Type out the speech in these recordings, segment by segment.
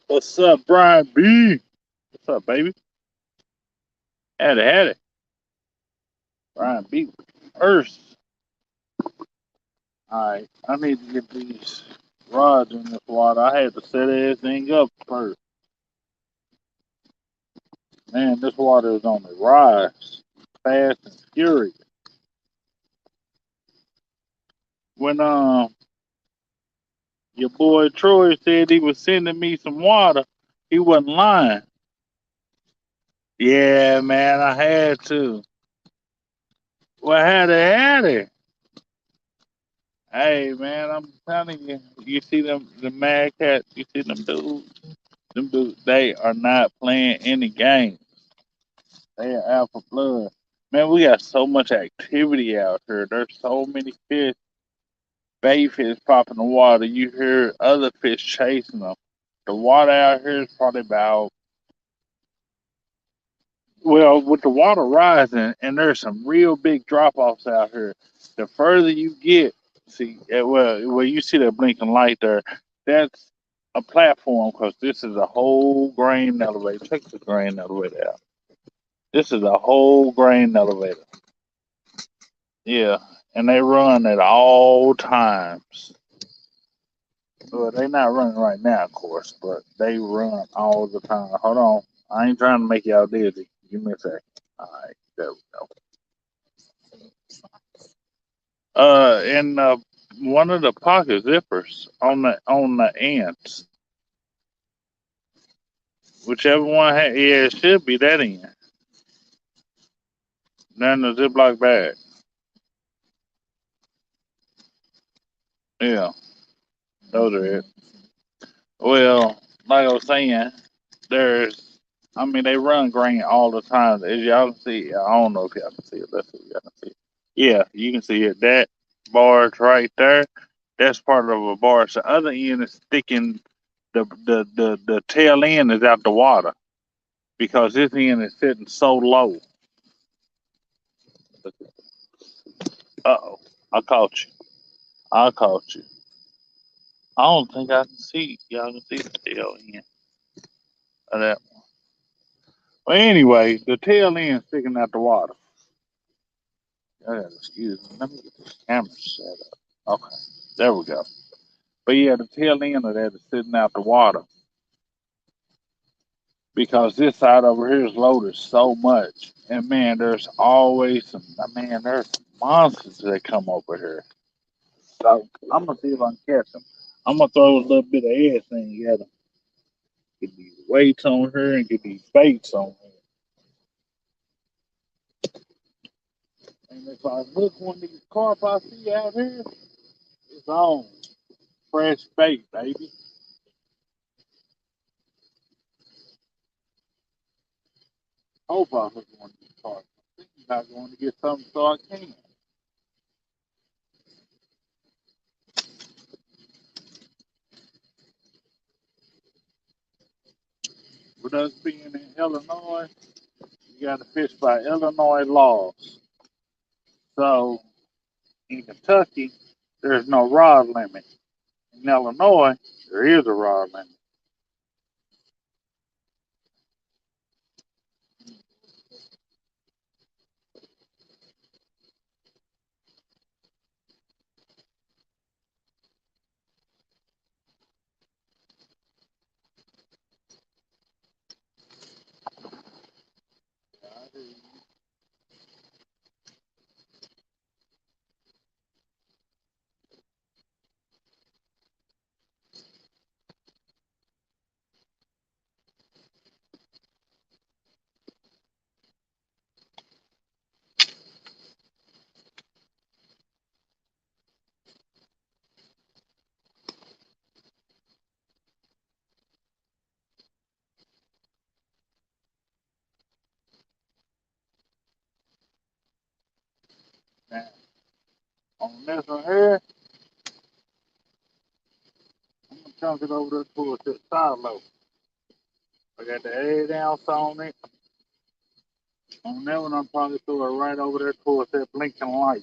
What's up, Brian B? What's up, baby? Had it. Brian B. First. Alright, I need to get these rods in this water. I had to set everything up first. Man, this water is on the rise. Fast and furious. When your boy Troy said he was sending me some water, he wasn't lying. Yeah, man, I had to. Well, had it. Hey, man, I'm telling you, you see them, the Mad Cats, you see them dudes? Them dudes, they are not playing any games. They are out for blood. Man, we got so much activity out here. There's so many fish, baby fish popping in the water. You hear other fish chasing them. The water out here is probably about, well, with the water rising, and there's some real big drop offs out here. The further you get, see, well, you see that blinking light there, that's a platform because this is a whole grain elevator. Check the grain elevator out. This is a whole grain elevator. Yeah, and they run at all times. Well, they not running right now, of course, but they run all the time. Hold on, I ain't trying to make y'all dizzy. Give me a second. All right, there we go. In one of the pocket zippers on the ends, whichever one. Yeah, it should be that end. Then the Ziploc bag. Yeah, those are it. Well, like I was saying, there's. I mean, they run grain all the time. As y'all can see, I don't know if y'all can see it. Let's see if y'all can see it. Yeah, you can see it. That bar's right there. That's part of a bar. So the other end is sticking. The tail end is out the water because this end is sitting so low. Uh oh, I caught you. I caught you. I don't think I can see. Y'all can see the tail end of that. Well, anyway, the tail end sticking out the water. Excuse me. Let me get this camera set up. Okay, there we go. But yeah, the tail end of that is sitting out the water because this side over here is loaded so much. And man, there's always some. Man, there's some monsters that come over here. So I'm gonna see if I can catch them. I'm gonna throw a little bit of everything at them. Get these weights on here and get these baits on here. And if I look one of these carp I see out here, it's on. Fresh bait, baby. Hope I hook one of these carp. I'm thinking about going to get something so I can. With us being in Illinois, you got to fish by Illinois laws. So in Kentucky, there's no rod limit. In Illinois, there is a rod limit. Now, on this one here, I'm gonna chunk it over there towards the silo. I got the 8 ounce on it. On that one, I'm probably throw it right over there towards that blinking light.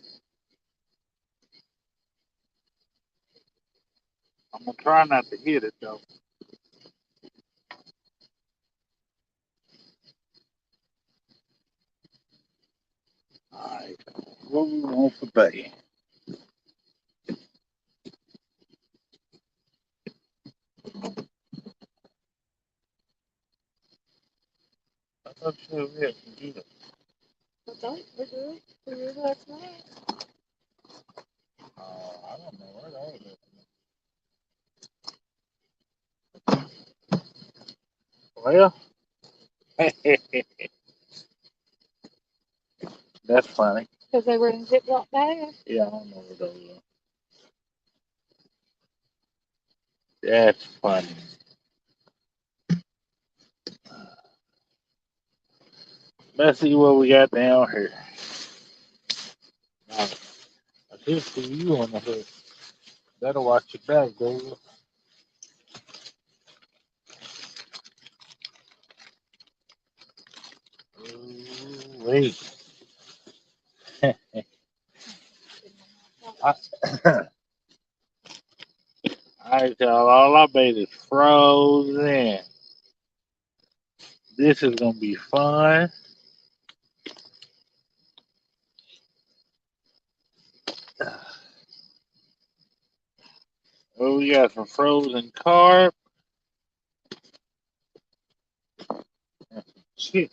I'm gonna try not to hit it though. All right, what we want for Bay? I thought you had a computer. I don't know where that is. Well, that's funny. Yeah, I don't know where those are. That's funny. Let's see what we got down here. Now, I should see you on the hood. Better watch your back, baby. Ooh, wait. I, I tell all I bet is frozen. This is gonna be fun. Oh, we got some frozen carp. Shit.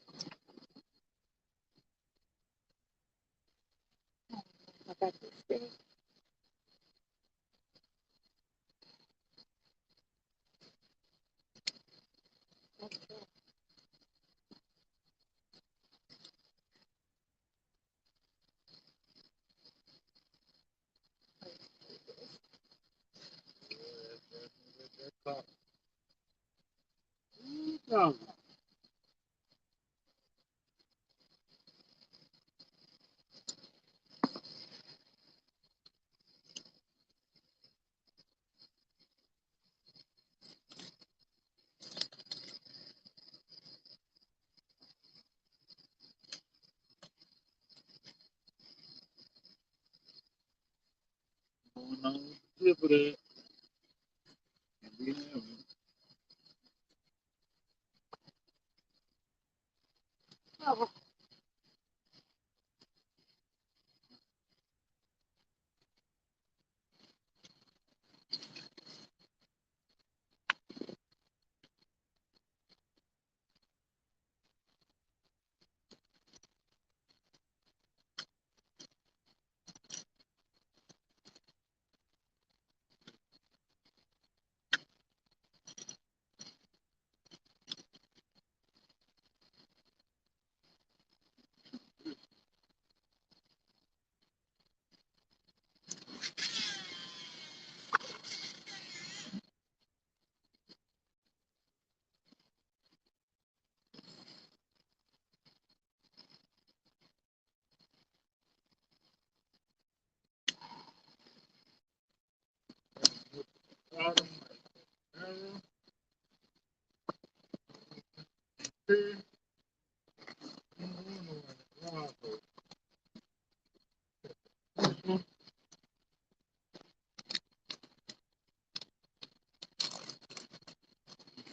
Oh, going on the tip of that.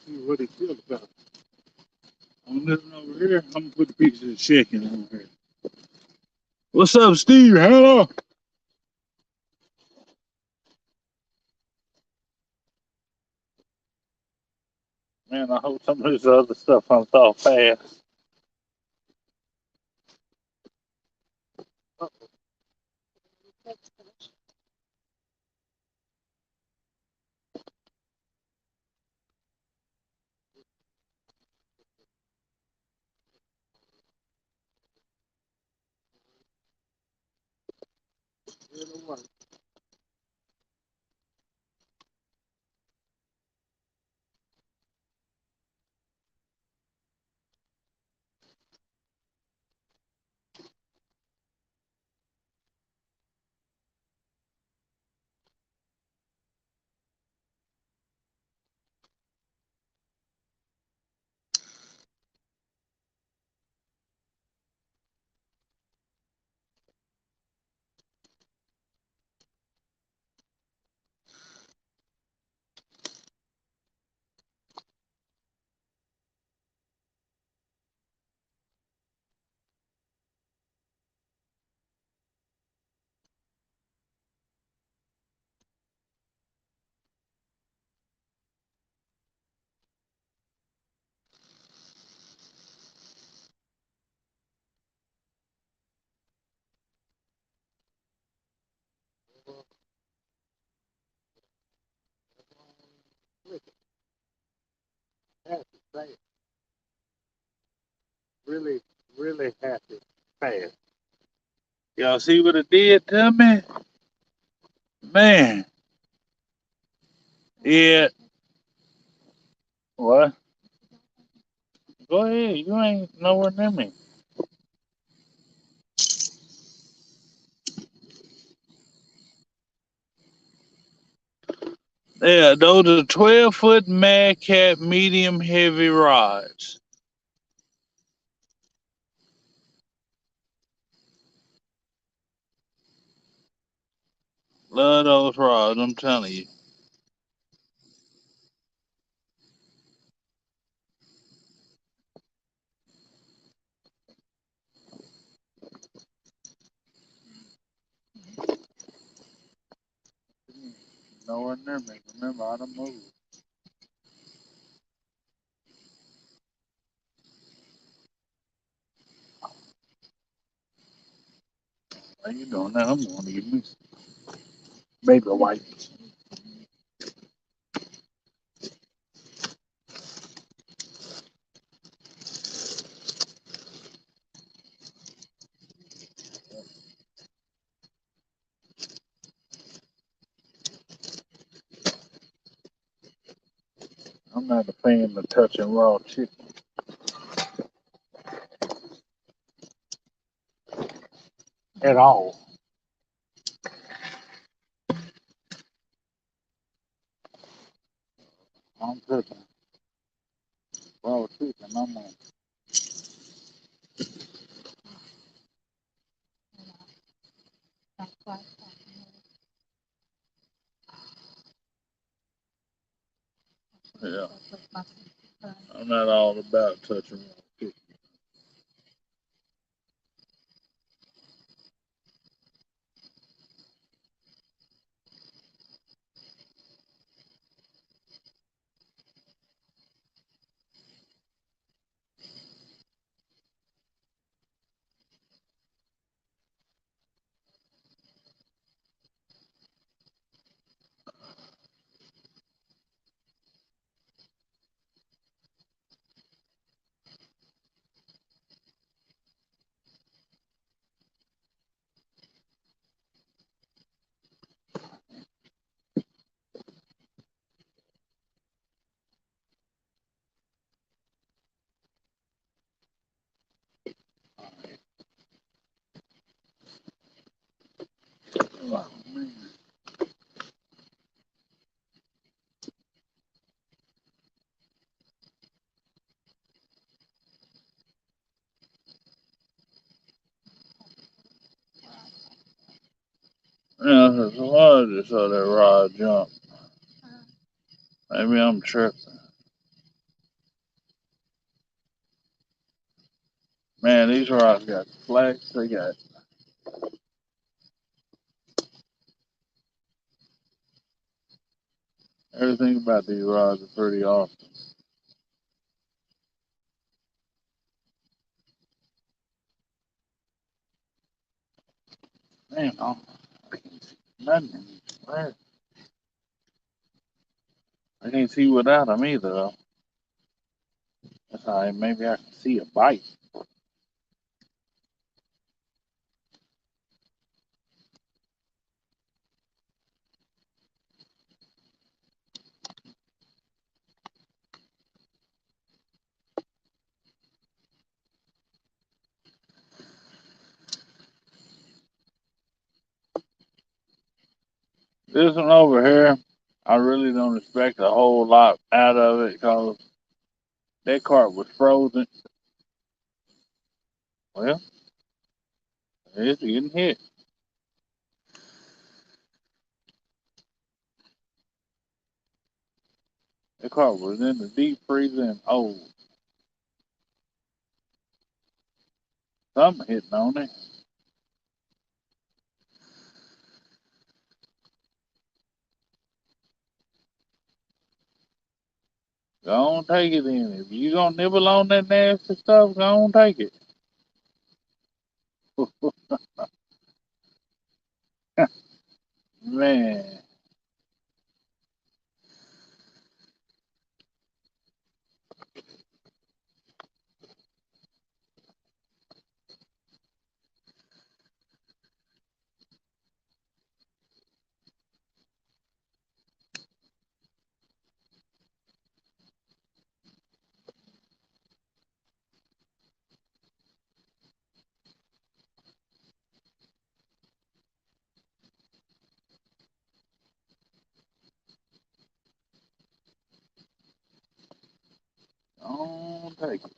See what it feels about. On this one over here, I'm gonna put the picture of the chicken over here. What's up, Steve? Hello. Man, I hope some of this other stuff comes off fast. Y'all see what it did to me? Man. Yeah. What? Go ahead. You ain't nowhere near me. Yeah, those are 12-foot Mad Cat medium heavy rods. Love those rods, I'm telling you. Nowhere near me. Remember, I don't move. How you doing now? I'm going to give me some baby wipes. I'm not a fan of touching raw chicken at all. I'm touching raw chicken. I'm on. Yeah, I'm not all about touching raw chicken. Oh, man. Yeah, so I just saw that rod jump. Maybe I'm tripping. Man, these rods got flex. They got everything about these rods are pretty awesome. Man, I can't see nothing in these flares. I can't see without them either, though. That's all right. Maybe I can see a bite. This one over here, I really don't expect a whole lot out of it because that cart was frozen. Well, it's getting hit. That cart was in the deep freezer and old. Something hitting on it. Go on, take it in. If you gonna nibble on that nasty stuff, go on, take it. Man, Don't take it.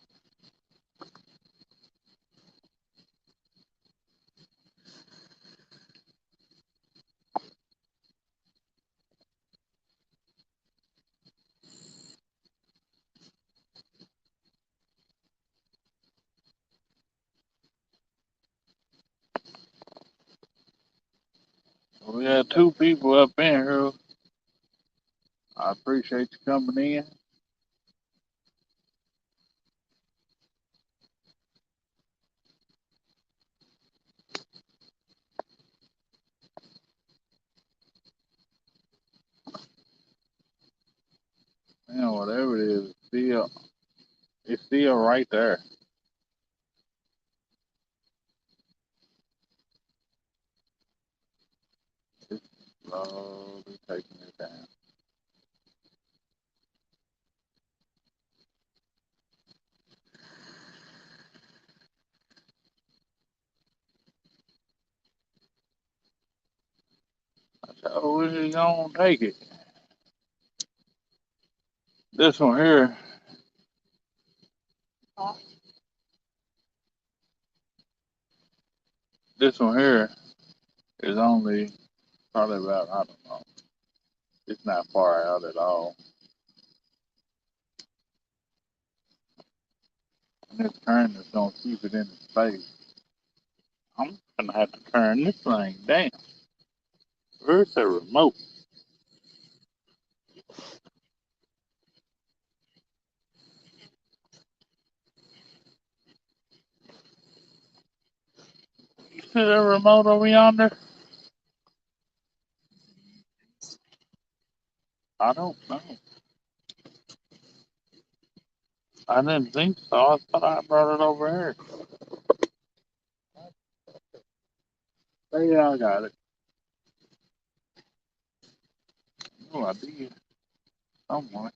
We got two people up in here. I appreciate you coming in. Man, whatever it is, it's still right there. It's slowly taking it down. So we're gonna take it. This one here, this one here is only probably about, I don't know. It's not far out at all. And this current is gonna keep it in its space. I'm gonna have to turn this thing down. Where's the remote? You see the remote over yonder? I don't know. I didn't think so. I thought I brought it over here. Yeah, I got it. Oh, I did. Somewhere.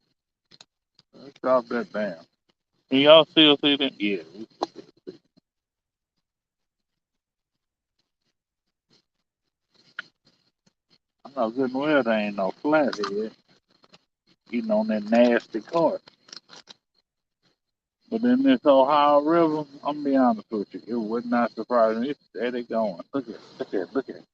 Let's drop that down. Can y'all still see that? Yeah. I know good and well there ain't no flathead eating on that nasty cart. But in this Ohio River, I'm gonna be honest with you, it would not surprise me. It's steady going. Look at it, look at it, look at it.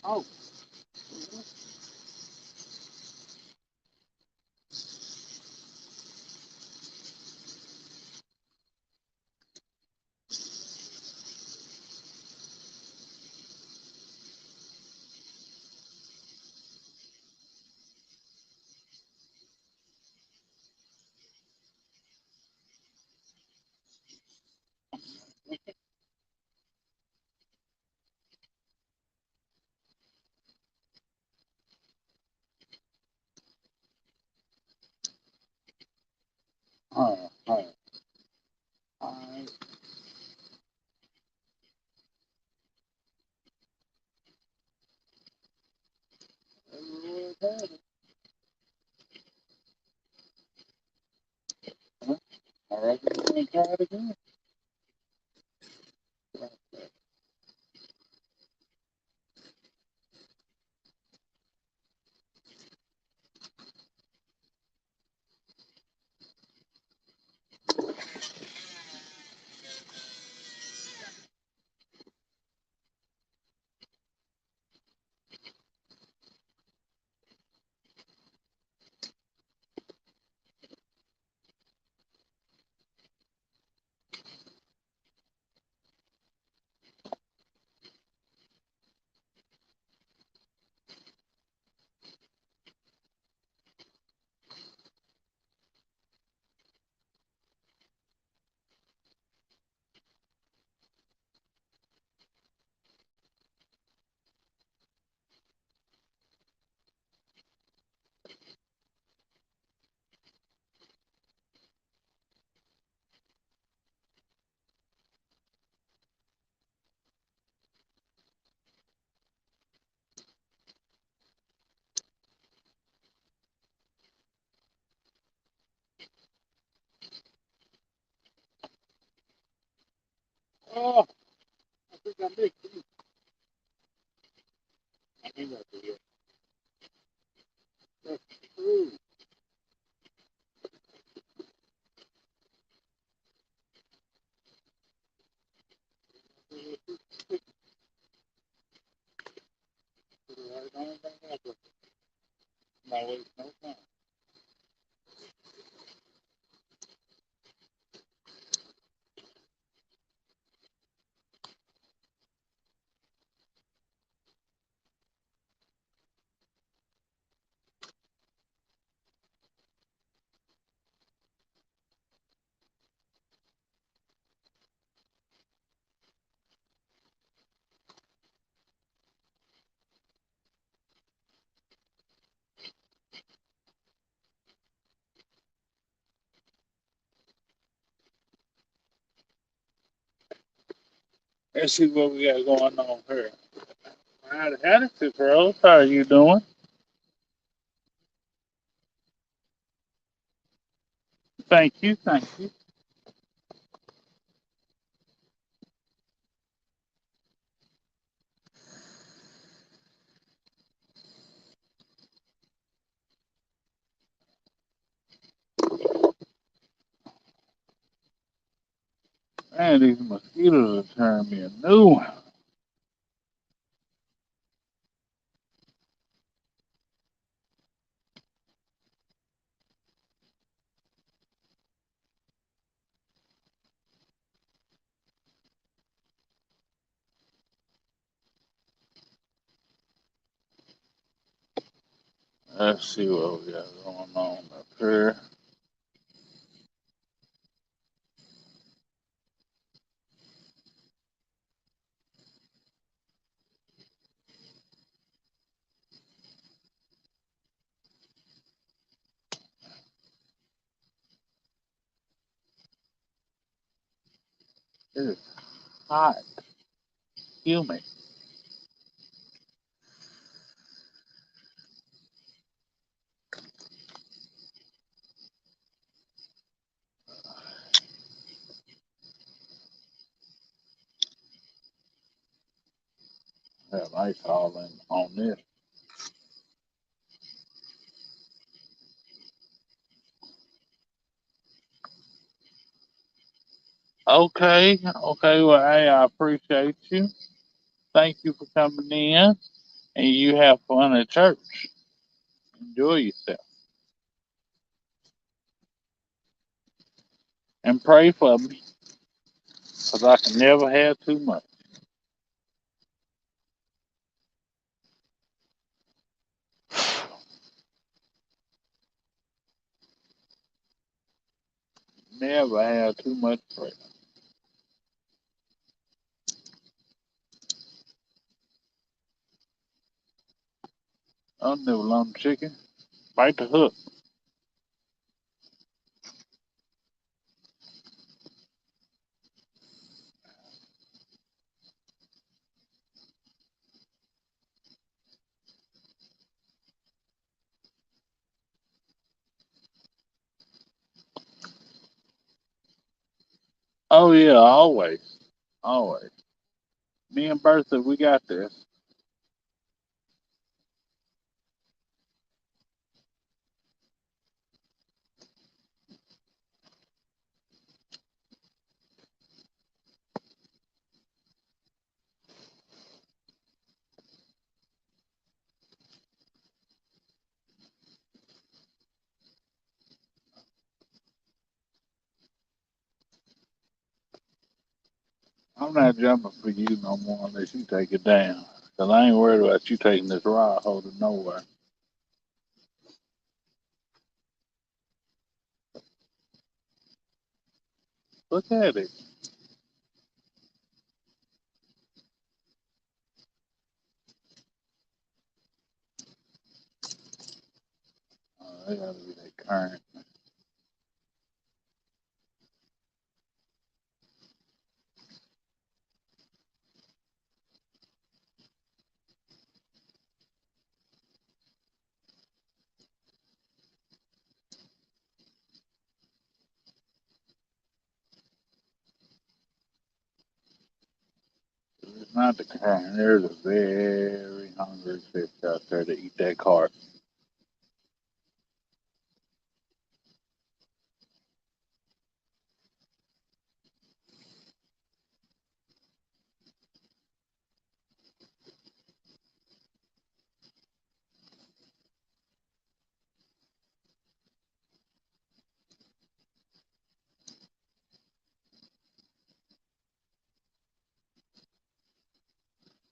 Oh, oh, oh. Alright. Alright, we're gonna try it again. Oh, I think I mixed it. I think I did. That's true. Right on, right on. No, wait, no time. Let's see what we got going on here. Howdy, Sister Rose. How are you doing? Thank you, thank you. Man, these mosquitoes are turning me a new one. Let's see what we got going on up here. It is hot, humid. Have ice all in on this. Okay, okay. Well, hey, I appreciate you. Thank you for coming in, and you have fun at church. Enjoy yourself, and pray for me, cause I can never have too much. Never have too much prayer. I'll never lump chicken. Bite the hook. Oh yeah, always, always. Me and Bertha, we got this. I'm not jumping for you no more unless you take it down. Cause I ain't worried about you taking this rod holder nowhere. Look at it. Oh, they gotta be that current. Not the carp. There's a very hungry fish out there to eat that carp.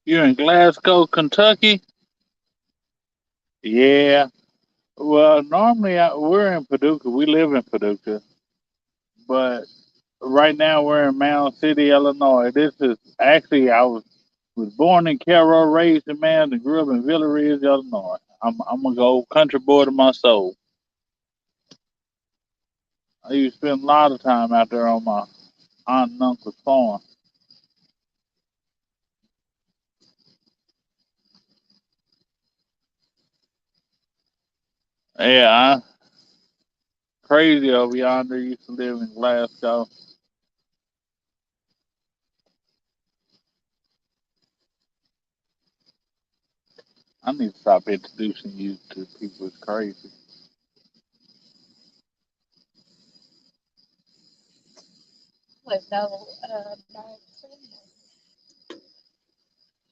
You're in Glasgow, Kentucky? Yeah. Well, normally we're in Paducah. We live in Paducah, but right now we're in Mound City, Illinois. This is actually I was born in Carroll, raised in Mound, and grew up in Villa Ridge, Illinois. I'm gonna go country boy to my soul. I used to spend a lot of time out there on my aunt and uncle's farm. Yeah, crazy over yonder. Used to live in Glasgow. I need to stop introducing you to people. It's crazy. With no known family.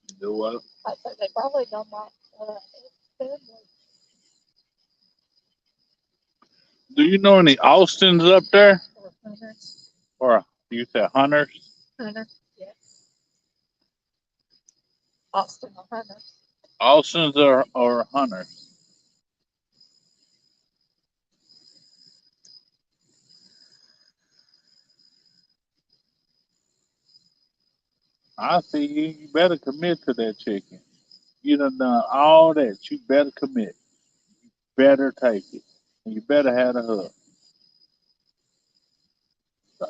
You know what? I said they probably don't like family. Do you know any Austins up there? Or hunters. Or you said hunters? Hunter, yes. Austin or Hunter. Austins or hunters? I see you. You better commit to that chicken. You done all that. You better commit. Better take it. And you better have a hook. So,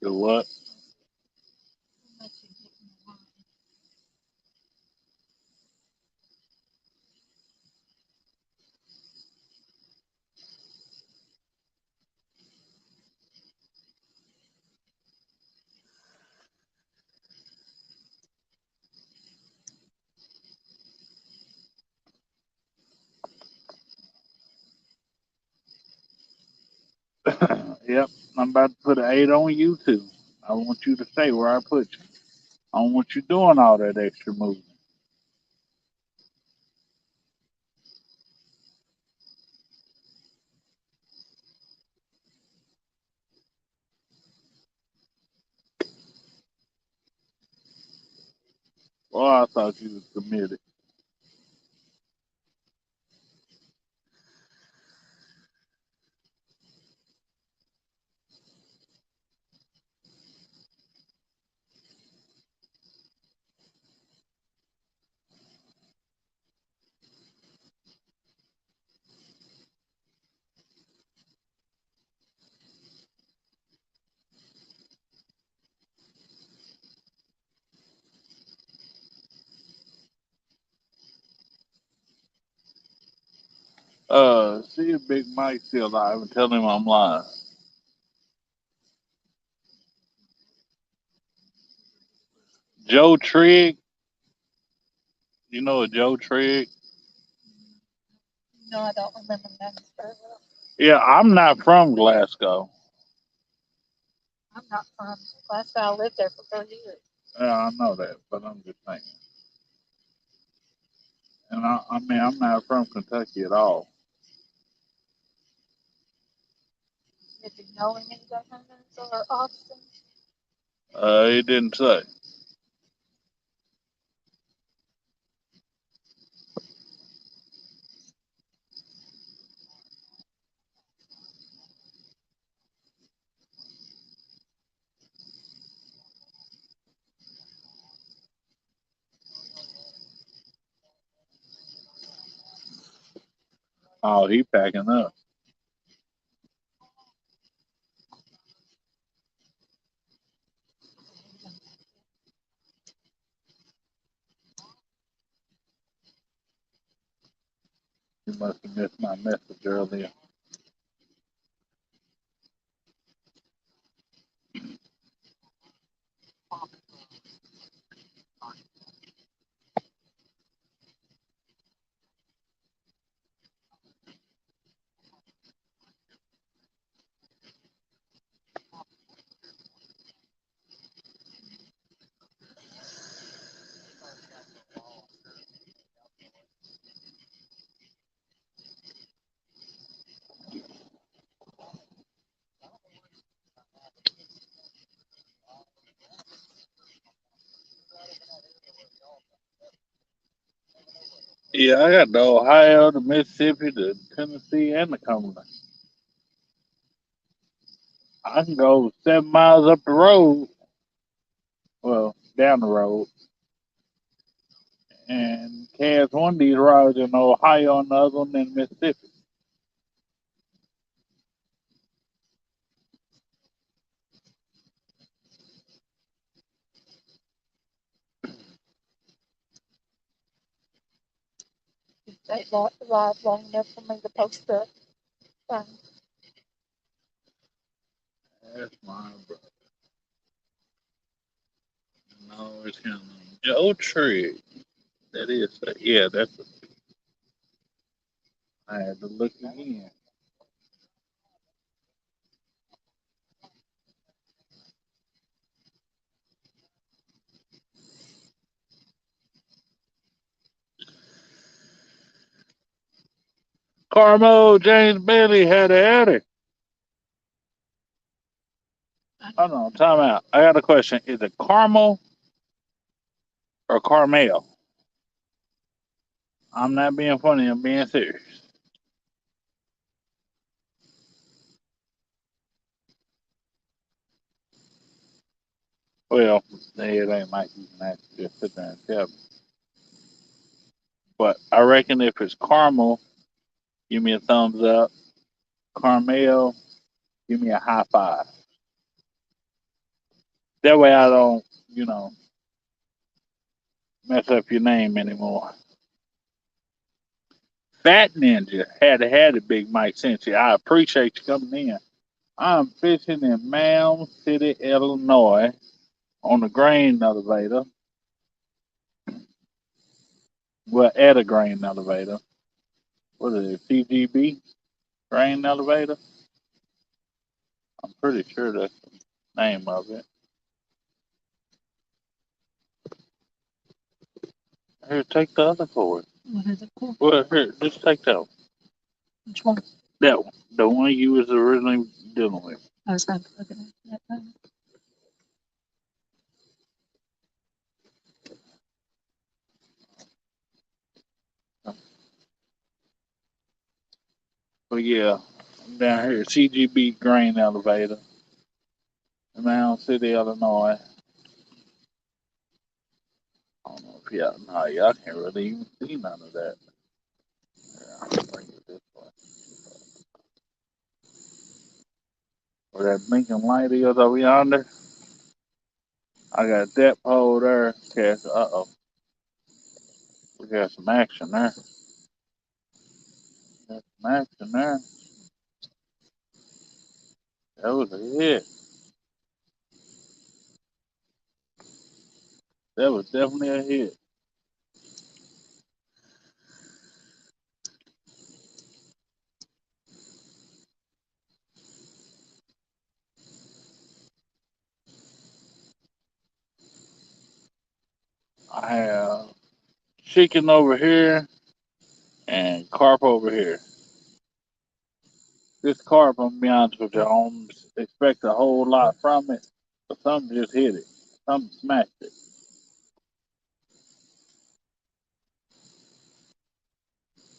do what? Unless you get in the line. Yep. I'm about to put an 8 on you too. I want you to stay where I put you. I don't want you doing all that extra moving. Well, I thought you was committed. See if Big Mike's still alive and tell him I'm lying. Joe Trigg, you know a Joe Trigg? No, I don't remember names very well. Yeah, I'm not from Glasgow. I'm not from Glasgow. I lived there for 4 years. Yeah, I know that, but I'm just saying. And I mean, I'm not from Kentucky at all. Did you know any of the hunters or Austin? It didn't say. Oh, he packing up. You must have missed my message earlier. Yeah, I got the Ohio, the Mississippi, the Tennessee, and the Cumberland. I can go 7 miles up the road, well, down the road, and catch one of these roads in Ohio and the other one in Mississippi. They live long enough for me to post the thing. That's my brother. No, it's kind of Joe Tree. That is, yeah, that's. I had to look again. Carmo James Bailey had it. Hold on, time out. I got a question. Is it Carmel or Carmel? I'm not being funny. I'm being serious. Well, it ain't like you can actually just sit there and tell me. But I reckon if it's Carmel, give me a thumbs up. Carmel, give me a high five. That way I don't, mess up your name anymore. Fat Ninja had it, Big Mike Cincy. I appreciate you coming in. I'm fishing in Mound City, Illinois, on the grain elevator. Well, at a grain elevator. What is it? CGB grain elevator. I'm pretty sure that's the name of it. Here, take the other cord. What is it called? Well, here, just take that one. Which one? That one. The one you was originally dealing with. I was going to look at that thing. But yeah, I'm down here, CGB grain elevator, in Mound City, Illinois. I don't know if y'all, no, y'all can't really even see none of that. Yeah, I'm gonna bring it this way. Where that blinking light is over yonder, I got that pole there. Catch, we got some action there. Got some action there. That was a hit. That was definitely a hit. I have chicken over here and carp over here. This carp, I'm gonna be honest with you, I don't expect a whole lot from it, but something just hit it. Something smacked it.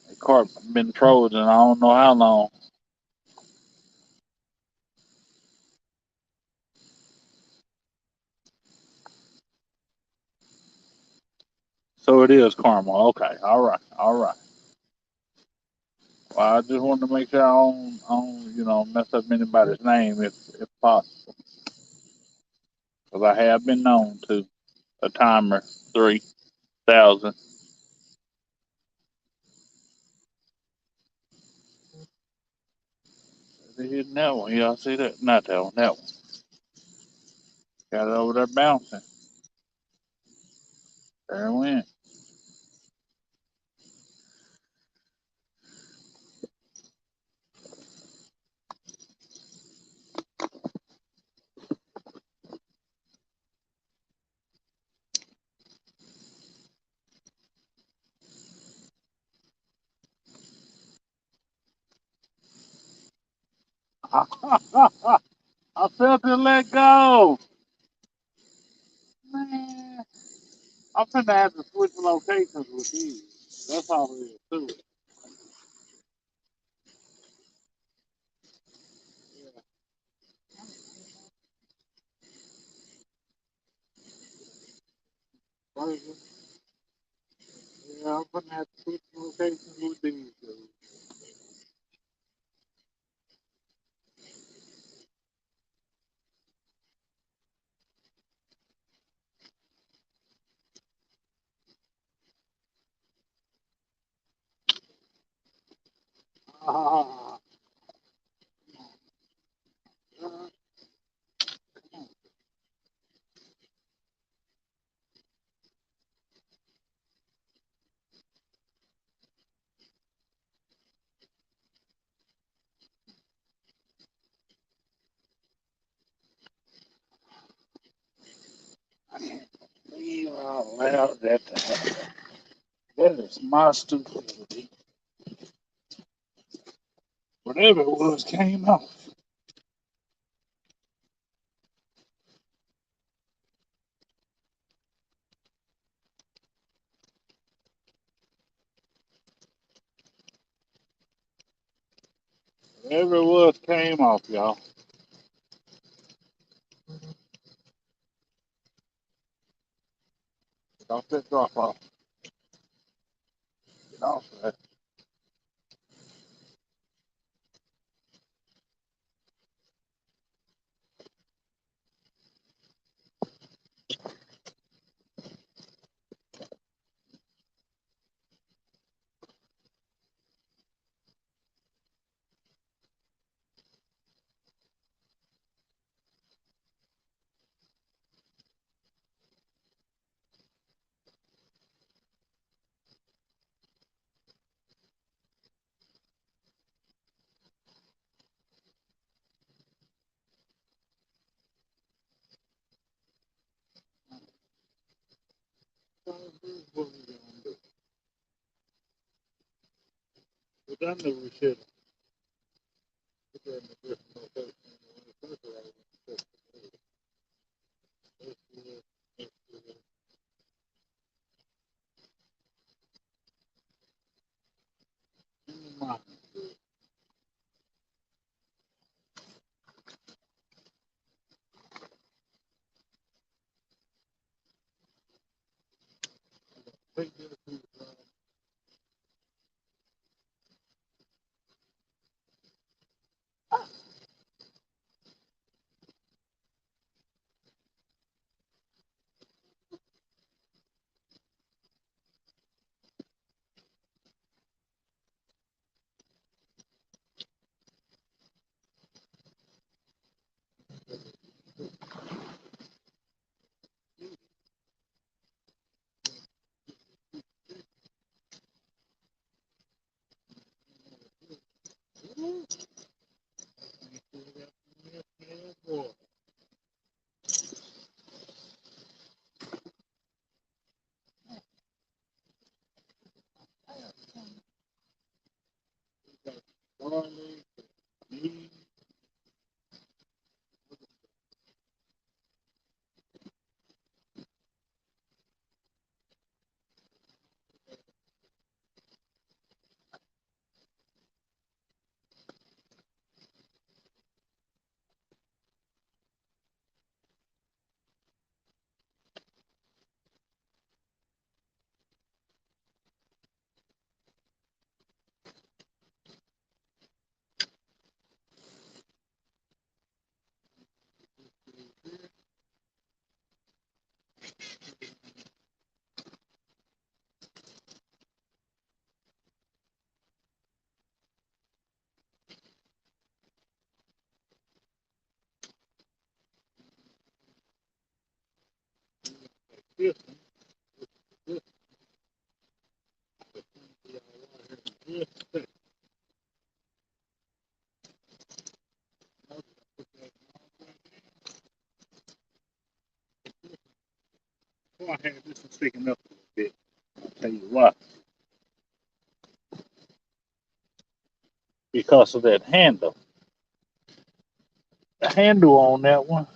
The carp been frozen I don't know how long. So it is caramel. Okay, all right, all right. Well, I just wanted to make sure I don't mess up anybody's name if possible, because I have been known to a timer 3,000. They hitting that one. Y'all see that? Not that one. That one. Got it over there bouncing. There it went. I felt it let go. Man, I'm finna have to switch locations with these. That's all it is, too. Yeah, yeah, I'm finna have to switch locations with these. Dude. Ah, I can't believe I allowed that to happen. That is my stupidity. Whatever it was came off. Whatever it was came off, y'all. Get off that drop off. Get off that. What we gonna do? We done the we should have put that in a different location. Let's take this to this one. This one. This one. I had this one sticking up a little bit. I'll tell you why. Because of that handle. The handle on that one.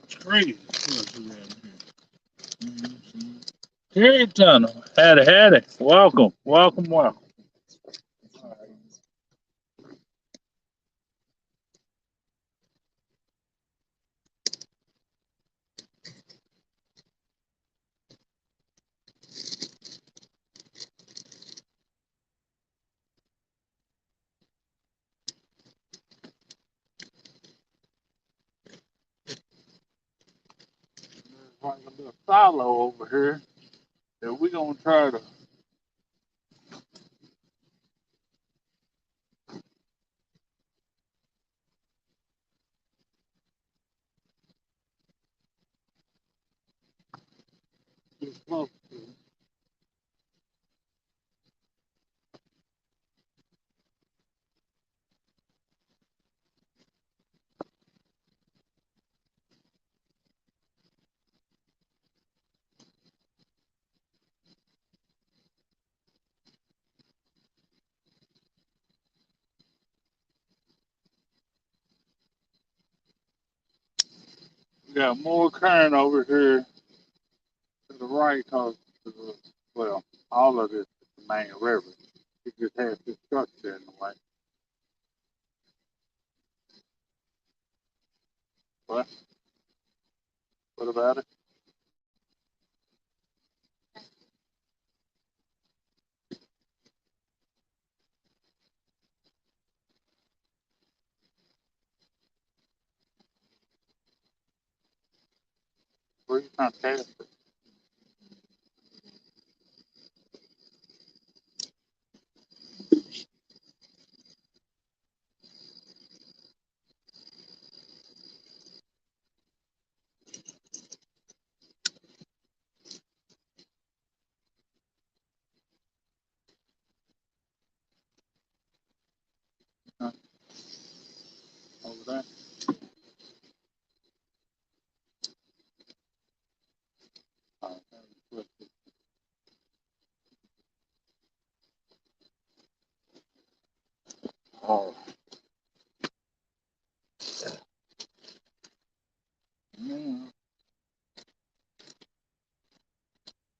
It's crazy. Hey, Tunnel. Howdy. Welcome. There's like a little silo over here that we're going to try to. Get close to. We got more current over here to the right because, well, all of this is the main river. It just has this structure in the way. What? What about it? Where you trying to cast it? Huh? Over there? Oh, oh. Yeah.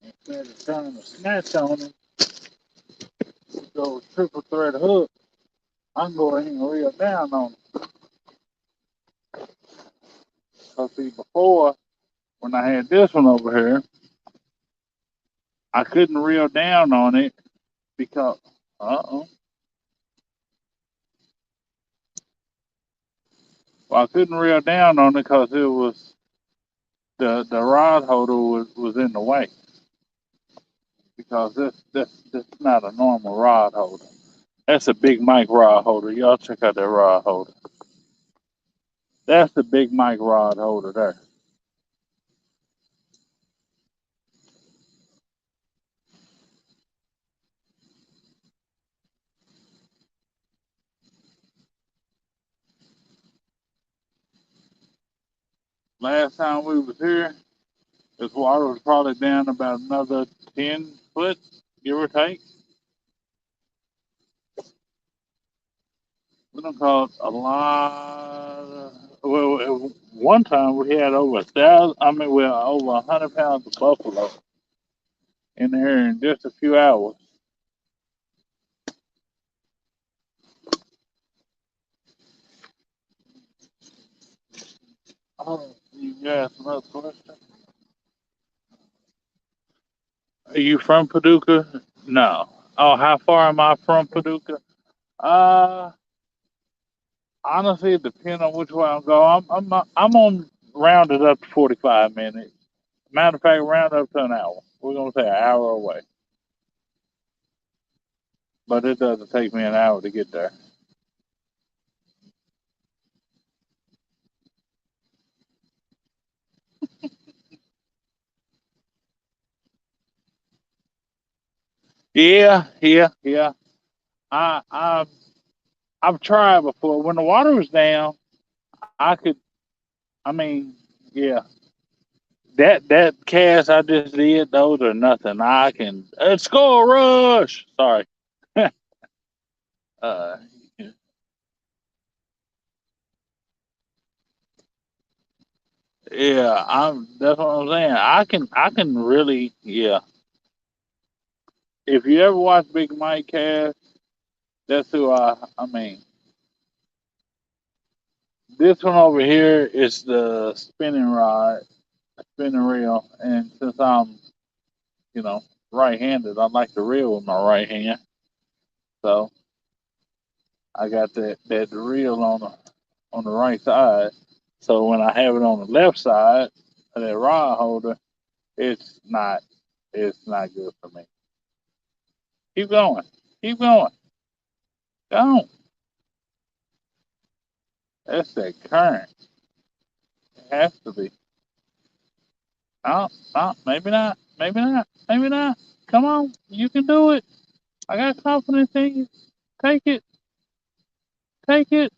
Instead of trying to snatch on it, go triple thread hook, I can go ahead and reel down on it. Because see, before, when I had this one over here, I couldn't reel down on it because, uh-oh. Well, I couldn't reel down on it because it was, the rod holder was in the way. Because this is not a normal rod holder. That's a big mic rod holder. Y'all check out that rod holder. That's the big mic rod holder there. Last time we was here, this water was probably down about another 10 foot, give or take. We done caught a lot. Well, at one time we had over 1,000. I mean, well, over 100 pounds of buffalo in there in just a few hours. Oh, you asked another question. Are you from Paducah? No. Oh, how far am I from Paducah? Uh, honestly, it depends on which way I'm going. I'm on rounded up to 45 minutes. Matter of fact, round up to an hour. We're gonna say an hour away, but it doesn't take me an hour to get there. Yeah, yeah, yeah. I I've tried before. When the water was down, I could. I mean, yeah. That cast I just did, those are nothing. I can. Score rush. Sorry. uh, yeah, I'm. That's what I'm saying. I can really. Yeah. If you ever watch Big Mike cast, that's who I mean. This one over here is the spinning rod, spinning reel, and since I'm, you know, right-handed, I like to reel with my right hand. So I got that reel on the right side. So when I have it on the left side of that rod holder, it's not it's not good for me. Keep going. Keep going. Go on. That's that current. It has to be. No, no, maybe not. Maybe not. Maybe not. Come on. You can do it. I got confidence in you. Take it. Take it.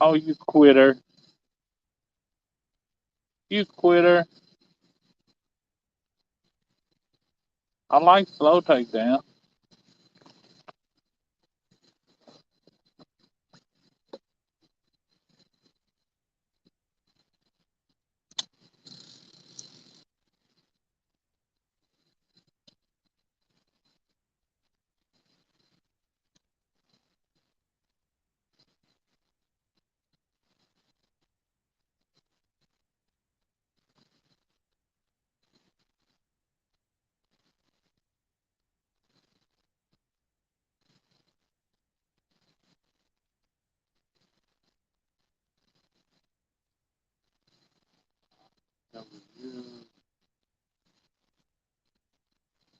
Oh, you quitter. You quitter. I like slow takedown. That was you.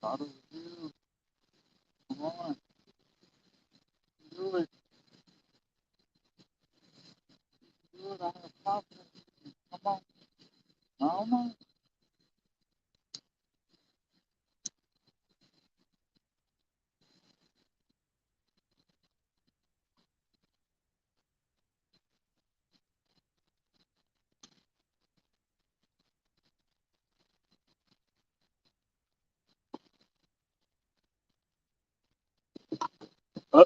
Thought it was you. Come on. Do it. Do it. I have confidence. Come on. I don't know. Oh,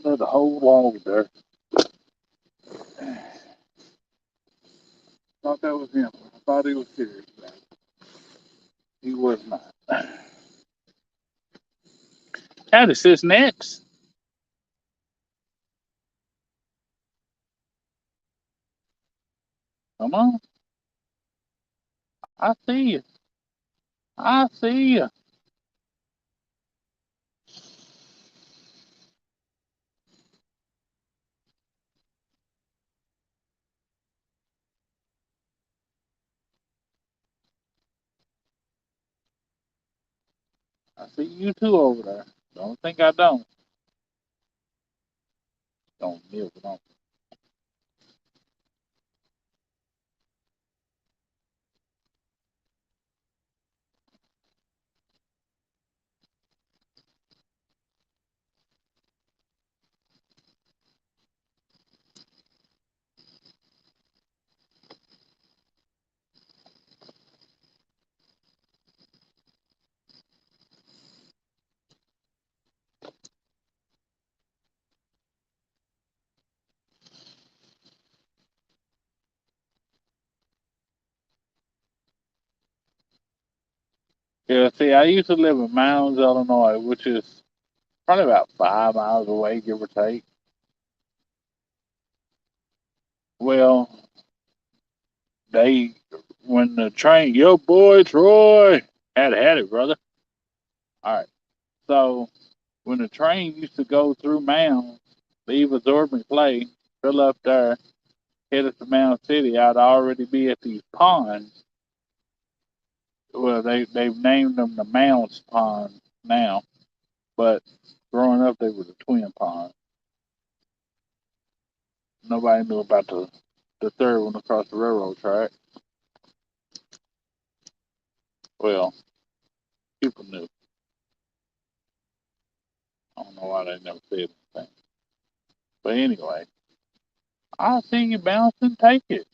there's a whole log there. Thought that was him. I thought he was serious. He was not. Howdy, sis next. Come on. I see you. I see you. I see you too over there. Don't think I don't. Don't milk it on. Yeah, see, I used to live in Mounds, Illinois, which is probably about 5 miles away, give or take. Well, they when the train, yo boy Troy, had it, brother. All right. So when the train used to go through Mounds, leave Absorbent Clay, fill up there, head us to Mound City, I'd already be at these ponds. Well, they've named them the Mounds Pond now, but growing up they were the Twin Pond. Nobody knew about the third one across the railroad track. Well, People knew. I don't know why they never said anything. But anyway, I see you bouncing. Take it.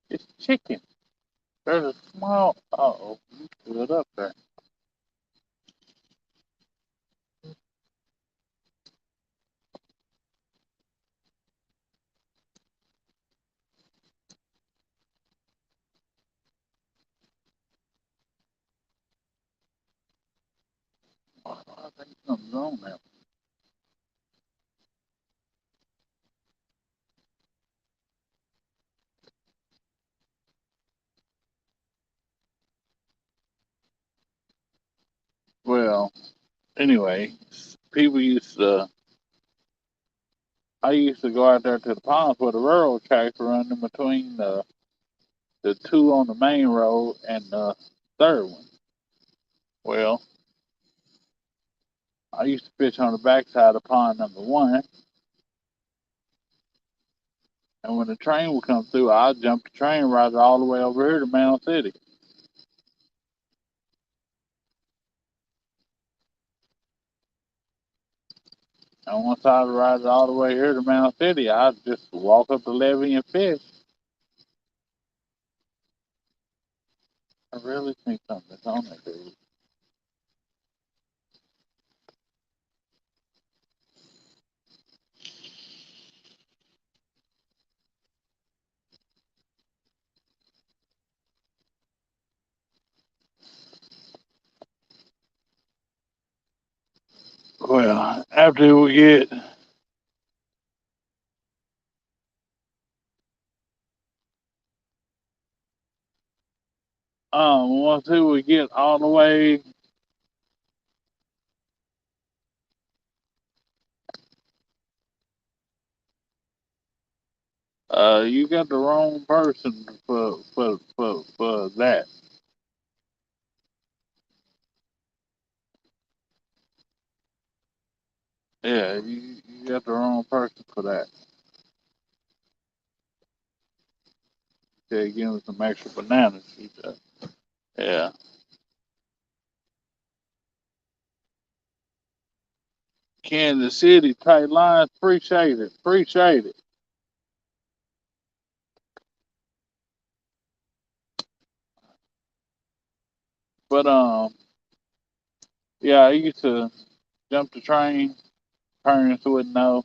It's chicken. There's a small. Oh, you threw it up there. Oh, I think something's on there. Well, anyway, people used to. I used to go out there to the ponds where the railroad tracks run in between the two on the main road and the third one. Well, I used to fish on the backside of pond number one, and when the train would come through, I'd jump the train ride it all the way over here to Mound City. And once I'd ride it all the way here to Mound City, I'd just walk up the levee and fish. I really think something's on it, dude. Well, after we get once we get all the way you got the wrong person for that. Yeah, you got the wrong person for that. Yeah, give him some extra bananas. She said. Yeah. Kansas City, tight lines, appreciate it. Appreciate it. But yeah, I used to jump the train, parents wouldn't know.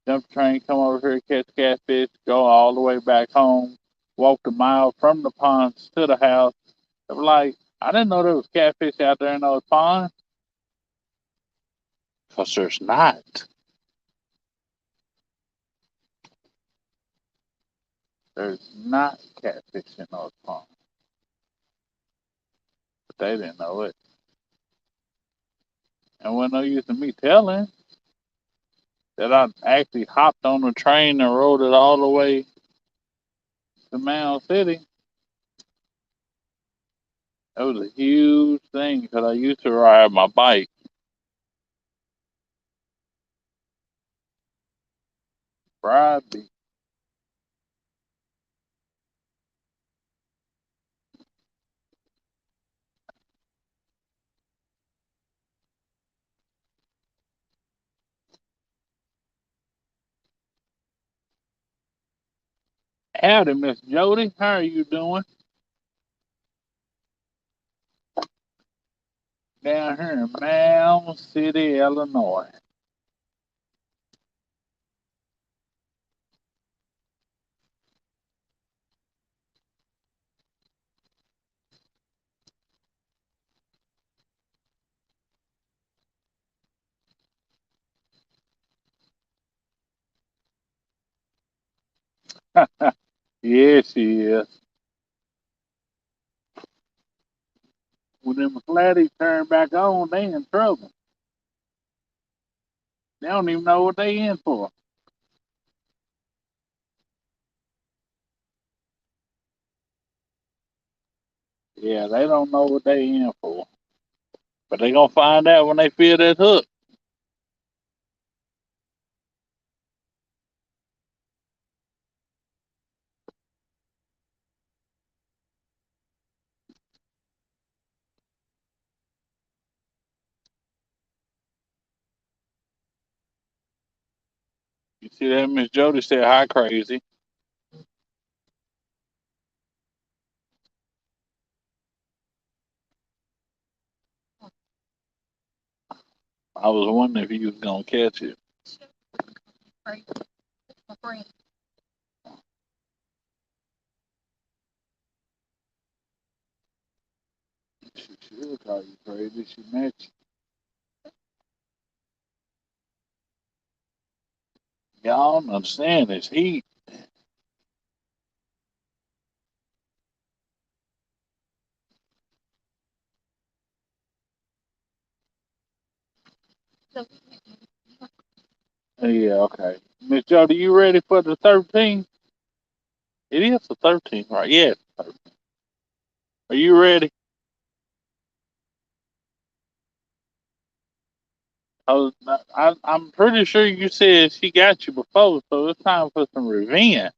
Jump the train, come over here, catch catfish, go all the way back home, walk the mile from the ponds to the house. I'm like, I didn't know there was catfish out there in those ponds. Because there's not. There's not catfish in those ponds. But they didn't know it. And when no use of me telling that I actually hopped on the train and rode it all the way to Mound City, that was a huge thing because I used to ride my bike. Friday. Howdy, Miss Jody. How are you doing? Down here in Mound City, Illinois. Yes, she is. When them flatties turn back on, they in trouble. They don't even know what they in for. Yeah, they don't know what they in for. But they gonna find out when they feel that hook. See that Miss Jody said hi crazy. I was wondering if you was gonna catch it. Right. My friend. She will call you crazy. She met you. Y'all don't understand this heat. So, Yeah, okay. Miss Jody, you ready for the 13th? It is the 13th, right? Yes. Are you ready? I'm pretty sure you said she got you before, so it's time for some revenge.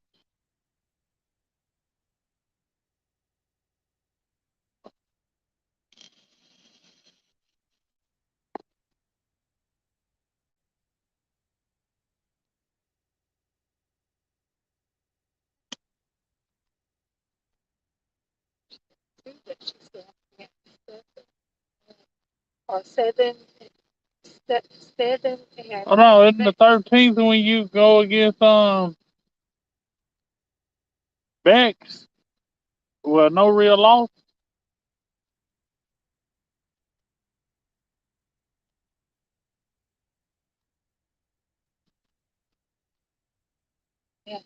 that she said, yeah, or seven, seven, and Oh no, isn't the 13th when you go against Bex? Well, no real loss. yeah,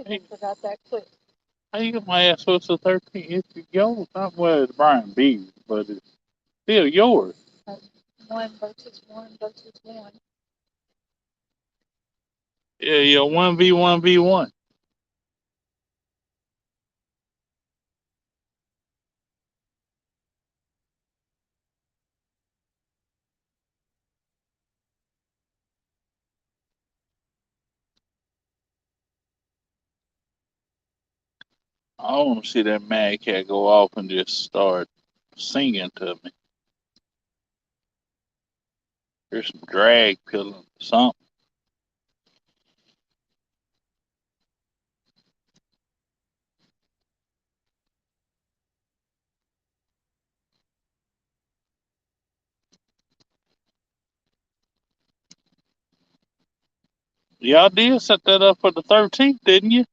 I Hey, forgot that quick. how you get my ass what's the 13th? It's yours. Not well, it's Brian B, but it's still yours. Um, one versus one versus one. Yeah, yeah, 1v1v1. I want to see that mad cat go off and just start singing to me. There's some drag pilling, something. Y'all did set that up for the 13th, didn't you?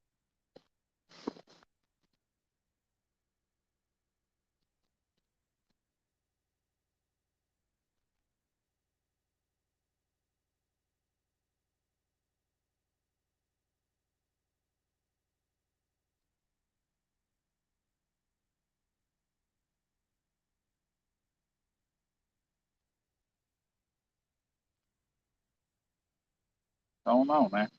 Don't know, man.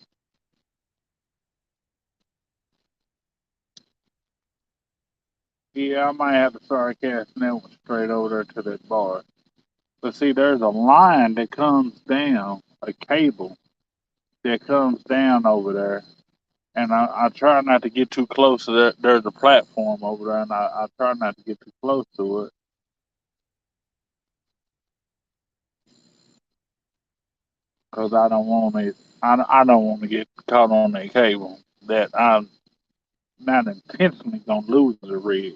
Yeah, I might have to start casting that one straight over there to that bar. But see, there's a line that comes down, a cable that comes down over there. And I try not to get too close to that. There's a platform over there, and I try not to get too close to it because I don't want it. I don't want to get caught on that cable that I'm not intentionally gonna lose the rig.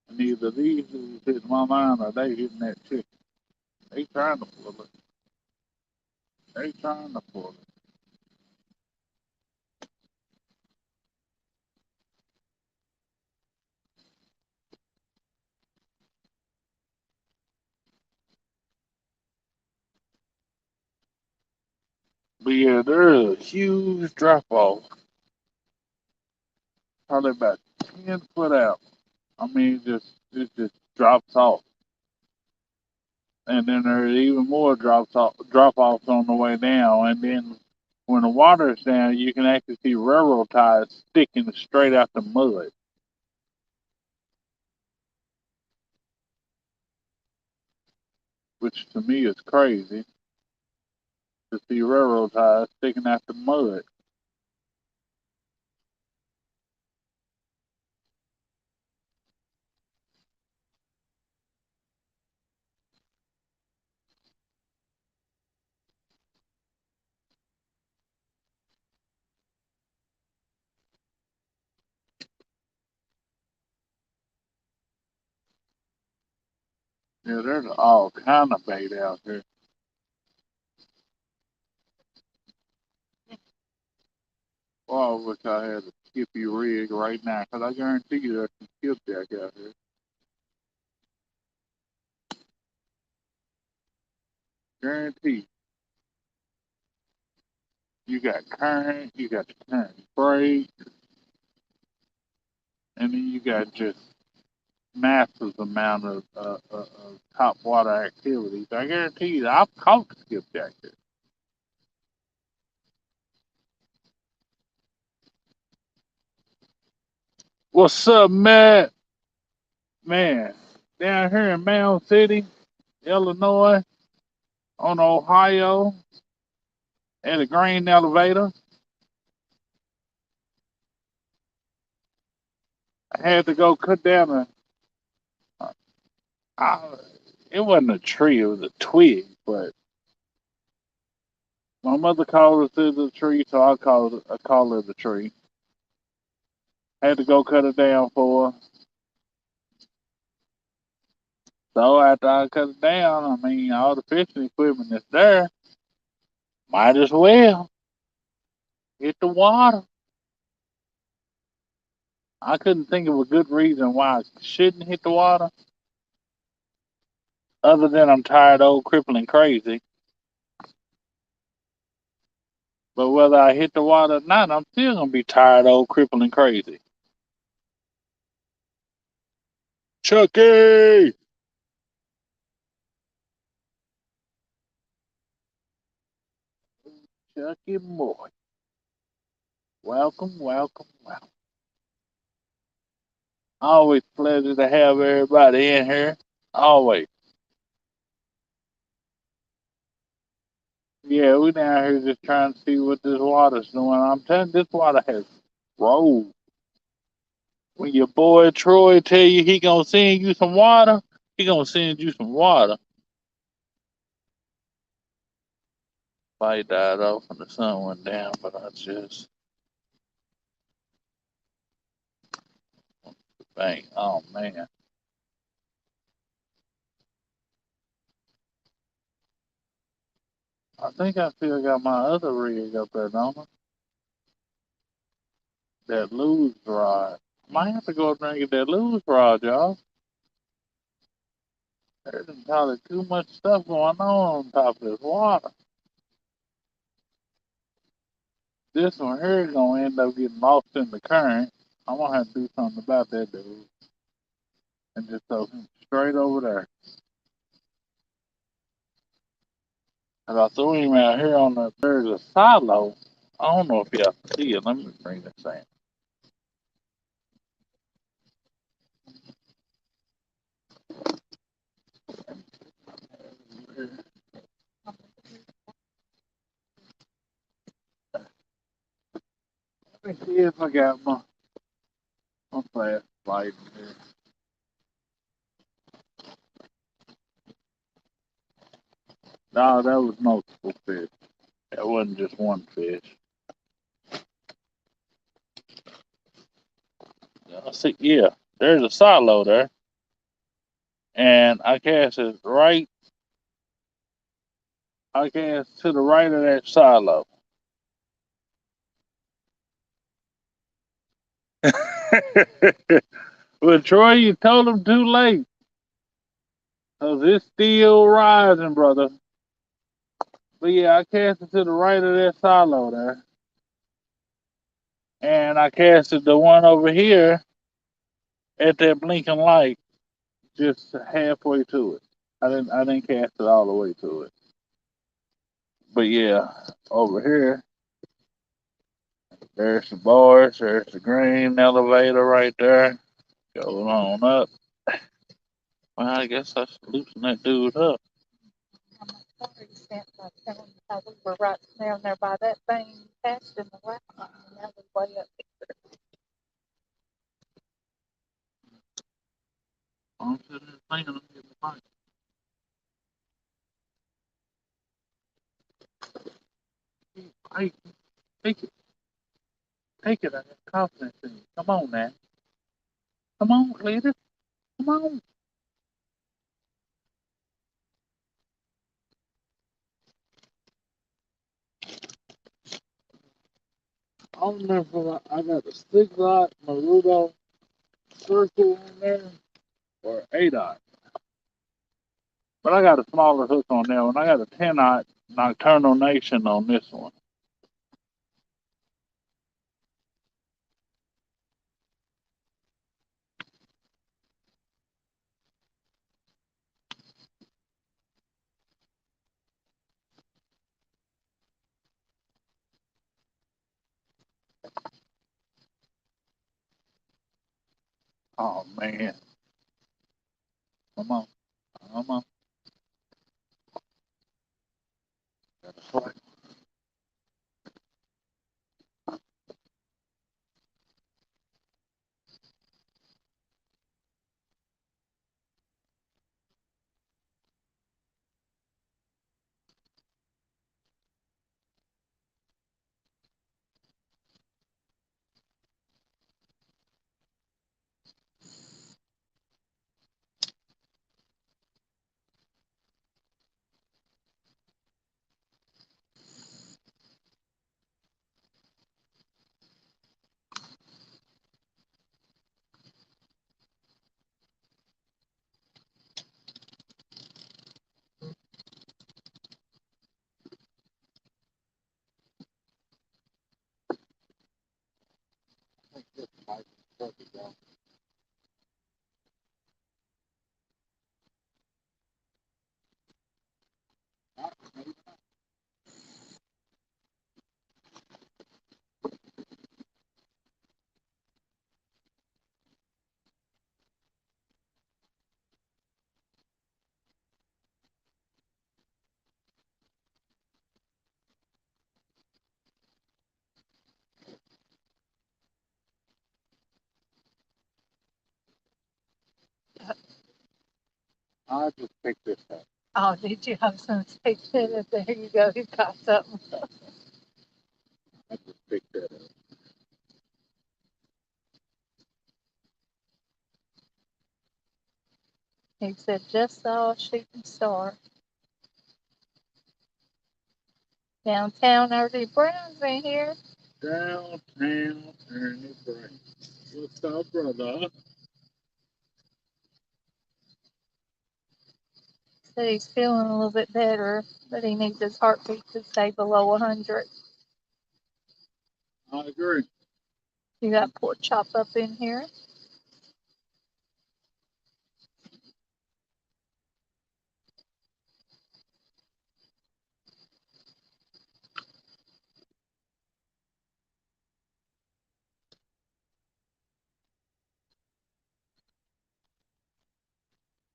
And either these is hitting my line or they hitting that chicken. They trying to pull it. They trying to pull it. But yeah, there's a huge drop off, probably about 10 foot out. I mean, it just drops off, and then there's even more drop offs on the way down, and then when the water's down, you can actually see railroad ties sticking straight out the mud. which to me is crazy to see railroad ties sticking out the mud. Yeah, there's all kind of bait out here. Well, I wish I had a skippy rig right now, because I guarantee you there's some skipjack out here. Guarantee. You got current, you got the current break, and then you got just massive amount of top water activities. I guarantee you, I've caught skipjack here. What's up, Matt? Man, down here in Mound City, Illinois, on Ohio, at a grain elevator. I had to go cut down I, it wasn't a tree, it was a twig, but my mother called it the tree, so I called it the tree. Had to go cut it down for her. So after I cut it down, I mean, all the fishing equipment that's there, might as well hit the water. I couldn't think of a good reason why I shouldn't hit the water, other than I'm tired, old, crippling, crazy. But whether I hit the water or not, I'm still gonna be tired, old, crippling, crazy. Chucky, Chucky boy, welcome, welcome, welcome. Always a pleasure to have everybody in here. Always. Yeah, we down here just trying to see what this water's doing. I'm telling you, this water has rolled. When your boy Troy tell you he gonna send you some water, he gonna send you some water. Light died off and the sun went down, but I just bang. Oh man. I think I still got my other rig up there, don't I? That lose rod. Might have to go up there and get that lose rod, y'all. There's probably too much stuff going on top of this water. This one here is gonna end up getting lost in the current. I'm gonna have to do something about that dude and just throw him straight over there. And I threw him out here on the there's a silo. I don't know if y'all can see it. Let me bring this in. Let me see if I got my flashlight in here. No, that was multiple fish. That wasn't just one fish. I see, yeah, there's a silo there, and I cast it right. I cast to the right of that silo. Well, Troy, you told him too late. Cause it's still rising, brother. But yeah, I cast it to the right of that silo there. And I casted the one over here at that blinking light just halfway to it. I didn't cast it all the way to it. But yeah, over here, there's the bars, there's the green elevator right there. Going on up. Well, I guess I should loosen that dude up. Sorry, sent by telling me how we were right down there by that thing passed in the last one, and that was way up I'm sitting there thinking I'm getting the fight. Hey, take it. Take it. I got confidence in you. Come on now. Come on, Cletus. Come on. I don't remember if I got the stick dot, Marudo circle on there, or 8-aught. But I got a smaller hook on there one. I got a 10-aught Nocturnal Nation on this one. Oh man. Come on. Come on. Got a flight. there. I just picked this up. Oh, did you have some say that? There you go. You got something. I just picked that up. He said, just saw a shooting star. Downtown Early Brown's in here. Downtown Ernie Brown. What's up, brother? Said he's feeling a little bit better, but he needs his heartbeat to stay below 100. I agree. You got pork chop up in here.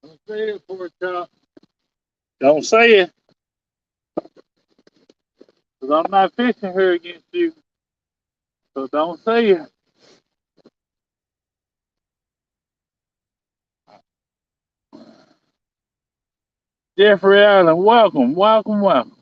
Don't say it, pork chop. Don't say it, because I'm not fishing here against you. So don't say it. Jeffrey Allen, welcome, welcome, welcome.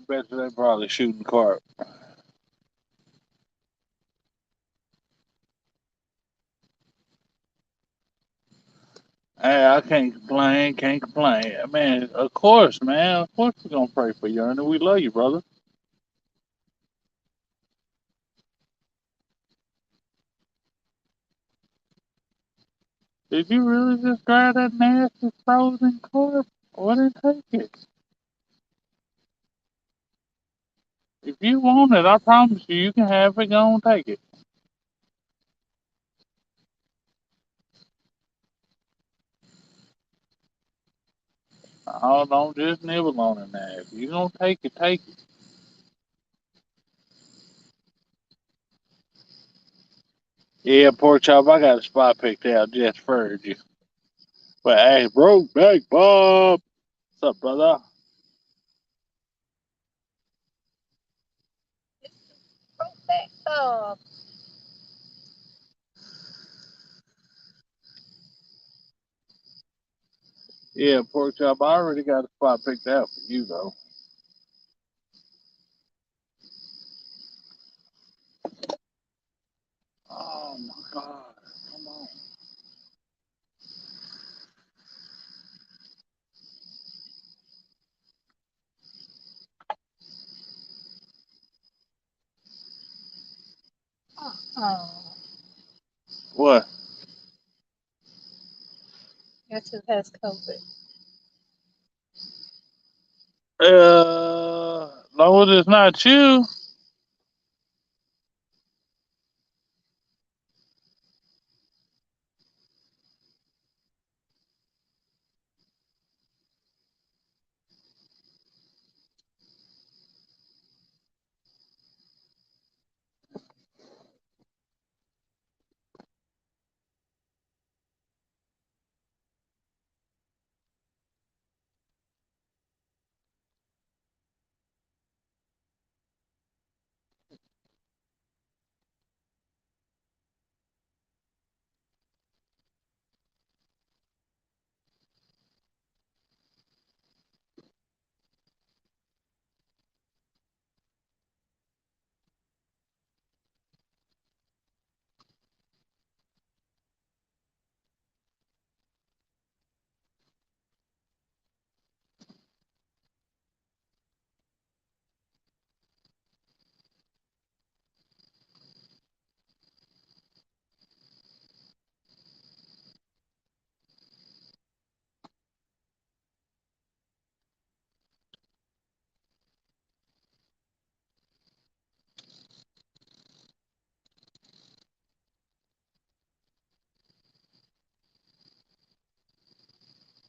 bet you they probably shooting carp. Hey, I can't complain, can't complain. Man, of course, man. Of course we're gonna pray for you, and we love you, brother. Did you really just grab that nasty frozen carp? What did take it? If you want it, I promise you, you can have it. Go and take it. Oh, don't just nibble on it now. If you gonna take it, take it. Yeah, pork chop, I got a spot picked out just for you. But hey, broke back Bob. What's up, brother? Protect. Yeah, pork chop, I already got a spot picked out for you though. Oh my god. Come on. Oh, What? guess who has COVID? Long as it's not you.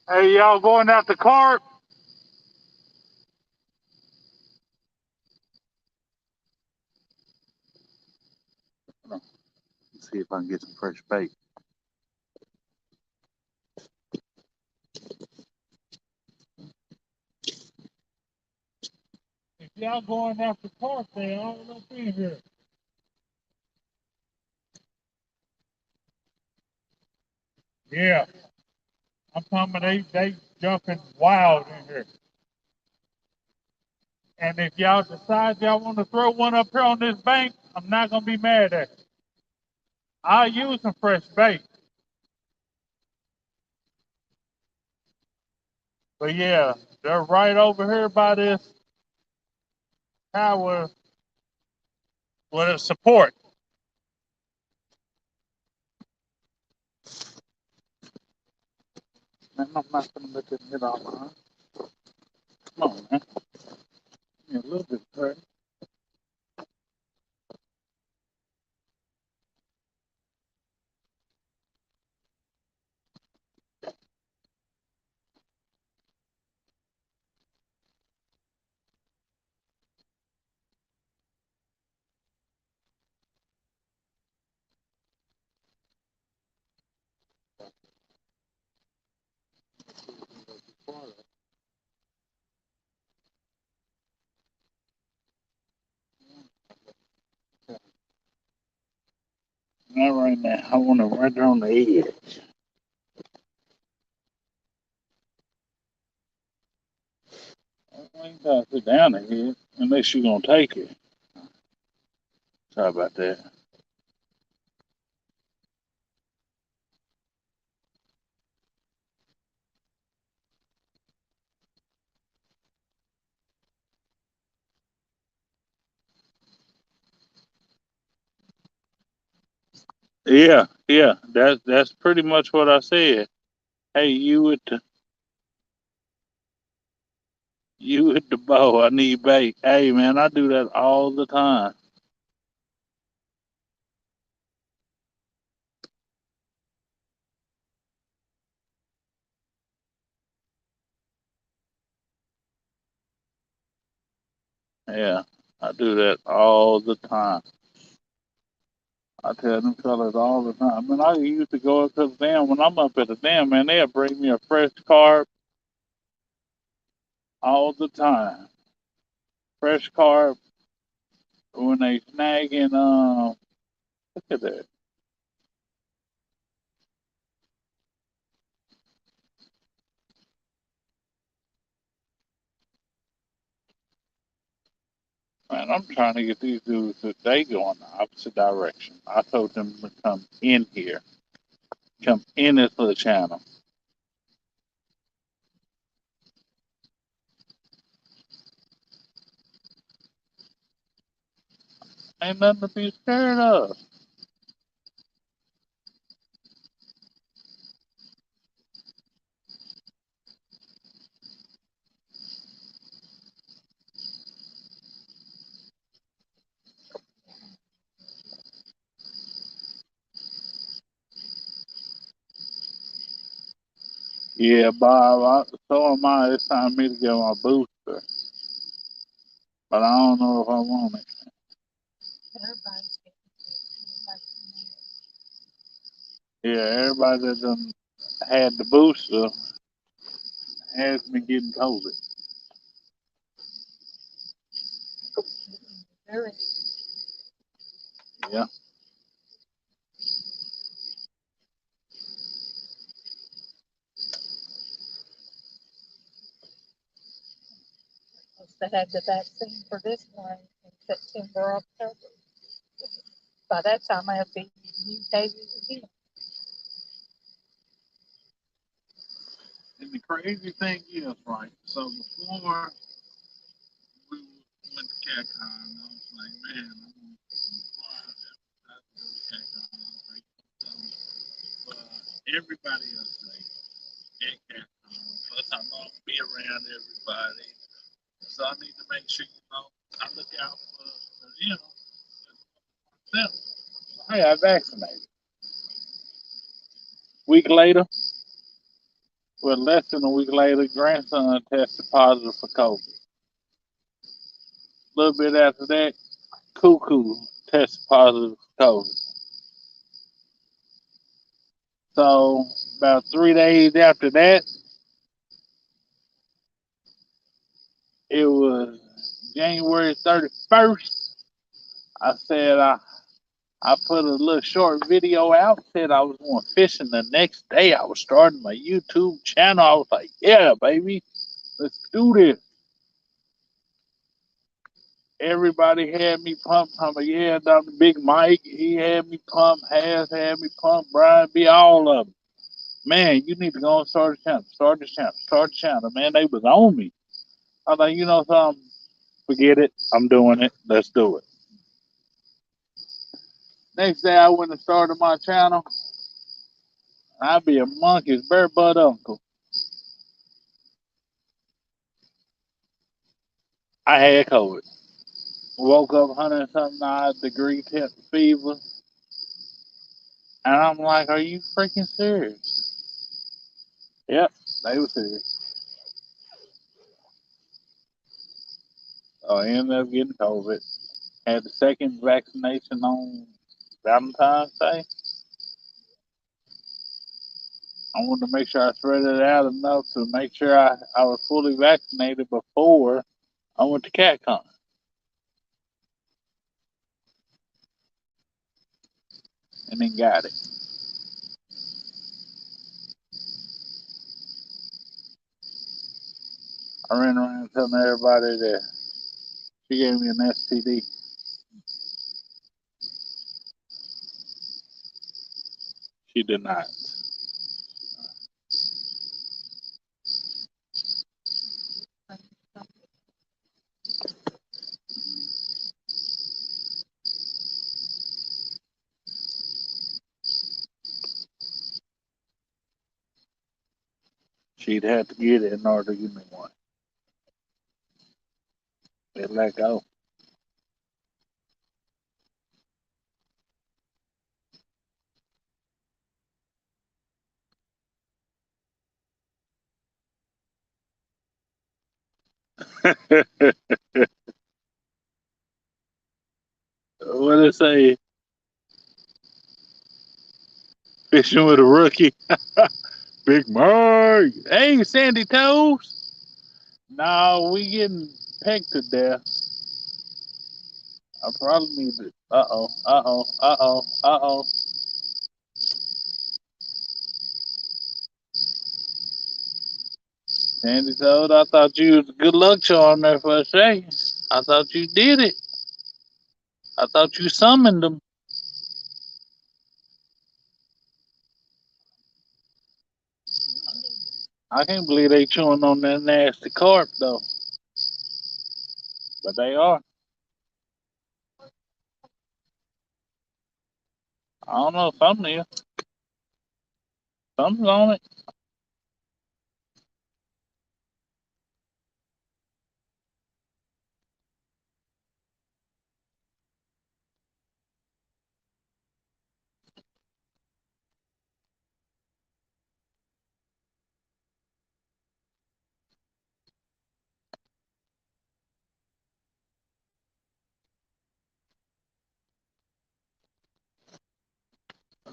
Hey, y'all going out the cart? Let's see if I can get some fresh bait. If y'all going after carp, they all up in here. Yeah, I'm talking about they jumping wild in here. And if y'all decide y'all want to throw one up here on this bank, I'm not gonna be mad at you. I'll use some fresh bait. But yeah, they're right over here by this tower with a support. Man, I'm not gonna let this hit off, huh? Come on, man. Give me a little bit, right? Not right now. I want it right there on the edge. I ain't got to sit down ahead. unless you're gonna take it. Sorry about that. Yeah, yeah. That's pretty much what I said. Hey, you with the bow. I need bait. Hey, man, I do that all the time. Yeah, I do that all the time. I tell them fellas all the time. Man, I used to go up to the dam. When I'm up at the dam, man, they'll bring me a fresh carp all the time. Fresh carp when they snagging. Look at that. Man, I'm trying to get these dudes that they go in the opposite direction. I told them to come in here, come in this little channel. Ain't nothing to be scared of. Yeah, Bob. So am I. It's time for me to get my booster, but I don't know if I want it. Everybody's getting Yeah, everybody that done had the booster has me getting COVID. very. Yeah. They had the vaccine for this one in September, October. By that time, I have been mutated again. And the crazy thing is, right? So before we went to CatCon, I was like, man, before I go to CatCon, I was like, everybody else like at CatCon. Plus, I know I'm be around everybody, so I need to make sure I look out for them. Hey, I vaccinated. Week later, well, less than a week later, grandson tested positive for COVID. A little bit after that, Cuckoo tested positive for COVID. So about 3 days after that, it was January 31st. I said I put a little short video out. Said I was going fishing the next day. I was starting my YouTube channel. I was like, yeah, baby, let's do this. Everybody had me pumped. I'm like, yeah, Dr. Big Mike, he had me pumped. Has had me pumped. Brian B, all of them. Man, you need to go and start the channel. Start the channel. Start the channel. Man, they was on me. I was like, you know something? Forget it. I'm doing it. Let's do it. Next day, I went and started my channel. I'd be a monkey's bare butt uncle. I had COVID. Woke up 100 something odd degree temp fever. And I'm like, are you freaking serious? Yep, they were serious. So I ended up getting COVID. Had the second vaccination on Valentine's Day. I wanted to make sure I spread it out enough to make sure I was fully vaccinated before I went to CatCon. And then got it. I ran around telling everybody that She gave me an STD. She did not. She'd have to get it in order to give me one. They let go. What they say? Fishing with a rookie. Big Mike. Hey, Sandy Toes. No, we getting pegged to death. I probably need to. Uh oh. Uh oh. Uh oh. Uh oh. Sandy Toes, I thought you was a good luck charm there for a second. I thought you did it. I thought you summoned them. I can't believe they chewing on that nasty carp though. But they are. I don't know. Something here. Something's on it.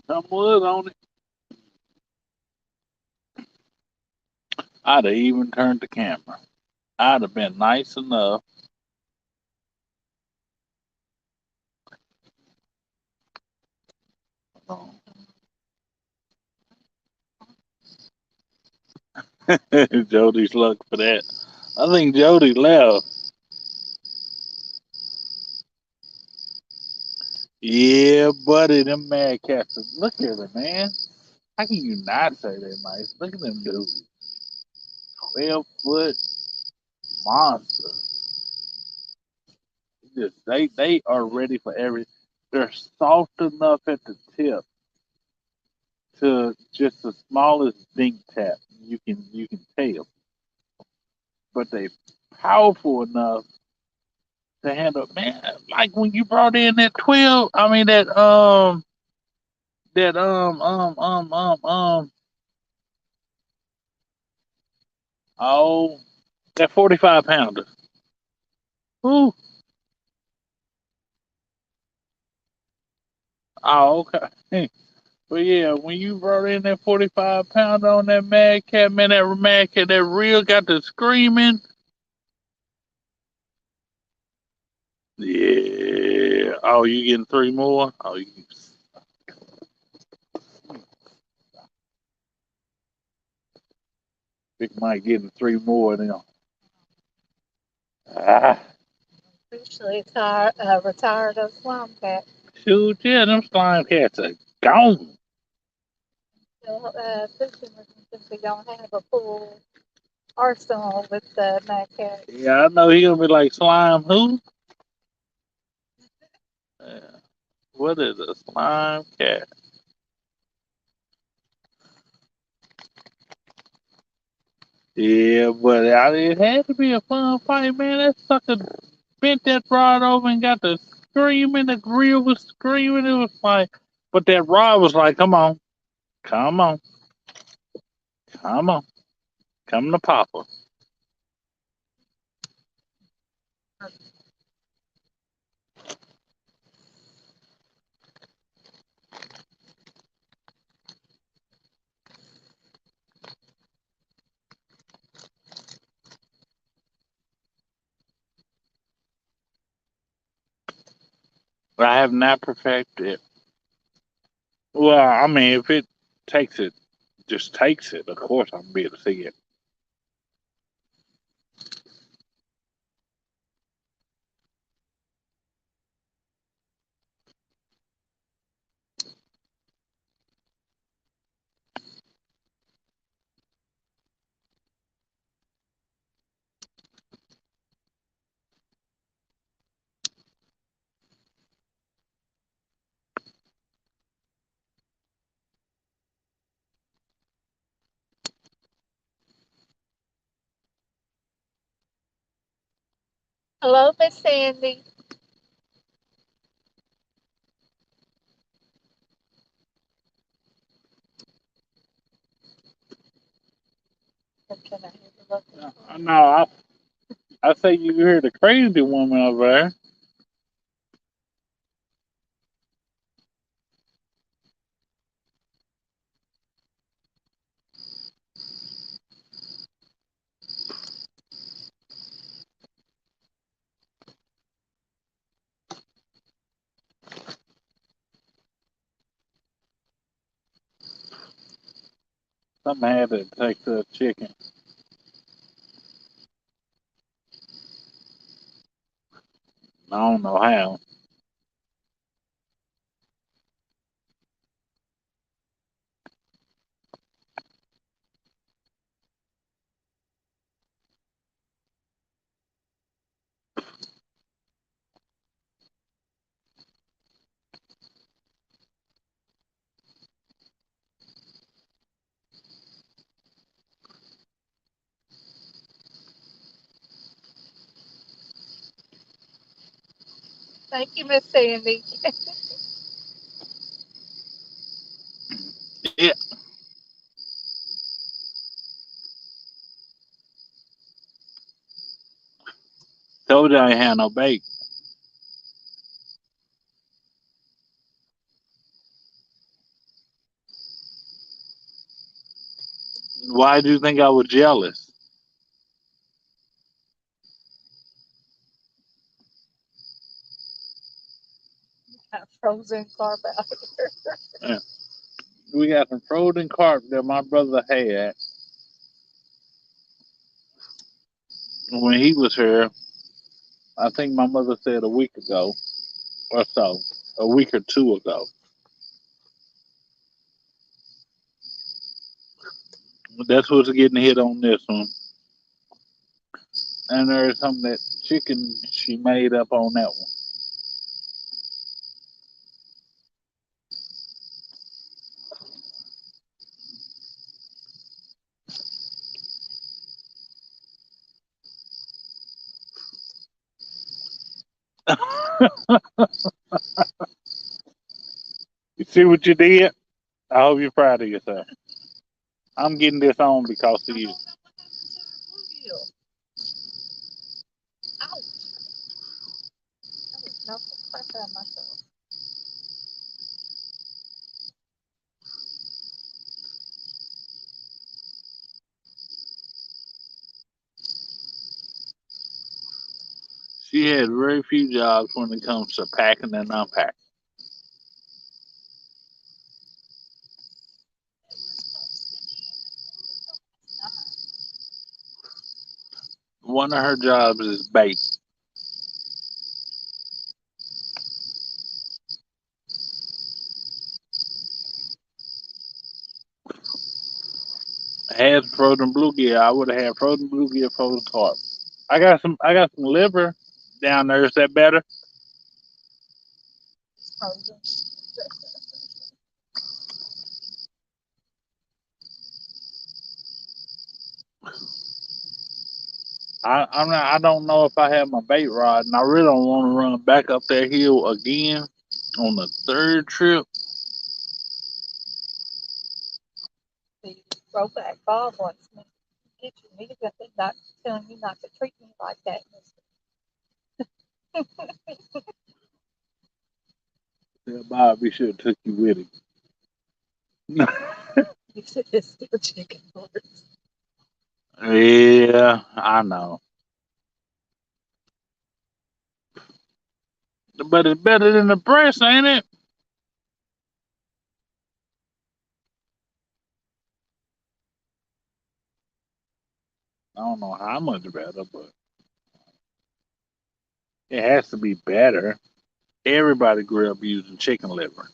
Something was on it. I'd have even turned the camera. I'd have been nice enough. Jody's luck for that. I think Jody left. Yeah, buddy, them mad cats. Look at them, man. How can you not say they're nice? Look at them dudes. 12-foot monsters. They are ready for every. They're soft enough at the tip to just the smallest dink tap you can tell, but they powerful enough to handle. Man, like when you brought in that 12, I mean that oh that 45 pounder. Ooh, oh okay. But yeah, when you brought in that 45 pounder on that Mad Cat, man, that Mad Cat, that reel got the screaming. Yeah. Oh, you getting three more? Oh, you Big Mike getting three more now. Ah, Officially retired of Swamp Cat. shoot, yeah, them slime cats are gone. So, fishing with them since we don't have a full arsenal with the Mad Cat. Yeah, I know he gonna be like slime who? Yeah. What is a slime cat? Yeah, but it had to be a fun fight, man. That sucker bent that rod over and got the screaming. The grill was screaming. It was like, but that rod was like, come on, come on, come on, come to Papa. But I have not perfected it. Well, I mean, if it takes it, just takes it, of course I'm gonna be able to see it. Hello, Miss Sandy. What can I have a look for? No, I say you hear the crazy woman over there. Something had to take the chicken. I don't know how. Thank you, Miss Sandy. Yeah, told you I ain't had no bait. Why do you think I was jealous? Got frozen carp out here. Yeah. We got some frozen carp that my brother had when he was here. I think my mother said a week ago or so, a week or two ago. That's what's getting hit on this one. And there's some that chicken she made up on that one. You see what you did? I hope you're proud of yourself. I'm getting this on because I of you. don't know what happened to the bluegill. Ouch. I was knocked the crap out of myself. She had very few jobs when it comes to packing and unpacking. It was supposed to be in the cooler, but it's not. One of her jobs is bait. Had frozen bluegill, I would have had frozen bluegill, frozen carp. I got some liver down there. Is that better? It's frozen. I don't know if I have my bait rod, and I really don't want to run back up that hill again on the third trip. The throwback Bob wants me to get you. He's not telling you not to treat me like that, mister. Tell Bob he should have took you with him. You said it's still chicken words. Yeah, I know, but it's better than the breast, ain't it? I don't know how much better, but it has to be better. Everybody grew up using chicken liver.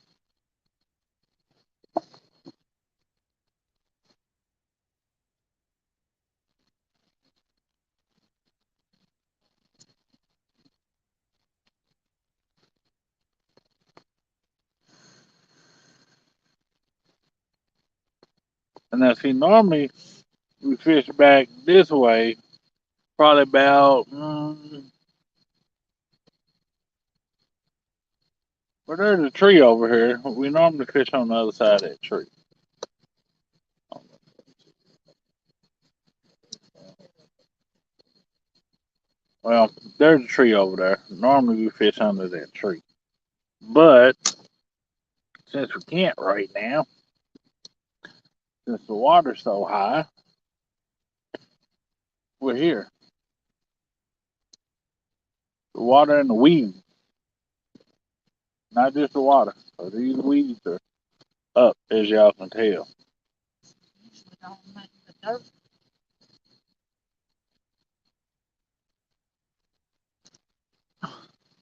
And now, see, normally we fish back this way, probably about But there's a tree over here. We normally fish on the other side of that tree. Well, there's a tree over there. Normally we fish under that tree. But since we can't right now, since the water's so high, we're here. The water and the weeds, not just the water. So these weeds are up, as y'all can tell. We don't make the dirt.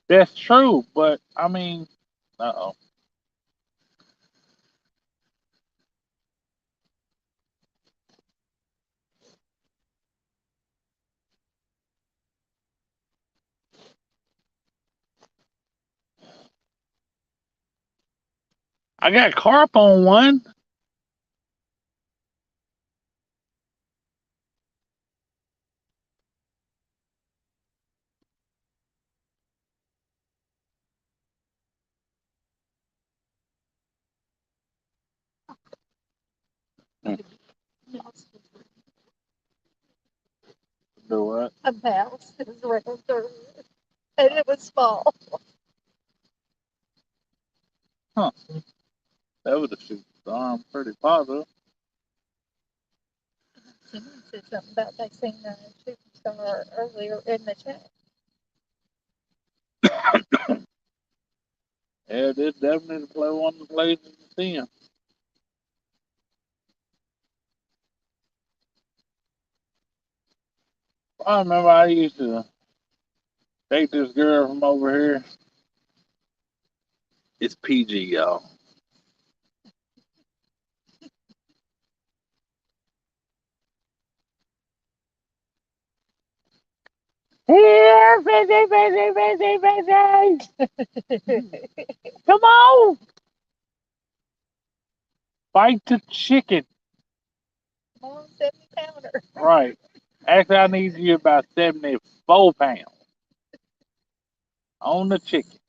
That's true, but I mean, uh-oh. I got carp on one. Do what? A mouse is around there, and it was small. Huh. That would have shoot the arm pretty positive. Someone said something about they seen a shooting star earlier in the chat. Yeah, this definitely play one of the places to see him. I remember I used to date this girl from over here. It's PG, y'all. Here, busy, busy, busy, busy. Come on, fight the chicken. Come on, 70-pounder. Right. Actually, I need you about 74 pounds on the chicken.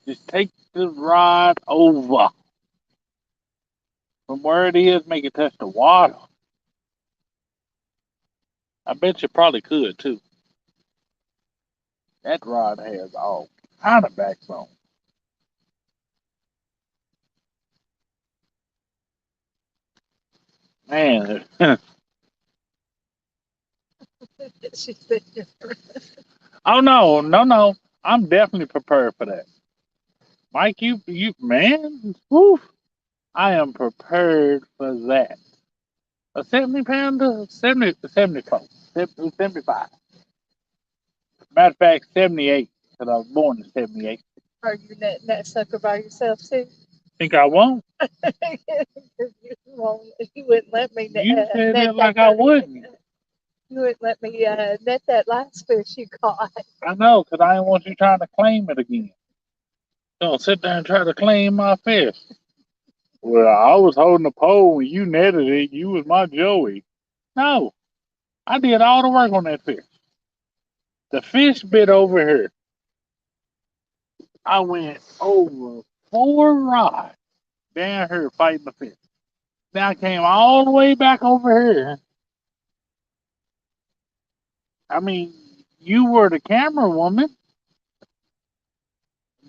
Just take the rod over from where it is, make it touch the water. I bet you probably could too. That rod has all kind of backbone. Man, She said, oh no, no, no. I'm definitely prepared for that. Mike, man, whew, I am prepared for that. A 70 pounder, 70, 74, 75. Matter of fact, 78, because I was born in 78. "Are you netting that sucker by yourself too?" Think I won't? you won't. You wouldn't let me You said net that that. like I wouldn't. You wouldn't let me net that last fish you caught. I know, because I didn't want you trying to claim it again. Don't sit there and try to claim my fish. Well, I was holding the pole when you netted it. You was my Joey. No, I did all the work on that fish. The fish bit over here. I went over 4 rods down here fighting the fish. Then I came all the way back over here. I mean, you were the camera woman,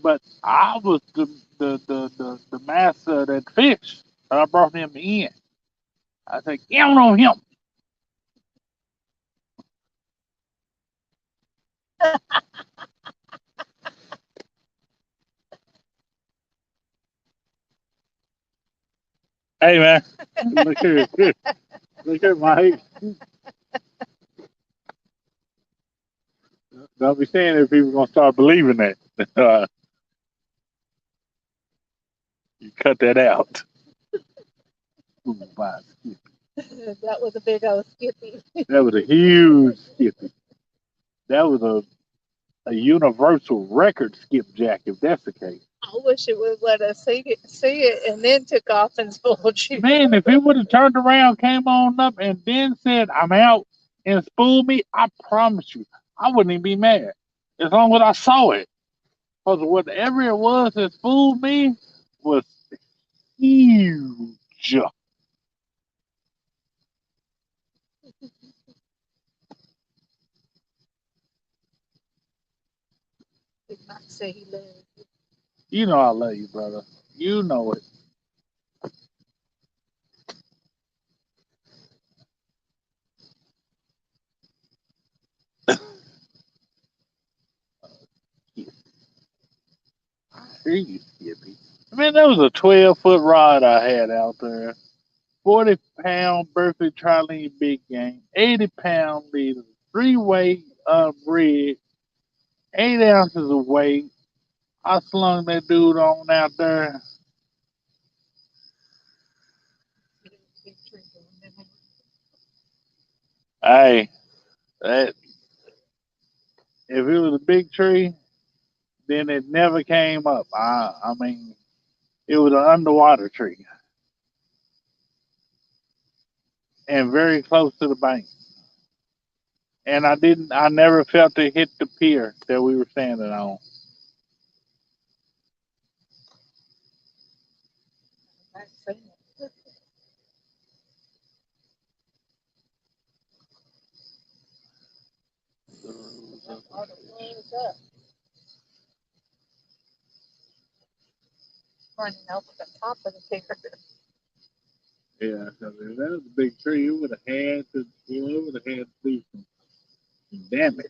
but I was the master of that fish. I brought him in. I said, get on him. Hey man, look here, look here, Mike. Don't be saying that people gonna start believing that. You cut that out. Ooh, my Skippy. That was a big old skippy. That was a huge Skippy. That was a universal record skipjack, if that's the case. I wish it would let us see it, and then took off and spoiled you. Man, if it would have turned around, came on up, and then said, I'm out and spooled me, I promise you, I wouldn't even be mad. As long as I saw it. Because whatever it was that fooled me was huge. Did not say he loved you. You know I love you, brother. You know it. I hear you, Skippy. I mean, that was a 12-foot rod I had out there. 40-pound Berkeley Trilene big game, 80-pound leader, three-way rig, 8 ounces of weight. I slung that dude on out there. He was a big tree going in. Hey, that, if it was a big tree, then it never came up. I mean, it was an underwater tree and very close to the bank. And I never felt it hit the pier that we were standing on. I seen it. That water was up, running over the top of the pier. Yeah, because if that was a big tree, it would have had to, it would have had to do some damage.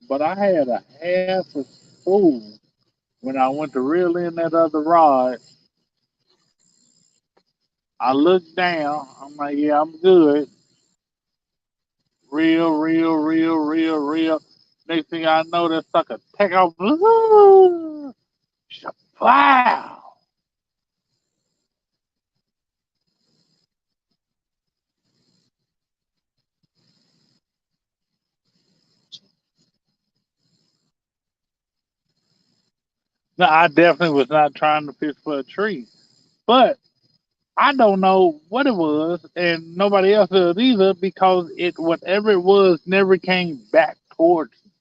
But I had a half a spoon when I went to reel in that other rod. I looked down. I'm like, yeah, I'm good. Reel, reel, reel, reel, reel. Next thing I know, that sucker take off. Wow. No, I definitely was not trying to fish for a tree. But I don't know what it was, and nobody else does either, because it whatever it was never came back towards me.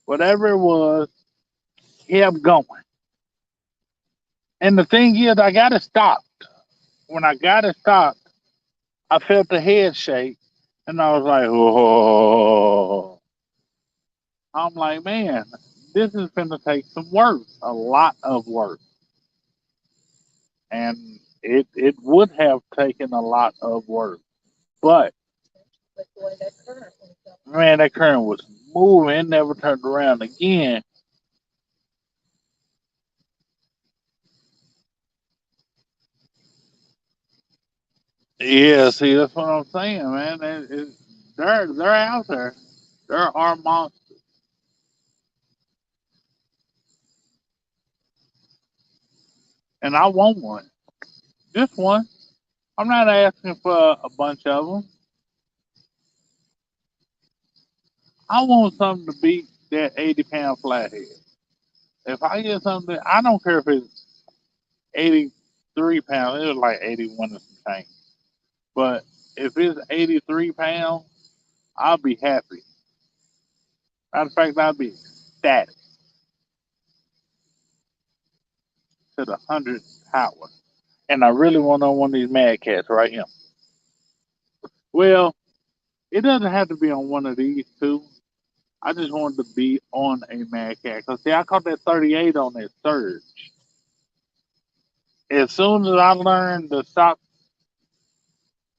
Whatever it was kept going. And the thing is, I got it stopped. When I got it stopped, I felt the head shake, and I was like, "Oh!" I'm like, "Man, this is going to take some work, a lot of work." And it would have taken a lot of work, but But the way that current was going. man, that current was moving. It never turned around again. Yeah, see, that's what I'm saying, man. They're out there. There are monsters, and I want one. Just one. I'm not asking for a bunch of them. I want something to beat that 80-pound flathead. If I get something, I don't care if it's 83 pounds. It was like 81 or some change. But if it's 83 pounds, I'll be happy. Matter of fact, I'll be ecstatic to the 100th power. And I really want on one of these Mad Cats right here. Well, it doesn't have to be on one of these two. I just wanted to be on a Mad Cat. Because, see, I caught that 38 on that surge. As soon as I learned to stop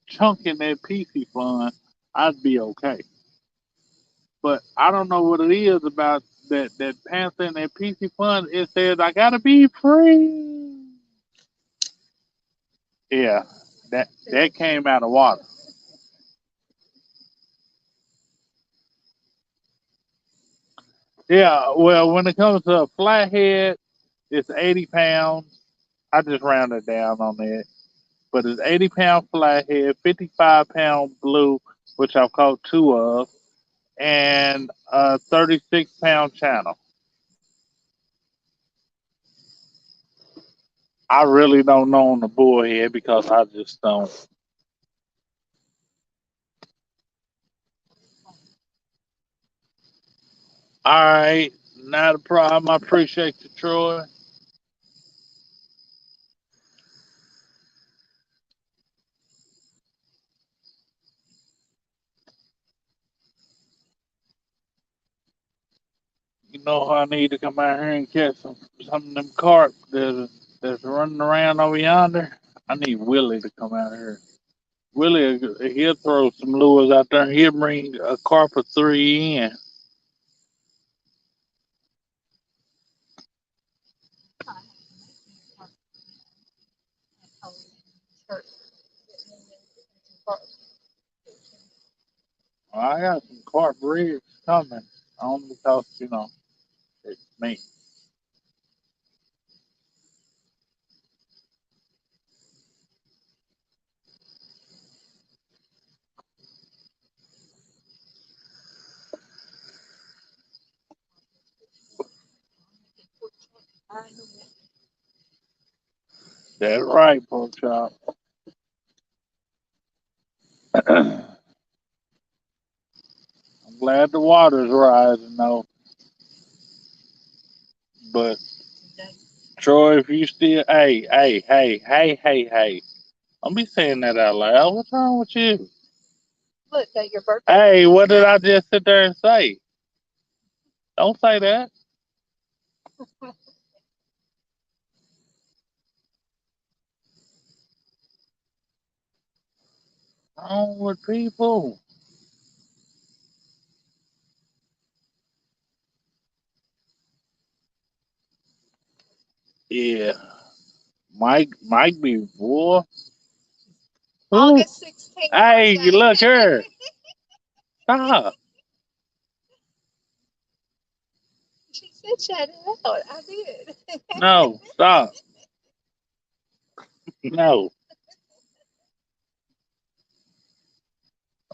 chunking that PC fun, I'd be okay. But I don't know what it is about that Panther and that PC fun. It says I gotta be free. Yeah, that came out of water. Yeah, well, when it comes to a flathead, it's 80 pounds. I just rounded down on that, but it's 80-pound flathead, 55-pound blue, which I've caught two of, and a 36-pound channel. I really don't know on the bullhead because I just don't. All right, not a problem. I appreciate you, Troy. You know I need to come out here and catch some of them carp that's running around over yonder. I need Willie to come out here. Willie, he'll throw some lures out there. He'll bring a carp or three in. Well, I got some carp rigs coming. Only because, it's me. That's right, pork chop. I'm glad the water's rising, though. But, Troy, if you still, hey, don't be saying that out loud. What's wrong with you? Look, that your birthday. Hey, what did I just sit there and say? Don't say that. What's wrong with people? Yeah, Mike be boy. Ooh. August 16th Hey, birthday. look here. Stop. She said shout it out. I did. No, stop. No.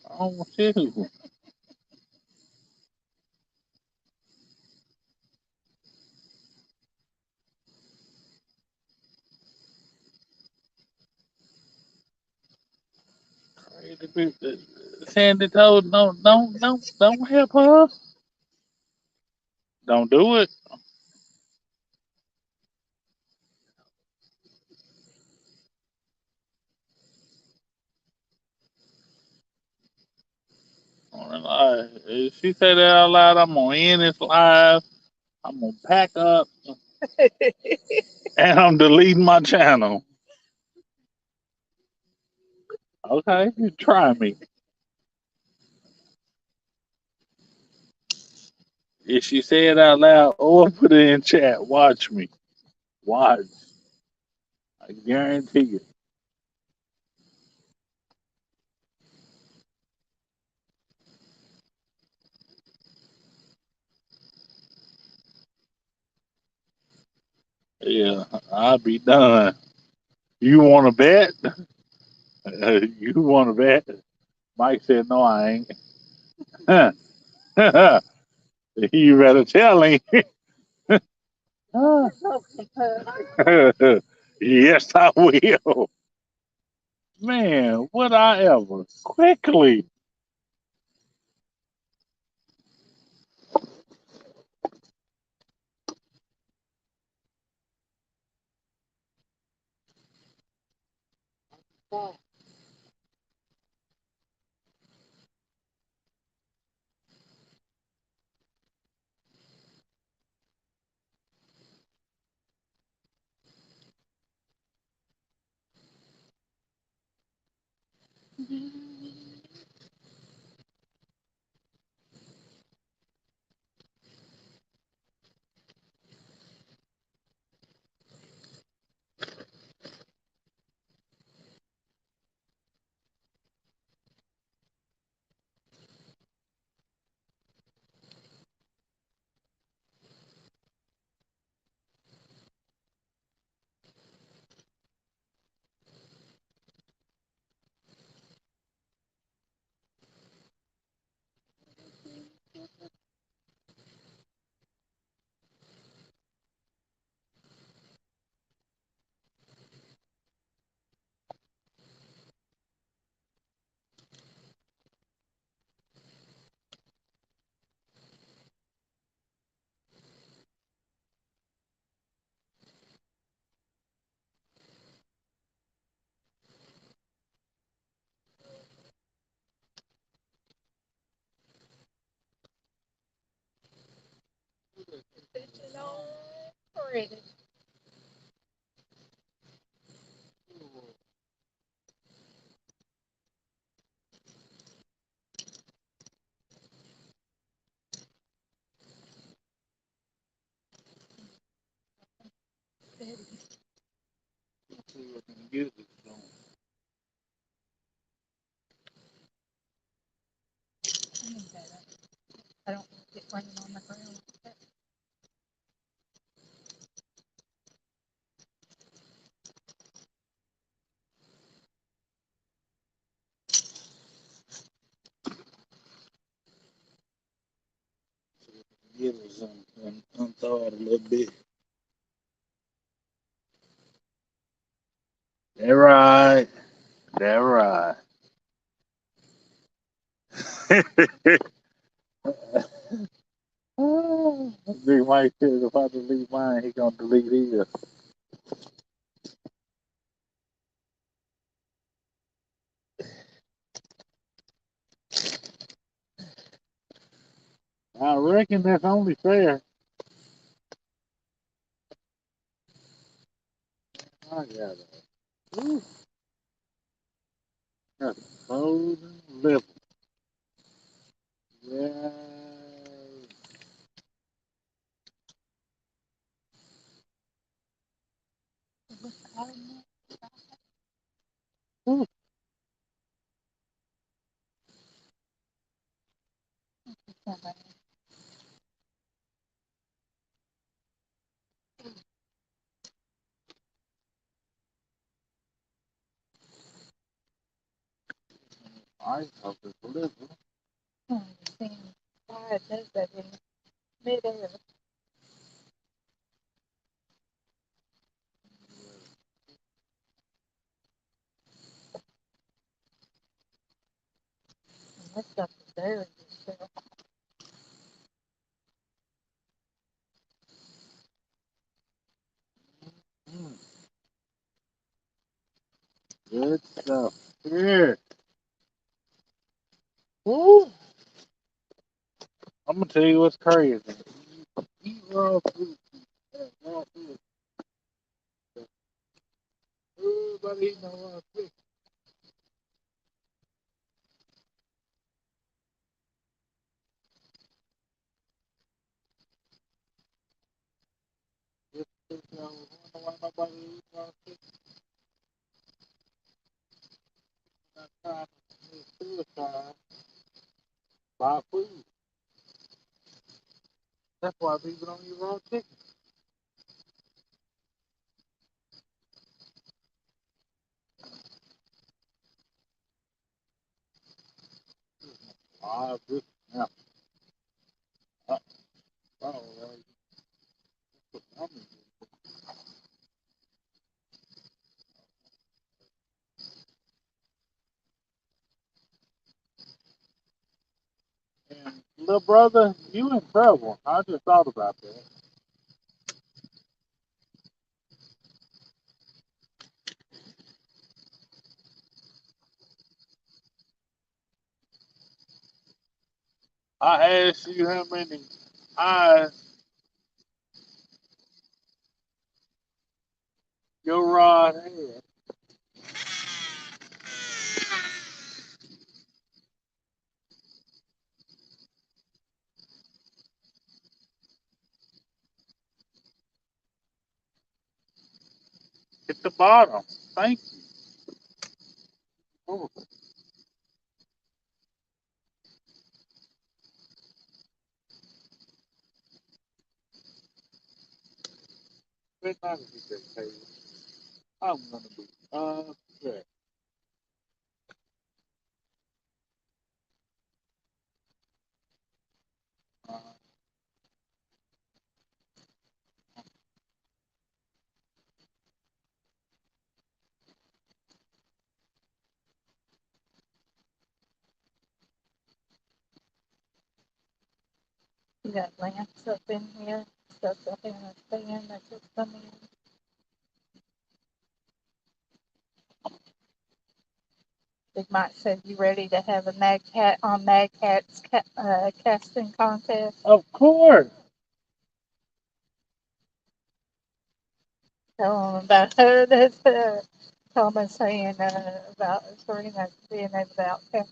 What's wrong with you? Crazy people. Sandy told don't help her. Don't do it. If she said that out loud, I'm gonna end this live. I'm gonna pack up and I'm deleting my channel. Okay, you try me. If she say it out loud or put it in chat, watch me. Watch. I guarantee you. Yeah, I'll be done. You want to bet? You want to bet? Mike said, no, I ain't. You better tell him. Yes, I will. Man, would I ever? Quickly. pretty. Let's see what the music's doing. I need that. I don't want it laying on the ground. Get it and unthaw it a little bit. That right. That right. Big Mike said if I delete mine, he gonna delete his. I reckon that's only fair. I got it. Ooh, that's a frozen liver. Yeah. Ooh, I hope it's liver. Why it does that in midair. That stuff is very good. Mm, good stuff. Here. Ooh. I'm gonna tell you what's crazy. Eat raw food. Raw food. Everybody eating no raw food. Just because I was wondering why nobody eat raw food. Not trying to commit suicide. Buy food. That's why people don't eat raw chicken. Ah, this now. Uh, oh, and little brother, you in trouble. I just thought about that. I asked you how many eyes your rod had. Hit the bottom. Thank you. Oh, when I get that paid, I'm gonna be upset. Uh, You got lamps up in here, stuff up in the fan that just come in. Big Mike said, "You ready to have a Mad Cat on Mad Cat's casting contest?" of course. about that's Thomas saying about Serena being able to outcome.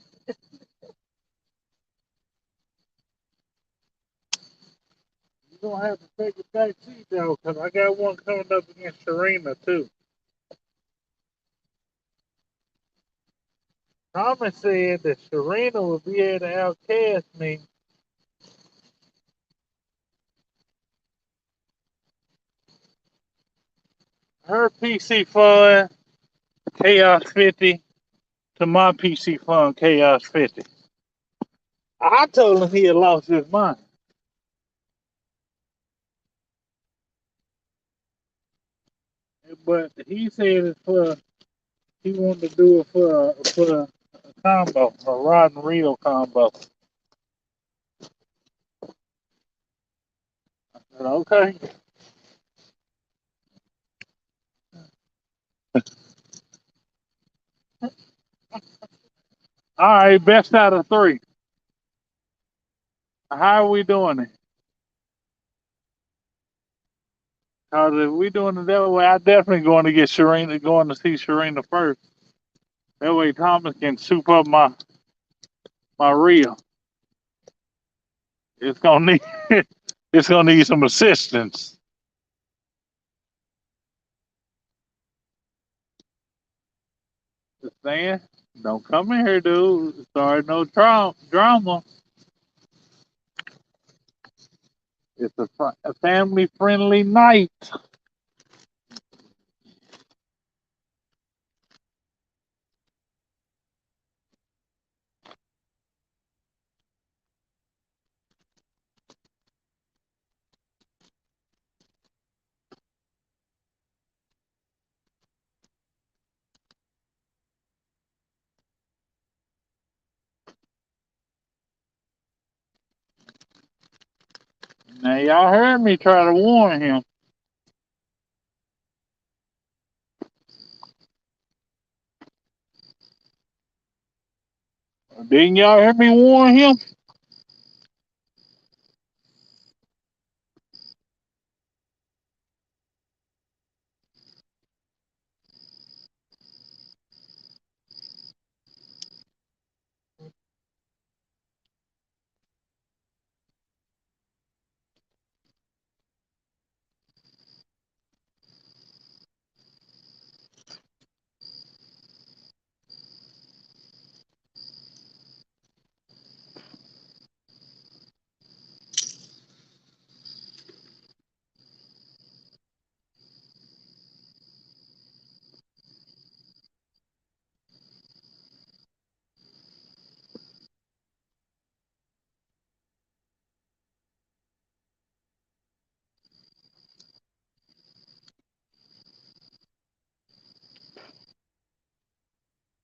You're gonna have to take a back seat though, because I got one coming up against Serena too. Thomas said that Serena will be able to outcast me. Her PC fun, Chaos 50, to my PC fun, Chaos 50. I told him he had lost his mind. But he said it's for, he wanted to do it for a combo, a rod and reel combo. I said, okay. All right, best out of three. How are we doing it? Because if we doing it that way, I definitely going to get Serena, going to see Serena first. That way Thomas can soup up my reel. It's gonna need it's gonna need some assistance. Just saying, don't come in here, dude. Sorry, no drama. It's a family friendly night. Now y'all heard me try to warn him. Didn't y'all hear me warn him?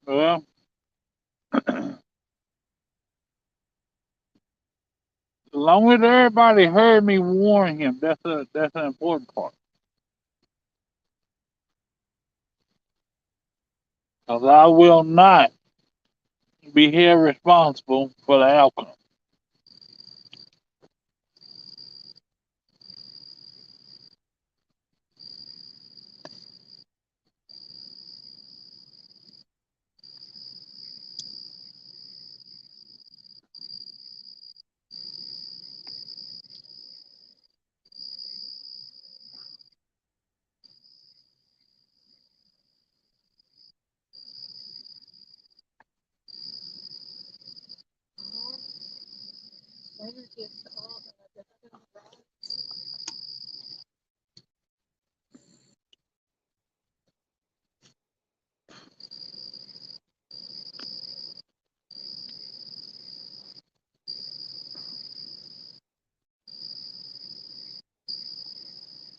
Well, as long as everybody heard me warn him, that's an important part. Because I will not be held responsible for the outcome.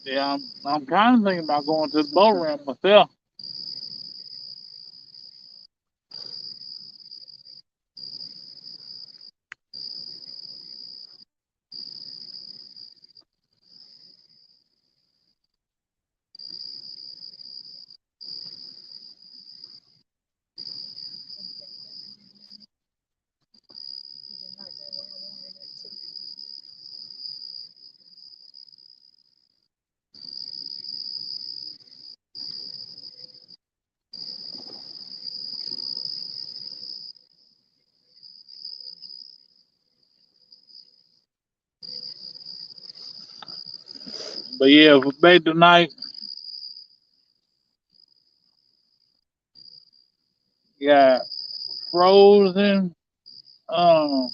Yeah, I'm kind of thinking about going to the boat ramp myself. But yeah, for bed tonight, got frozen, um,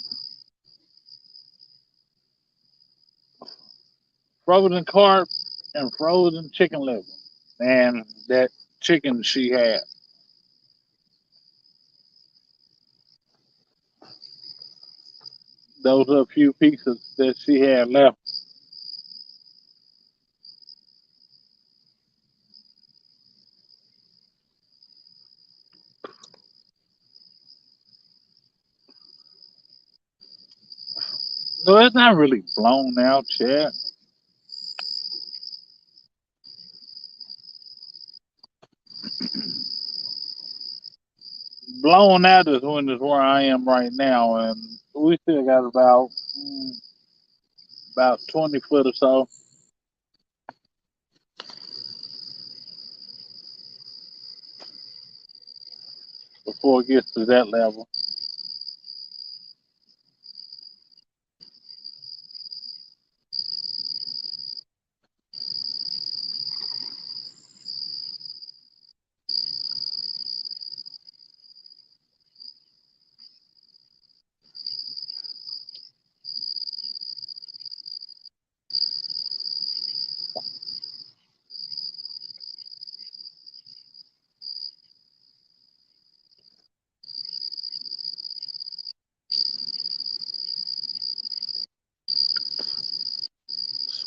frozen carp and frozen chicken liver. And that chicken she had, those are a few pieces that she had left. So it's not really blown out yet. Blown out is when is where I am right now, and we still got about 20 foot or so before it gets to that level.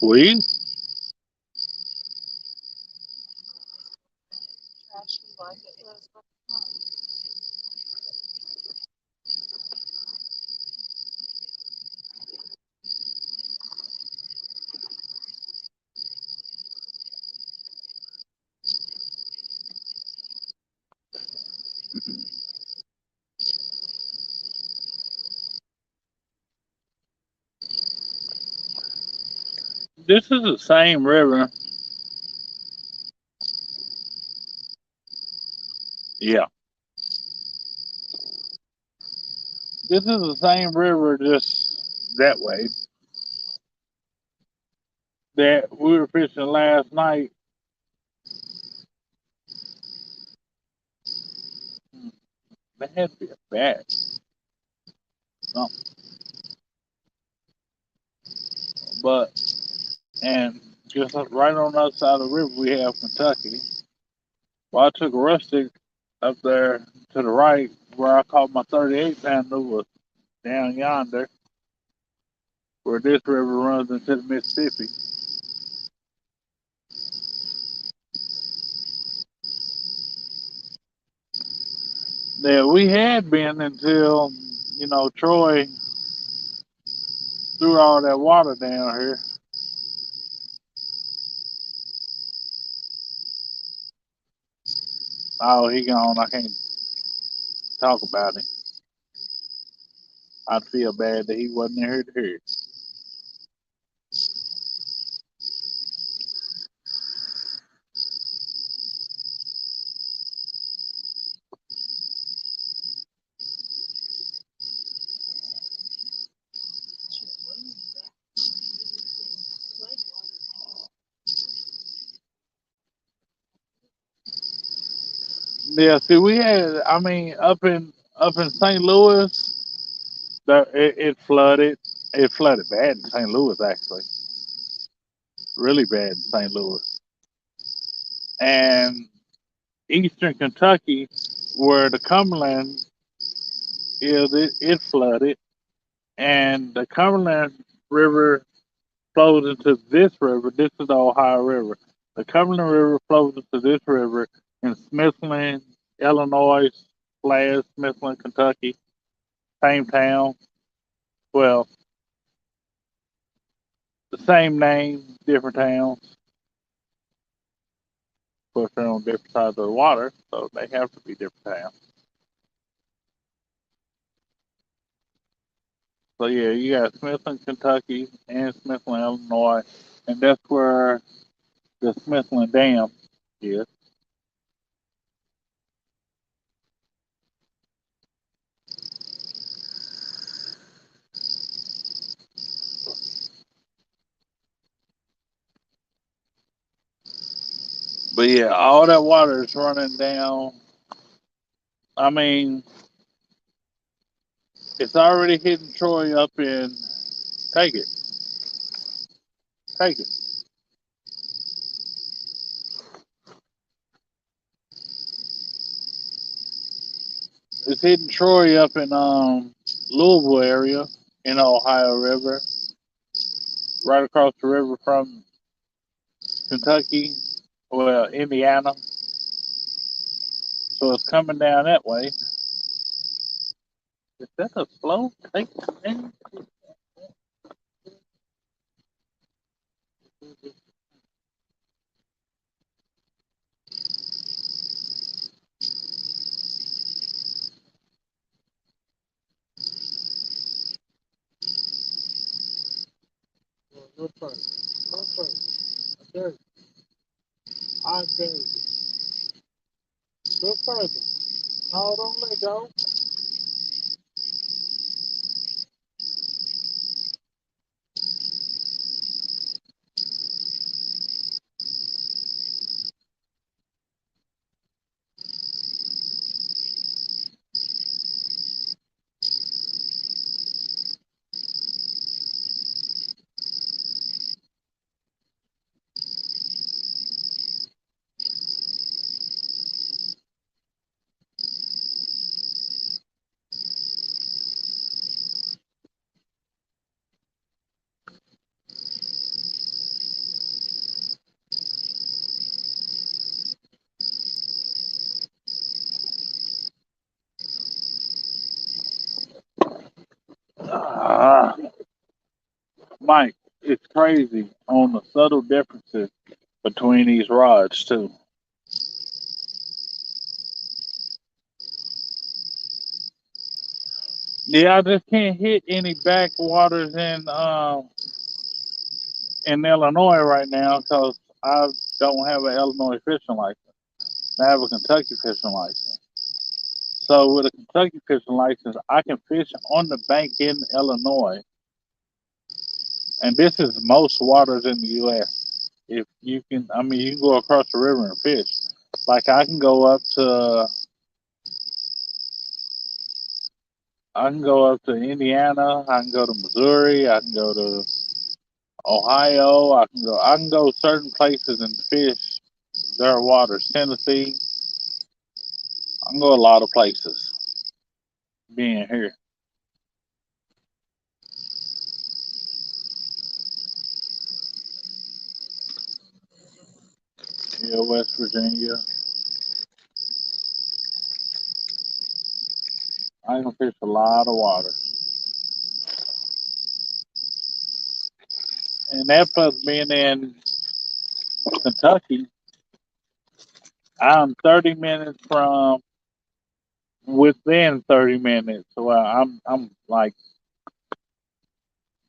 Sweet. Trashy like it was before. This is the same river. Yeah, this is the same river, just that way that we were fishing last night. That had to be a bat, something. But and just right on the other side of the river, we have Kentucky. Well, I took a rustic up there to the right where I caught my 38 pounder was down yonder where this river runs into the Mississippi. Yeah, we had been until, Troy threw all that water down here. Oh, he gone. I can't talk about it. I'd feel bad that he wasn't here to hear it. Yeah, see, we had, I mean, up in St. Louis, it flooded. It flooded bad in St. Louis, actually, really bad in St. Louis. And eastern Kentucky, where the Cumberland is, it flooded, and the Cumberland River flows into this river. This is the Ohio River. The Cumberland River flows into this river in Smithland, Illinois, slash Smithland, Kentucky, same town. Well, the same name, different towns. Of course, they're on different sides of the water, so they have to be different towns. So yeah, you got Smithland, Kentucky, and Smithland, Illinois, and that's where the Smithland Dam is. But yeah, all that water is running down. I mean, it's already hitting Troy up in. Take it, take it. It's hitting Troy up in Louisville area in the Ohio River, right across the river from Kentucky, well Indiana. So it's coming down that way. Is that a slow take? Man? Go further. Go further. I dare you. I dare you. Go further. No, don't let go. Ah, Mike, it's crazy on the subtle differences between these rods too. Yeah, I just can't hit any backwaters in Illinois right now because I don't have an Illinois fishing license. I have a Kentucky fishing license. So with a Kentucky fishing license, I can fish on the bank in Illinois, and this is most waters in the U.S. If you can, I mean, you can go across the river and fish. Like I can go up to Indiana. I can go to Missouri. I can go to Ohio. I can go certain places and fish their waters. Tennessee. I can go a lot of places. Being here, yeah, West Virginia. I can fish a lot of water, and that plus being in Kentucky, I'm 30 minutes from within 30 minutes. Well, I'm like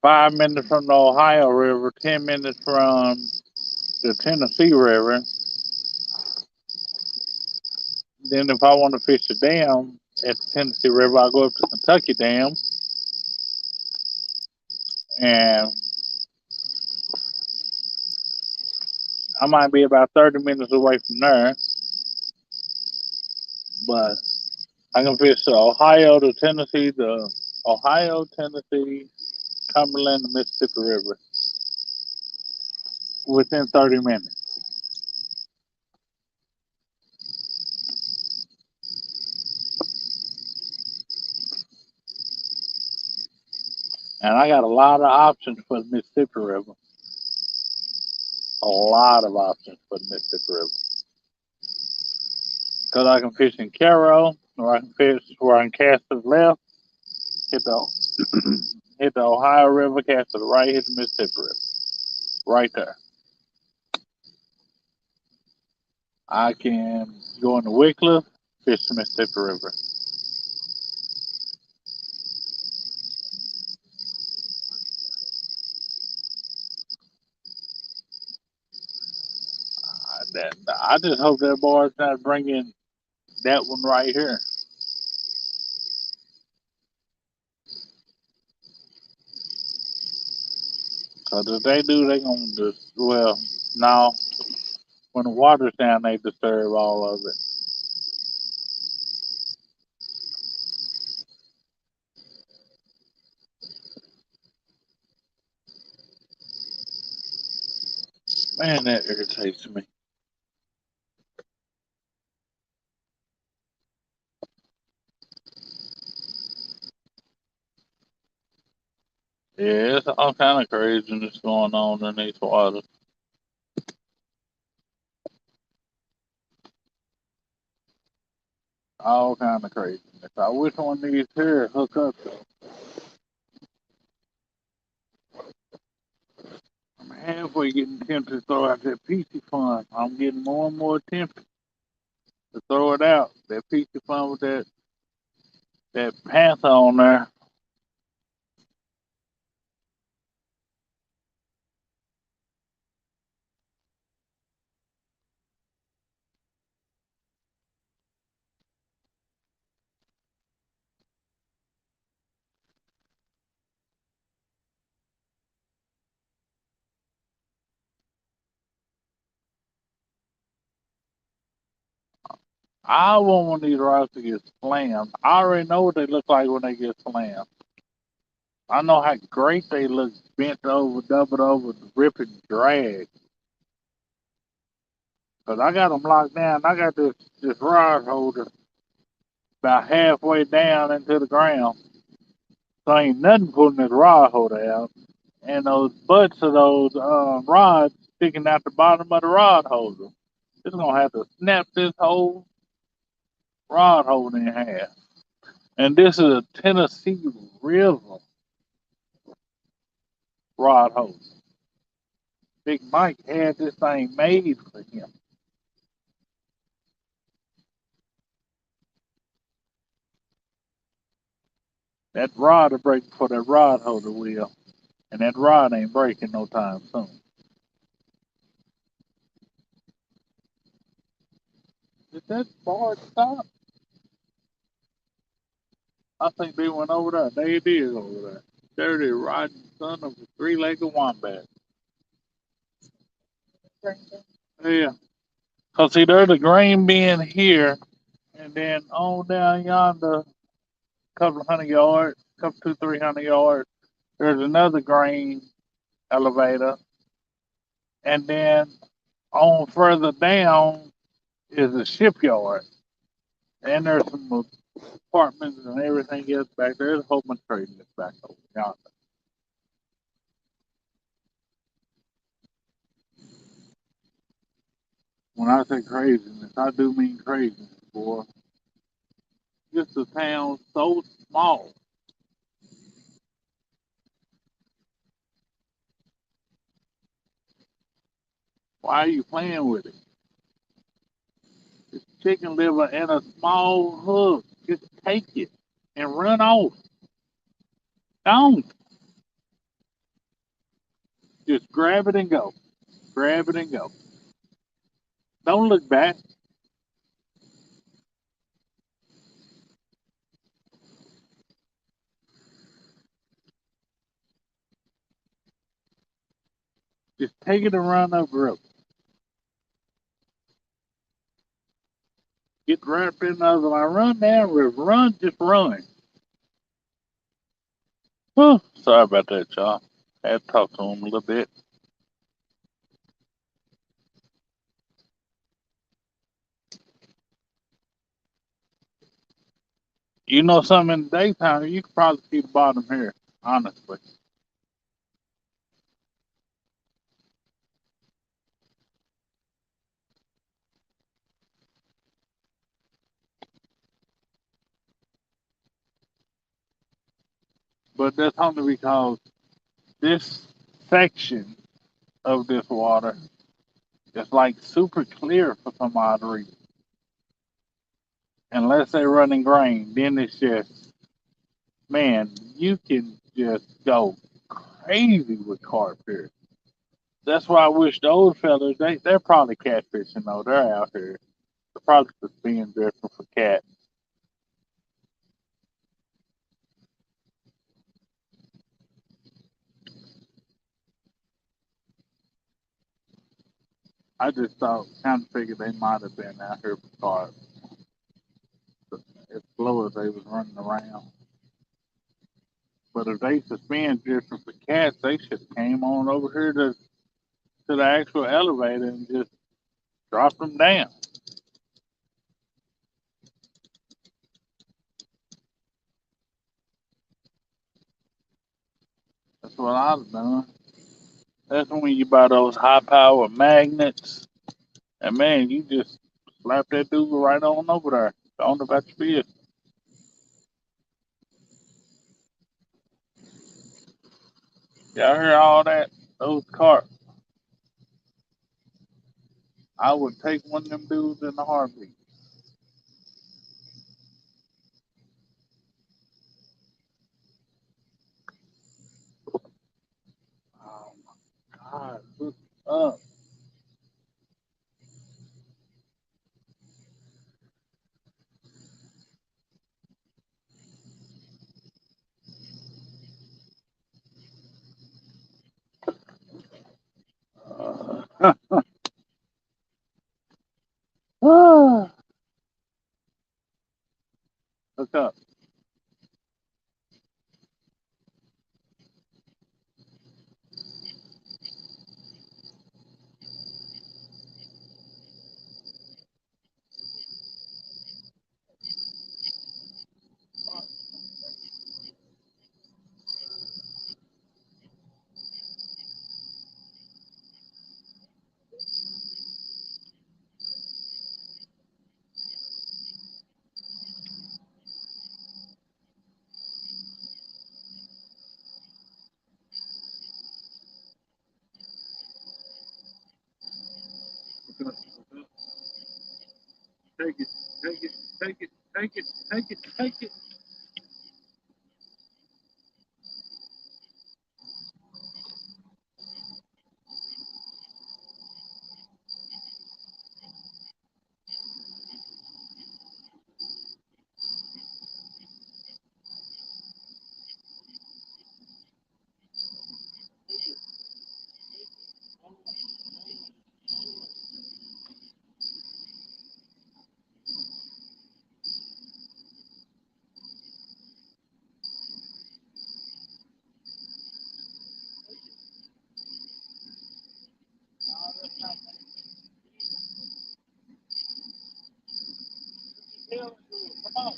5 minutes from the Ohio River, 10 minutes from the Tennessee River. Then if I want to fish a dam at the Tennessee River, I go up to Kentucky Dam, and I might be about 30 minutes away from there, but I can fish the Ohio, the Tennessee, the Ohio, Tennessee, Cumberland, the Mississippi River within 30 minutes. And I got a lot of options for the Mississippi River. A lot of options for the Mississippi River. Because I can fish in Caro, or I can fish where I can cast to the left, hit the hit the Ohio River, cast to the right, hit the Mississippi River. Right there. I can go into Wycliffe, fish the Mississippi River. I just hope that boy's not bringing that one right here. Because if they do, they going to just, well, no. When the water's down, they disturb all of it. Man, that irritates me. Yeah, it's all kind of craziness going on underneath the water. All kind of craziness. I wish one of these here hook up though. I'm halfway getting tempted to throw out that PC fun. I'm getting more and more tempted to throw it out. That PC fun with that panther on there. I want one of these rods to get slammed. I already know what they look like when they get slammed. I know how great they look bent over, doubled over, rip and drag. Cause I got them locked down. I got this rod holder about halfway down into the ground. So ain't nothing pulling this rod holder out. And those butts of those rods sticking out the bottom of the rod holder. It's gonna have to snap this whole rod holder in half. And this is a Tennessee River rod holder. Big Mike had this thing made for him. That rod will break before that rod holder will. And that rod ain't breaking no time soon. Did that bar stop? I think they went over there. They did over there. Dirty, rotten son of a three-legged wombat. Yeah. Because, see, there's a grain bin here, and then on down yonder, a couple of 100 yards, couple, 200, 300 yards, there's another grain elevator. And then on further down is a shipyard. And there's some apartments and everything else back there. There's a whole bunch of trading that's back over yonder. When I say craziness, I do mean craziness, boy. Just a town so small. Why are you playing with it? It's chicken liver and a small hook. Just take it and run off. Don't. Just grab it and go. Grab it and go. Don't look back. Just take it and run up the road. Get wrapped in the other line. Run down river. Run, just run. Whew. Sorry about that, y'all. I had to talk to him a little bit. You know something in the daytime, you could probably see the bottom here, honestly. But that's only because this section of this water is like super clear for some odd reason. Unless they're running grain, then it's just, man, you can just go crazy with carp here. That's why I wish those fellas, they're probably catfishing though. They're out here. They're probably just being drifting for cat. I just thought, kind of figured they might have been out here because as slow as they was running around. But if they suspend just for cats, they should have came on over here to the actual elevator and just dropped them down. That's what I'd have done. That's when you buy those high power magnets, and man, you just slap that dude right on over there. On about your business. Y'all hear all that? Those carts. I would take one of them dudes in the heartbeat. Oh my God, look up. Look up. Look up. Look up. Take it. Take it. Take it. Take it. Take it. Take it. Come on.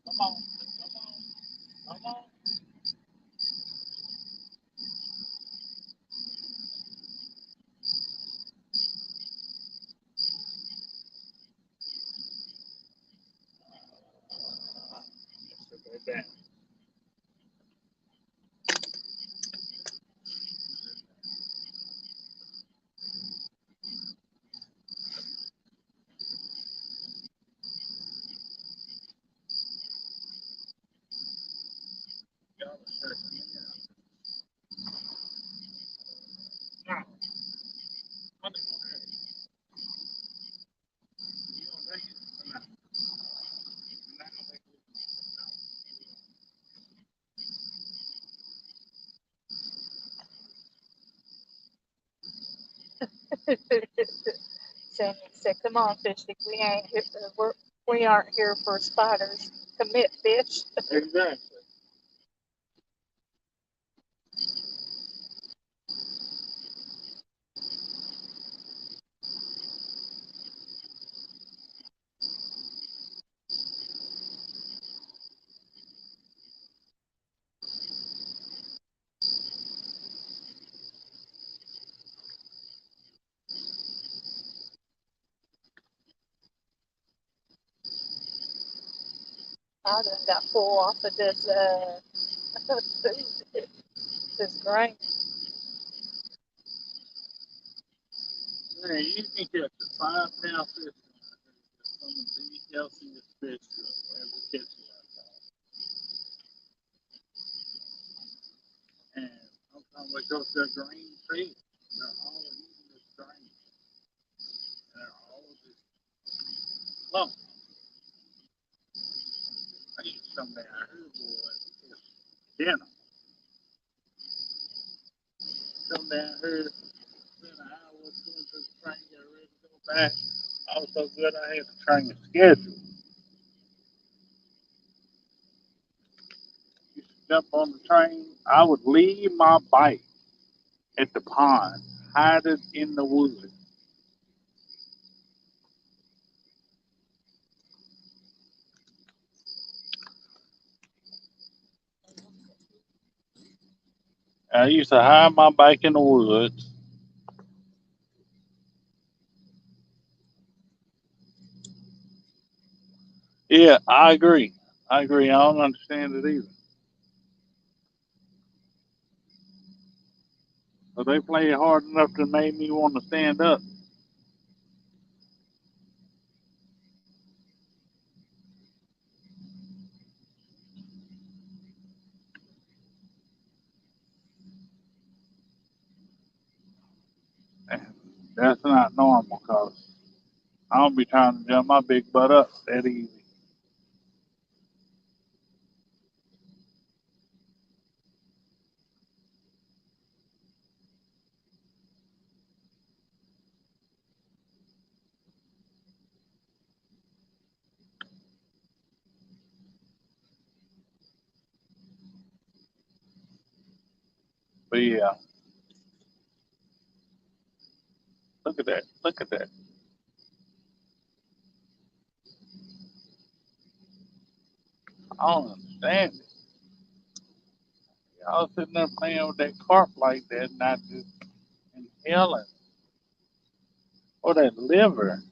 Come on. Come on. Sammy said, "Come on, fish stick. We aren't here for spiders. Commit, fish." Exactly. I done got full off of this this grain. Man, you can catch a 5 pound fish. Some of the healthiest fish you'll ever catch outside. And sometimes they go to their green feed. They're all eating this grain. They're all just lump. I used to come down here, boy. dinner. Come down here, spend an hour or two until the train got ready to go back. I was so good I had the train scheduled. Used to jump on the train. I would leave my bike at the pond, hide it in the woods. I used to hide my bike in the woods. Yeah, I agree. I agree. I don't understand it either. But they play it hard enough to make me want to stand up. And that's not normal because I don't be trying to jump my big butt up that easy. But yeah, look at that. Look at that. I don't understand it. Y'all sitting there playing with that carp like that, not just inhaling. Or that liver.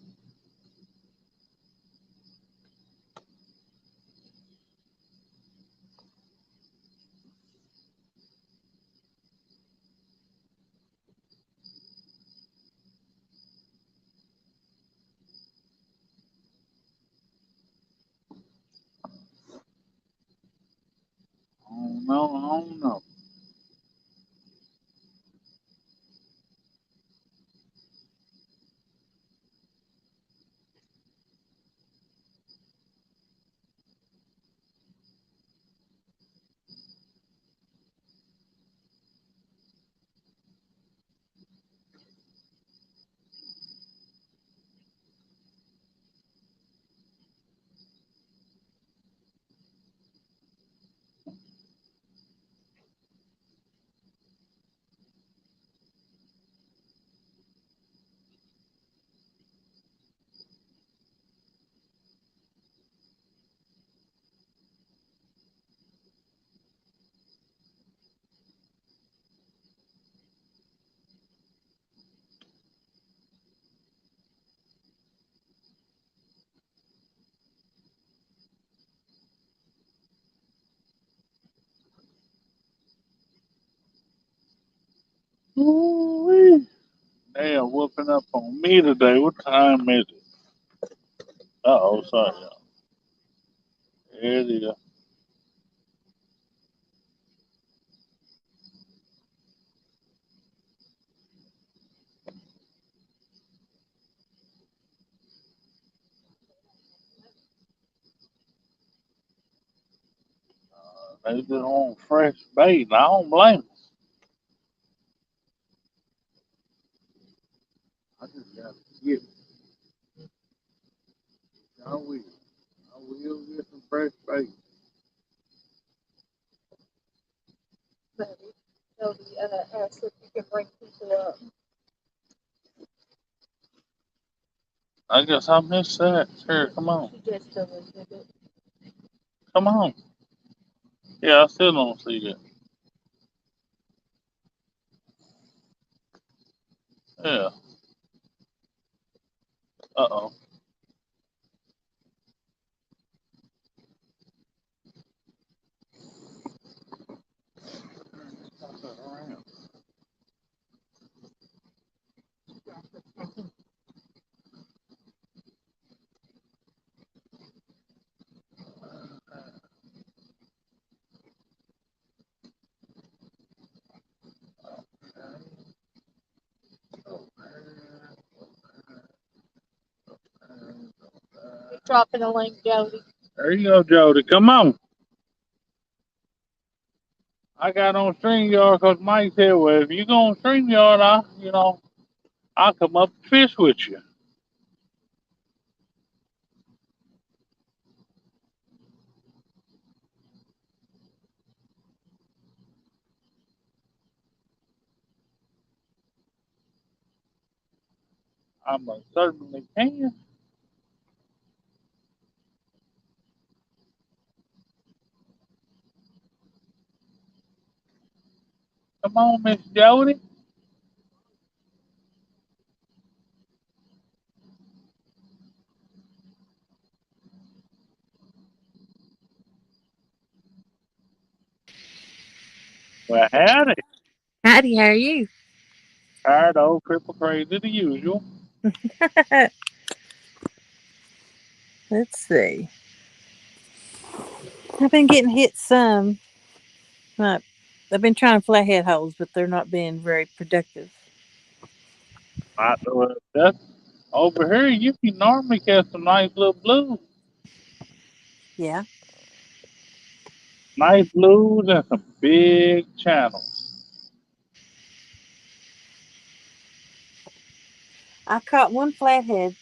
I don't know. I don't know. Ooh-wee. They are whooping up on me today. What time is it? Uh-oh, sorry, y'all. There it is. They just want fresh bait, and I don't blame them. I just got to get it. I will. I will get some fresh bait. Maybe. So the ask if you can bring people up. I guess I missed that. Here, come on. She just deleted it. Come on. Yeah, I still don't see that. Yeah. Uh-oh. You're dropping a link, Jody. There you go, Jody. Come on. I got on StreamYard because Mike said, well, if you go on StreamYard, I'll come up and fish with you. I most certainly can. Come on, Miss Jody. Well, howdy. Howdy, how are you? Tired old cripple crazy the usual. Let's see. I've been getting hit some. Not, I've been trying flathead holes, but they're not being very productive. I know it. That's over here. You can normally catch some nice little blues, Yeah. nice blues, and some big channels. I caught one flathead.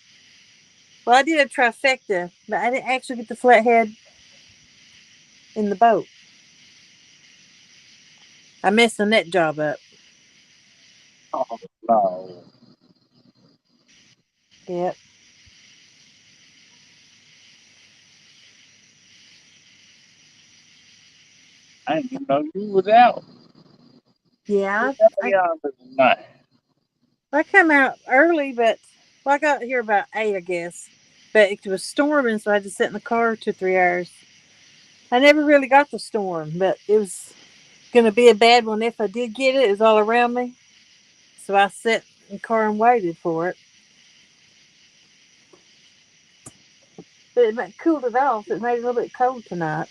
Well, I did a trifecta, but I didn't actually get the flathead in the boat. I messed the net job up. Oh no, Yep. I didn't even know you was out. Yeah. What I, y'all tonight? I come out early, but well, I got here about 8, I guess. But it was storming, so I had to sit in the car 2 3 hours. I never really got the storm, but it was going to be a bad one if I did get it. It was all around me. So I sat in the car and waited for it. But cooled it off. It made it a little bit cold tonight.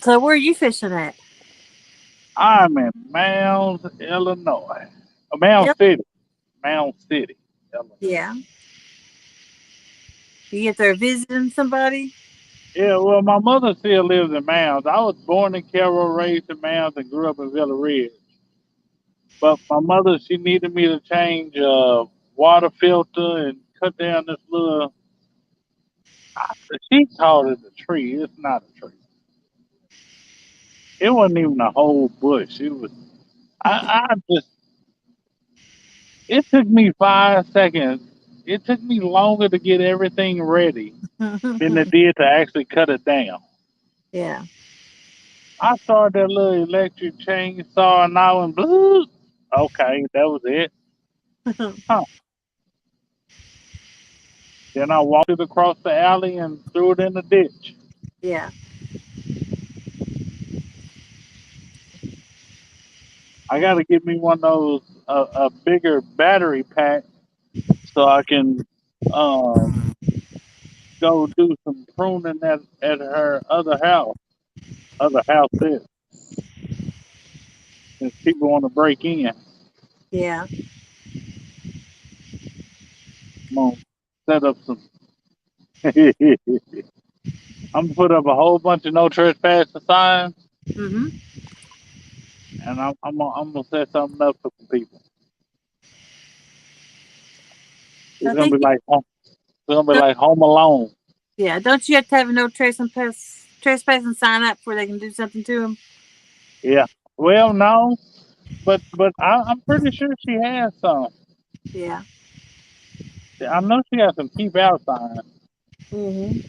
So where are you fishing at? I'm in Mounds, Illinois. Mound Yep. City. Mound City, Illinois. Yeah. You get there visiting somebody? Yeah, well, my mother still lives in Mounds. I was born in Carroll, raised in Mounds, and grew up in Villa Ridge. But my mother, she needed me to change water filter and cut down this little. She called it a tree. It's not a tree. It wasn't even a whole bush. It was. I just. It took me 5 seconds. It took me longer to get everything ready than it did to actually cut it down. Yeah. I saw that little electric chainsaw and I went blue. Okay, that was it. Huh. Then I walked it across the alley and threw it in the ditch. Yeah. I got to get me one of those a bigger battery pack so I can go do some pruning at her other house there, since people want to break in. Yeah. I'm gonna set up some. I'm gonna put up a whole bunch of no trespassing signs, Hmm. and I'm gonna set something up for some people. It's I gonna think be like it's gonna be don't, like Home Alone. yeah. Don't you have to have a no trespassing sign up before they can do something to them? Yeah. Well, no, but I'm pretty sure she has some. Yeah. I know she has some keep out signs, Hmm.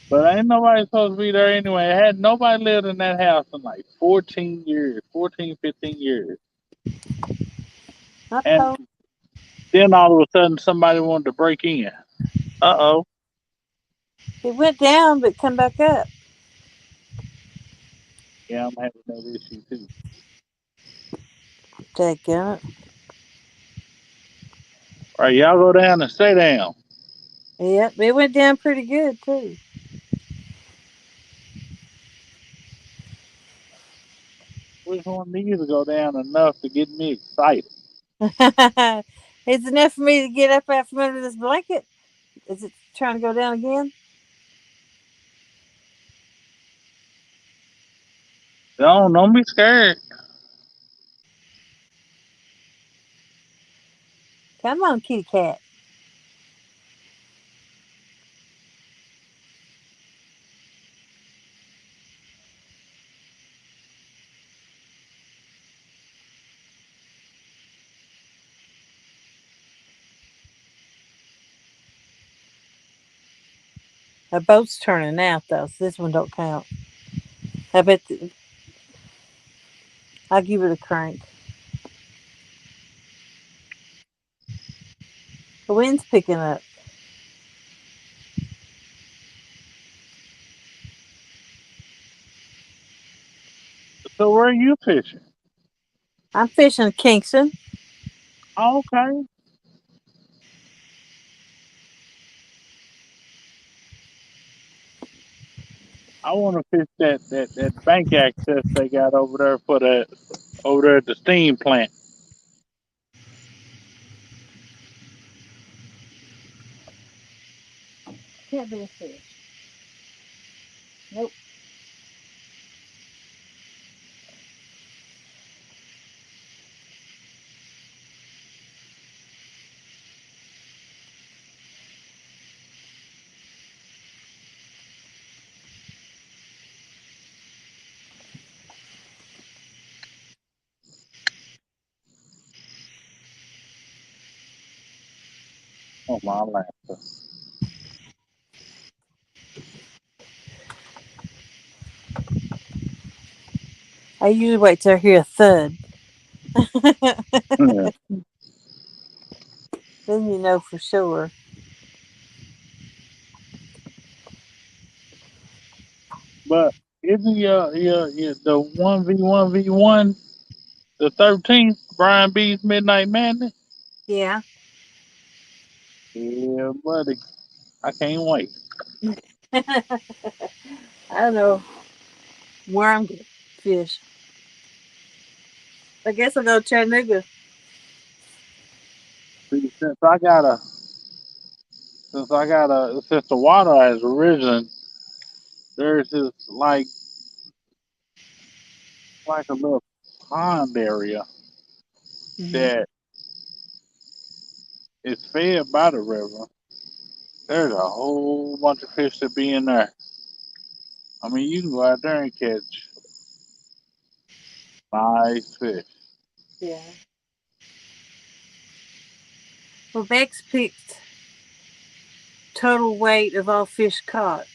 but ain't nobody supposed to be there anyway. Had nobody lived in that house in like 14 years, 14, 15 years. I And told. then all of a sudden somebody wanted to break in. Uh-oh. It went down, but come back up. Yeah, I'm having that issue too. Dadgummit. All right, y'all go down and stay down. Yep. It went down pretty good too. Which one needs to go down enough to get me excited? It's enough for me to get up out from under this blanket. Is it trying to go down again? Don't be scared. Come on, kitty cat. A boat's turning out though, so this one don't count. I bet I'll give it a crank. The wind's picking up. So where are you fishing? I'm fishing Kingston. Oh, okay. I want to fish that bank access they got over there for the over there at the steam plant. Can't be a fish. Nope. Oh my land. I usually wait till I hear a thud. Yeah. Then you know for sure. But isn't your the 1v1v1 the 13th Brian B's Midnight Madness? Yeah. Yeah, buddy. I can't wait. I don't know where I'm going to fish. I guess I'll go to Chattanooga. See, since the water has risen, there's this like a little pond area Hmm. that is fed by the river. There's a whole bunch of fish that be in there. I mean, you can go out there and catch nice fish. Yeah. Well, Bex picked total weight of all fish caught,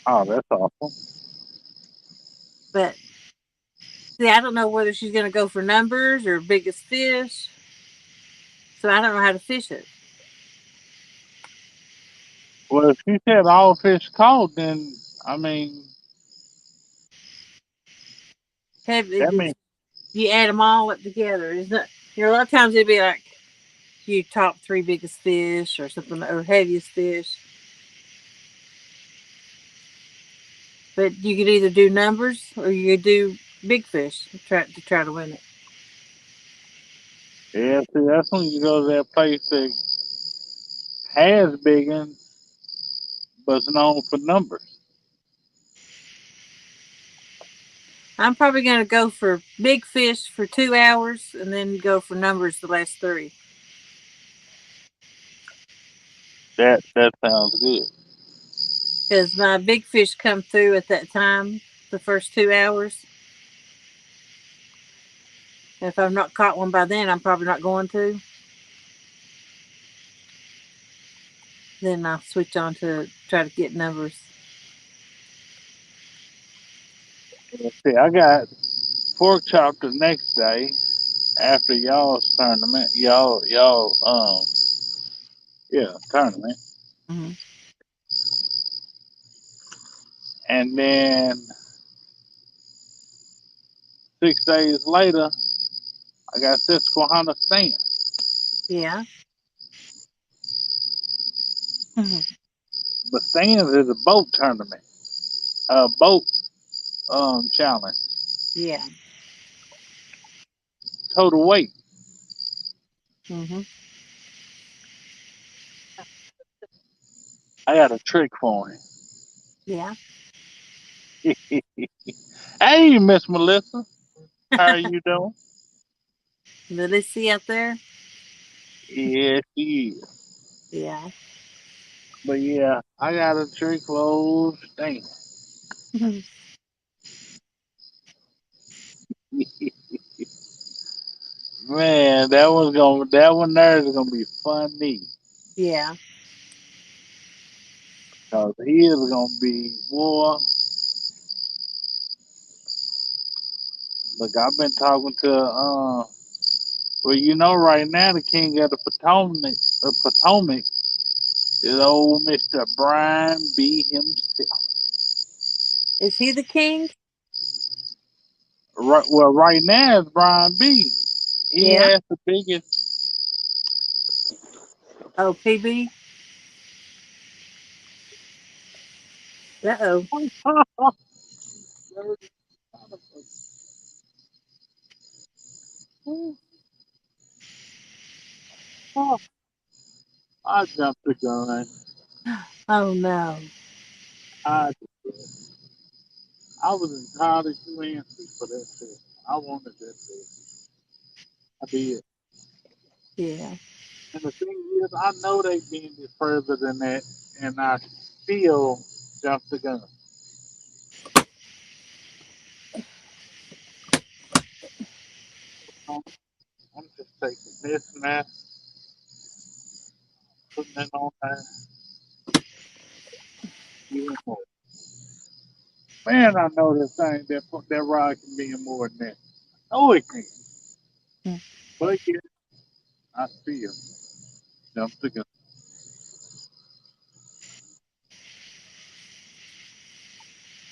Oh, that's awesome. but see, I don't know whether she's going to go for numbers or biggest fish, so I don't know how to fish it. Well, if you said all fish caught, then I mean Have that means you add them all up together? It's not. You know, a lot of times it'd be like you top three biggest fish or something or heaviest fish, but you could either do numbers or you could do big fish to try to win it. yeah. See, that's when you go to that place that has big ones, but it's known for numbers. I'm probably going to go for big fish for 2 hours and then go for numbers the last three. That sounds good. Because my big fish come through at that time, the first 2 hours. If I've not caught one by then, I'm probably not going to. Then I'll switch on to try to get numbers. See, I got pork chop the next day after y'all's tournament. Y'all yeah, tournament. Hmm. And then 6 days later, I got Susquehanna stand. Yeah. Hmm. But stands is a boat tournament, a boat challenge, Yeah. total weight. Hmm. I got a trick for Yeah. him. Hey, Miss Melissa, how are you doing? Lily see out there? Yes, she is. Yeah. But yeah, I got a trick for old Stan. Man, that one there is gonna be funny. Yeah. Cause he is gonna be boy. Look, I've been talking to well, you know, right now the king of the Potomac is old Mister Brian B. himself. Is he the king? Right, well, right now it's Brian B. He Yeah. has the biggest. Oh, PB. Uh oh. I jumped the gun. Oh no. I I was entirely too antsy for that shit. I wanted that shit. I did. Yeah. And the thing is, I know they been it further than that, and I still jumped the gun. I'm I'm just taking this now, putting it on there, even more. Man, I know this thing that rod can be more than that. Oh, it can. But yeah, I still jumped the gun.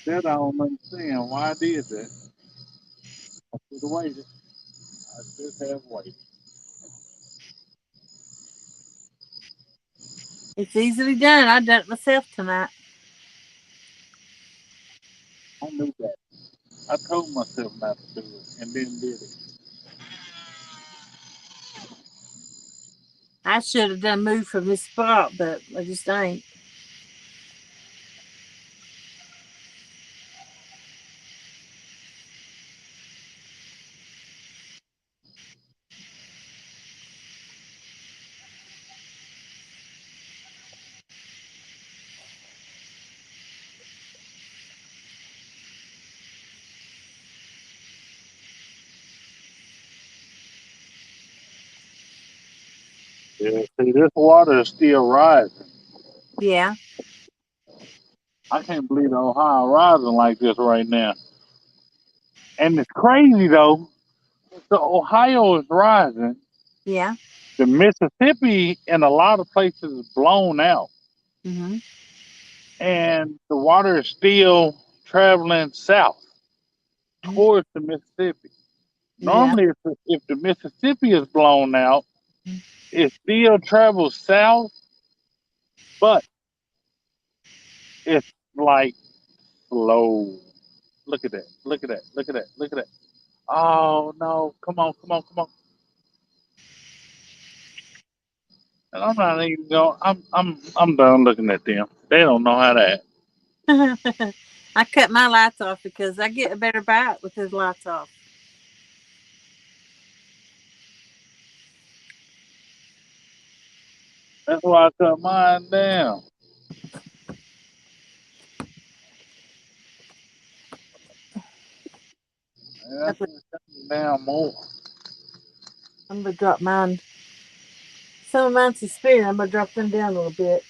That I don't understand why I did that. I should have waited. I should have waited. It's easily done. I done it myself tonight. I knew that. I told myself not to do it, and then did it. I should have done moved from this spot, but I just ain't. Yeah, see, this water is still rising. Yeah. I can't believe the Ohio rising like this right now. And it's crazy though. The Ohio is rising. Yeah. The Mississippi in a lot of places is blown out, Hmm. and the water is still traveling south towards the Mississippi. Yeah. Normally, if the Mississippi is blown out, it still travels south, but it's like slow. Look at that. Look at that. Look at that. Look at that. Oh no! Come on! Come on! Come on! And I'm not even going. I'm done looking at them. They don't know how to act. I cut my lights off because I get a better bite with his lights off. That's why I cut mine down. And I that's put, gonna cut me down more. I'm gonna drop mine. Some of mine's a spear. I'm gonna drop them down a little bit.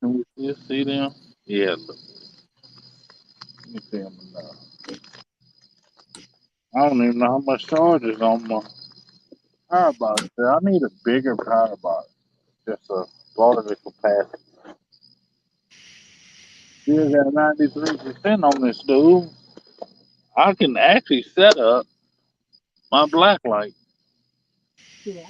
Can we still see them? Yeah. Look, let me see them now. I don't even know how much charge is on my power box. I need a bigger power box. Just a larger capacity. Still got 93% on this dude. I can actually set up my black light. Yeah.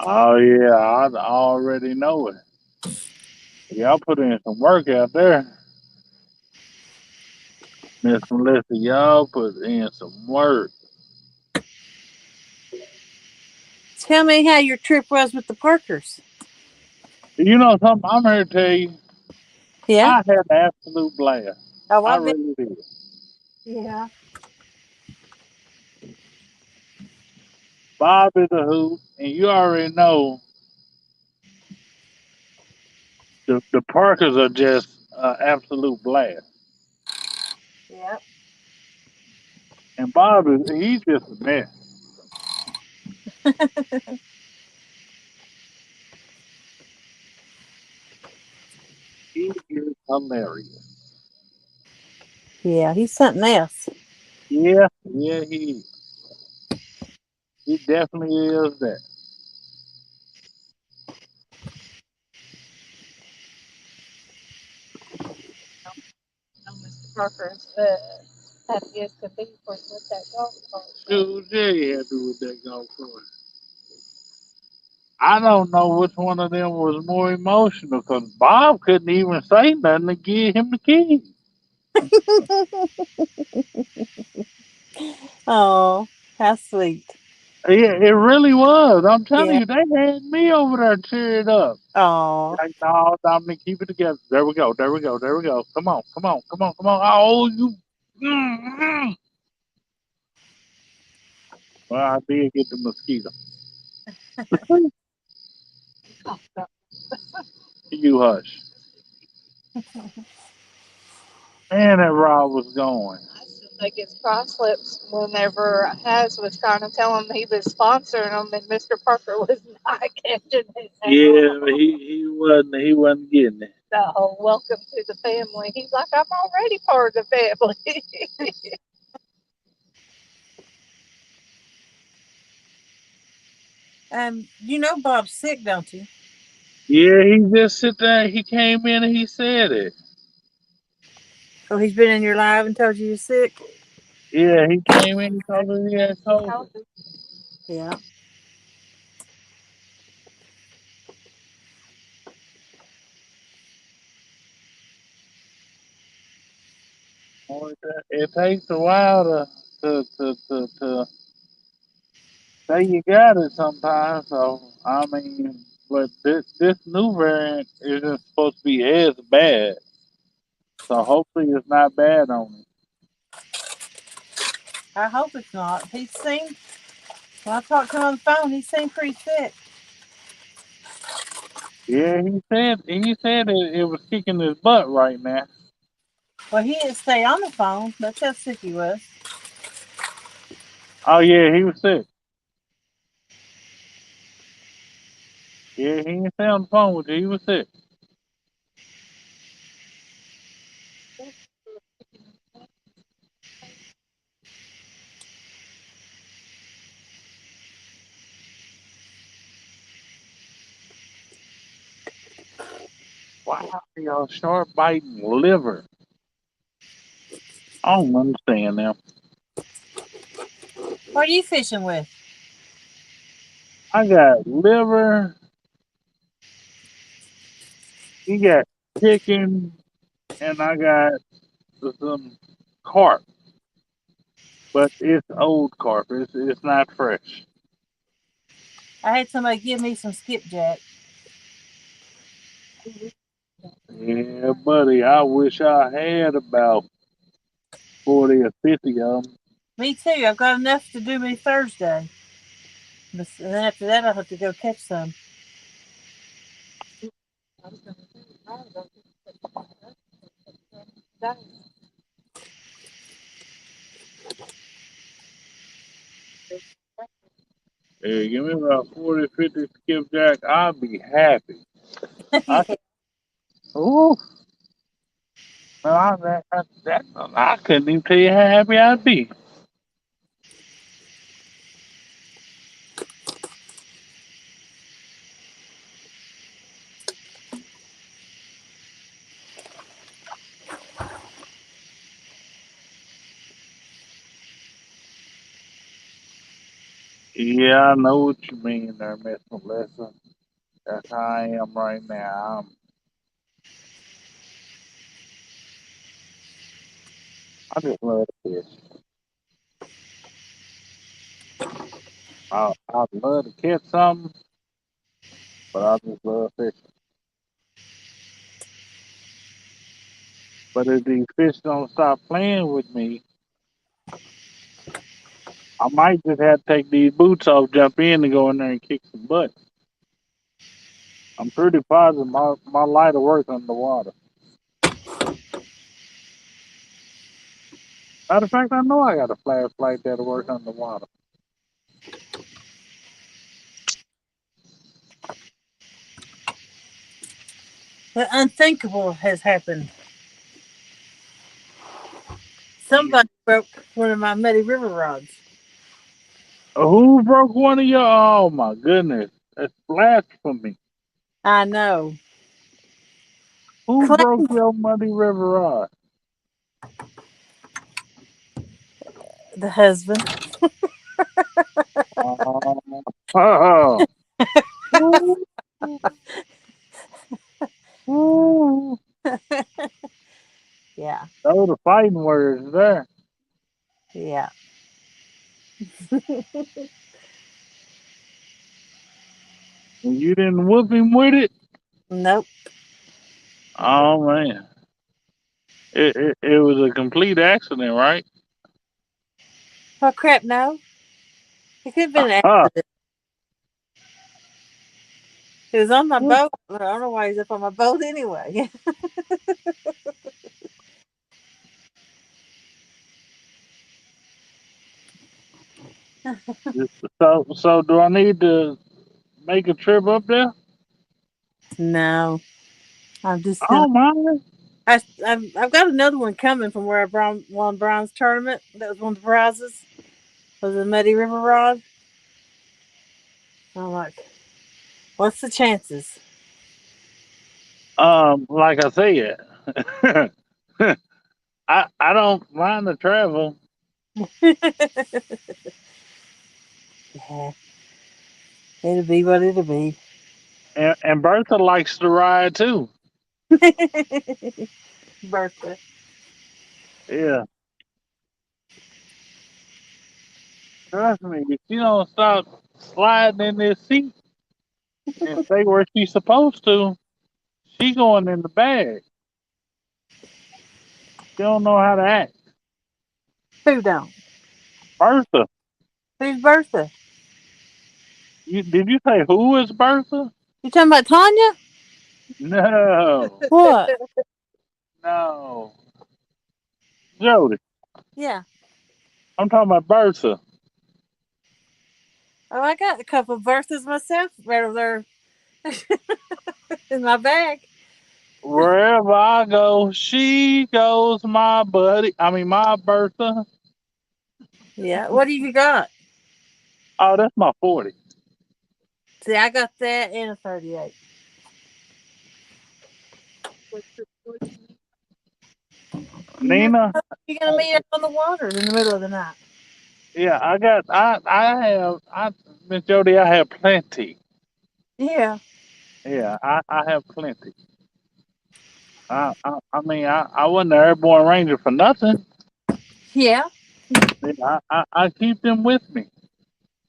Oh yeah, I already know it. Y'all put in some work out there, Miss Melissa. Y'all put in some work. Tell me how your trip was with the Parkers. You know something? I'm here to tell you, Yeah. I had an absolute blast. Oh, I I bet. really did. Yeah. Bob is a hoot, and you already know the Parkers are just absolute blast. Yeah. And Bob is he's just a mess. He is hilarious. Yeah. He's something else. Yeah, yeah, he definitely is that. know, Mr. Parker's happy as could be for with that golf cart. So Dude, very happy with that golf course. I don't know which one of them was more emotional because Bob couldn't even say nothing to give him the key. Oh, how sweet. Yeah, it really was. I'm telling Yeah. you, they had me over there cheered up. Oh. Like, no, Dominic, keep it together. There we go. There we go. There we go. Come on. Come on. Come on. Come on. Oh, you. Mm-mm. Well, I did get the mosquito. You hush. Man, that Rob was going. I still think it's cross lips whenever Has was trying to tell him he was sponsoring him and Mr. Parker was not catching it at Yeah, all. he wasn't getting it. So, welcome to the family. He's like, I'm already part of the family. You know Bob's sick, don't you? Yeah, he just sit there. He came in and he said it. Oh, he's been in your life and told you you're sick. Yeah, he came in. He told me he had COVID. Yeah. Boy, it takes a while to say you got it sometimes. So I mean, but this new variant isn't supposed to be as bad. So hopefully it's not bad on him. I hope it's not. He seemed when I talked to him on the phone, he seemed pretty sick. Yeah, he said it was kicking his butt right now. Well, he didn't stay on the phone. That's how sick he was. Oh yeah, he was sick. Yeah, he didn't stay on the phone with you. He was sick. Wow, y'all sharp biting liver. I don't understand now. What are you fishing with? I got liver. You got chicken, and I got some carp, but it's old carp. It's not fresh. I had somebody give me some skipjack. Yeah, buddy. I wish I had about 40 or 50 of them. Me too. I've got enough to do me Thursday. But and then after that, I'll have to go catch some. I was going to say, I don't think Hey, give me about 40, 50 skipjack. I'll be happy. I Yeah. ooh, no, I couldn't even tell you how happy I'd be. Yeah, I know what you mean there, Miss Melissa. That's how I am right now. I just love fish. I'd love to catch something, but I just love fishing. But if these fish don't stop playing with me, I might just have to take these boots off, jump in, and go in there and kick some butt. I'm pretty positive my light will work underwater. Matter of fact, I know I got a flashlight that'll work underwater. The unthinkable has happened. Somebody broke one of my muddy river rods. Who broke one of your? Oh my goodness, that's blasphemy. I know. Who broke Claim your Muddy River rod? the husband. Oh, ooh, ooh. Yeah, Those are fighting words there. yeah. And you didn't whoop him with it? Nope. Oh man, it was a complete accident, right? Oh crap! No, it could have been an Huh. accident. It was on my boat. I don't know why he's up on my boat anyway. So do I need to make a trip up there? No, I'm just gonna. Oh man. I've got another one coming from where won bronze tournament. That was one of the prizes. Was a muddy river rod. I'm like, what's the chances? Like I said, I don't mind the travel, Yeah, it'll be what it'll be. and Bertha likes to ride too. Bertha. Yeah, trust me, if she don't stop sliding in this seat and stay where she's supposed to, she going in the bag. She don't know how to act. Who don't? Bertha, Who's Bertha? did you say who is Bertha? You talking about Tanya? No, What? no, Jody. Yeah. I'm talking about Bertha. Oh, I got a couple of Berthas myself right over there in my bag. Wherever I go, she goes, my buddy. I mean, my Bertha. Yeah. What do you got? Oh, that's my 40. See, I got that and a 38. No, Nina, you're gonna meet up on the water in the middle of the night. yeah, Miss Jody, I have plenty. Yeah. Yeah, I have plenty. I mean, I wasn't an airborne ranger for nothing. Yeah. Yeah, I keep them with me.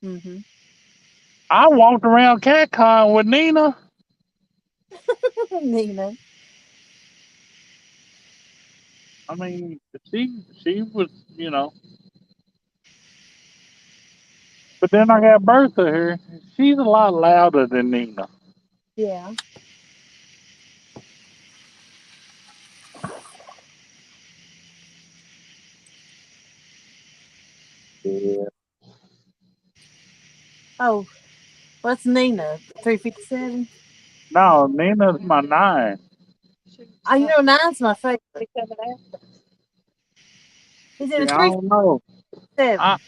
Mm-hmm. I walked around CatCon with Nina. Nina. I mean, she was, you know. But then I got Bertha here. She's a lot louder than Nina. Yeah. Yeah. Oh, what's Nina? 357. No, Nina's my 9. I know nine's my favorite. Is it See, a I three don't know. I seven?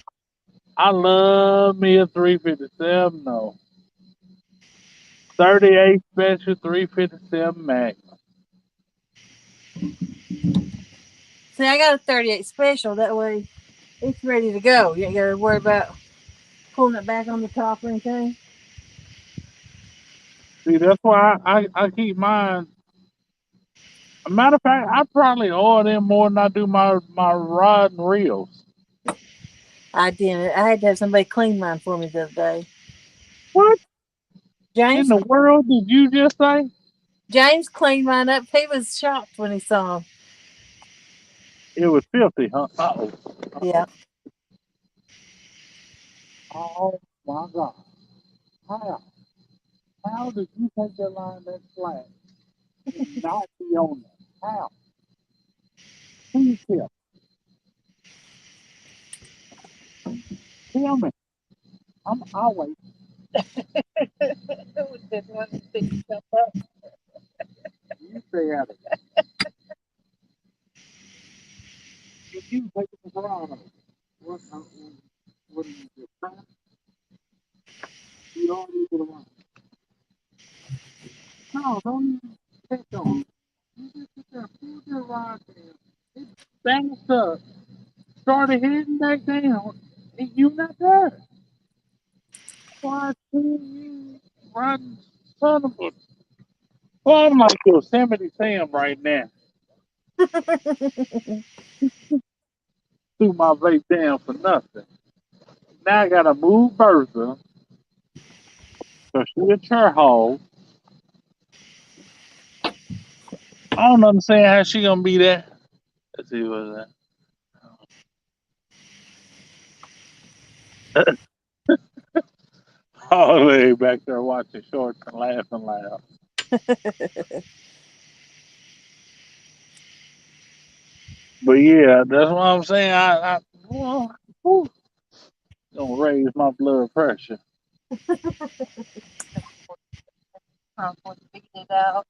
I love me a 357 though. 38 special 357 Max. See, I got a 38 special. That way, it's ready to go. You ain't got to worry about. pulling it back on the top or anything. See, that's why I keep mine. A matter of fact, I probably oil them more than I do my rod and reels. I didn't. I had to have somebody clean mine for me the other day. What in James the world did you just say? James cleaned mine up. He was shocked when he saw 'em. It was filthy, huh? Yeah. Uh-oh. Oh my God. How? How did you take that line that flat and not be on that? How? Please tell me. I'll wait. Who didn't want to pick stuff up? You stay out of it. If you take it to Toronto, what do you do? You don't need to run. No, don't even take on. You just sit there, pull your rod down. It bounced up, started heading back down, and you not there. Why couldn't you run, son of a... Well, I'm like Yosemite Sam right now. Threw my vape down for nothing. Now I gotta move Bertha, so she a chair hole. I don't understand how she gonna be that. Let's see what's that. All the way back there watching shorts and laughing loud. But yeah, that's what I'm saying. Well, whew, gonna raise my blood pressure. I'm going to beat it out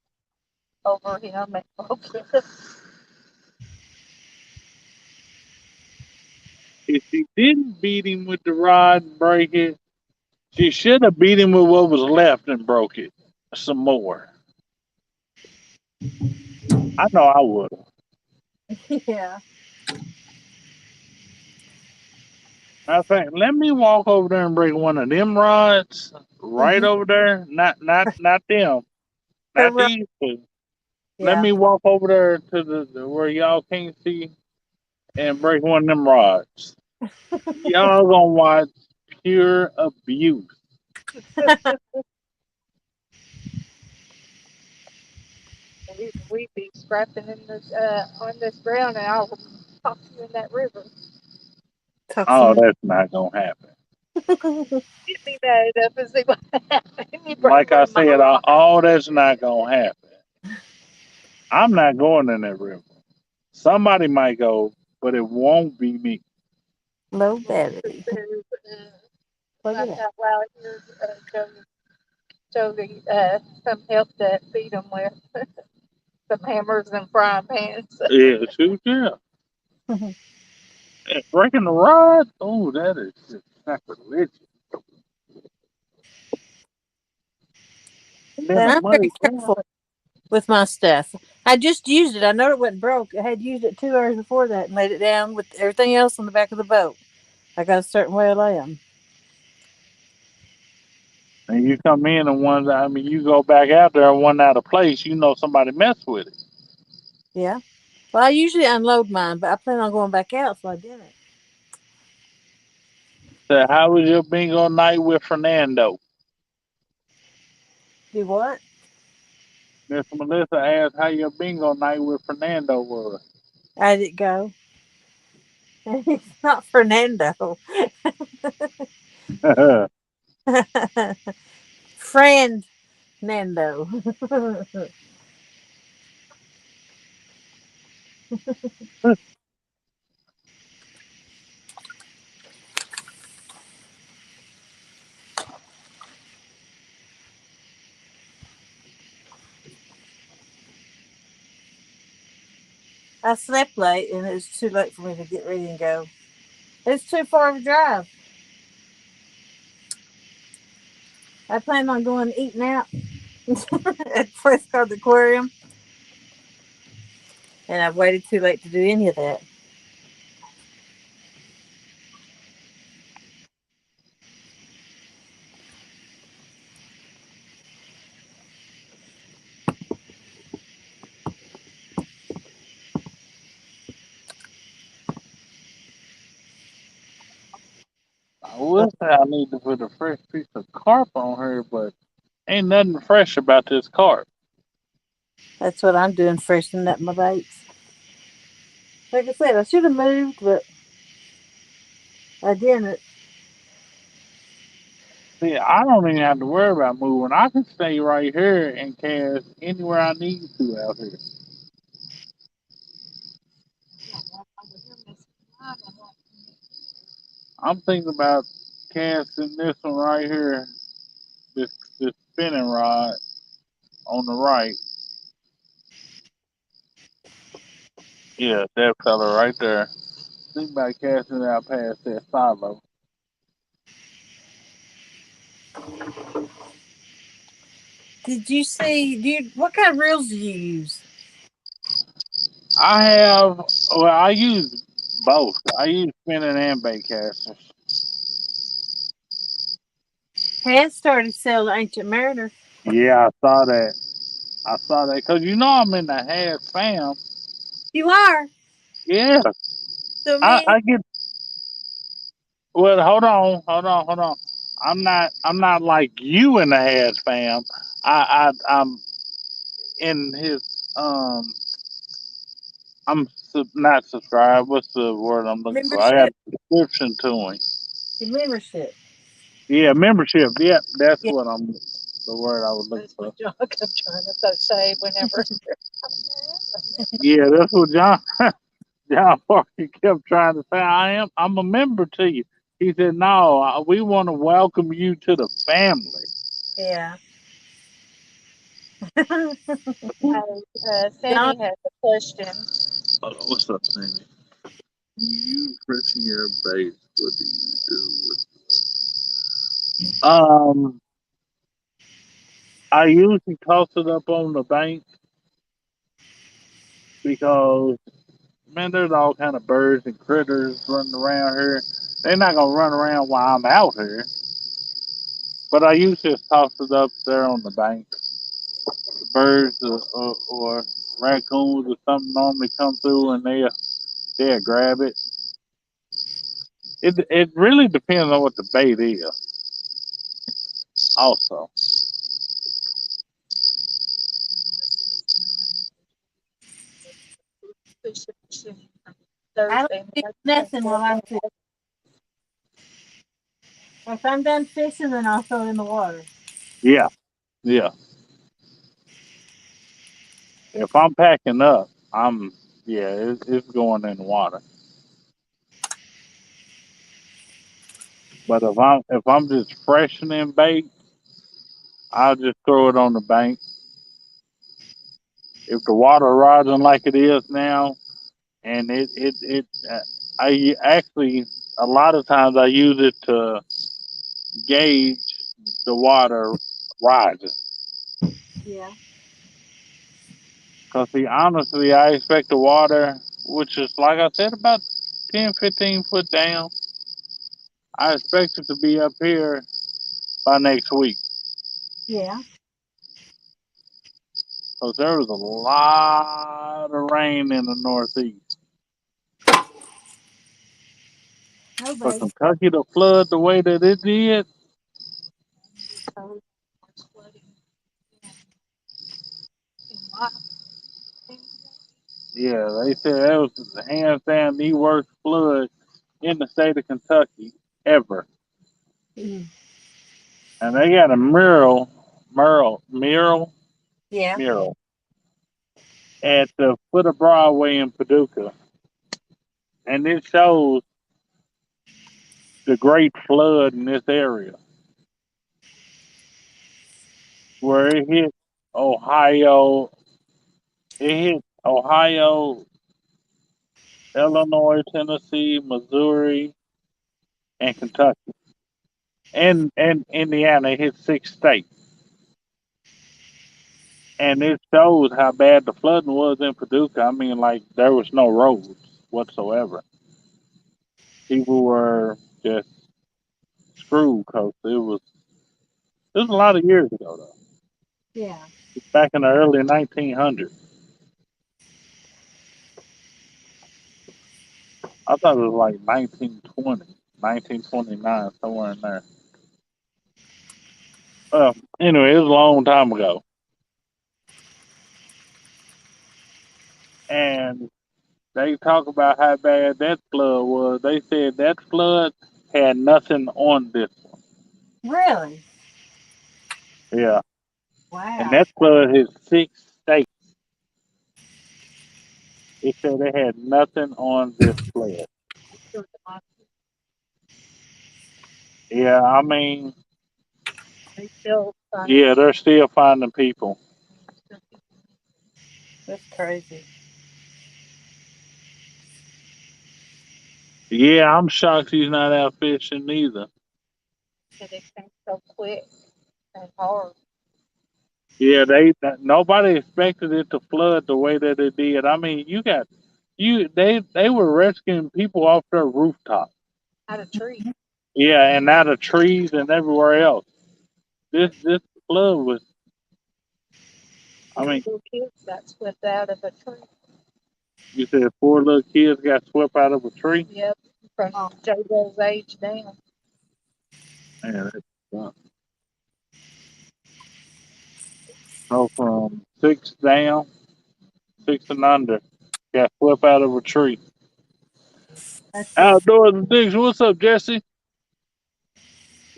over him and focus. If she didn't beat him with the rod and break it, she should have beat him with what was left and broke it some more. I know I would have. Yeah. Matter of fact, let me walk over there and break one of them rods right Hmm. over there. Not them, Her not rod. these two. Let Yeah. me walk over there to the where y'all can't see and break one of them rods. Y'all gonna watch pure abuse. We be scrapping in this on this ground, and I'll toss you in that river. Talk Oh, some. that's not gonna happen. Get me that up and see what happens. You bring Like I one of my said, rods. all that's not gonna happen. I'm not going in that river. Somebody might go, but it won't be me. Low Well, battery. there's, Plug it laugh up. out loud here, Jody, some help to feed them with some hammers and frying pans. Yeah, shoot, yeah. And breaking the rod, oh, that is just sacrilegious. And then And the I'm money very down. careful with my stuff. I just used it. I know it wasn't broke. I had used it 2 hours before that and laid it down with everything else on the back of the boat. I got a certain way of laying. And you come in and one, I mean, you go back out there and one out of place, you know somebody messed with it. Yeah. Well, I usually unload mine, but I plan on going back out, so I didn't. So how was your bingo night with Fernando? Do what? Miss Melissa asked how your bingo night with Fernando was. I did go. It's not Fernando. Friend Nando. I slept late and it was too late for me to get ready and go. It's too far of a drive. I planned on going eating out at a place called the Aquarium, and I've waited too late to do any of that. I will say I need to put a fresh piece of carp on her, but ain't nothing fresh about this carp. That's what I'm doing, freshening up my baits. Like I said, I should have moved, but I didn't. See, I don't even have to worry about moving. I can stay right here and cast anywhere I need to out here. I'm thinking about casting this one right here, this spinning rod on the right. Yeah, that fella right there. Think about casting it out past that silo. Did you see? Do you? What kind of reels do you use? I have, well, I use both. I use spinning and bait casters. Has started selling Ancient Mariner. Yeah, I saw that. I saw that because you know I'm in the half fam. You are. Yeah, So I, me. I get. Well, hold on. I'm not like you in the half fam. I'm in his not subscribed. What's the word I'm looking for? I got Membership. a subscription to him. Your membership. Yeah, membership. Yeah, that's Yeah. what I'm. The word I was looking That's for. what John kept trying to say whenever. Yeah, that's what John Parker kept trying to say. I'm a member to you. He said, no, we want to welcome you to the family. Yeah. John, Sandy has a question. Hold on, what's up, Sandy? When you fishing your bait, what do you do with? I usually toss it up on the bank because man, there's all kind of birds and critters running around here. They're not gonna run around while I'm out here. But I usually just toss it up there on the bank. Birds or raccoons or something normally come through and they'll grab it. It really depends on what the bait is. Also, I don't Thursday do morning. nothing while I'm fishing. If I'm done fishing, then I'll throw it in the water. yeah, yeah. If I'm packing up, I'm yeah, it's going in the water. But if I'm just freshening bait, I'll just throw it on the bank. If the water rising like it is now, and I actually a lot of times I use it to gauge the water rising. Yeah. Cause see, honestly, I expect the water, which is like I said, about 10, 15 foot down. I expect it to be up here by next week. Yeah. Cause there was a lot of rain in the Northeast. No, For baby. Kentucky to flood the way that it did, yeah, they said that was hands down the worst flood in the state of Kentucky ever. Mm. And they got a Yeah. mural at the foot of Broadway in Paducah, and it shows the Great Flood in this area where it hit Ohio. It hit Ohio, Illinois, Tennessee, Missouri, and Kentucky, and Indiana. It hit 6 states, and it shows how bad the flooding was in Paducah. I mean, like there was no roads whatsoever. People were just screwed because it was a lot of years ago though. Yeah. Back in the early 1900s. I thought it was like 1920. 1929, somewhere in there. Anyway, it was a long time ago, and they talk about how bad that flood was. They said that flood had nothing on this one. Really? Yeah, and Wow. that flood hit 6 states. They said they had nothing on this flood. Yeah, I mean, They still finding yeah, they're still finding people. That's crazy. Yeah, I'm shocked he's not out fishing either. that it came so quick and hard. Yeah, nobody expected it to flood the way that it did. I mean, they were rescuing people off their rooftop. Out of tree. Yeah, and out of trees and everywhere else. This flood was. I Four mean, little kids got swept out of a tree. you said 4 little kids got swept out of a tree. Yep, from JoJo's age down. Man, that's so from 6 down, 6 and under, got swept out of a tree. That's just Outdoors and things. What's up, Jesse?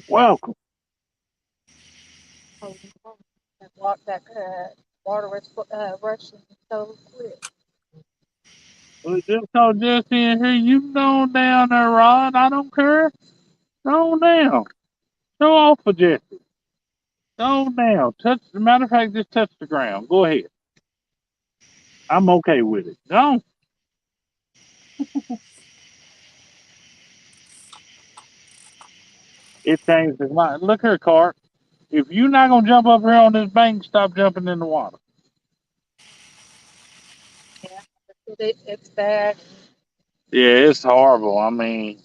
Welcome. Oh, and walked that water was rushing so quick. Well, just call Jesse in here. You know down there, Rod. I don't care. Go on down. Show off for Jesse. Go on down. Touch. Matter of fact, just touch the ground. Go ahead. I'm okay with it. Go on. It changed his mind. Look here, Cart. If you're not gonna jump up here on this bank, stop jumping in the water. Yeah, it's bad. Yeah, it's horrible. I mean,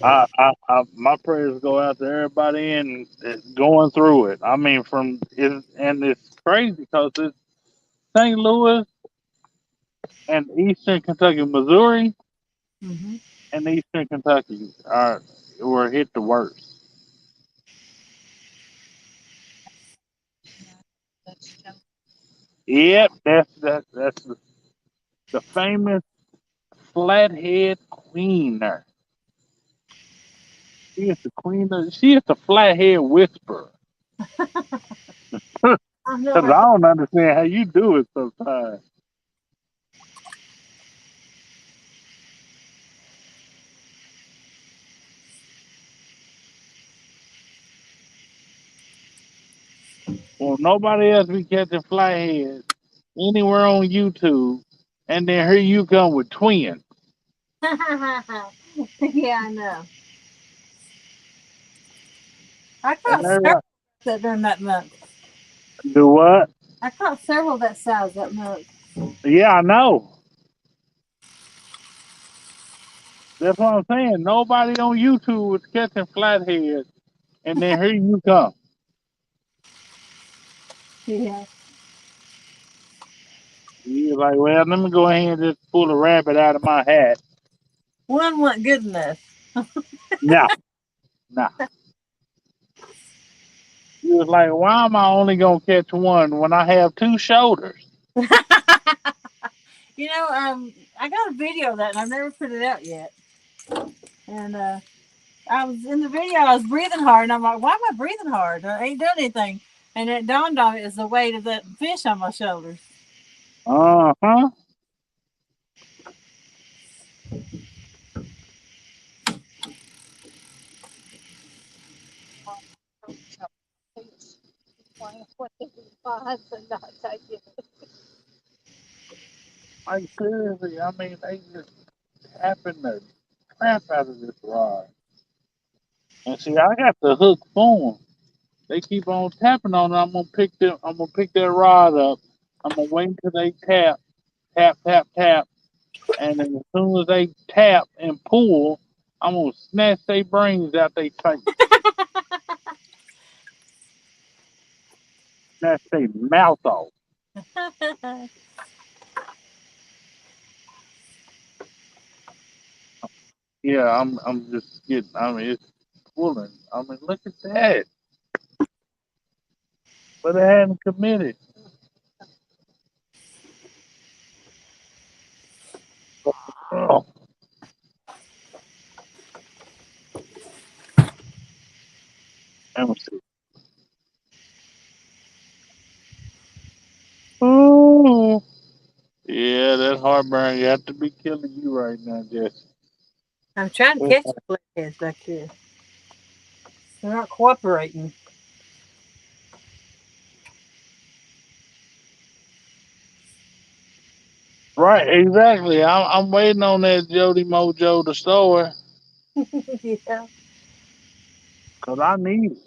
my prayers go out to everybody in going through it. I mean, and it's crazy because it's St. Louis and Eastern Kentucky, Missouri hmm and Eastern Kentucky are were hit the worst. That's Yep, that's the famous flathead queen there. She is the queen of. She is the flathead whisperer. I've Cause never I heard. don't understand how you do it sometimes. Well, nobody else be catching flatheads anywhere on YouTube, and then here you come with twins. Yeah, I know. I And caught they're several like, that during that month. do what? I caught several that size that month. Yeah, I know. That's what I'm saying. Nobody on YouTube was catching flatheads, and then here you come. Yeah. You're like, well, let me go ahead and just pull a rabbit out of my hat. One wasn't good enough. No, no. You was like, why am I only gonna catch one when I have two shoulders? I got a video of that and I've never put it out yet. And I was in the video, I was breathing hard, and I'm like, why am I breathing hard? I ain't doing anything. And it dawned on me it's the weight of that fish on my shoulders. Uh huh. He's playing what he finds and not taking it. Like seriously, I mean, they just tapping the crap out of this rod. And see, I got the hook for 'em. They keep on tapping on it. I'm gonna pick them. I'm gonna pick that rod up. I'm gonna wait until they tap, tap, tap, tap, and then as soon as they tap and pull, I'm gonna snatch their brains out their face, snatch their mouth off. Yeah, I'm just getting. I mean, it's pulling. I mean, look at that. But they hadn't committed. Oh, let me see. Oh, yeah, that heartburn got to be killing you right now, Jesse. I'm trying to catch the flatheads back here. They're not cooperating. Right, exactly. I'm waiting on that Jody Mojo to store Yeah. because I need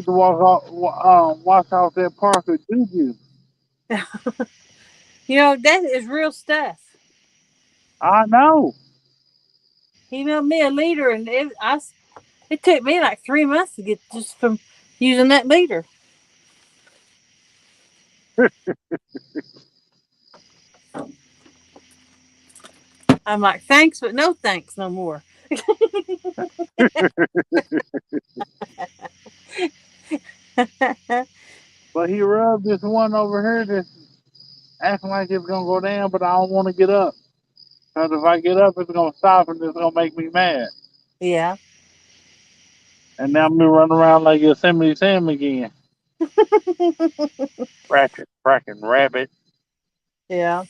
to wash off that Parker Juju. You know, that is real stuff. I know. He mailed me a liter, and it took me like 3 months to get just from using that liter. I'm like, thanks, but no thanks no more. But he rubbed this one over here that's acting like it's gonna go down, but I don't want to get up. Because if I get up, it's gonna stop and it's gonna make me mad. Yeah. And now I'm gonna run around like Yosemite Sam again. Ratchet, fracking rabbit. Yeah.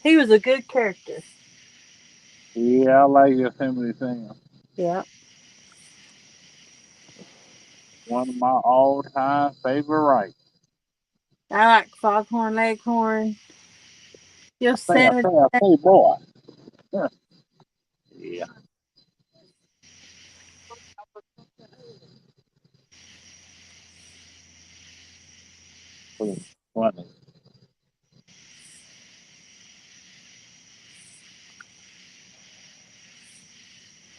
He was a good character. Yeah, I like Yosemite Sam. Yeah. One of my all-time favorite writers. I like Foghorn Leghorn, Yosemite. I say, boy. Yeah, funny.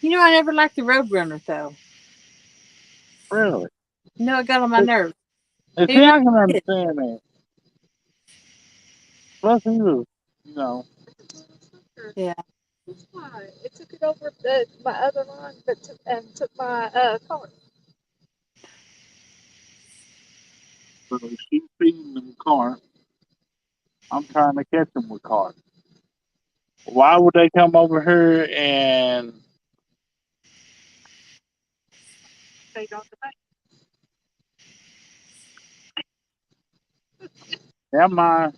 You know, I never liked the Roadrunner, though. Really. You know, it got on my nerves. And He see, really I can did. understand that. Plus, he was, you know, Yeah. That's why it took it over my other line, took my car. so she's feeding them cards. I'm trying to catch them with cards. Why would they come over here and Stayed on the bank. never mind?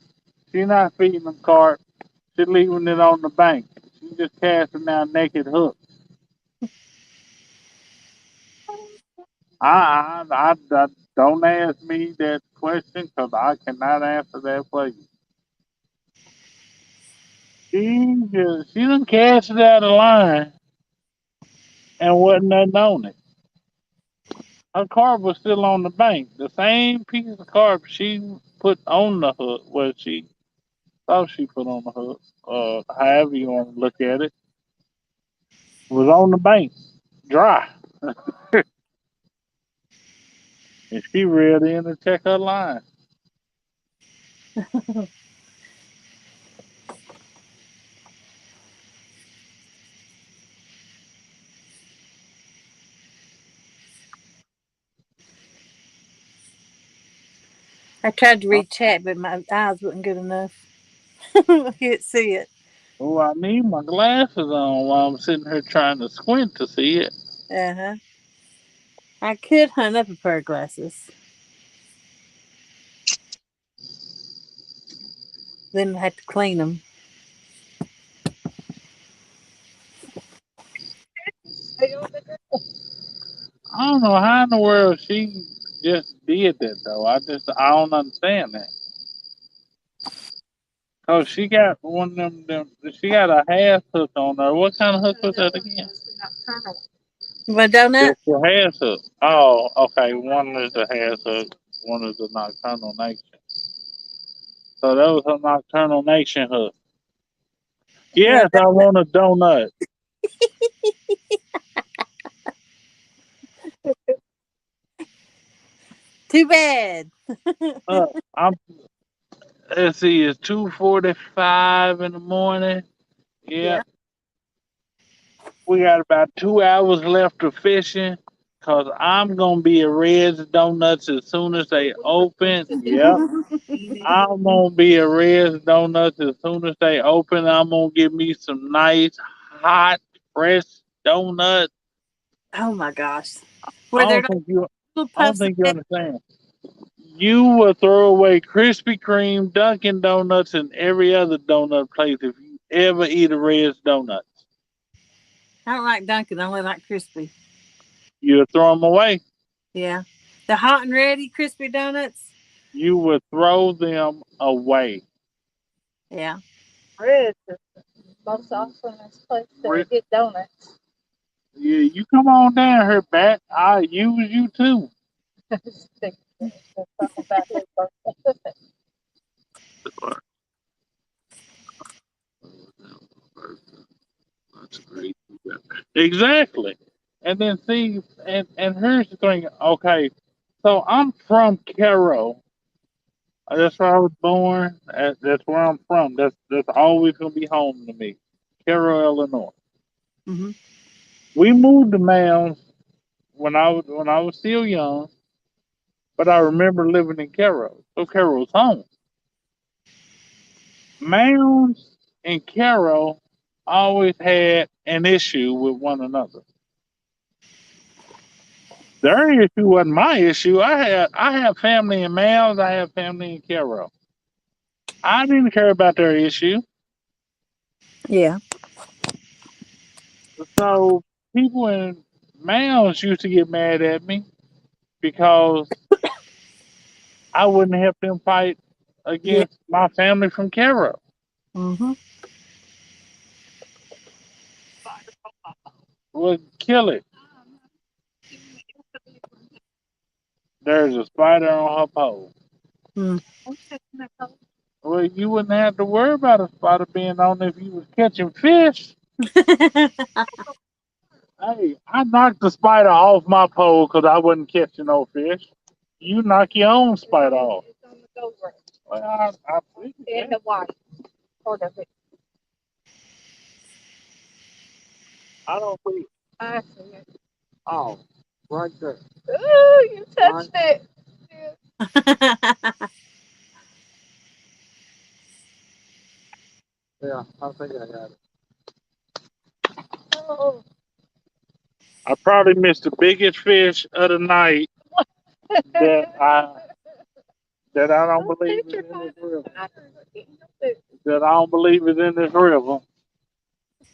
She's not feeding them cards. She's leaving it on the bank. She's just casting down naked hooks. I don't ask me that question because I cannot answer that for you. She done cast it out of line and wasn't nothing on it. Her card was still on the bank. The same piece of card she put on the hook, well, she thought she put on the hook, however you want to look at it, was on the bank, dry. And she reeled in to check her line. I tried to read chat, but my eyes wasn't good enough. I can't see it. Oh, I need my glasses on while I'm sitting here trying to squint to see it. Uh huh. I could hunt up a pair of glasses. Then I had to clean them. Stayed on the ground. I don't know how in the world she just did that though. I don't understand that. Oh, she got one of them. She got a half hook on her. What kind of hook was that again? Nocturnal. You want a donut? Just the half hook. Oh, okay. One is the half hook. One is the nocturnal nation. So that was a nocturnal nation hook. You want Yes, a I want a donut. Too bad. Uh, I'm let's see, it's 2:45 in the morning. Yeah. Yep. We got about 2 hours left of fishing. Cause I'm gonna be at Red's Donuts as soon as they open. Yep. I'm gonna be at Red's Donuts as soon as they open. I'm gonna get me some nice, hot, fresh donuts. Oh my gosh. I Where they're don't not think you. little I don't puffs of think you egg. understand. You will throw away Krispy Kreme, Dunkin' Donuts, and every other donut place if you ever eat a Red's Donuts. I don't like Dunkin'. I only like crispy. You'll throw them away. Yeah. The hot and ready crispy donuts. You will throw them away. Yeah. Red is the most awesomest place to Re- get donuts. you come on down here, Bat. I'll use you too. Stick to something about his birthday. Exactly. And then see, and here's the thing. Okay, so I'm from Cairo. That's where I was born. That's where I'm from. That's always gonna be home to me. Cairo, Illinois. Hmm. We moved to Mounds when I was still young, but I remember living in Cairo. So Cairo's home. Mounds and Cairo always had an issue with one another. Their issue wasn't my issue. I have family in Mounds. I have family in Cairo. I didn't care about their issue. Yeah. So people in Mounds used to get mad at me because I wouldn't help them fight Yeah. against my family from Cairo. Hmm. Would kill it. There's a spider on her pole. Mm. Well, you wouldn't have to worry about a spider being on if you was catching fish. Hey, I knocked the spider off my pole because I wasn't catching no fish. You knock your own spider off. It's on the go road. Well, I figured And that. the white part of it. I don't think. I see it. Oh, right there. Ooh, you Right. touched it. Yeah, I think I got it. Oh. I probably missed the biggest fish of the night that I that I don't Those believe fish is are in kind this of river. spiders. I can't help it. That I don't believe is in this river.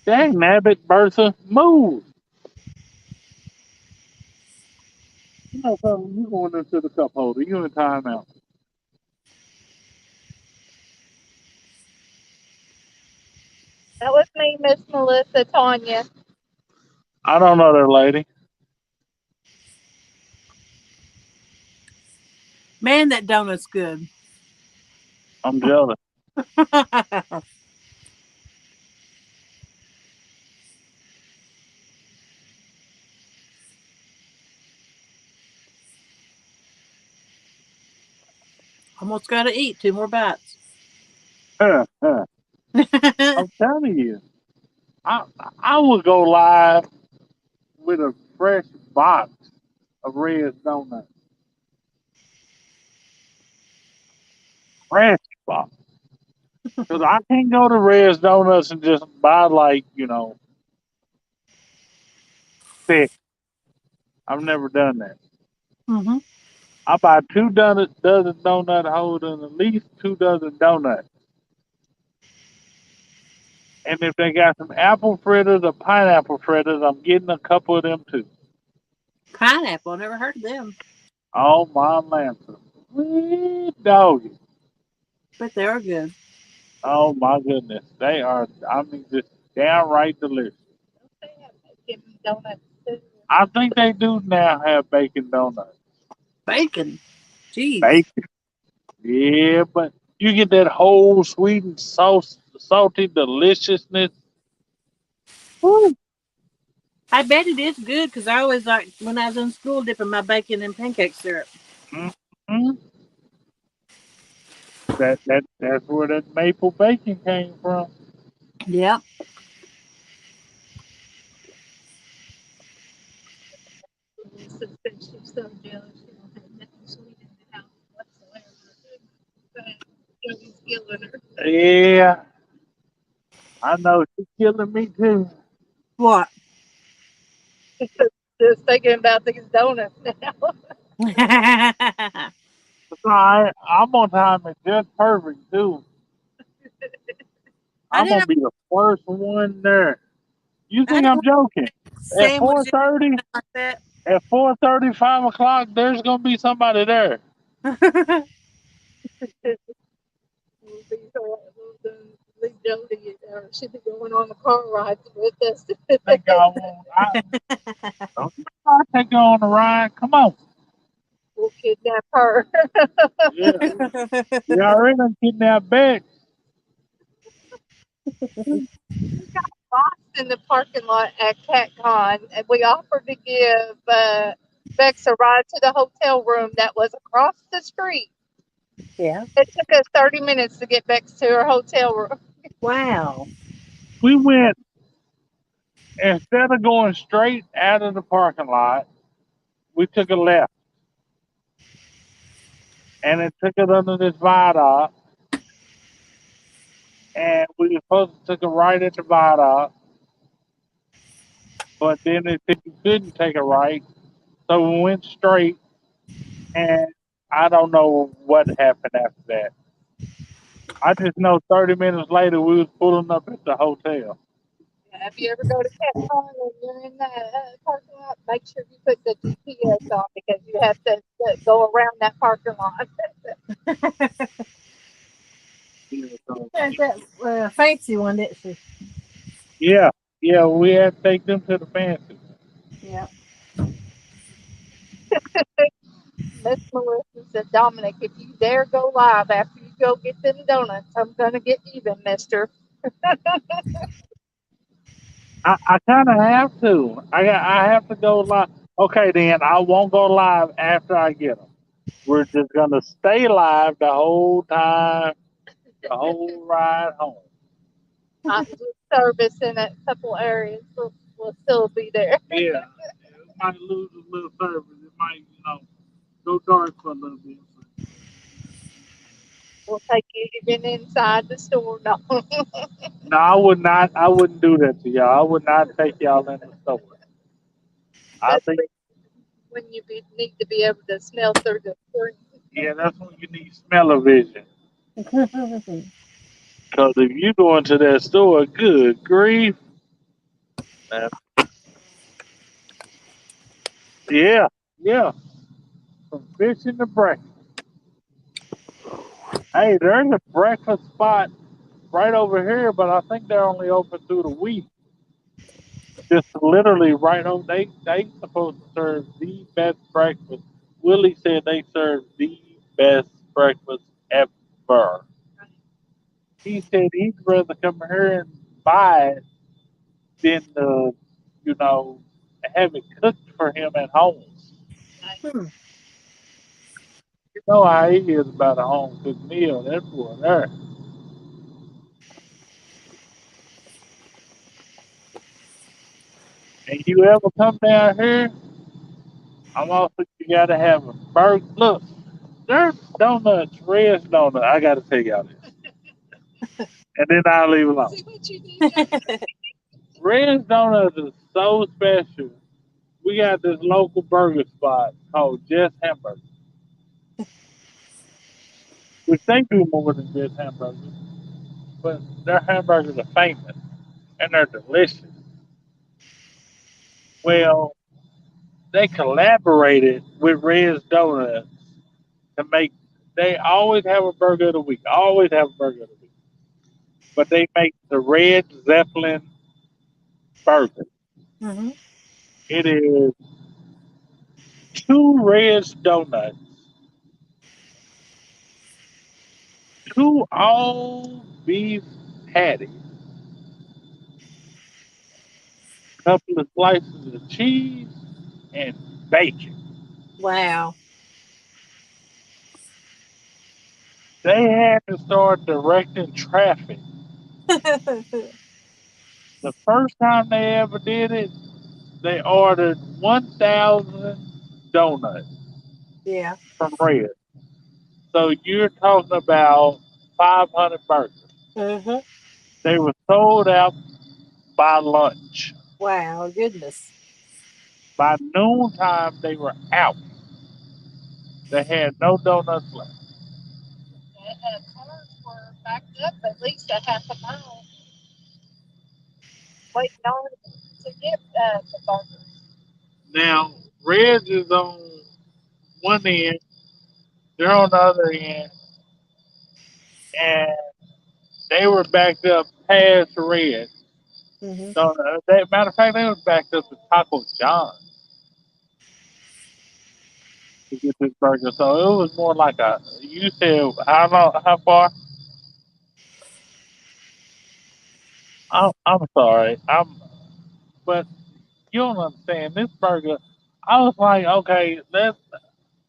Dang, nabbit, Bertha, move. You know something? You going into the cup holder. You in timeout. That was me, Miss Melissa Tanya. I don't know that lady. Man, that donut's good. I'm jealous. Almost got to eat 2 more bites. Huh, huh. I'm telling you. I I would go live with a fresh box of red donuts. Fresh box. Because I can't go to Red's Donuts and just buy like, six. I've never done that. Hmm. I buy dozen donut holders, at least 2 dozen donuts. And if they got some apple fritters or pineapple fritters, I'm getting a couple of them too. Pineapple. I never heard of them, Oh my Lanta. Sweet doggy. but they are good. Oh my goodness. They are, I mean, just downright delicious. They have bacon donuts too. I think they do now have bacon donuts. Bacon. Jeez. Bacon. Yeah, but you get that whole sweet and salty deliciousness. Woo. I bet it is good because I always like when I was in school dipping my bacon in pancake syrup. Mm-hmm. That's where that maple bacon came from. Yep. Lisa said she's so jealous she don't have nothing sweet in the house whatsoever. But Joey's killing her. Yeah, I know she's killing me too. What? Just thinking about these donuts now. It's all right. I'm on time and just perfect too. I I'm didn't gonna know be the first one there. You I think didn't I'm want joking? At four sandwiches thirty, like that. at 4:30, 5 o'clock, there's gonna be somebody there. We'll be so leave Jody or she'll be going on the car rides with us. Think I won't? Don't you know I take you on the ride. Come on. We'll kidnap her. Yeah, we already done kidnapped Beck. We got lost in the parking lot at CatCon, and we offered to give Bex a ride to the hotel room that was across the street. Yeah. It took us 30 minutes to get Bex to her hotel room. Wow. We went, instead of going straight out of the parking lot, we took a left, and it took us under this viaduct, and we were supposed to take a right at the viaduct, but then it said you couldn't take a right, so we went straight, and I don't know what happened after that. I just know 30 minutes later we was pulling up at the hotel. If you ever go to CatCon and you're in the parking lot, make sure you put the GPS on because you have to go around that parking lot. Yeah, so- There's that fancy one, didn't she? yeah, yeah, we had to take them to the fancy. Yeah. Miss Melissa said, Dominic, if you dare go live after you go get them donuts, I'm going to get even, mister. I kind of have to. I have to go live. Okay, then I won't go live after I get them. We're just gonna stay live the whole time, the whole ride home. Service in a couple areas will still be there. Yeah, it might lose a little service. It might, go dark for a little bit. We'll take you even inside the store. No, No, I would not. I wouldn't do that to y'all. I would not take y'all in the store. I think, especially when need to be able to smell through the screen. yeah, that's when you need smell of vision. Because if you go into that store, good grief, man. Yeah, yeah, from fishing to breakfast. Hey, there's a breakfast spot right over here, but I think they're only open through the week. Just literally right over. They supposed to serve the best breakfast. Willie said they serve the best breakfast ever. He said he'd rather come here and buy it than you know, have it cooked for him at home. Hmm. You know how he is about a home cooked meal. That boy there. And you ever come down here, I'm also you gotta have a burger. Look, there's donuts, Red's donut. I gotta tell y'all this, and then I'll leave it alone. See what you did, Joe? Red's donuts is so special. We got this local burger spot called Just Hamburger, which they do more than just hamburgers, but their hamburgers are famous and they're delicious. Well, they collaborated with Red's Donuts to make. They always have a burger of the week. Always have a burger of the week, but they make the Red Zeppelin burger. Hmm. It is two Red's donuts, two all beef patties, a couple of slices of cheese, and bacon. Wow. They had to start directing traffic. The first time they ever did it, they ordered 1,000 donuts Yeah. from Red. So you're talking about 500 burgers. Uh-huh. They were sold out by lunch. Wow, goodness. By noontime, they were out. They had no donuts left. Cars were backed up at least a half a mile waiting on to get the burgers. Now, Reds is on one end, they're on the other end, and they were backed up past Red. Hmm. So, matter of fact, they were backed up to Taco John to get this burger. So it was more like a. You said how long? How far? I'm sorry. But you don't understand this burger. I was like, okay, let's.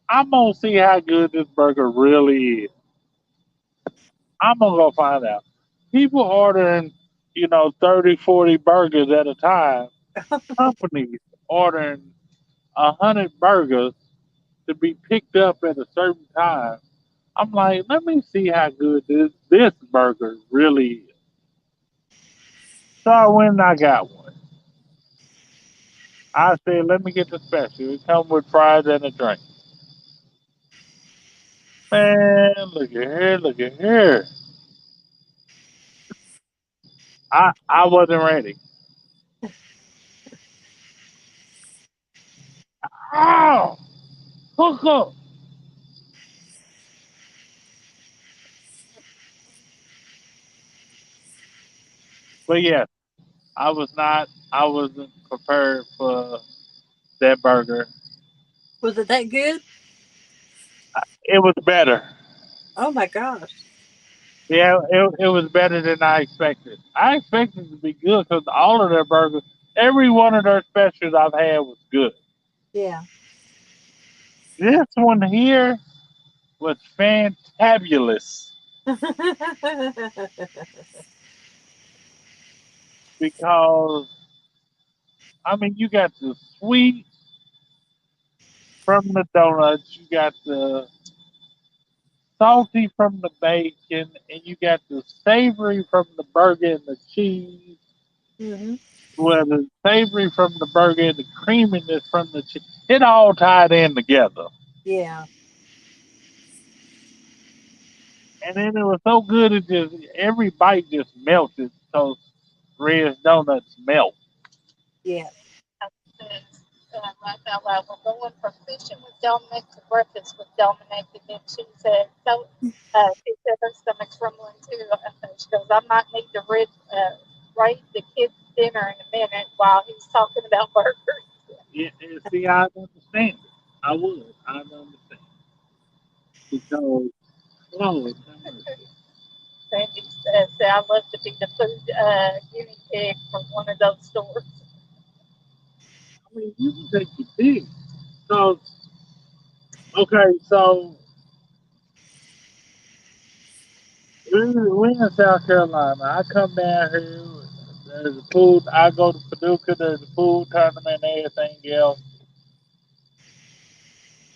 I'm gonna see how good this burger really is. I'm gonna go find out. People ordering, 30, 40 burgers at a time. Companies ordering 100 burgers to be picked up at a certain time. I'm like, let me see how good this burger really is. So I went and I got one. I said, let me get the special. It come with fries and a drink. Man, look at here, look at here. I wasn't ready. Oh, hook up. But yeah, I wasn't prepared for that burger. Was it that good? It was better. Oh my gosh. Yeah, it was better than I expected. I expected it to be good because all of their burgers, every one of their specials I've had was good. Yeah. This one here was fantabulous because I mean you got the sweet from the donuts, you got the salty from the bacon, and you got the savory from the burger and the cheese. Hmm. Well, the savory from the burger and the creaminess from the cheese. It all tied in together. Yeah. And then it was so good, it just every bite just melted. So Red's donuts melt. Yeah. Laugh out loud. We're going from fishing with Dominic to breakfast with Dominic, and then she said, "So, she said her stomach's rumbling too." She goes, "I might need to rate the kids' dinner in a minute while he's talking about burgers." See, I understand it. I would. I understand because Lord have mercy. Sandy said, "I love to be the food guinea pig for one of those stores." I mean, you can take your pick. So okay, so we're in South Carolina. I come down here. There's a pool. I go to Paducah. There's a pool tournament and everything else.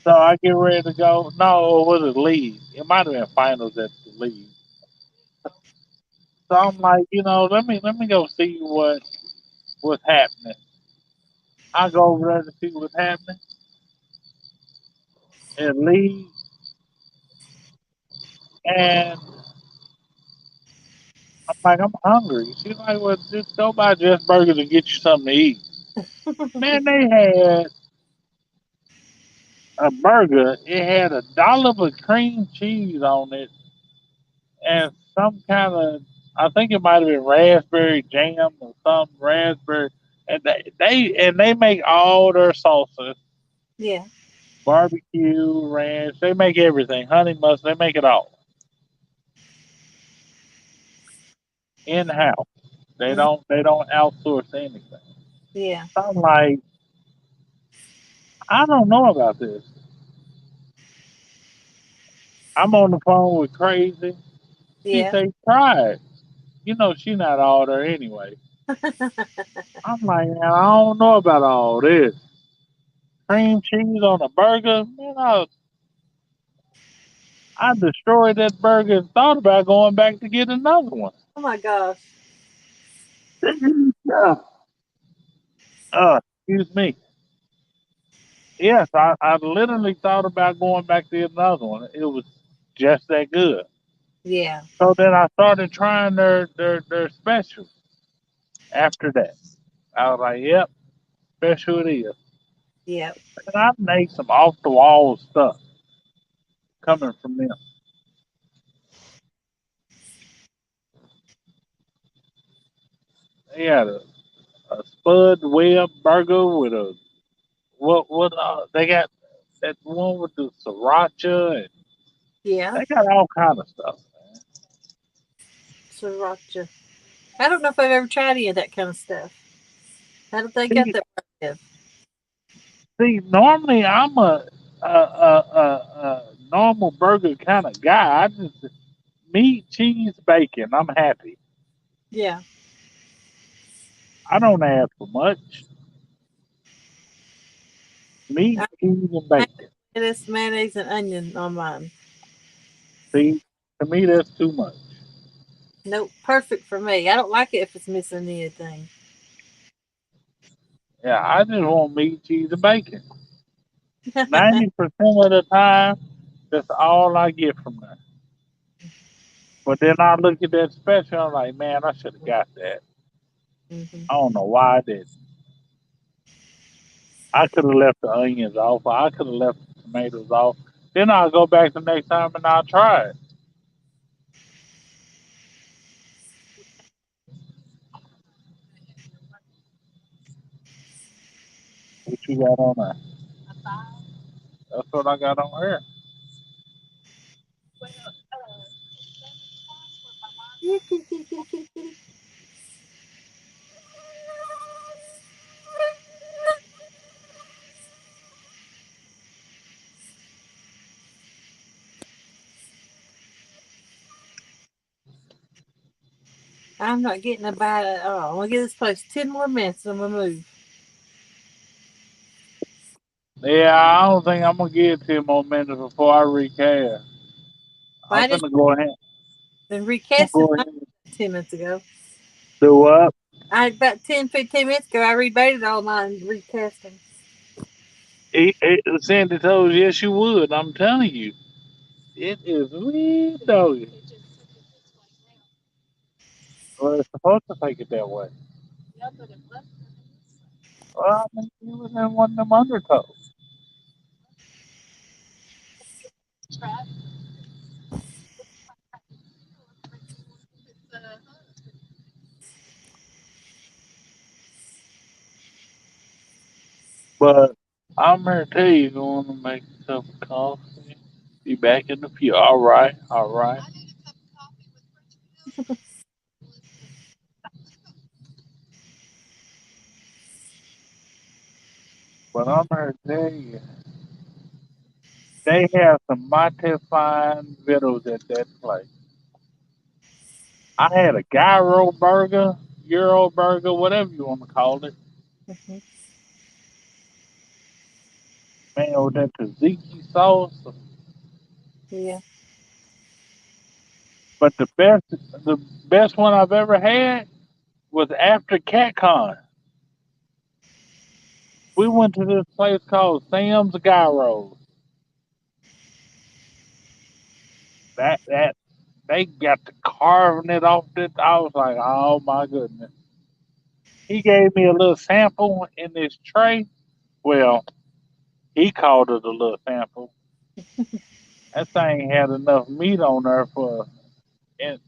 So I get ready to go. No, it was a league. It might have been finals at the league. So I'm like, let me go see what's happening. I go over there to see what's happening at league, and I'm like, I'm hungry. She's like, well, just go buy Just Burgers and get you something to eat. Man, they had a burger. It had a dollop of cream cheese on it and some kind of, I think it might have been raspberry jam or some raspberry. And they make all their sauces, Yeah. barbecue, ranch. They make everything. Honey mustard. They make it all in house. They Mhm. don't outsource anything. Yeah. I'm like, I don't know about this. I'm on the phone with Crazy. She Yeah. say, try it. You know, she not all there anyway. I'm like, man, I don't know about all this. Cream cheese on a burger? Man, I destroyed that burger and thought about going back to get another one. Oh my gosh. Yeah. Excuse me. Yes, I literally thought about going back to get another one. It was just that good. Yeah. So then I started trying their special after that. I was like, yep, special it is. Yeah. And I made some off the wall stuff coming from them. They had a spud web burger with a what they got that one with the sriracha and Yeah. they got all kind of stuff. Sriracha. I don't know if I've ever tried any of that kind of stuff. I don't think I See, that have. normally I'm a normal burger kind of guy. I just meat, cheese, bacon. I'm happy. Yeah. I don't ask for much. Meat, I cheese, and bacon. it's mayonnaise and onion on mine. See, to me that's too much. Nope. Perfect for me. I don't like it if it's missing anything. Yeah, I just want meat, cheese, and bacon. 90% of the time, that's all I get from there. But then I look at that special, I'm like, man, I should have got that. Hmm. I don't know why I didn't. I could have left the onions off. I could have left the tomatoes off. Then I'll go back the next time and I'll try it. What you got on there? That's what I got on here. I'm not getting a bite at all. I'm gonna give this place 10 more minutes and I'm gonna move. Yeah, I don't think I'm gonna get 10 more minutes before I recast. Well, I'm I just gonna go ahead. been I'm recasting gonna go mine ahead and 10 minutes ago. do what? I about 10, 15 minutes ago I rebaited all mine recasting. Sandy told you, yes, you would. I'm telling you, it is weird, doggy. Well, it's supposed to take it that way. Well, I mean, you was in one of them undertows. But I'm here to tell you, going to make a cup of coffee. Be back in the few. All right, all right. But I'm here to tell you, they have some mighty fine victuals at that place. I had a gyro burger, Euro burger, whatever you want to call it. Hmm. Man, with that tzatziki sauce. Yeah. But the best one I've ever had was after CatCon. We went to this place called Sam's Gyros. That they got the carving it off it. I was like, oh my goodness. He gave me a little sample in this tray. Well, he called it a little sample. That thing had enough meat on there for in,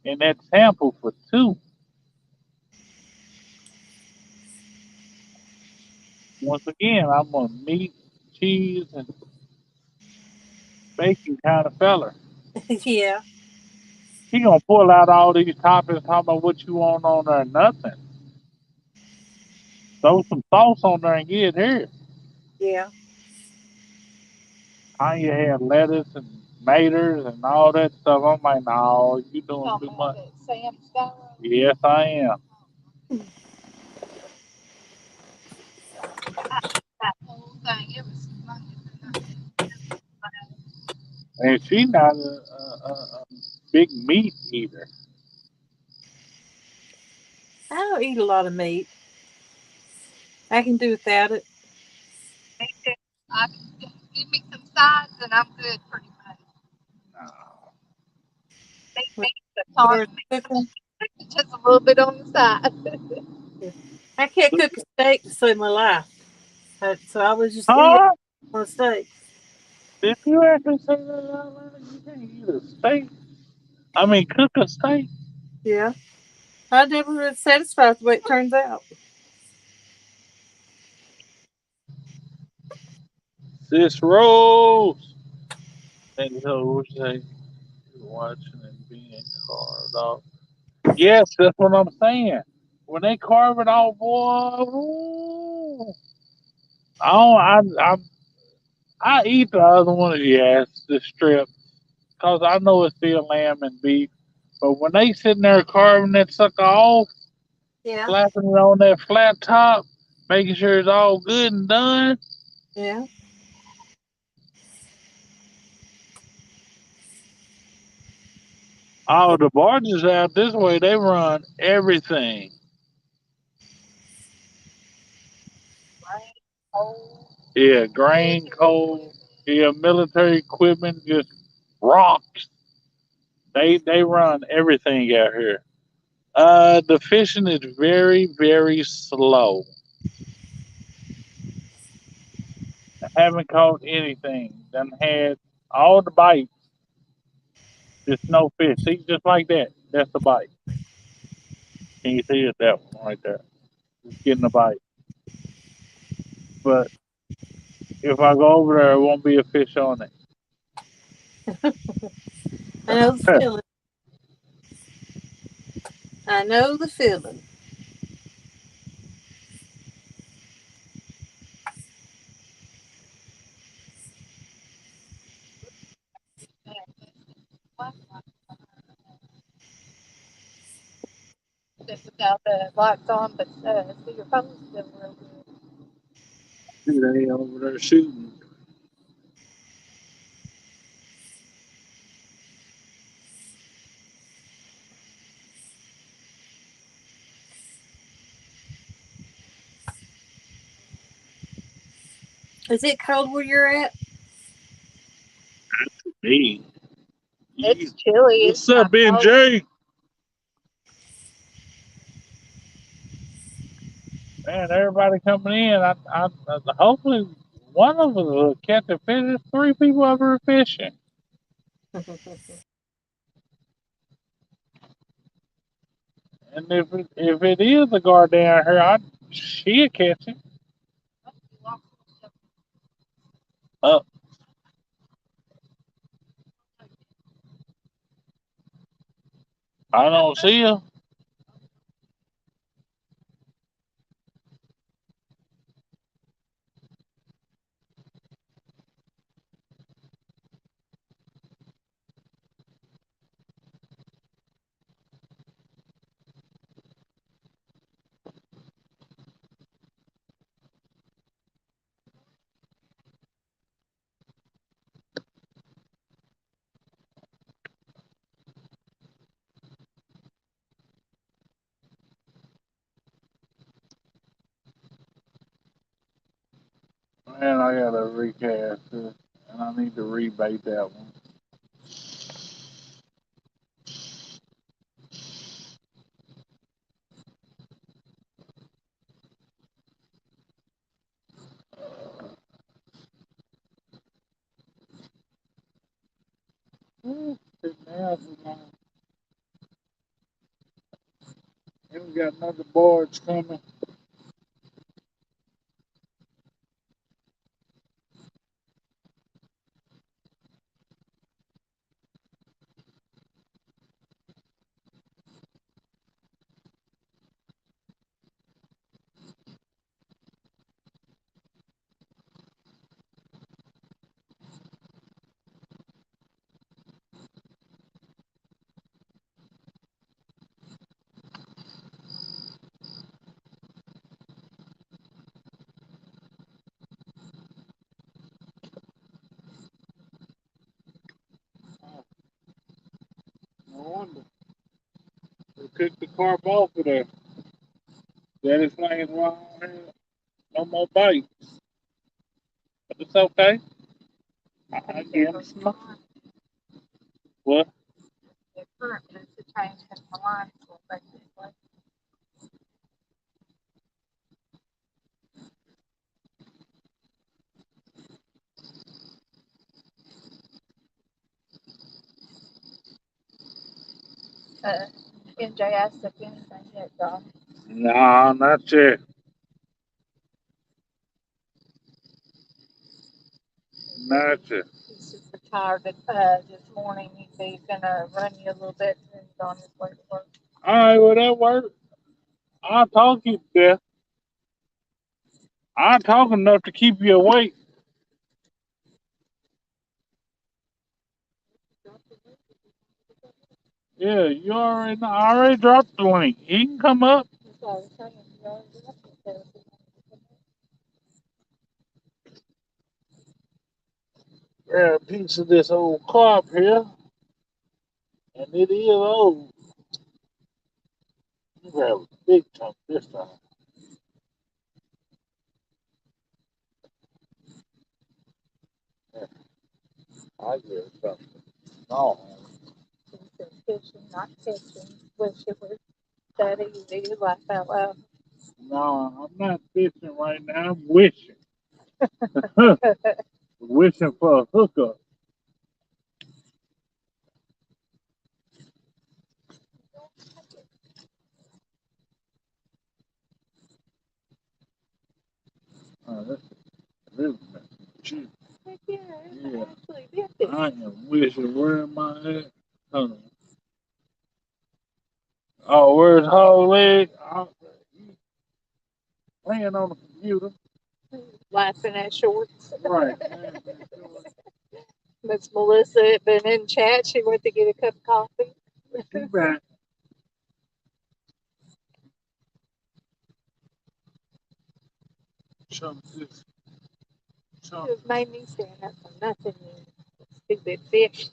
in that sample for two. Once again, I'm a meat, cheese, and bacon kind of feller. Yeah. He gonna pull out all these toppings, talking about what you want on there. Nothing. Throw some sauce on there and get here. Yeah. Tanya had lettuce and tomatoes and all that stuff. I'm like, no, you doing Talking too about much. that Sam's Skyline. Yes, I am. That whole thing, it was humongous. And she not a big meat eater. I don't eat a lot of meat. I can do without it. I give me some sides and I'm good pretty much. No. They When make the I con was cooking, just a little bit on the side. I can't cook a steak to save my life. So I was just eating Huh? on a steak. Did you actually say that out loud? You can't eat a steak? I mean, cook a steak? Yeah. I never was satisfied with the way it turns out. Sis Rose! And so what you say? Watching and being carved off. Yes, that's what I'm saying. When they carve it off, boy, ooh, I eat the other one, yes, the strip, because I know it's still lamb and beef. But when they sitting there carving that sucker off, Yeah. slapping it on that flat top, making sure it's all good and done, Yeah. all the barges out this way, they run everything. Right? Old Yeah, grain, military coal, equipment. yeah, military equipment, just rocks. They run everything out here. The fishing is very, very slow. I haven't caught anything. Done had all the bites, just no fish. See, just like that. That's the bite. Can you see it? That one right there. Just getting the bite. But if I go over there, it won't be a fish on it. I know the feeling. I know the feeling. That without the lights on, but see your phone's still real good. See, they over there shooting. Is it cold where you're at? Hey, It's chilly. what's It's not up, cold. BJ? Man, everybody coming in. Hopefully one of us will catch a fish. There's three people over here fishing. And if it is a guard down here, she'll catch it. Uh, I don't see her. Man, I gotta recast it, and I need to rebate that one. And we got another barge coming. No wonder. They took the carp off of there. That explains why I don't have no more bites. But it's okay. I get them. What? The current is to change because my line's going back this way. NJ asked if anything yet, John. Nah, not yet. Not yet. He's just retired this morning. He said he's going to run you a little bit and he's on his way to work. All right, well, that works. I'll talk you to death. I'll talk enough to keep you awake. Yeah, you already know. I already dropped the link. He can come up. That's what I was saying. You already left it there. Grab a piece of this old carp here. And it is old. You grab a big chunk this time. Yeah, I get something. No. He said fishing, not catching. Wish it was that easy. You laugh out loud. No, I'm not fishing right now. I'm wishing. Wishing for a hookup. That's really cheap. Heck yeah, Yeah. actually did it. I am wishing. Where am I at? Hold on. Oh, where's Whole Leg? I'm playing on the computer. Laughing at shorts. Right. Miss Melissa had been in chat. She went to get a cup of coffee. She back. Chunk this. Chunk. Just made me stand up for nothing. You stupid fish.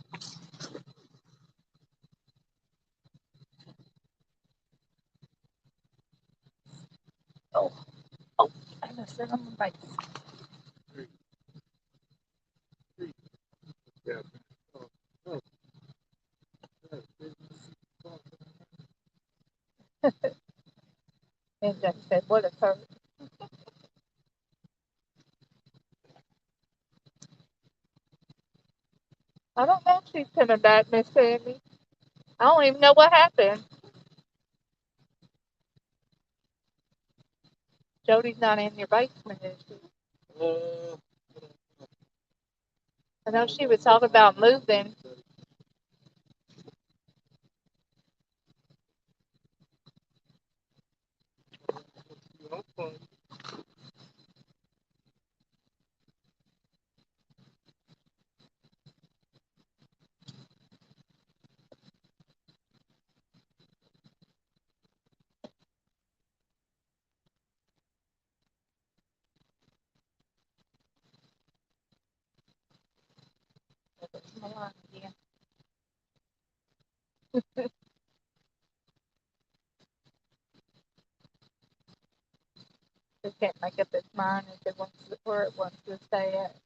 Oh, oh, I must have on my bike. Yeah. Oh, And Jack said, what a turd. I don't know if she's coming back, Miss Sammy. I don't even know what happened. Jody's not in your basement, is she? uh, I know she was talking about moving. My line again. She can't make up its mind if it wants to, where it wants to stay at.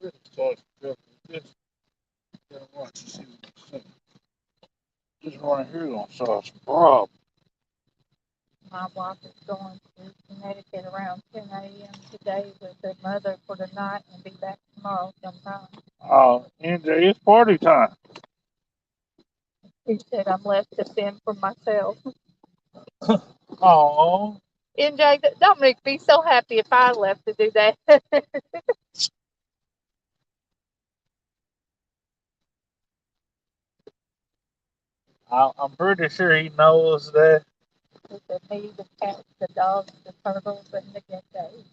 this starts to this. Gotta watch to see what it's saying. This right here gonna start some problems. My wife is going to Connecticut around 10 a.m. today with her mother for the night and be back tomorrow sometime. Oh, NJ, it's party time. He said I'm left to fend for myself. Oh, NJ, Dominic, be so happy if I left to do that. I'm pretty sure he knows that. He said me, the cats, the dogs, the turtles, and the geckos.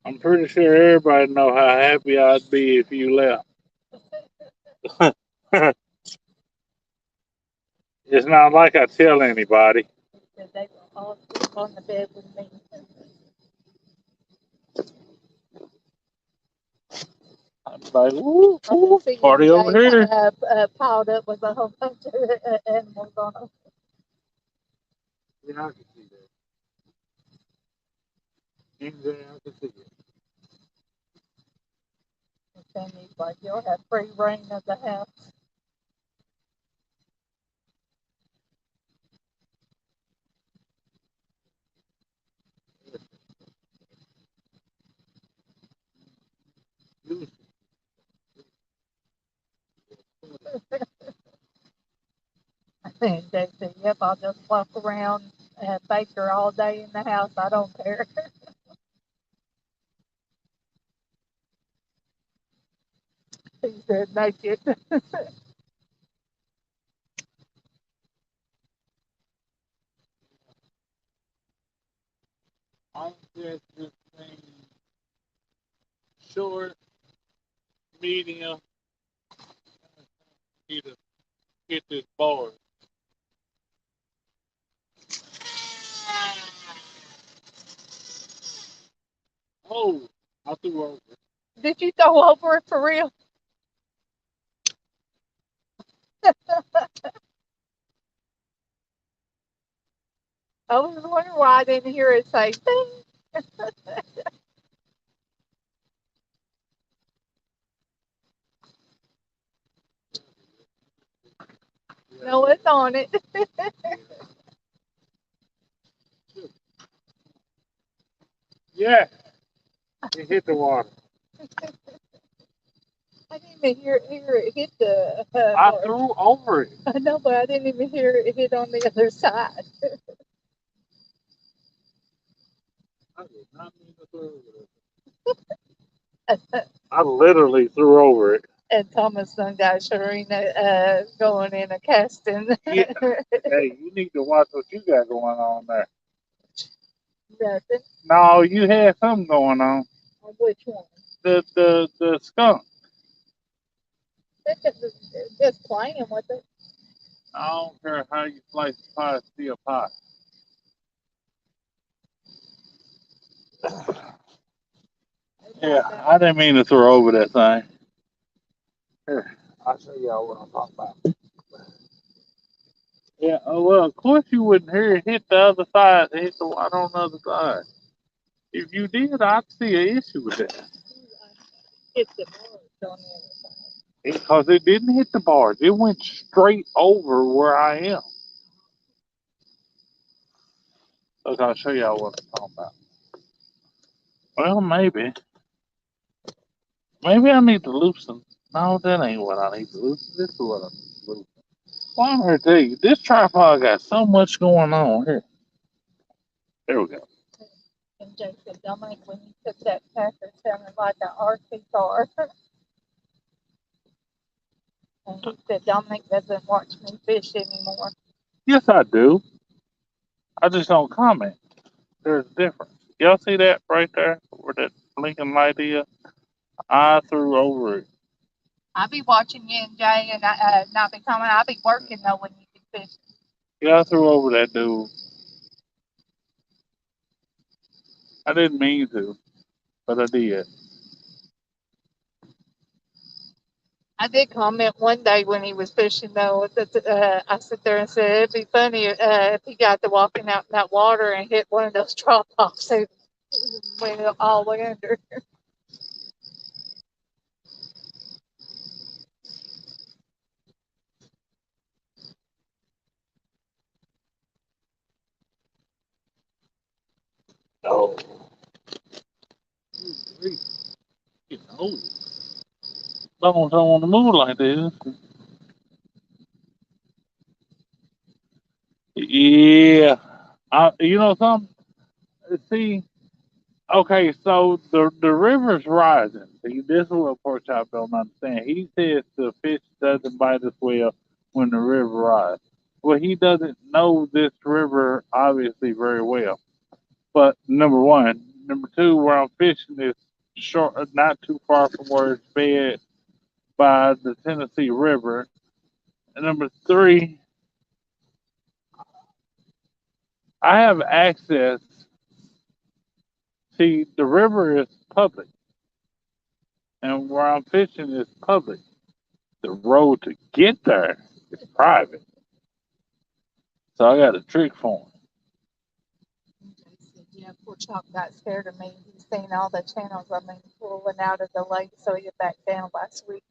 I'm pretty sure everybody know how happy I'd be if you left. It's not like I tell anybody. He said they will all sleep on the bed with me. I'm like, ooh, I can ooh, see you party over today here. piled up with a whole bunch of animals on them. Yeah, I can see that. Anything I can see it. And Sammy's like, you'll have free reign of the house. And they said, yep, I'll just walk around Baker all day in the house. I don't care. He said, naked. I'm just saying short, medium, need to get this board. Oh, I threw over. Did you throw over it for real? I was wondering why I didn't hear it say ding. No, it's on it. Yeah, it hit the water. I didn't even hear it hit the I board. threw over it. I know, but I didn't even hear it hit on the other side. I did not mean to throw over it. I literally threw over it. And Thomas done got Sharina going in a casting. Yeah. Hey, you need to watch what you got going on there. Nothing. No, you had something going on. Which one? The skunk. Just playing with it. I don't care how you slice the pie, it's still pie. Yeah, I didn't mean to throw over that thing. Here, I'll show y'all what I'm talking about. Yeah, oh, well, of course you wouldn't hear it hit the other side, hit the water on the other side. If you did, I'd see an issue with that. Hit the board on the other side. Because it didn't hit the bars. It went straight over where I am. Look, I'll show y'all what I'm talking about. Well, maybe. Maybe I need to loosen. No, that ain't what I need to loosen. This is what I need to loosen. Well, I'm here to tell you, this tripod got so much going on here. There we go. And Jake said, Dominic, when you took that packer, sounded like an RC car. And he said, Dominic doesn't watch me fish anymore. Yes, I do. I just don't comment. There's a difference. Y'all see that right there? Where that blinking light is? I threw over it. I be watching you and Jay and not be coming. I be working though when you be fishing. Yeah, I threw over that dude. I didn't mean to, but I did. I did comment one day when he was fishing though. I sit there and said it'd be funny if he got to walking out in that water and hit one of those drop offs and went all the way under. Oh, getting old. Bones don't want to move like this. Yeah. You know something? See, okay, so the river's rising. See, this is what Pork Chop don't understand. He says the fish doesn't bite as well when the river rises. Well, he doesn't know this river obviously very well. But number one, number two, where I'm fishing is short, not too far from where it's fed by the Tennessee River. And number three, I have access. See, the river is public. and where I'm fishing is public. The road to get there is private, so I got a trick for him. Yeah, poor Chop got scared of me. He's seen all the channels I've been pulling out of the lake, so he backed down last week.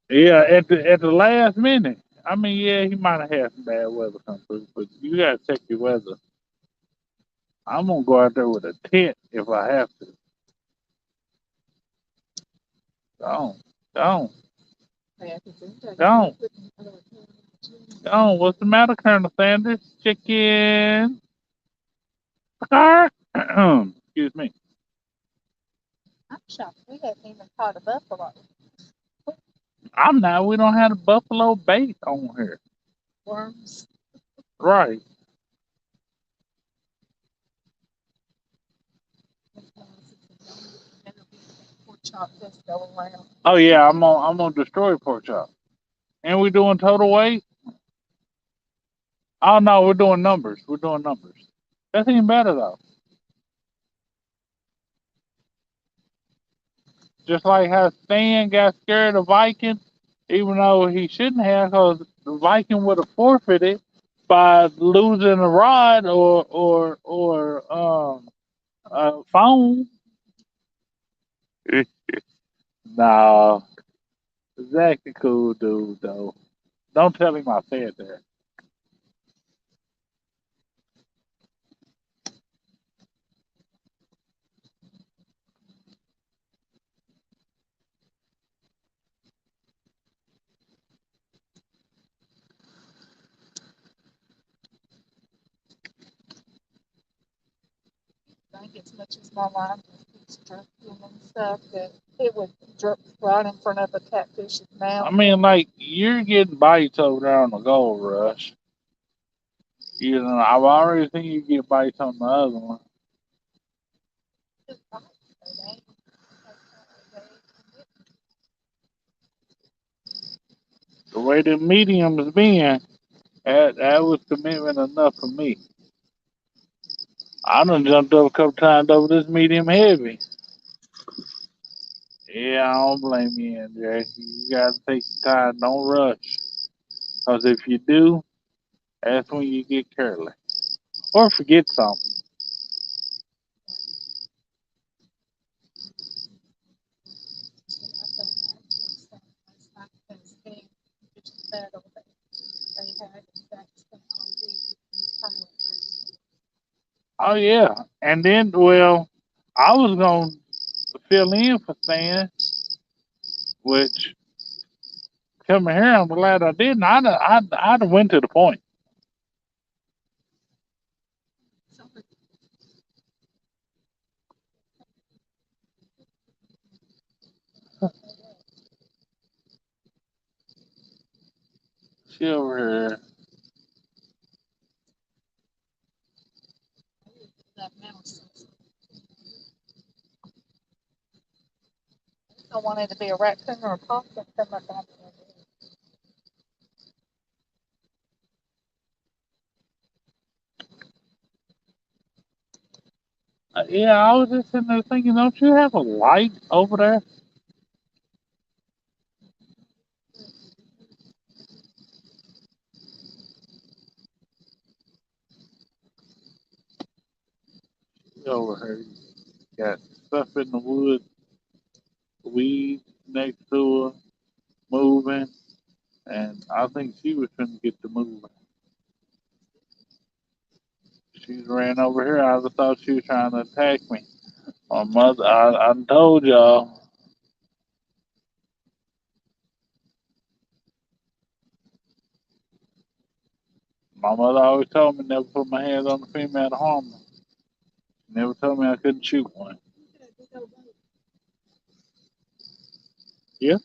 Yeah, at the last minute. I mean, yeah, he might have had some bad weather come through, but you gotta check your weather. I'm gonna go out there with a tent if I have to. Don't, don't, Yeah, because don't, don't. What's the matter, Colonel Sanders? Chicken. Car. Excuse me. I'm shocked we haven't even caught a buffalo. I'm not. We don't have the buffalo bait on here. Worms. Right. Poor Chop just go around. Oh yeah, I'm on destroy pork chop. And we doing total weight? Oh no, we're doing numbers. We're doing numbers. That's even better though. Just like how Stan got scared of Viking, even though he shouldn't have, because the Viking would have forfeited by losing a rod or a phone. Nah, Zach a cool dude though. Don't tell him I said that. Drank as much as my life was drinking and stuff that it would drip right in front of a catfish's I mouth. mean, like you're getting bites over there on the Gold Rush. You know, I've already seen you get bites on the other one. Just like The way the medium is being, that was commitment enough for me. I done jumped up a couple times over this medium heavy. Yeah, I don't blame you, Andre. You gotta take your time. Don't rush. Because if you do, that's when you get careless. Or forget something. I felt bad for some last night because just bad over there. They had that spent all week in the pilot room. Oh, yeah. And then, well, I was going to fill in for Stan, which, coming here, I'm glad I didn't. I'd have went to the point. So She over here. that mouse. I wanted to be a raccoon or a possum come up on me. Yeah, I was just sitting there thinking, don't you have a light over there? She over here. Got stuff in the woods, weeds next to her, moving. And I think she was trying to get to moving. She ran over here. I just thought she was trying to attack me. My mother, I told y'all. My mother always told me never put my hands on the female to harm her. Never told me I couldn't shoot one. Yeah,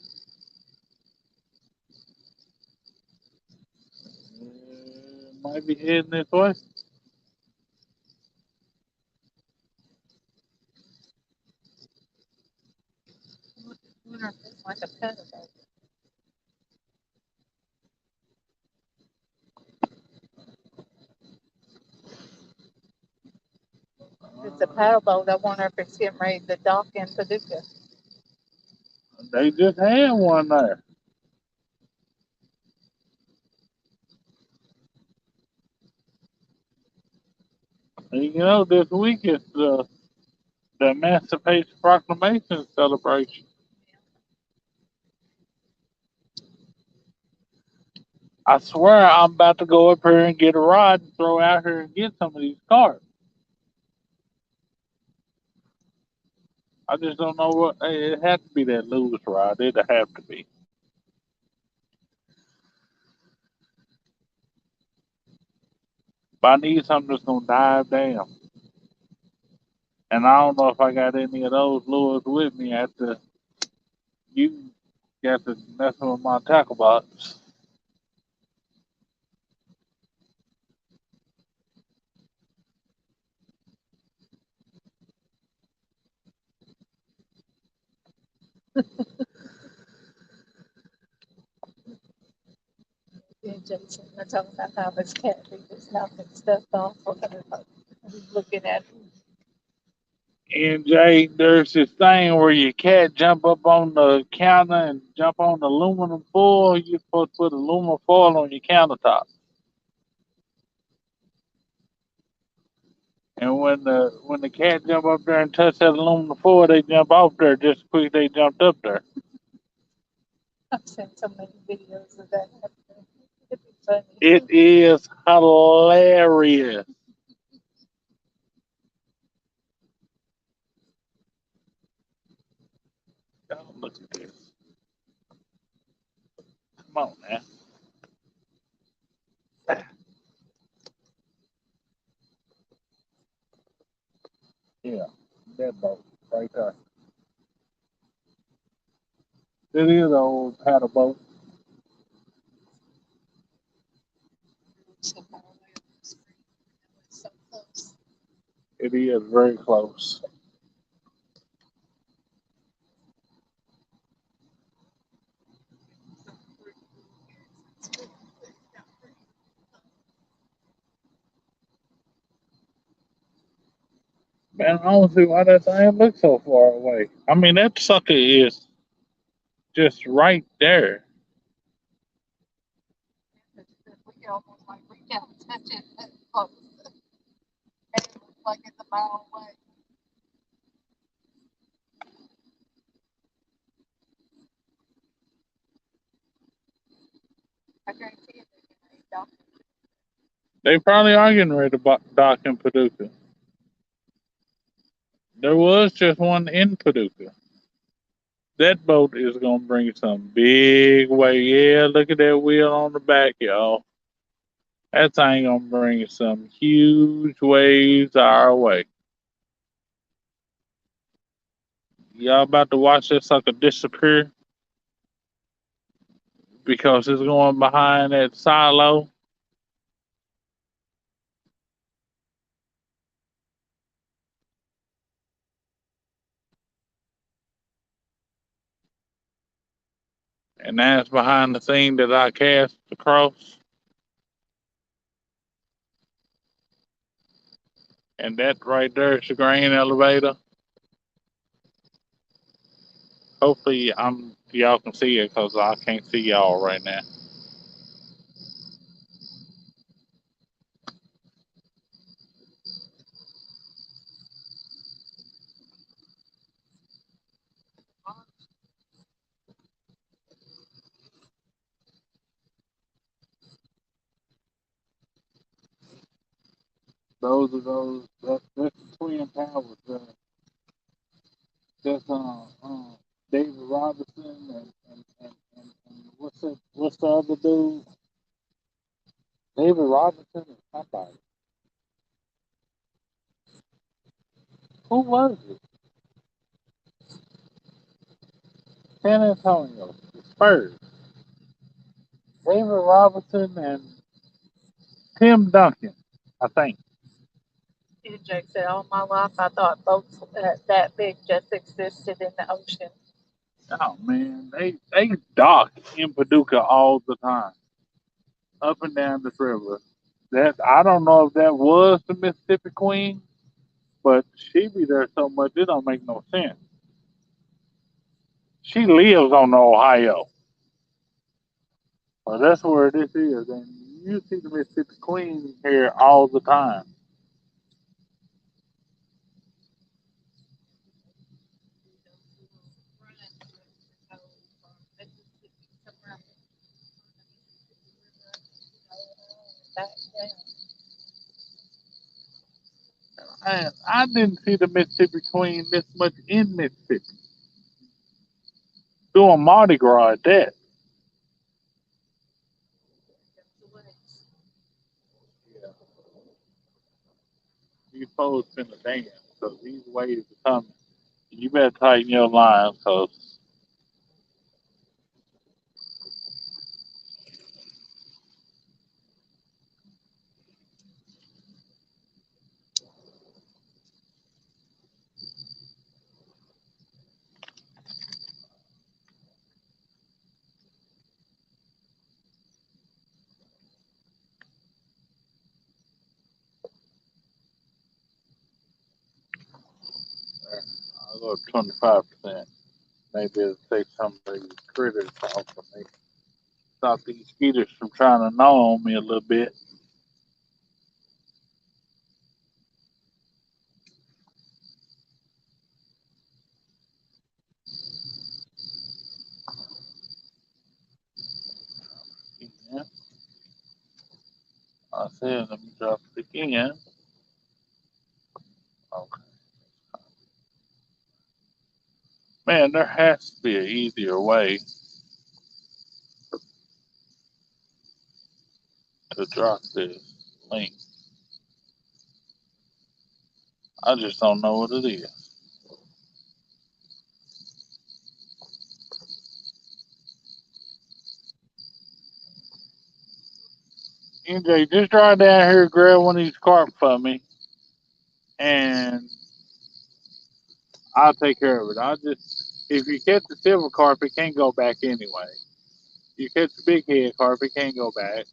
might be heading this way. Wonder if it's like a pet of theirs. it's a paddle boat. I wonder if it's getting ready to dock in Paducah. They just had one there. And you know, this week is the Emancipation Proclamation celebration. I swear I'm about to go up here and get a rod and throw out here and get some of these cards. I just don't know what it had to be that Lewis rod. It'd have to be. But I need something that's gonna dive down. And I don't know if I got any of those lures with me after you got to messing with my tackle box. And Jason, they're talking about how this catfish is knocking stuff off. He's looking at And Jay, there's this thing where your cat jump up on the counter and jump on the aluminum foil. You're supposed to put aluminum foil on your countertop. And when the cat jump up there and touch that aluminum foil, they jump off there just as quick as they jumped up there. I've seen so many videos of that happening. It'd be funny. It is hilarious. Oh, look at this. Come on now. Yeah, that boat right there. It is an old paddle boat. So far away on the screen. It's so close. It is very close. Man, I don't see why that thing looks so far away. I mean, that sucker is just right there. We almost like we can't touch it that close. And it looks like it's a mile away. I guarantee it. They don't. They probably are getting ready to dock in Paducah. There was just one in Paducah. That boat is gonna bring some big weight. Yeah, look at that wheel on the back, y'all. That thing gonna bring some huge waves our way. Y'all about to watch that sucker disappear because it's going behind that silo. And that's behind the thing that I cast across. And that right there is the grain elevator. Hopefully, y'all can see it because I can't see y'all right now. Those are those. That's the Twin Towers. That's David Robinson and what's the other dude? David Robinson and somebody. Who was it? San Antonio, the Spurs. David Robinson and Tim Duncan, I think. TJ said, all my life I thought boats that big just existed in the ocean. Oh man, they dock in Paducah all the time, up and down this river. That I don't know if that was the Mississippi Queen, but she be there so much it don't make no sense. She lives on the Ohio. Well, that's where this is, and you see the Mississippi Queen here all the time. And I didn't see the Mississippi Queen this much in Mississippi. Doing Mardi Gras at that. Yeah. These folks finna dance, so these waves are coming. You better tighten your lines, cause I'll go 25%. Maybe it'll take some of these critters off of me. Stop these skeeters from trying to gnaw on me a little bit. Yeah. I said, let me drop it again. Okay. Man, there has to be an easier way to drop this link. I just don't know what it is. NJ, just drive down here, grab one of these carp for me, and I'll take care of it. If you catch the silver carp, it can't go back anyway. You catch the big head carp, it can't go back.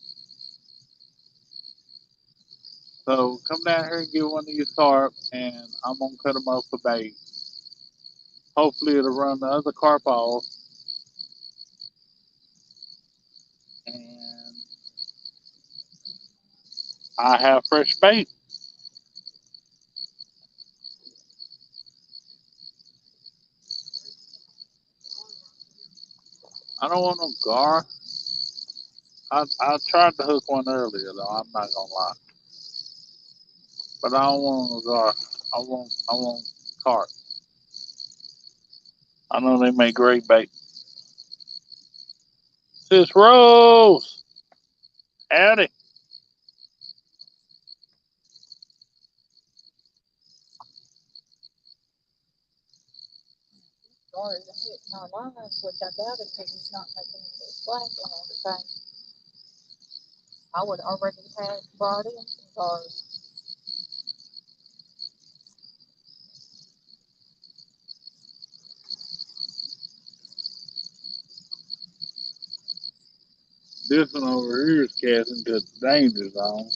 So come down here and get one of these carp, and I'm gonna cut them up for bait. Hopefully, it'll run the other carp off, and I have fresh bait. I don't want no gar. I tried to hook one earlier though. I'm not gonna lie, but I don't want no gar. I want carp. I know they make great bait. Sis Rose, howdy. Or hitting our lines, which I doubt it because he's not making any splash on everything. I would already have brought in some cars. This one over here is casting to the danger zone.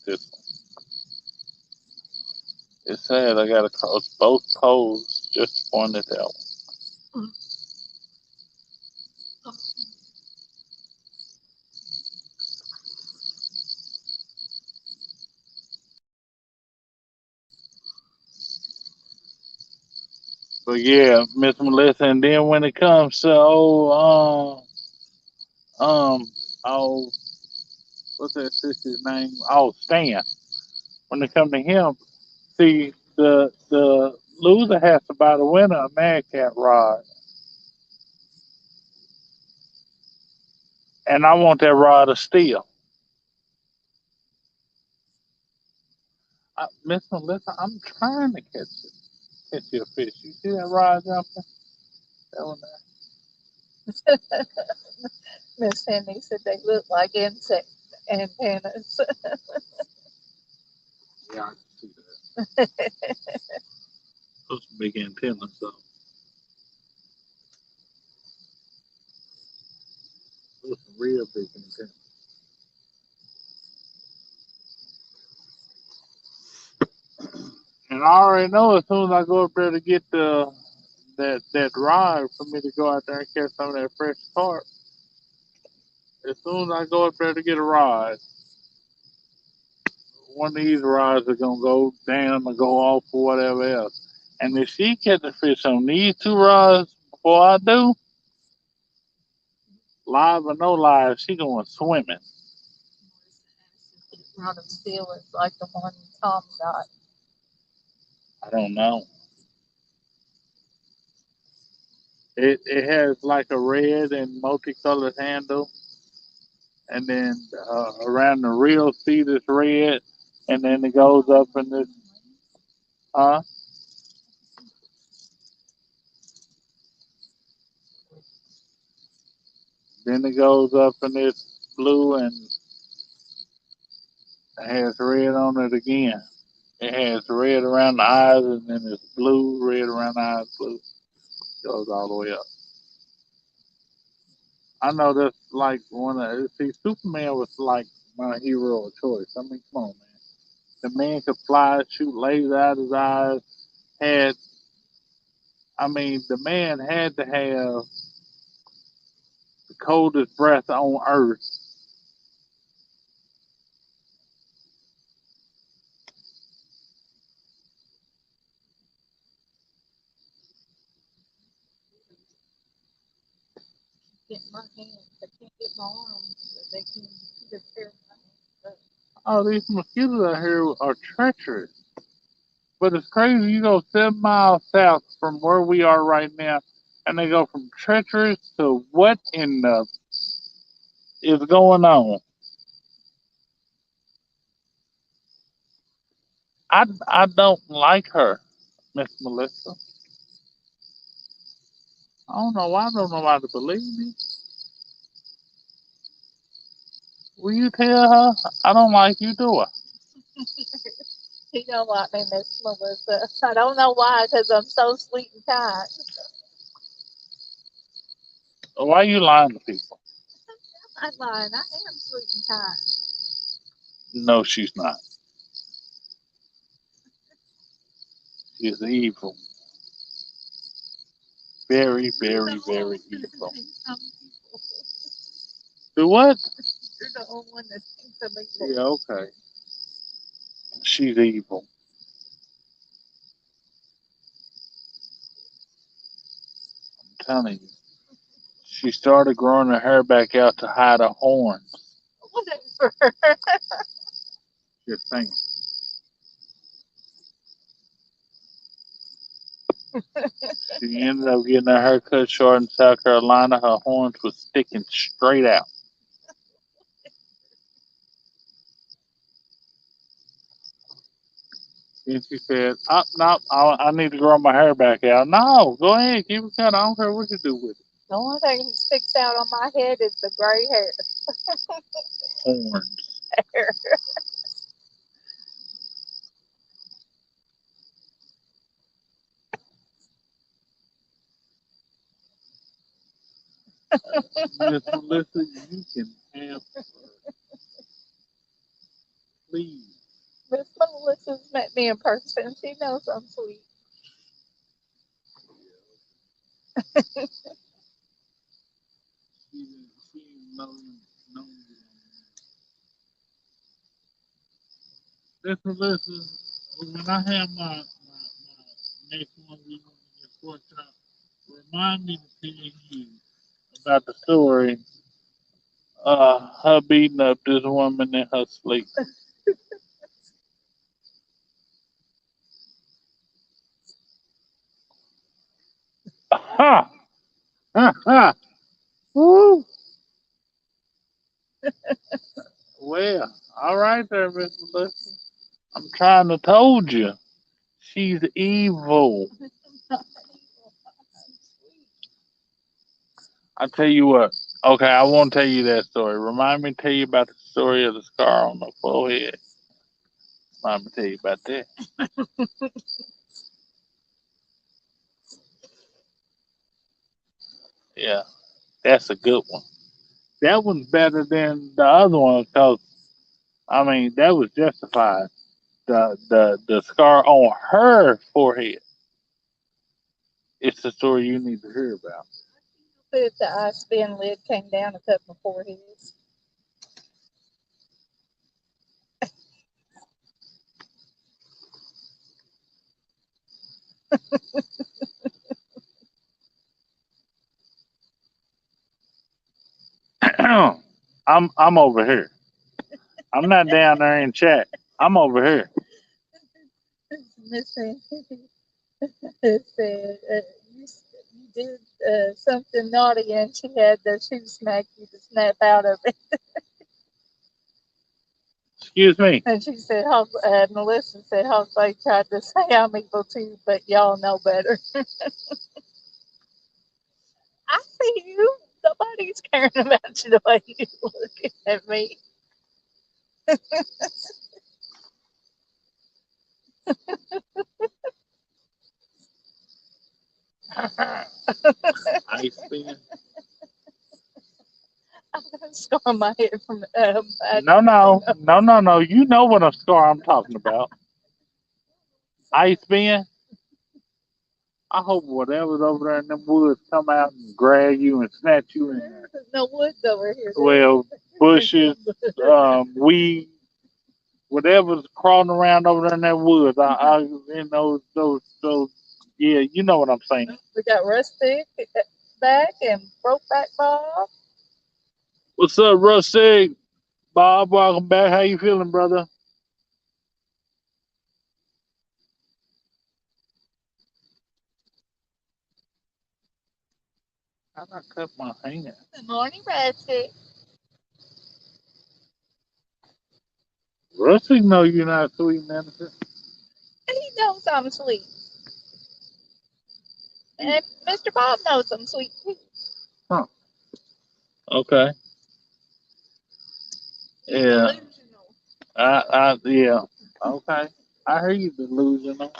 This one. It's sad I gotta cross both poles just to point it out. But yeah, Miss Melissa, and then when it comes to um oh what's that sister's name? Oh, Stan. When it comes to him, see the loser has to buy the winner a mad cat rod. And I want that rod of steel. Miss Melissa, I'm trying to catch you a fish. You see that rod jumping? That one there? Miss Henny said they look like insect antennas. Yeah, I can see that. Those big antennas though. Those some real big antennas. And I already know as soon as I go up there to get that rod for me to go out there and catch some of that fresh carp, as soon as I go up there to get a rod, one of these rods are gonna go down or go off or whatever else. And if she catches fish on these two rods before I do, live or no live, she going swimming. Rod of steel is like the one Tom got. I don't know. It has like a red and multicolored handle, and then around the real seat is red, and then it goes up in this, huh? Then it goes up in this blue and has red on it again. It has red around the eyes, and then it's blue, red around the eyes, blue. Goes all the way up. I know that's like one of, see, Superman was like my hero of choice. I mean, come on, man. The man could fly, shoot lasers out his eyes, had, I mean, the man had to have the coldest breath on earth. Get my hands. I can't get my arms. But they can just tear my hands up. Oh, these mosquitoes out here are treacherous. But it's crazy. You go 7 miles south from where we are right now, and they go from treacherous to what in the is going on? I don't like her, Miss Melissa. I don't know why I don't know how to believe me. Will you tell her I don't like you, do I? He don't like me, Miss Melissa. I don't know why, because I'm so sweet and kind. Why are you lying to people? I'm lying. I am sweet and kind. No, she's not. She's evil. Very, You're very, the very only one that evil. thinks I'm evil. Do what? You're the only one that thinks I'm evil. Yeah, okay. She's evil. I'm telling you. She started growing her hair back out to hide her horns. Whatever. Just think. She ended up getting her hair cut short in South Carolina. Her horns was sticking straight out. And she said, oh, no, I need to grow my hair back out. No, go ahead, keep it cut. I don't care what you do with it. The only thing that sticks out on my head is the gray hair. Horns. Miss Melissa, you can have her. Please. Miss Melissa's met me in person. She knows I'm sweet. She didn't know you. Miss Melissa, when I have my next one we want to get pork chop, remind me to tell you about the story her beating up this woman in her sleep. Ha! Ha! Ha! Woo! Well, all right there, Miss Melissa. I'm trying to told you. She's evil. I tell you what. Okay, I won't tell you that story. Remind me to tell you about the story of the scar on the forehead. Remind me to tell you about that. Yeah, that's a good one. That one's better than the other one because, I mean, that was justified. The scar on her forehead. It's the story you need to hear about. If the ice bin lid came down and cut my foreheads. I'm over here. I'm not down there in chat. I'm over here. Miss Sandy said, you did something naughty and she had the shoe smack you to snap out of it. Excuse me. And she said, Melissa said, Jose tried to say I'm evil too, but y'all know better. I see you. Nobody's caring about you the way you looking at me. Ice spin. I'm gonna scar my head from No, no, no, no, no. You know what a scar I'm talking about. Ice spin. I hope whatever's over there in them woods come out and grab you and snatch you in there. There's no woods over here. Well, bushes, weeds, whatever's crawling around over there in that woods. I in those. Yeah, you know what I'm saying. We got Rustic back and Brokeback Bob. What's up, Rusty? Bob, welcome back. How you feeling, brother? How'd I cut my hand? Good morning, Rustic. Rusty know you're not sweet and innocent. He knows I'm sweet. And Mr. Bob knows I'm sweet too. Huh. Okay. Yeah. Delusional. Yeah. Okay. I hear you delusional.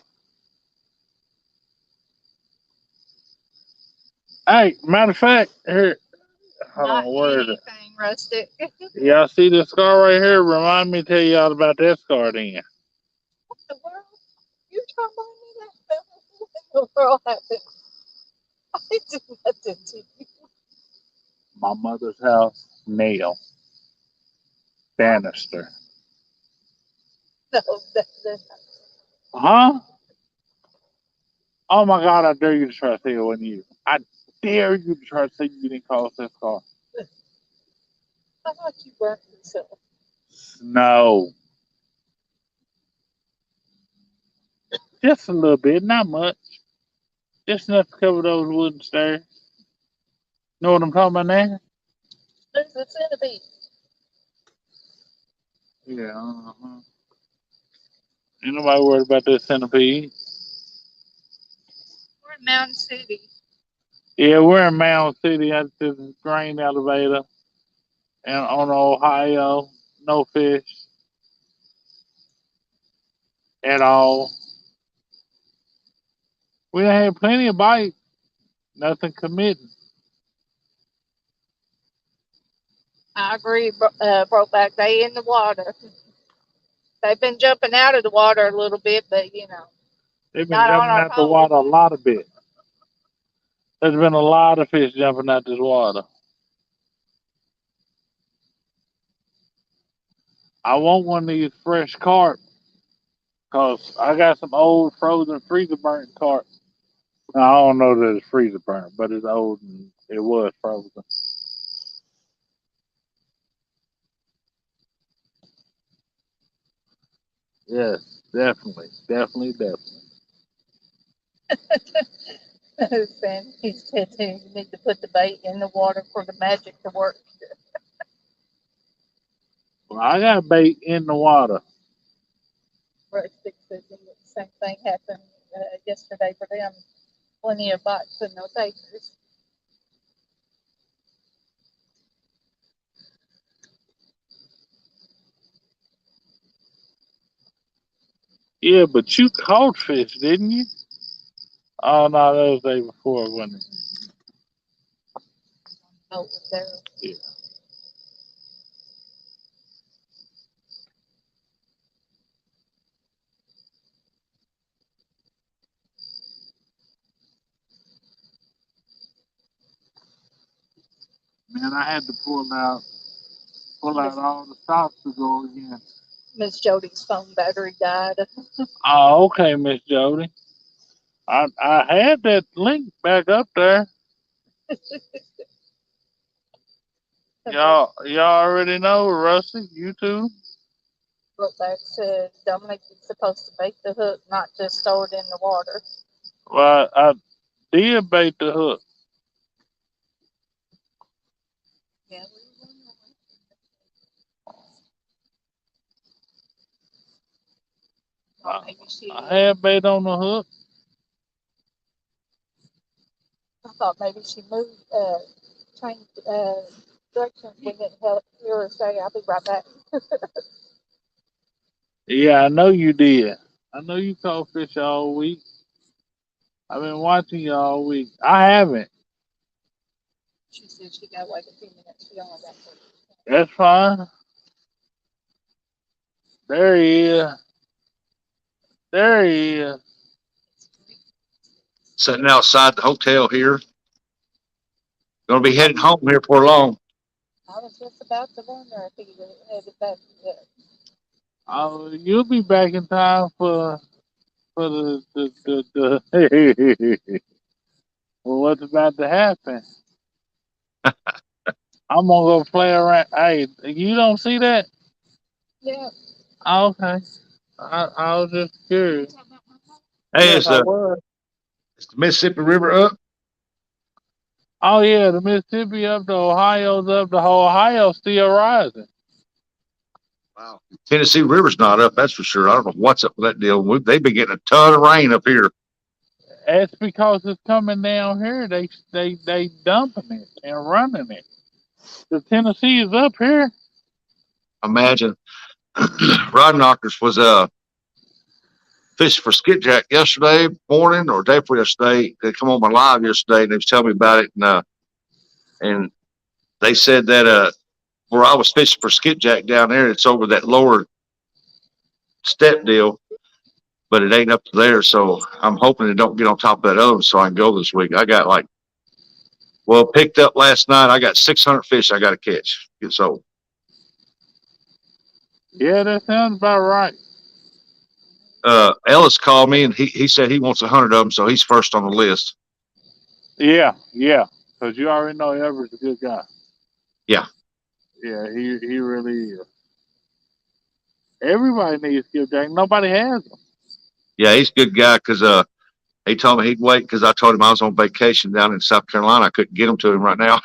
Hey, matter of fact, here, hold Not on, where is it? anything, Rustic. Y'all see this scar right here? Remind me to tell y'all about that scar then. What the world? You talking about me that what in the world happened? I did nothing to you. My mother's house, nail, banister. No, that's not. Huh? Oh my God, I dare you to try to say it wasn't you. I dare you to try to say you didn't cause that scar. I thought you burnt yourself. No. Just a little bit, not much. Just enough to cover those wooden stairs. Know what I'm talking about now? There's a centipede. Yeah, uh-huh. Ain't nobody worried about that centipede. We're in Mountain City. Yeah, we're in Mound City at this grain elevator and on Ohio. No fish at all. We done had plenty of bites. Nothing committing. I agree, Brokeback. They in the water. They've been jumping out of the water a little bit, but They've been not on jumping our out the toes. water a lot of bit. There's been a lot of fish jumping out this water. I want one of these fresh carp because I got some old frozen freezer burnt carp. Now, I don't know that it's freezer burnt, but it's old and it was frozen. Yes, definitely, definitely, definitely. Saying he said you need to put the bait in the water for the magic to work. Well, I got bait in the water. Rustic said the same thing happened yesterday for them. Plenty of bites and no takers. Yeah, but you caught fish, didn't you? Oh no, that was the day before, wasn't it? Boat was there. Yeah. and I had to pull out all the stops to go again. Miss Jody's phone battery died. Oh, okay, Miss Jody. I had that link back up there. Y'all already know, Rusty. You too. Look back said Dominic is supposed to bait the hook, not just throw it in the water. Well, I did bait the hook. Yeah, I, maybe she. I had bait on the hook. I thought maybe she moved, changed directions. We didn't hear her say, "I'll be right back." Yeah, I know you did. I know you caught fish all week. I've been watching you all week. I haven't. She said she got to wait a few minutes. She only got 30. That's fine. There he is. There he is. Sitting outside the hotel here. Going to be heading home here for long. I was just about to wonder if he was headed back yet. Oh, you'll be back in time for the well, what's about to happen? I'm gonna go play around. Hey, you don't see that? Yeah. Oh, okay. I was just curious. Hey, Yes, I was. is the Mississippi River up? Oh yeah, the Mississippi up, the Ohio's up, the whole Ohio's still rising. Wow. Tennessee River's not up, that's for sure. I don't know what's up with that deal. They've been getting a ton of rain up here. That's because it's coming down here. They dumping it and running it. The Tennessee is up here. Imagine Rod Knockers was fishing for skipjack yesterday morning or day before yesterday. They come on my live yesterday and they was telling me about it, and they said that where I was fishing for skipjack down there, it's over that lower step deal, but it ain't up to there. So I'm hoping it don't get on top of that other one so I can go this week. I got picked up last night. I got 600 fish I got to catch. Get sold. Yeah, that sounds about right. Ellis called me and he said he wants 100 of them, so he's first on the list. Yeah, yeah. Because you already know Everett's a good guy. Yeah. Yeah, he really is. Everybody needs skipjack. Nobody has them. Yeah, he's a good guy because he told me he'd wait because I told him I was on vacation down in South Carolina. I couldn't get them to him right now.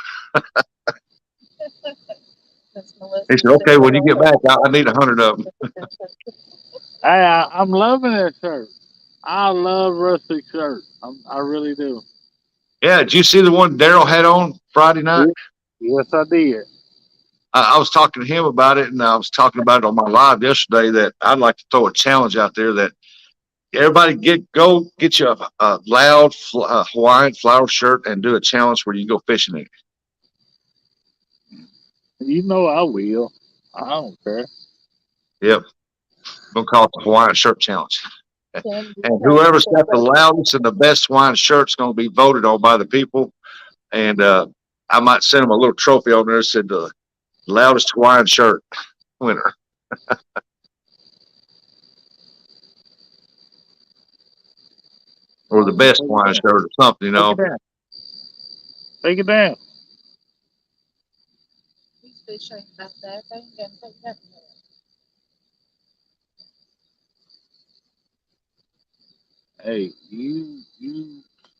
He said, okay, when you get back, I need 100 of them. Hey, I'm loving that shirt. I love rustic shirt. I really do. Yeah, did you see the one Daryl had on Friday night? Yes, I did. I was talking to him about it, and I was talking about it on my live yesterday that I'd like to throw a challenge out there that everybody go get you a loud Hawaiian flower shirt and do a challenge where you go fishing in it. You know I will. I don't care. Yep, we'll call it the Hawaiian shirt challenge. And whoever's got the loudest and the best Hawaiian shirt is going to be voted on by the people. And I might send them a little trophy on there that said the loudest Hawaiian shirt winner. Or the best Hawaiian shirt or something, you know. Take it down. These fish ain't about that. They ain't gonna take nothing. Hey, you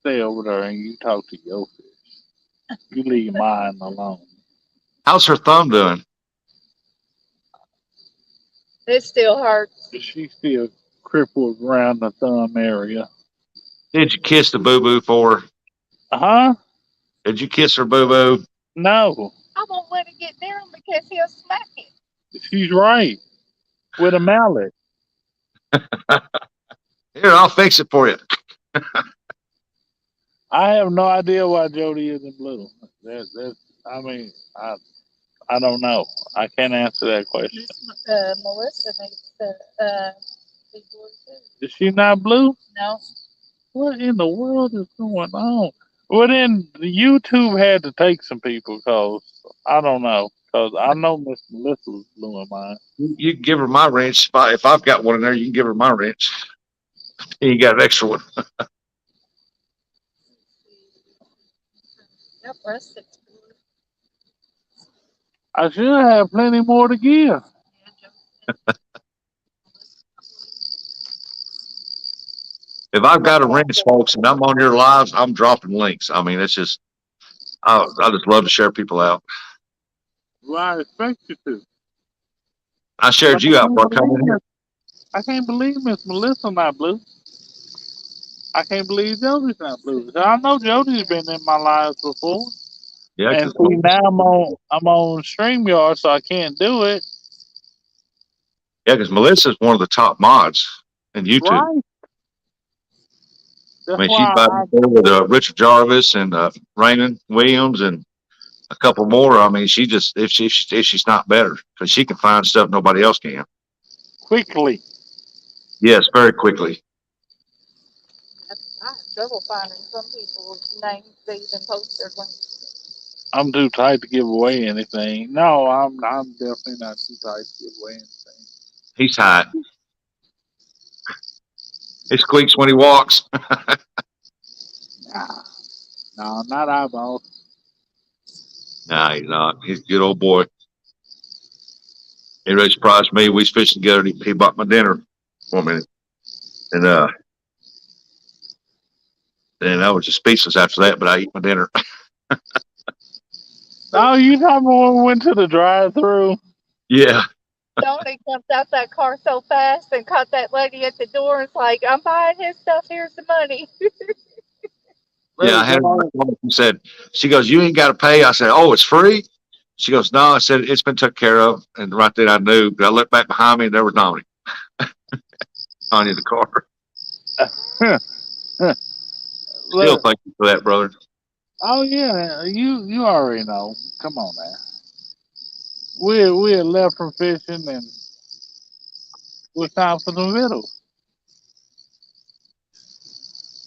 stay over there and you talk to your fish. You leave mine alone. How's her thumb doing? It still hurts. She's still crippled around the thumb area. Did you kiss the boo boo for her? Huh? Did you kiss her boo boo? No. I won't let it get down because he'll smack it. She's right. With a mallet. Here, I'll fix it for you. I have no idea why Jody isn't blue. That's I mean, I don't know. I can't answer that question. Melissa needs to be blue too. Is she not blue? No. What in the world is going on? Well, then YouTube had to take some people because I don't know. Because I know Miss Melissa was blue in mine. You can give her my wrench. If I've got one in there, you can give her my wrench. You got an extra one. Yep, rest it's good. I should have plenty more to give. Yeah, Joe If I've got a wrench, said, folks, and I'm on your lives, I'm dropping links. I mean, it's just I just love to share people out. Well, I expect you to. I But shared you out before I come in here. I can't believe Miss Melissa not blue. I can't believe Jody's not blue. I know Jody's been in my lives before. Yeah, And because see now I'm on StreamYard, so I can't do it. Melissa's one of the top mods in YouTube. Right. I That's mean, she's why about I there with Richard Jarvis and Raymond Williams and a couple more. I mean, she just if she's not better because she can find stuff nobody else can. quickly. Yes, very quickly. I have trouble finding some people's names they even post their links. I'm too tight to give away anything. No, I'm definitely not too tight to give away anything. He's hot. It squeaks when he walks. Nah, no, not eyeballs. Nah, he's not. He's a good old boy. He really surprised me. We was fishing together. And he bought my dinner for me, and then I was just speechless after that. But I eat my dinner. Oh, you talking about when we went to the drive-through? Yeah, Tony jumped out that car so fast and caught that lady at the door. It's like, I'm buying his stuff. Here's the money. yeah. I had her. She said, she goes, "You ain't got to pay." I said, "Oh, it's free." She goes, "No." I said, "It's been took care of." And right then I knew. I looked back behind me, and there was Donnie, Tanya the car. Still Look, thank you for that, brother. oh yeah, you already know. Come on now. We had left from fishing and it's time for the vittles.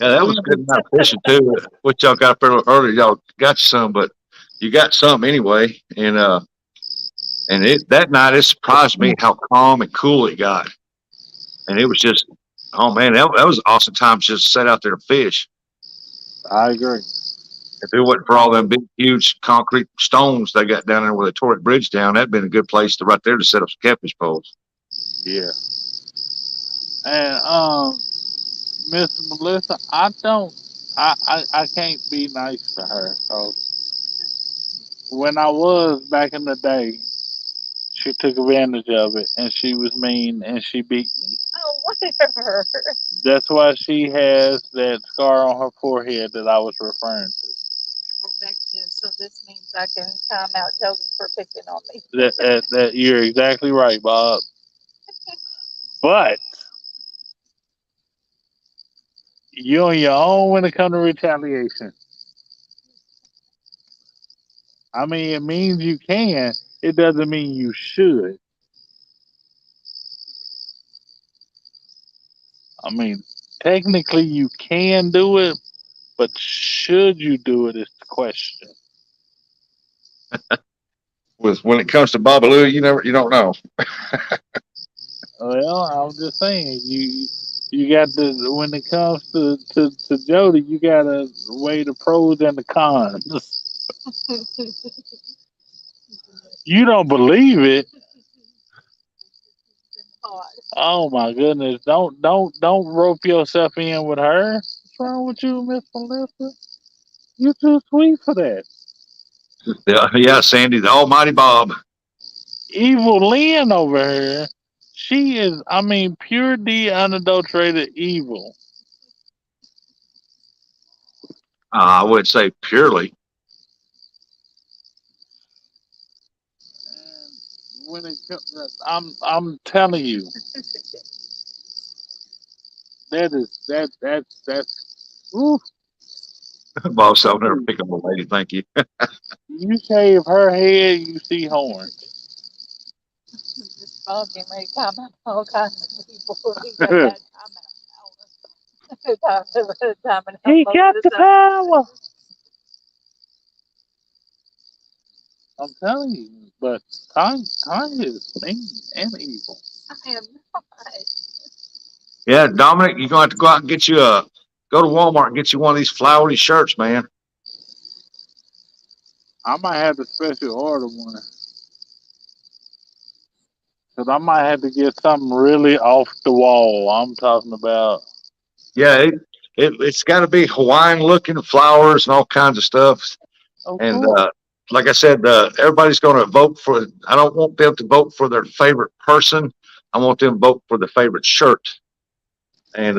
Yeah, that We was a good amount of fishing too. What y'all got up there earlier, y'all got you some, but you got some anyway. And it that night it surprised me how calm and cool it got. And it was just, oh man, that was an awesome time just to sit out there and fish. I agree. If it wasn't for all them big, huge concrete stones they got down there where they tore that bridge down, that'd been a good place to right there to set up some catfish poles. Yeah. And Miss Melissa, I can't be nice to her. So when I was back in the day, she took advantage of it and she was mean and she beat me. Oh, whatever. That's why she has that scar on her forehead that I was referring to. Perfection. So this means I can time out Jody for picking on me. That you're exactly right, Bob. But you're on your own when it comes to retaliation. I mean, it means you can. It doesn't mean you should. I mean, technically you can do it, but should you do it is the question. With when it comes to Babalu, you don't know. Well, I'm just saying you got to when it comes to Jody, you got to weigh the pros and the cons. You don't believe it. Hard. Oh my goodness! Don't rope yourself in with her. What's wrong with you, Miss Melissa? You too sweet for that. Yeah, yeah, Sandy, the Almighty Bob. Evil Lynn over here. She is, I mean, pure D unadulterated evil. I would say purely. And when it comes, I'm telling you, that's. Ooh, Bob said, I'll never pick up a lady. Thank you. you shave her head, you see horns. This dog getting ready to time out all kinds of people. He got that time out power. Time and help He most got of the the time. power. I'm telling you. But Tanya is mean and evil. I am not. Yeah, Dominic, you're gonna have to go out and get you a go to Walmart and get you one of these flowery shirts, man. I might have to special order one because I might have to get something really off the wall. I'm talking about. Yeah, it's got to be Hawaiian looking flowers and all kinds of stuff. Of And course. like I said, everybody's going to vote for. I don't want them to vote for their favorite person. I want them to vote for the favorite shirt. And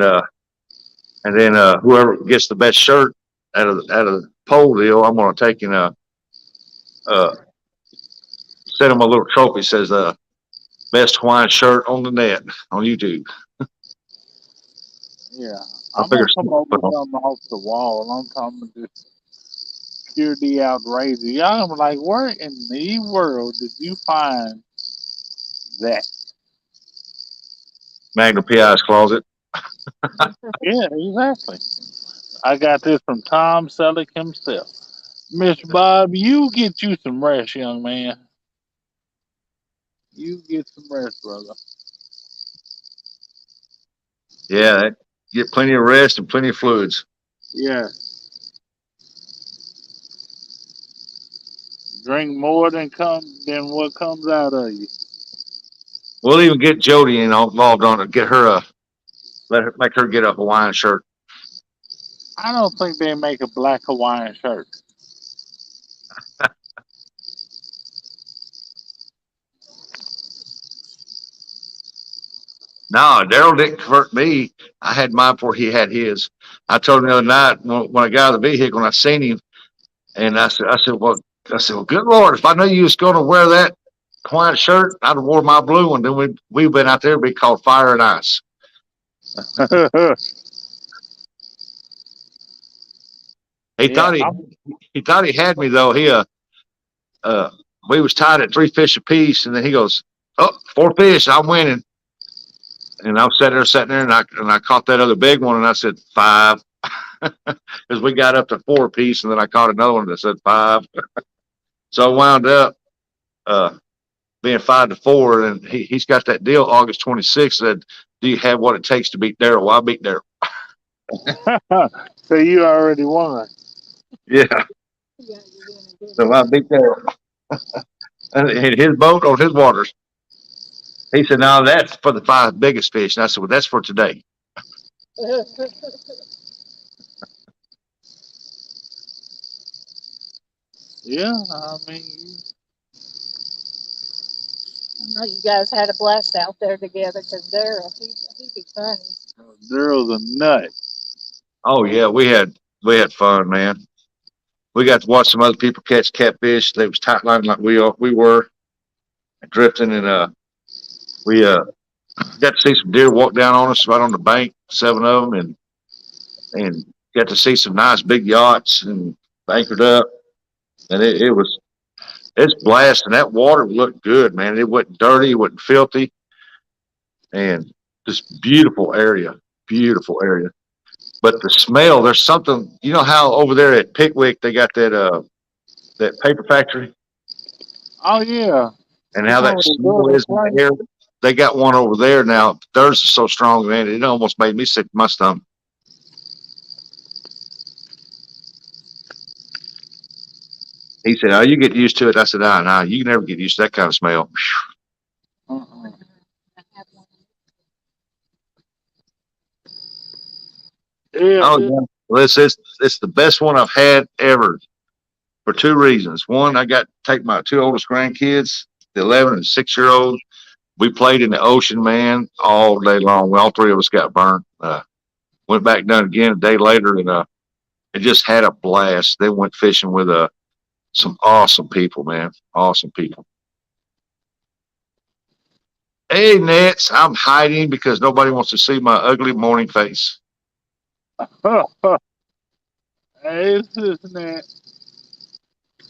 then whoever gets the best shirt out of the poll deal, I'm going to take and uh, send them a little trophy. Says best Hawaiian shirt on the net on YouTube. Yeah. I I'm figure gonna come up with something off the wall. I'm talking about just purely outrageous. Y'all gonna be like, where in the world did you find that? Magna PI's closet. Yeah, exactly. I got this from Tom Selleck himself. Mr. Bob, you get you some rest, young man. You get some rest, brother. Yeah, get plenty of rest and plenty of fluids. Yeah. Drink more than what comes out of you. We'll even get Jody involved on it. Get her make her get a Hawaiian shirt. I don't think they make a black Hawaiian shirt. No, Daryl didn't convert me. I had mine before he had his. I told him the other night when I got out of the vehicle and I seen him, and well, good Lord, if I knew you was going to wear that Hawaiian shirt, I'd have wore my blue one. Then we've been out there, be called fire and ice. He Yeah, thought I'm. he thought he had me though. Uh, we was tied at 3 fish apiece, and then he goes, "Oh, 4 fish, I'm winning." And I was sitting there, and I caught that other big one, and I said 5, because we got up to 4 apiece, and then I caught another one that said 5. So I wound up uh, being 5-4, and he's got that deal August 26th. Said, "Do you have what it takes to beat Daryl?" Well, I beat Daryl. So you already won. Yeah, Yeah, you're doing a good so I job. beat Daryl. And his boat on his waters. He said, "No, that's for the 5 biggest fish." And I said, "Well, that's for today." Yeah, I mean, I know you guys had a blast out there together because Daryl, he be funny. Daryl's a nut. Oh yeah, we had fun, man. We got to watch some other people catch catfish. They was tight lining like we were drifting, and we got to see some deer walk down on us right on the bank, 7 of them, and got to see some nice big yachts and anchored up, and it's blast, and that water looked good, man. It wasn't dirty, it wasn't filthy, and just beautiful area. But the smell, there's something. You know how over there at Pickwick they got that paper factory, Oh yeah, and you how talking that about the smell building is in place? the air. They got one over there now. Theirs is so strong, man. It almost made me sick to my stomach. He said, "Oh, you get used to it." I said, "Ah, nah, you can never get used to that kind of smell." Uh-uh. I have one. Yeah, Oh yeah, well, it's the best one I've had ever for 2 reasons. One, I got to take my 2 oldest grandkids, the 11 and 6 year old. We played in the ocean, man, all day long. All 3 of us got burnt. Went back done again a day later, and it just had a blast. They went fishing with some awesome people, man. Awesome people. Hey, Nets, I'm hiding because nobody wants to see my ugly morning face. hey, it's this and that.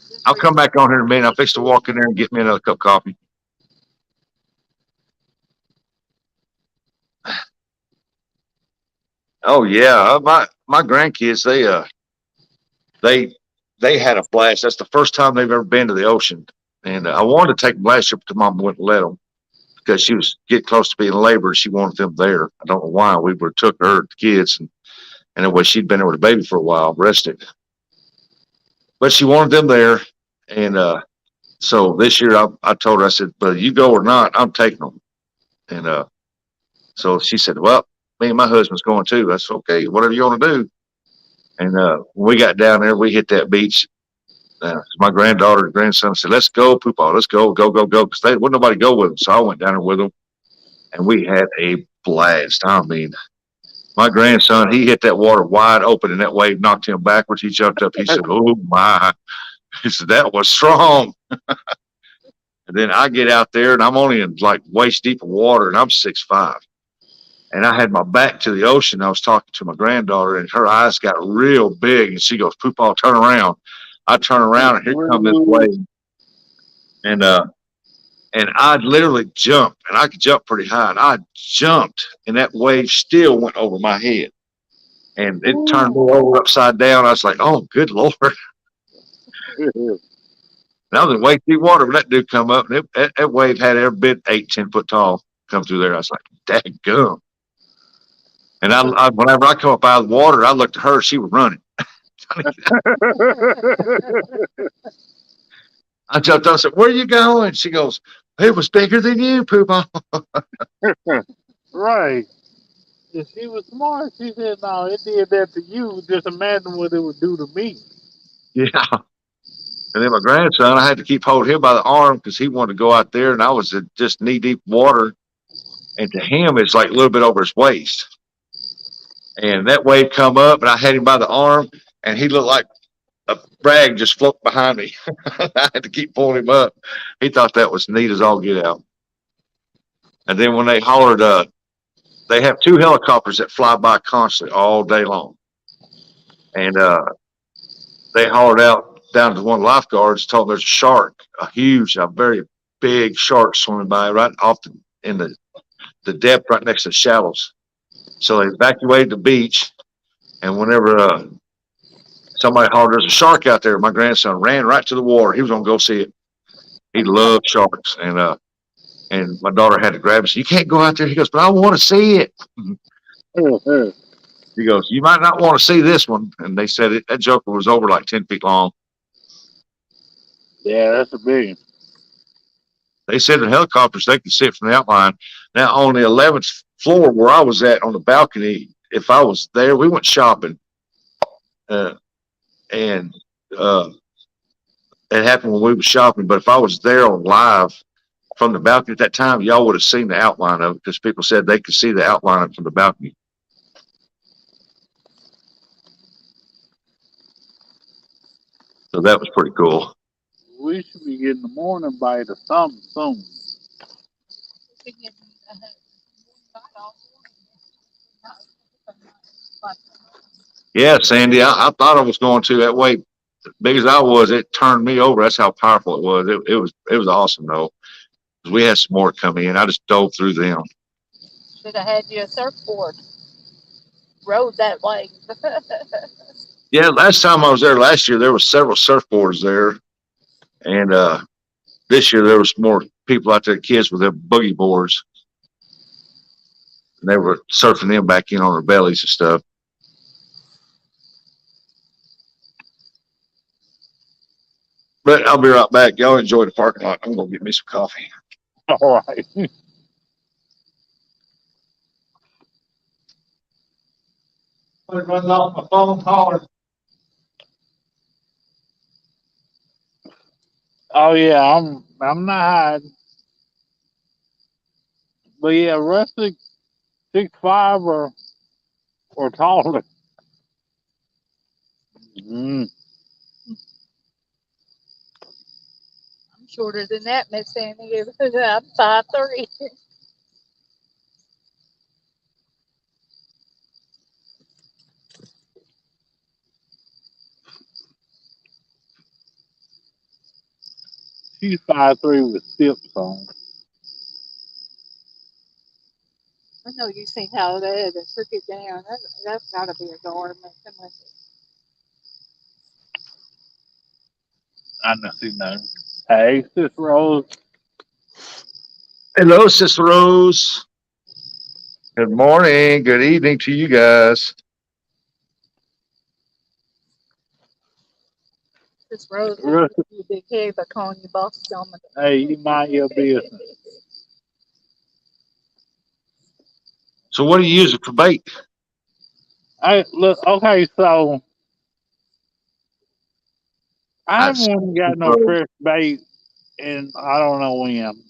Just I'll come recently, back on here in a minute. I'll fix to walk in there and get me another cup of coffee. Oh yeah, my grandkids they they had a blast. That's the first time they've ever been to the ocean. And I wanted to take them last year, but the mom wouldn't let them because she was getting close to being in labor. She wanted them there. I don't know why. We were took her, the kids, and anyway, she'd been there with a baby for a while, rested. But she wanted them there. And so this year I told her, I said, but you go or not, I'm taking them. And so she said, well, me and my husband's going too. That's okay, whatever you want to do. And when we got down there, we hit that beach. My granddaughter and grandson said, let's go, Poopaw, let's go, go, go, go. Because they wouldn't nobody go with them. So I went down there with them and we had a blast. I mean, my grandson, he hit that water wide open and that wave knocked him backwards. He jumped up. He said, oh my. He said, that was strong. And then I get out there and I'm only in like waist deep of water and I'm 6'5". And I had my back to the ocean. I was talking to my granddaughter and her eyes got real big and she goes, Poopaw, turn around. I turn around and here comes this wave. And I literally jumped and I could jump pretty high. And I jumped and that wave still went over my head. And it turned me over upside down. I was like, oh, good Lord. And I was in way deep water when that dude come up, and that wave had every bit 8, 10 foot tall come through there. I was like, "Dadgum!" And whenever I come up out of the water, I looked at her; she was running. I jumped up and said, "Where are you going?" She goes, "It was bigger than you, Poopa." Right. If she was smart, she said, no, it did that to you. Just imagine what it would do to me. Yeah. And then my grandson, I had to keep holding him by the arm because he wanted to go out there, and I was in just knee deep water. And to him, it's like a little bit over his waist. And that wave come up, and I had him by the arm, and he looked like a rag just floating behind me. I had to keep pulling him up. He thought that was neat as all get out. And then when they hollered, they have 2 helicopters that fly by constantly all day long. And they hollered out down to one of the lifeguards, told them there's a shark, a very big shark swimming by right off in the depth right next to the shallows. So they evacuated the beach. And whenever somebody hollered, there's a shark out there, my grandson ran right to the water. He was going to go see it. He loved sharks. And my daughter had to grab him. You can't go out there. He goes, but I want to see it. He goes, you might not want to see this one. And they said that joker was over like 10 feet long. Yeah, that's a big one. They said in helicopters, they could see it from the outline. Now, on the 11th floor where I was at on the balcony, if I was there, we went shopping. And it happened when we were shopping. But if I was there on live from the balcony at that time, y'all would have seen the outline of it because people said they could see the outline of it from the balcony. So that was pretty cool. We should be getting the morning bite or something soon. Yeah, Sandy, I thought I was going to that way. Big as I was, it turned me over. That's how powerful it was. It was awesome though. 'Cause we had some more come in. I just dove through them. Should have had you a surfboard. Rode that way. Yeah, last time I was there last year, there was several surfboards there, and this year there was more people out there, kids with their boogie boards, and they were surfing them back in on their bellies and stuff. But I'll be right back. Y'all enjoy the parking lot. I'm gonna get me some coffee. All right. I'm running off my phone caller. Oh yeah, I'm not hiding. But yeah, Rustic 6'5" or taller. Mm. I'm shorter than that, Miss Sandy. I'm 5'3". She's 5'3" with steps on. I know you've seen how they took it down. That's got to be a garment. I don't see nothing. Hey, Sis Rose. Hello, Sister Rose. Good morning. Good evening to you guys. This Rose is Ru- you big head by calling you boss Dominic. Hey, you mind your business. So, what are you using for bait? I look okay. So I That's haven't got no Rose. fresh bait, and I don't know when.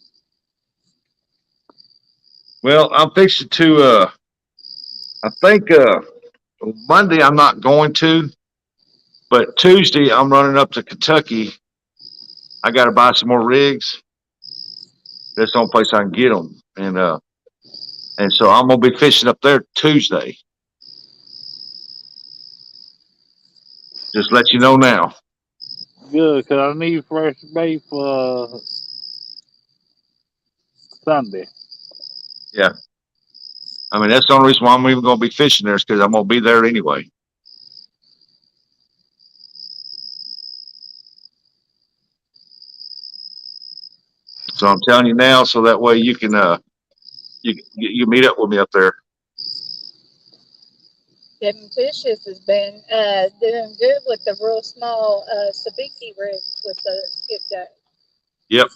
Well, I'm fixing to. I think Monday I'm not going to, but Tuesday I'm running up to Kentucky. I got to buy some more rigs. That's the only place I can get them, and so I'm gonna be fishing up there Tuesday. Just let you know now. Good, cause I need fresh bait for Sunday. Yeah, I mean that's the only reason why I'm even gonna be fishing there is because I'm gonna be there anyway. So I'm telling you now, so that way you can you meet up with me up there. Kevin Fishes has been doing good with the real small sabiki rigs with the skipjack. Yep,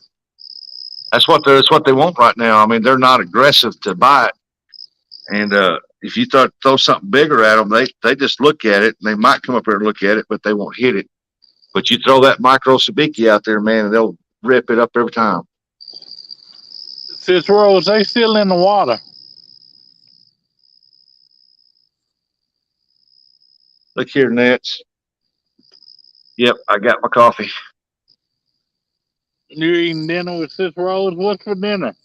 that's what they want right now. I mean they're not aggressive to bite, and if you throw something bigger at them, they just look at it and they might come up here and look at it, but they won't hit it. But you throw that micro sabiki out there, man, and they'll rip it up every time. Sis Rose, they still in the water. Look here, Nets. Yep, I got my coffee. You eating dinner with Sis Rose? What's for dinner?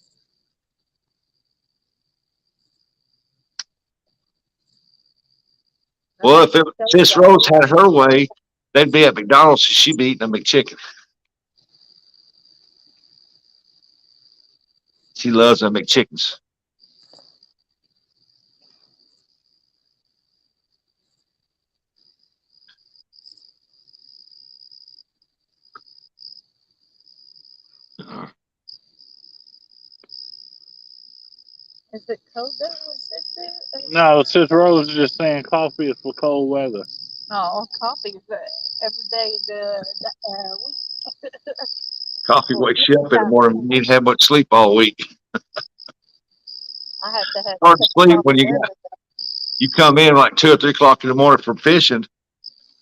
I Well, have if to it, tell you Sis about Rose had her way, they'd be at McDonald's and she'd be eating a McChicken. She loves them McChickens. is it cold there? Was it No, Sis Rose is just saying coffee is for cold weather. no, coffee is every day the week. Coffee Well, wakes this you up in the time morning. You ain't had much sleep all week. I have to have a Hard to cup of sleep when coffee every day. you come in like 2 or 3 o'clock in the morning from fishing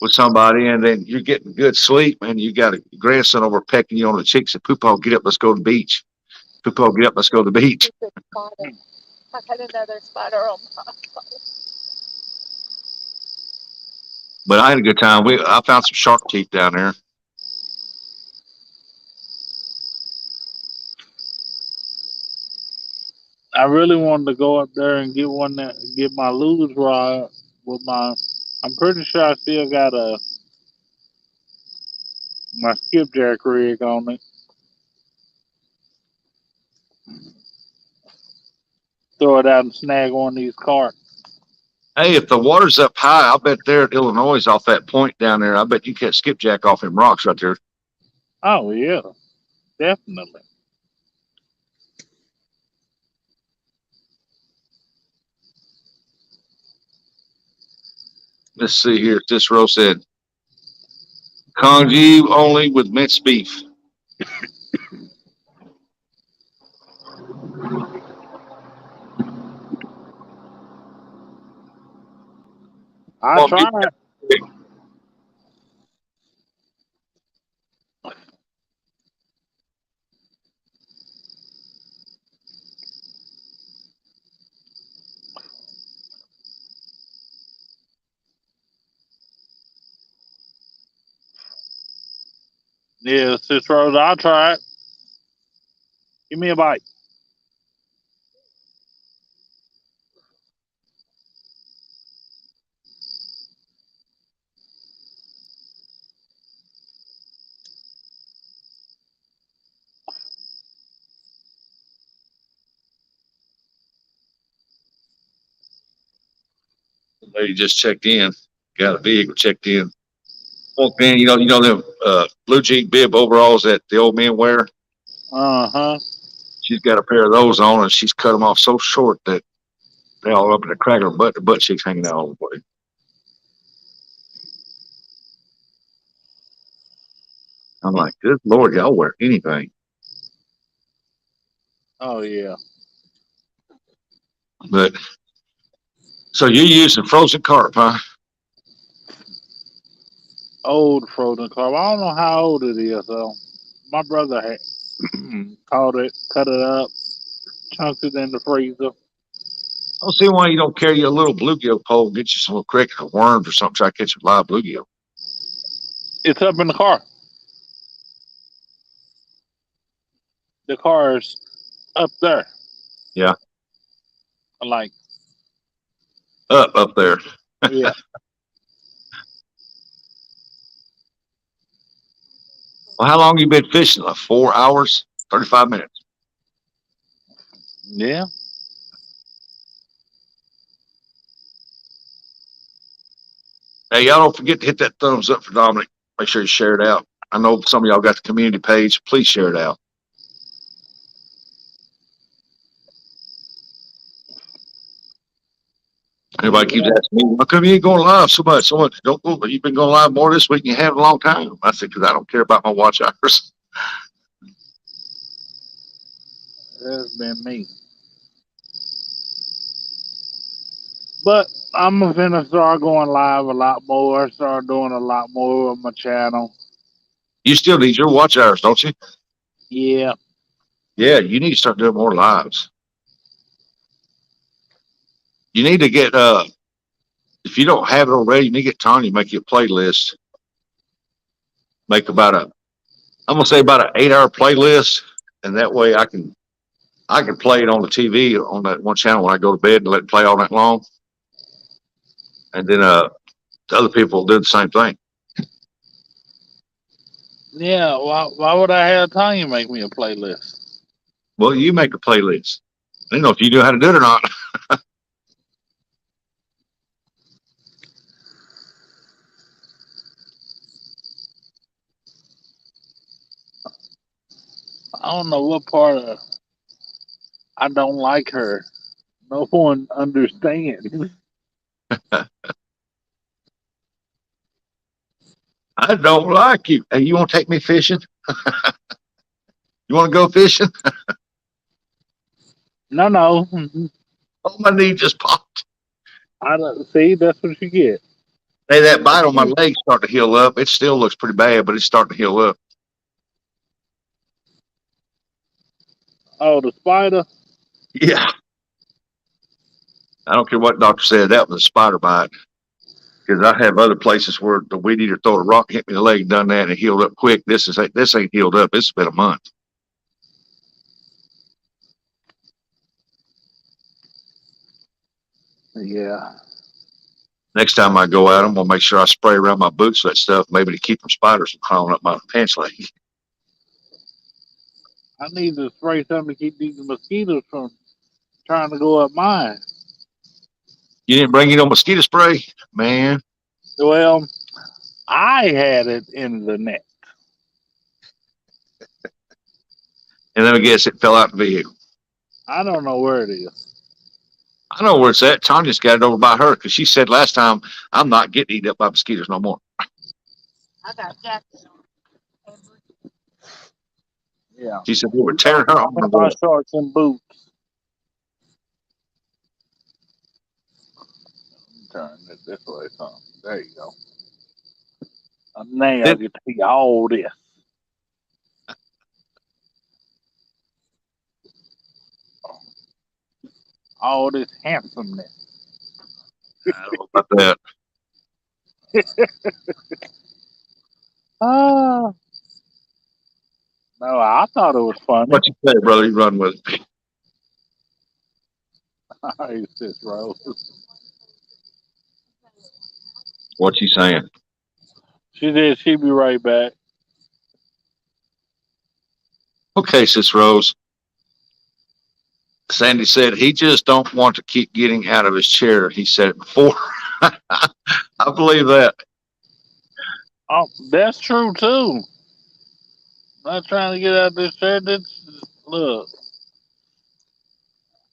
with somebody, and then you're getting good sleep, and you got a grandson over pecking you on the cheeks. And Poopa, get up, let's go to the beach. Poopa, get up, let's go to the beach. It's a spider. I had another spider on my But I had a good time. I found some shark teeth down there. I really wanted to go up there and get my lures rod with my. I'm pretty sure I still got my skipjack rig on it. Throw it out and snag one of these carts. Hey, if the water's up high, I'll bet there at Illinois off that point down there. I bet you catch skipjack off them rocks right there. Oh yeah, definitely. Let's see here. This row said congee only with minced beef. I Come on, tried. get Yeah, Sis Rose, I tried. Give me a bite. lady just checked in. Got a vehicle checked in. Walked in, them blue jean bib overalls that the old men wear. Uh-huh. She's got a pair of those on, and she's cut them off so short that they all up in the crack of her butt. The butt cheeks hanging out all the way. I'm like, good Lord, y'all wear anything. Oh yeah. But so you're using frozen carp, huh? Old frozen carp. I don't know how old it is though. My brother had caught it, cut it up, chunked it in the freezer. I don't see why you don't carry your little bluegill pole and get you some little crickets or worms or something, try to catch a live bluegill. It's up in the car. The car's up there. Yeah. Like, Up there. yeah. Well, how long you been fishing? Like 4 hours, 35 minutes. Yeah. Hey, y'all don't forget to hit that thumbs up for Dominic. Make sure you share it out. I know some of y'all got the community page. Please share it out. Everybody keeps asking me, how come you ain't going live so much? So much. Don't go. You've been going live more this week than you have in a long time. I said, because I don't care about my watch hours. That's been me. But I'm gonna start going live a lot more. Start doing a lot more on my channel. You still need your watch hours, don't you? Yeah. Yeah, you need to start doing more lives. You need to get if you don't have it already, you need to get Tanya to make you a playlist. Make about I'm gonna say about an 8 hour playlist, and that way I can play it on the TV on that one channel when I go to bed and let it play all night long. And then the other people do the same thing. Yeah. Why would I have Tanya make me a playlist? Well, you make a playlist. I don't know if you know how to do it or not. I don't know what part of I don't like her. No one understands. I don't like you. Hey, you want to take me fishing? You want to go fishing? No, no. Oh, my knee just popped. I don't see. That's what you get. Hey, that bite on my leg starting to heal up. It still looks pretty bad, but it's starting to heal up. Oh, the spider. Yeah. I don't care what doctor said. That was a spider bite. Because I have other places where the weed eater throw a rock, hit me in the leg, done that, and it healed up quick. This ain't healed up. It's been a month. Yeah. Next time I go out, I'm gonna make sure I spray around my boots with that stuff, maybe to keep from spiders from crawling up my pants leg. I need to spray something to keep these mosquitoes from trying to go up mine. You didn't bring your mosquito spray, man. Well, I had it in the net. And then I guess it fell out the vehicle. I don't know where it is. I know where it's at. Tanya's got it over by her because she said last time, I'm not getting eaten up by mosquitoes no more. I got jacket on. Yeah. She said we were tearing her I'm arm in my away. shorts and boots. Turn it this way, son. There you go. Now I Then get to see all this. All this handsomeness. I don't know about that. Ah. No, I thought it was funny. What you say, brother? You run with it. Hey, sis Rose. What you saying? She did. She'd be right back. Okay, Sis Rose. Sandy said he just don't want to keep getting out of his chair. He said it before. I believe that. Oh, that's true too. Not trying to get out this shirt. Look,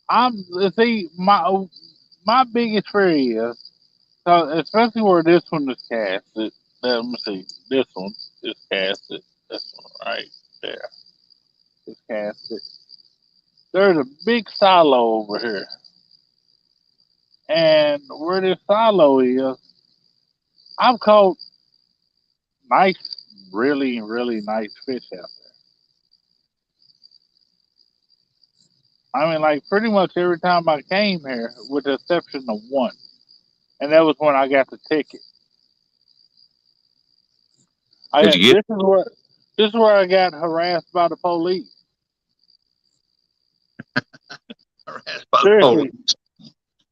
I'm see my biggest fear is, so especially where this one is casted. Let me see. This one is casted. This one right there is casted. There's a big silo over here, and where this silo is, I've caught nice, really nice fish out there. I mean, like pretty much every time I came here, with the exception of one, and that was when I got the ticket. Did you get This is where I got harassed by the police. harassed by the Seriously, police?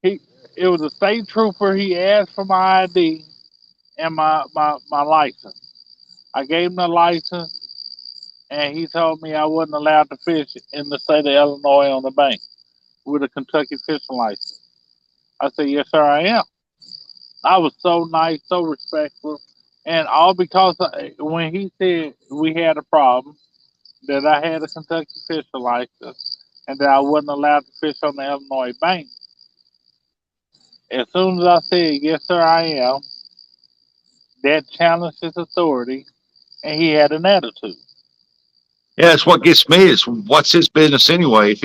he it was a state trooper. He asked for my ID and my license. I gave him the license, and he told me I wasn't allowed to fish in the state of Illinois on the bank with a Kentucky fishing license. I said, "Yes, sir, I am." I was so nice, so respectful, and all because when he said we had a problem, that I had a Kentucky fishing license, and that I wasn't allowed to fish on the Illinois bank. As soon as I said, "Yes, sir, I am," that challenged his authority, and he had an attitude. Yeah, that's what gets me is what's his business anyway? If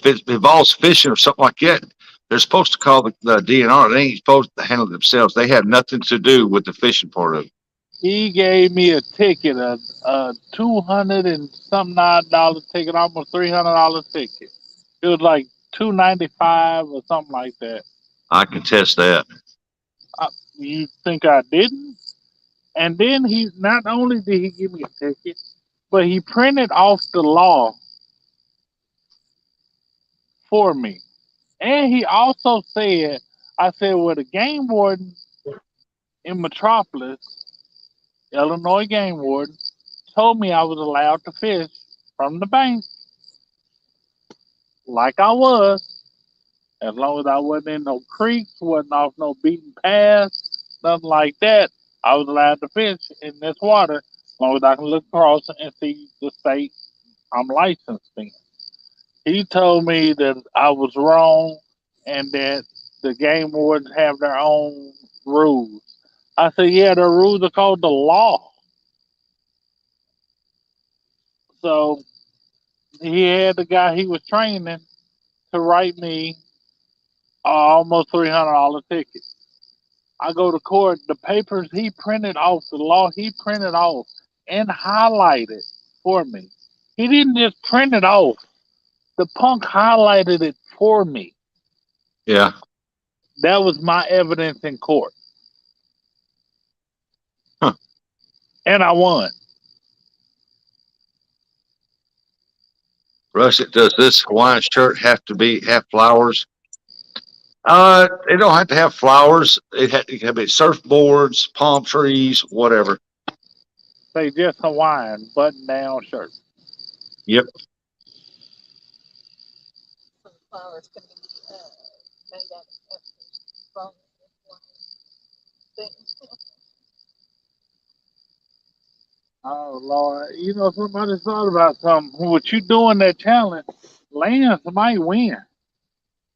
it involves fishing or something like that, they're supposed to call the DNR. They ain't supposed to handle it themselves. They have nothing to do with the fishing part of it. He gave me a ticket, a 200 and something odd dollar ticket, almost $300 ticket. It was like 295 or something like that. I can test that. You think I didn't? And then he not only did he give me a ticket, but he printed off the law for me. And he also said, I said, well, the game warden in Metropolis, Illinois game warden, told me I was allowed to fish from the bank like I was, as long as I wasn't in no creeks, wasn't off no beaten paths, nothing like that. I was allowed to fish in this water as long as I can look across and see the state I'm licensed in. He told me that I was wrong and that the game wardens have their own rules. I said, yeah, the rules are called the law. So he had the guy he was training to write me almost $300 ticket. I go to court, the papers he printed off, the law he printed off and highlighted for me. He didn't just print it off. The punk highlighted it for me. Yeah. That was my evidence in court. Huh. And I won. Russ, does this Hawaiian shirt have flowers? It don't have to have flowers. It can be surfboards, palm trees, whatever. Say just Hawaiian button down shirt. Yep. Some flowers can be made out of bone things. Oh Lord. You know somebody thought about something. What you doing that challenge, Lance might win.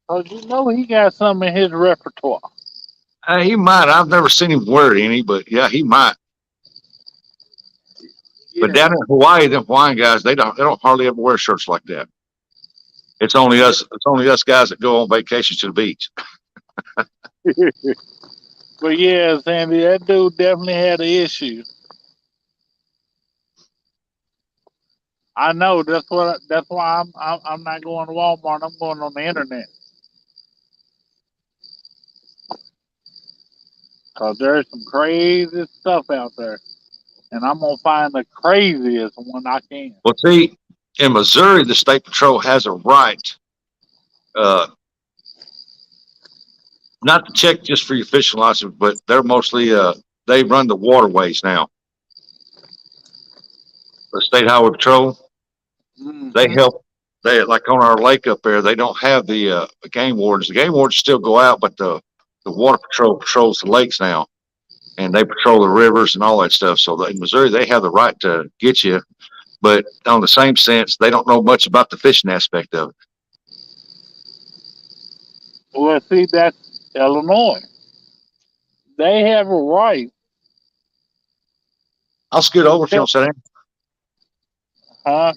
Cause you know he got something in his repertoire. He might. I've never seen him wear any, but yeah, he might. But Yeah. down in Hawaii, them Hawaiian guys, they don't hardly ever wear shirts like that. It's only us. It's only us guys that go on vacations to the beach. But yeah, Sandy, that dude definitely had an issue. I know. That's why I'm not going to Walmart. I'm going on the internet. Cause there's some crazy stuff out there, and I'm gonna find the craziest one I can. Well, see, in Missouri, the state patrol has a right, uh, not to check just for your fishing license, but they're mostly they run the waterways now. The state highway patrol, they Hmm. help. They like on our lake up there. They don't have the game wardens. The game wardens still go out, but the water patrol patrols the lakes now. and they patrol the rivers and all that stuff. So in Missouri, they have the right to get you, but on the same sense, they don't know much about the fishing aspect of it. Well, see, that's Illinois. They have a right, I'll scoot over if you to, don't sit down. huh?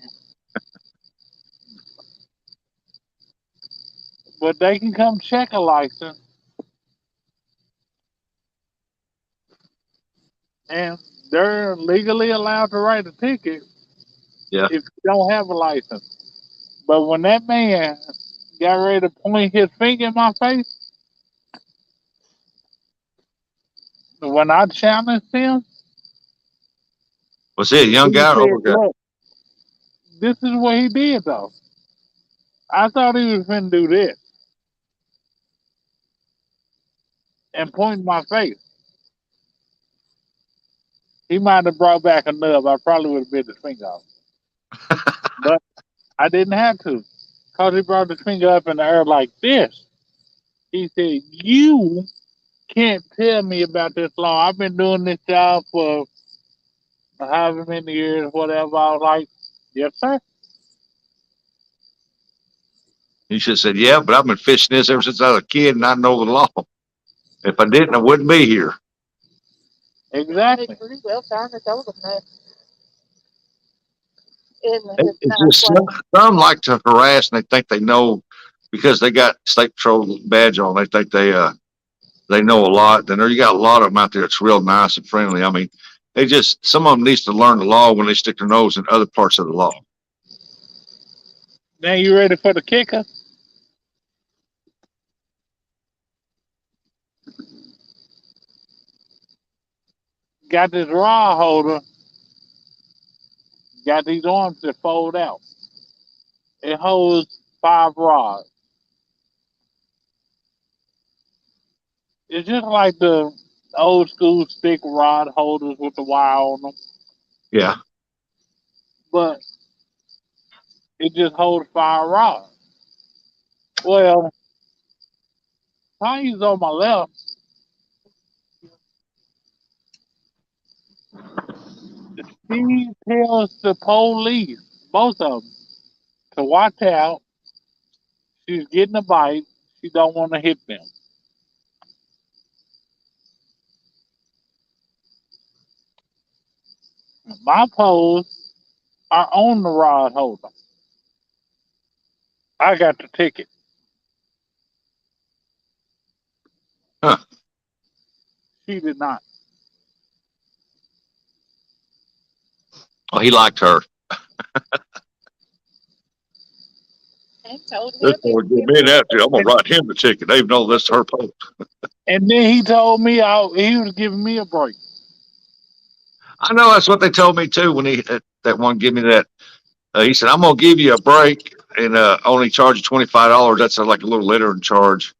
But they can come check a license, and they're legally allowed to write a ticket Yeah. if you don't have a license. But when that man got ready to point his finger in my face, when I challenged him, Was he a young he guy or said, older guy? "Look, this is what he did, though. I thought he was finna do this and point in my face. He might have brought back a nub. I probably would have bit his finger off, but I didn't have to, cause he brought his finger up in the air like this. He said, "You can't tell me about this law. I've been doing this job for however many years, whatever." I was like, "Yes, sir." He should have said, yeah, but I've been fishing this ever since I was a kid and I know the law. If I didn't, I wouldn't be here. They Exactly. pretty well kind of told them that in his It's nice just way. some like to harass and they think they know because they got state patrol badge on. They think they know a lot. Then there you got a lot of them out there that's real nice and friendly. I mean, they just some of them needs to learn the law when they stick their nose in other parts of the law. Now you ready for the kicker? Got this rod holder. Got these arms that fold out. It holds 5 rods. It's just like the old school stick rod holders with the wire on them, Yeah. but it just holds 5 rods. Well, Tanya's on my left. She tells the police, both of them, to watch out. She's getting a bite. She don't want to hit them. My poles are on the rod holder. I got the ticket. Huh. She did not. Oh, he liked her. And told This him he boy was give me giving an him attitude. I'm gonna And, write him the ticket, even though that's her post. and then he told me he was giving me a break. I know that's what they told me too when he that one give me that. He said, "I'm gonna give you a break and only charge you $25. That's like a little littering charge."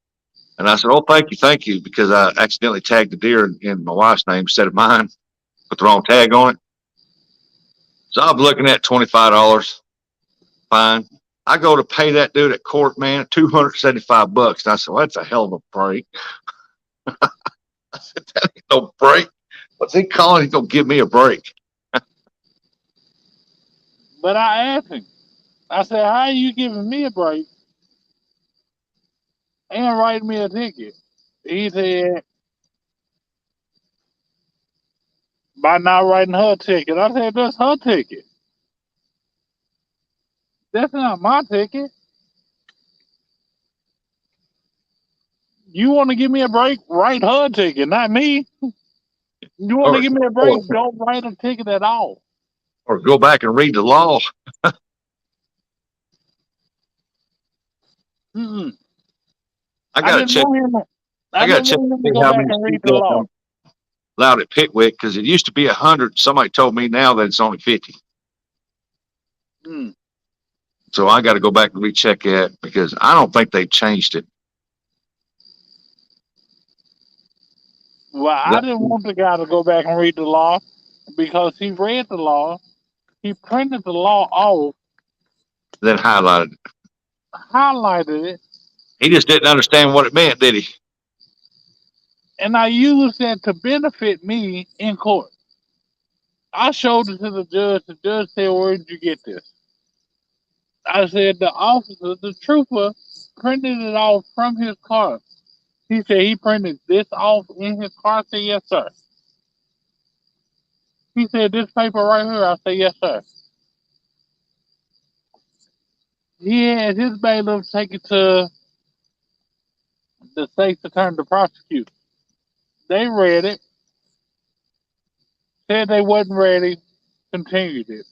And I said, "Oh, thank you," because I accidentally tagged the deer in my wife's name instead of mine, put the wrong tag on it. So I'm looking at $25. Fine. I go to pay that dude at court, man, $275. And I said, well, that's a hell of a break. I said, that ain't no break. What's he calling? He's gonna give me a break. But I asked him. I said, "How are you giving me a break and writing me a ticket?" He said, "By not writing her ticket." I said, "That's her ticket. That's not my ticket. You want to give me a break? Write her ticket, not me. You want to Or, give me a or break? Don't write a ticket at all." or go back and read the law. Mm-mm. I I gotta didn't check. want him. I I gotta didn't check want to him to see go how back many and read the people law. I'm allowed at Pickwick because it used to be 100. Somebody told me now that it's only 50. Mm. So I got to go back and recheck that because I don't think they've changed it. Well, I didn't want the guy to go back and read the law because he read the law. He printed the law off, Then highlighted it. highlighted it, He just didn't understand what it meant, did he? and I used that to benefit me in court. I showed it to the judge. The judge said, "Where did you get this?" I said, "The officer, the trooper, printed it off from his car." He said he printed this off in his car. I said, "Yes, sir." He said, "This paper right here." I said, "Yes, sir." He had his bailiff take it to the state's attorney to prosecute. They read it, said they wasn't ready, continued it.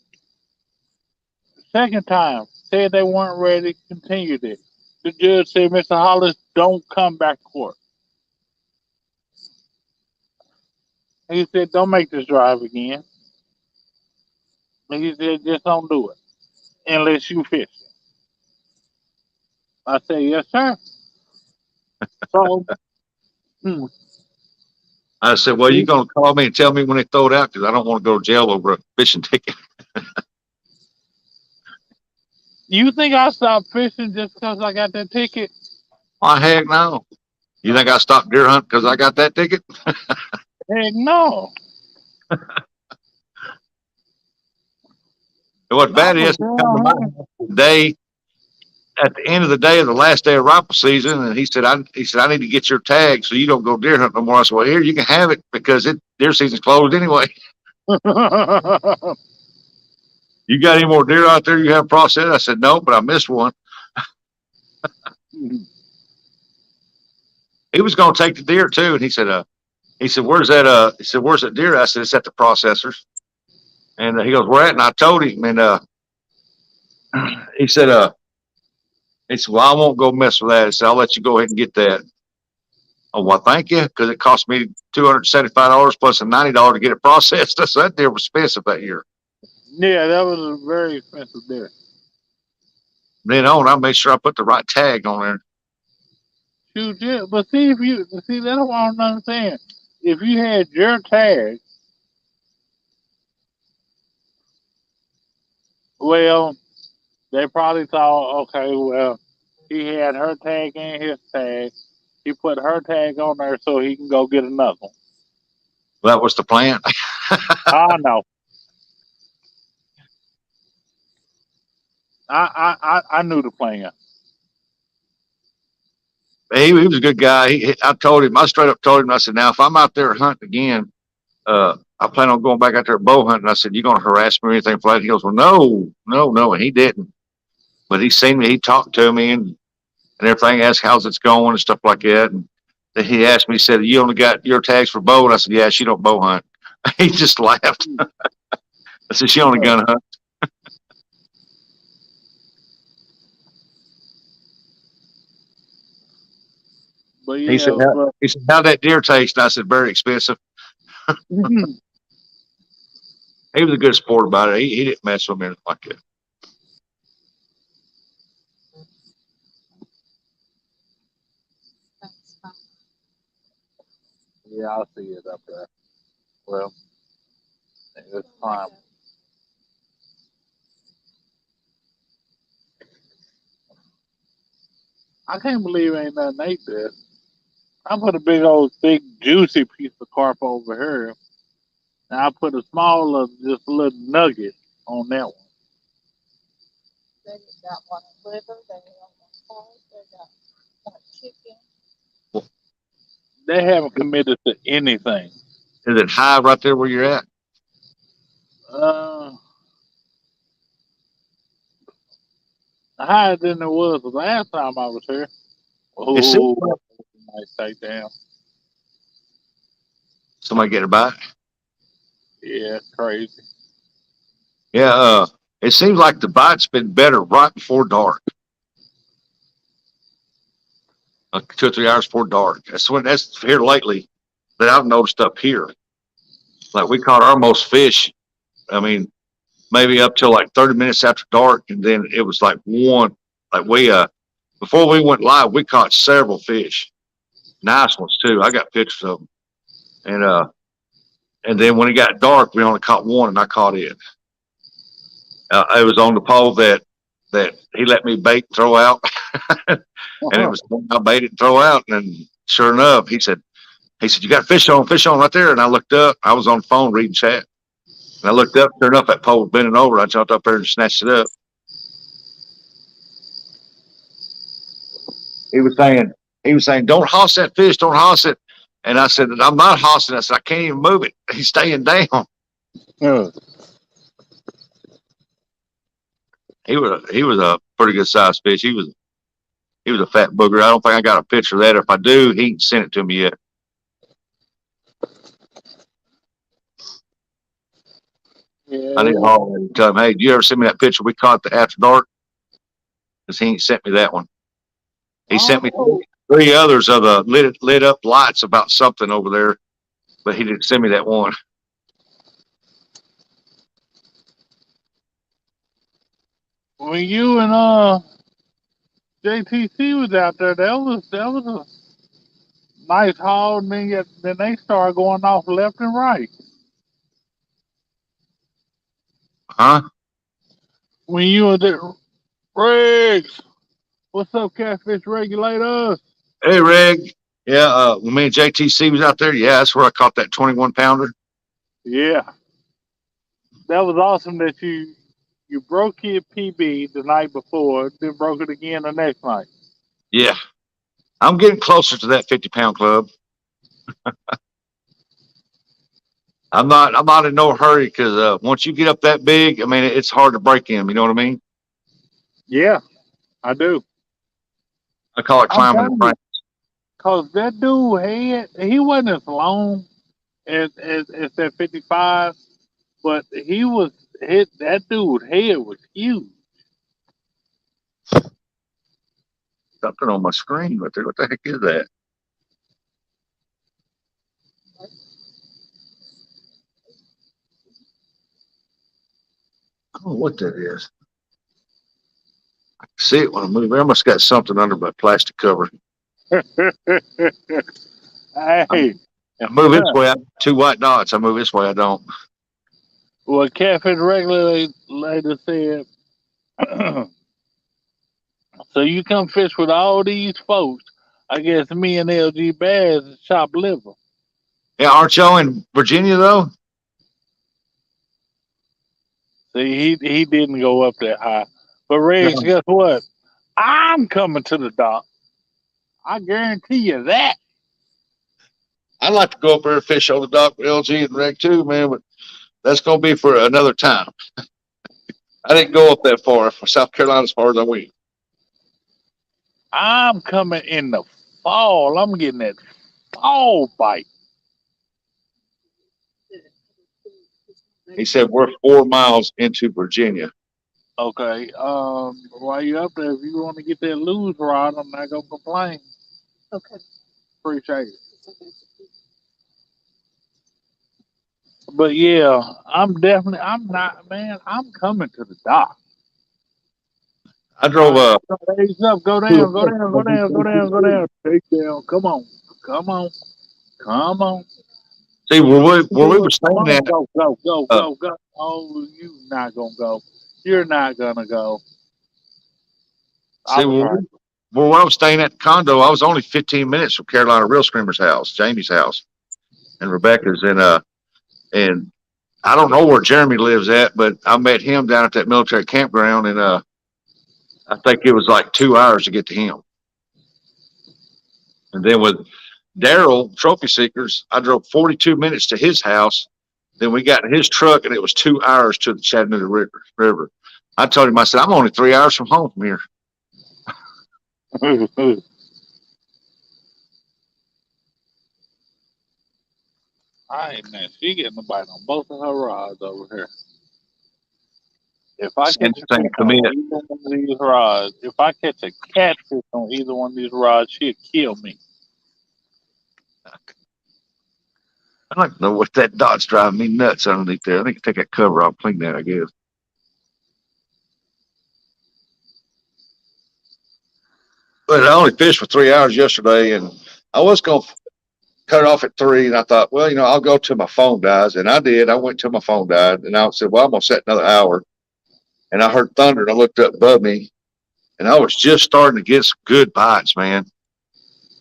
Second time, said they weren't ready, continued it. The judge said, "Mr. Hollis, don't come back to court." He said, "Don't make this drive again." And he said, "Just don't do it unless you fish it." I said, "Yes, sir." So, hmm, I said, well, you you, going to call me and tell me when they throw it out? Cause I don't want to go to jail over a fishing ticket. you think I stopped fishing just because I got that ticket? Oh, heck no. You think I stopped deer hunt because I got that ticket? Heck no. And what's I bad was is he come to my down house today at the end of the day of the last day of rifle season, and he said I need to get your tag so you don't go deer hunt no more. I said, well, here you can have it because deer season's closed anyway. here. You got any more deer out there you have processed? I said no, but I missed one. He was going to take the deer too, and he said where's that he said where's that deer? I said it's at the processors, and he goes where at? And I told him, and he said he said well I won't go mess with that. He said I'll let you go ahead and get that. Oh, well, thank you, because it cost me $275 plus a $90 to get it processed. I said that deer was expensive that year. Yeah, that was a very expensive deer. Then on, I made sure I put the right tag on there. Shoot, yeah. But see, if you see, that's what I don't understand. If you had your tag, well, they probably thought, okay, well, he had her tag and his tag. He put her tag on there so he can go get another one. That was the plan. I know. I knew the plan. He was a good guy. I told him, I straight up told him, I said, now if I'm out there hunting again, I plan on going back out there bow hunting. I said, you going to harass me or anything for that? He goes, well, no, no, no. And he didn't. But he seen me, he talked to me and everything, asked how's it's going and stuff like that. And then he asked me, he said, you only got your tags for bow? And I said, yeah, she don't bow hunt. He just laughed. I said, she only gun hunt. But yeah, but He said, how that deer taste? And I said, very expensive. He was a good sport about it. He didn't mess with me like that. yeah, I see it up there. Well, it's fine. I can't believe ain't nothing ate this. I put a big old thick juicy piece of carp over here, and I put a smaller just a little nugget on that one. They got one liver, they got one pork, they got one chicken. They haven't committed to anything. Is it high right there where you're at? Uh, Higher than it was the last time I was here. It seems Oh, like nice take down. somebody get a bite. Yeah, crazy. Yeah, it seems like the bite's been better right before dark, like 2 or 3 hours before dark. That's here lately that I've noticed up here. Like we caught our most fish. I mean, maybe up till like 30 minutes after dark, and then it was like one. Like we before we went live, we caught several fish, nice ones too. I got pictures of them, and then when it got dark, we only caught one, and I caught it. It was on the pole that he let me bait and throw out, and it was I baited and throw out, and then sure enough, he said, He said, "You got fish on right there." And I looked up. I was on the phone reading chat. And I looked up, turned up that pole was bending over. I jumped up there and snatched it up. He was saying, "Don't hoss that fish, don't hoss it." And I said, "I'm not hossing." I said, "I can't even move it. He's staying down." Uh, He was a pretty good sized fish. He was a fat booger. I don't think I got a picture of that. If I do, he ain't sent it to me yet. I need to yeah. haul and tell him, "Hey, do you ever send me that picture we caught the after dark?" Because he ain't sent me that one. He sent me Oh, three others of the lit up lights about something over there, but he didn't send me that one. when you and JTC was out there, that was a nice haul, and then they started going off left and right. Huh? When you were there, Riggs, what's up, Catfish Regulators? Hey, Reg. Yeah, when me and JTC was out there, yeah, that's where I caught that 21 pounder. Yeah, that was awesome that you broke your PB the night before, then broke it again the next night. Yeah, I'm getting closer to that 50-pound club. I'm not in no hurry because once you get up that big, I mean, it's hard to break him. You know what I mean? Yeah, I do. I call it I'm climbing the telling you, frame. cause that dude he wasn't as long as that 55, but that dude's head was huge. Something on my screen right there. What the heck is that? I don't know what that is. See it when I move. I must got something under my plastic cover. Hey, I move this way. I have two white dots. I move this way. I don't. what Catfish Regulator said. So you come fish with all these folks. I guess me and LG Bass is chop liver. Yeah, aren't y'all in Virginia though? See, he didn't go up that high. But Riggs, No. guess what? I'm coming to the dock. I guarantee you that. I'd like to go up there and fish on the dock with LG and Reg too, man, but that's gonna be for another time. I didn't go up that far. For South Carolina as far as I went. I'm coming in the fall. I'm getting that fall bite. He said we're 4 miles into Virginia. Okay. While you up there, if you want to get that loose rod, I'm not gonna complain. Okay. Appreciate it. But yeah, I'm not, man. I'm coming to the dock. I All drove right, raise up, go down, go down, go down, go down, go down. Take down. Come on, come on, come on. see where we Do were it. Come staying on, at. go, go, go, Uh, go, go. Oh, you not gonna go. You're not gonna go. see I'm trying. where I was staying at the condo. I was only 15 minutes from Carolina Real Screamer's house, Jamie's house, and Rebecca's. And I don't know where Jeremy lives at, but I met him down at that military campground, and I think it was like 2 hours to get to him. And then with Daryl Trophy Seekers, I drove 42 minutes to his house. Then we got in his truck, and it was 2 hours to the Chattanooga River. I told him, I said, I'm only 3 hours from home from here. I ain't man. She getting a bite on both of her rods over here. If I Same catch a thing, fish on commit. either one of these rods, if I catch a catfish on either one of these rods, she'll kill me. I don't know what that dot's driving me nuts underneath there. I think I take that cover off, clean that, I guess. But I only fished for 3 hours yesterday, and I was going to cut it off at 3. And I thought, well, I'll go till my phone dies. And I did. I went till my phone died. And I said, well, I'm going to set another hour. And I heard thunder, and I looked up above me, and I was just starting to get some good bites, man.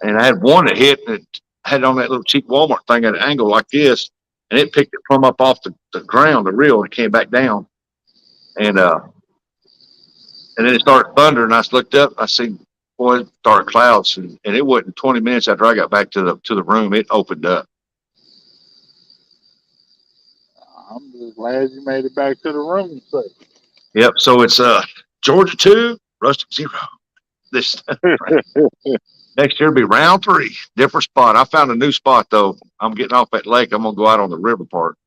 And I had one that hit, and had it on that little cheap Walmart thing at an angle like this, and it picked it plumb up off the ground, the reel, and it came back down. And then it started thundering. I looked up. I seen boy dark clouds, and it wasn't 20 minutes after I got back to the room. It opened up. I'm just glad you made it back to the room safe. Yep. So it's Georgia 2, Rustic 0. This next year will be round 3, different spot. I found a new spot though. I'm getting off that lake. I'm gonna go out on the river part,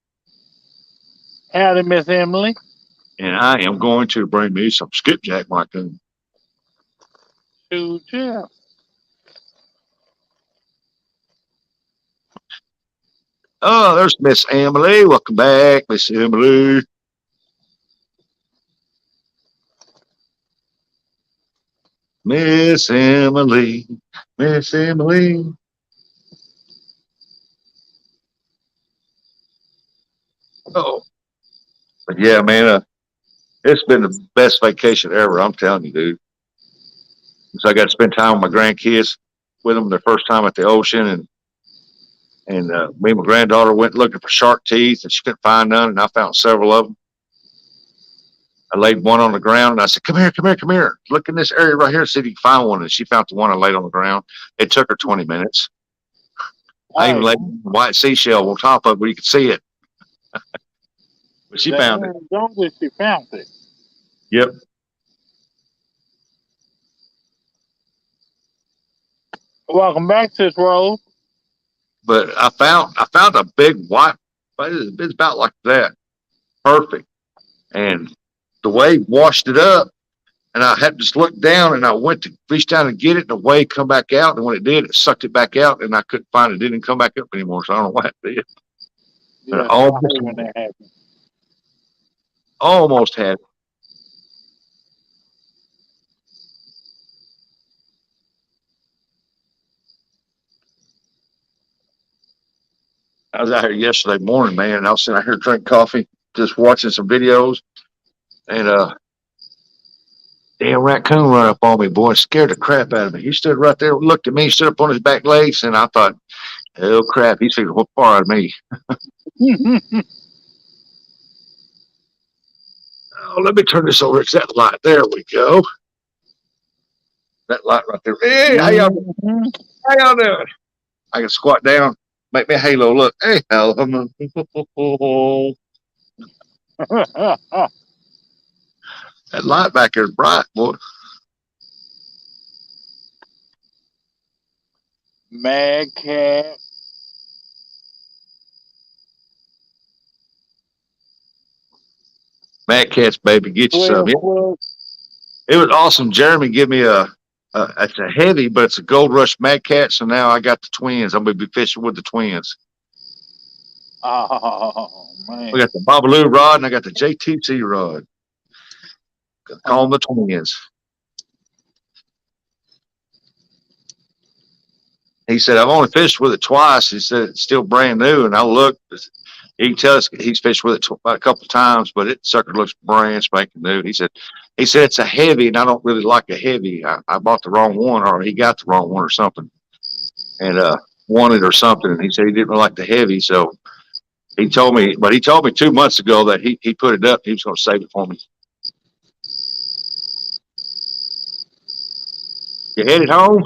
Howdy, Miss Emily. and I am going to bring me some skipjack, my coon. Shoot, yeah. Oh, there's Miss Emily. Welcome back, Miss Emily. Miss Emily. Miss Emily. Oh, but yeah, man, it's been the best vacation ever. I'm telling you, dude. So I got to spend time with my grandkids, with them their first time at the ocean, and me and my granddaughter went looking for shark teeth, and she couldn't find none, and I found several of them. I laid one on the ground, and I said, "Come here, come here, come here. Look in this area right here, see if you can find one." And she found the one I laid on the ground. It took her 20 minutes. I even Hey, laid a white seashell on top of it where you could see it. But she found it. as long as she found it. Yep. Welcome back, Sis Rose. But I found a big white. It's about like that, perfect. And the wave washed it up, and I had to just look down, and I went to reach down and get it, and the wave come back out, and when it did, it sucked it back out, and I couldn't find it. It didn't come back up anymore, so I don't know what it did. But Yeah, no, I hate when that happens. almost had it. I was out here yesterday morning, man, and I was sitting out here drinking coffee, just watching some videos, and damn raccoon run up on me, boy, scared the crap out of me. He stood right there, looked at me, stood up on his back legs, and I thought, oh crap, he's figured what far out of me. Oh, let me turn this over. It's that light. There we go. That light right there. Hey, how y'all doing? I can squat down, make me a halo. Look, hey, hello. That light back there is bright, boy. Mad cat. Mad Cats, baby, get you some. 12 Yeah, plus. it was awesome. Jeremy gave me it's a heavy, but it's a Gold Rush Mad Cat. So now I got the twins. I'm going to be fishing with the twins. Oh, man. We got the Babaloo rod and I got the JTC rod. Call them the twins. He said, I've only fished with it twice. He said, it's still brand new. And I looked, he can tell us he's fished with it a couple of times, but it sucker looks brand spanking new. He said, it's a heavy, and I don't really like a heavy. I bought the wrong one, or he got the wrong one or something, and wanted or something. And he said he didn't really like the heavy. So he told me 2 months ago that he put it up. He was going to save it for me. You headed home?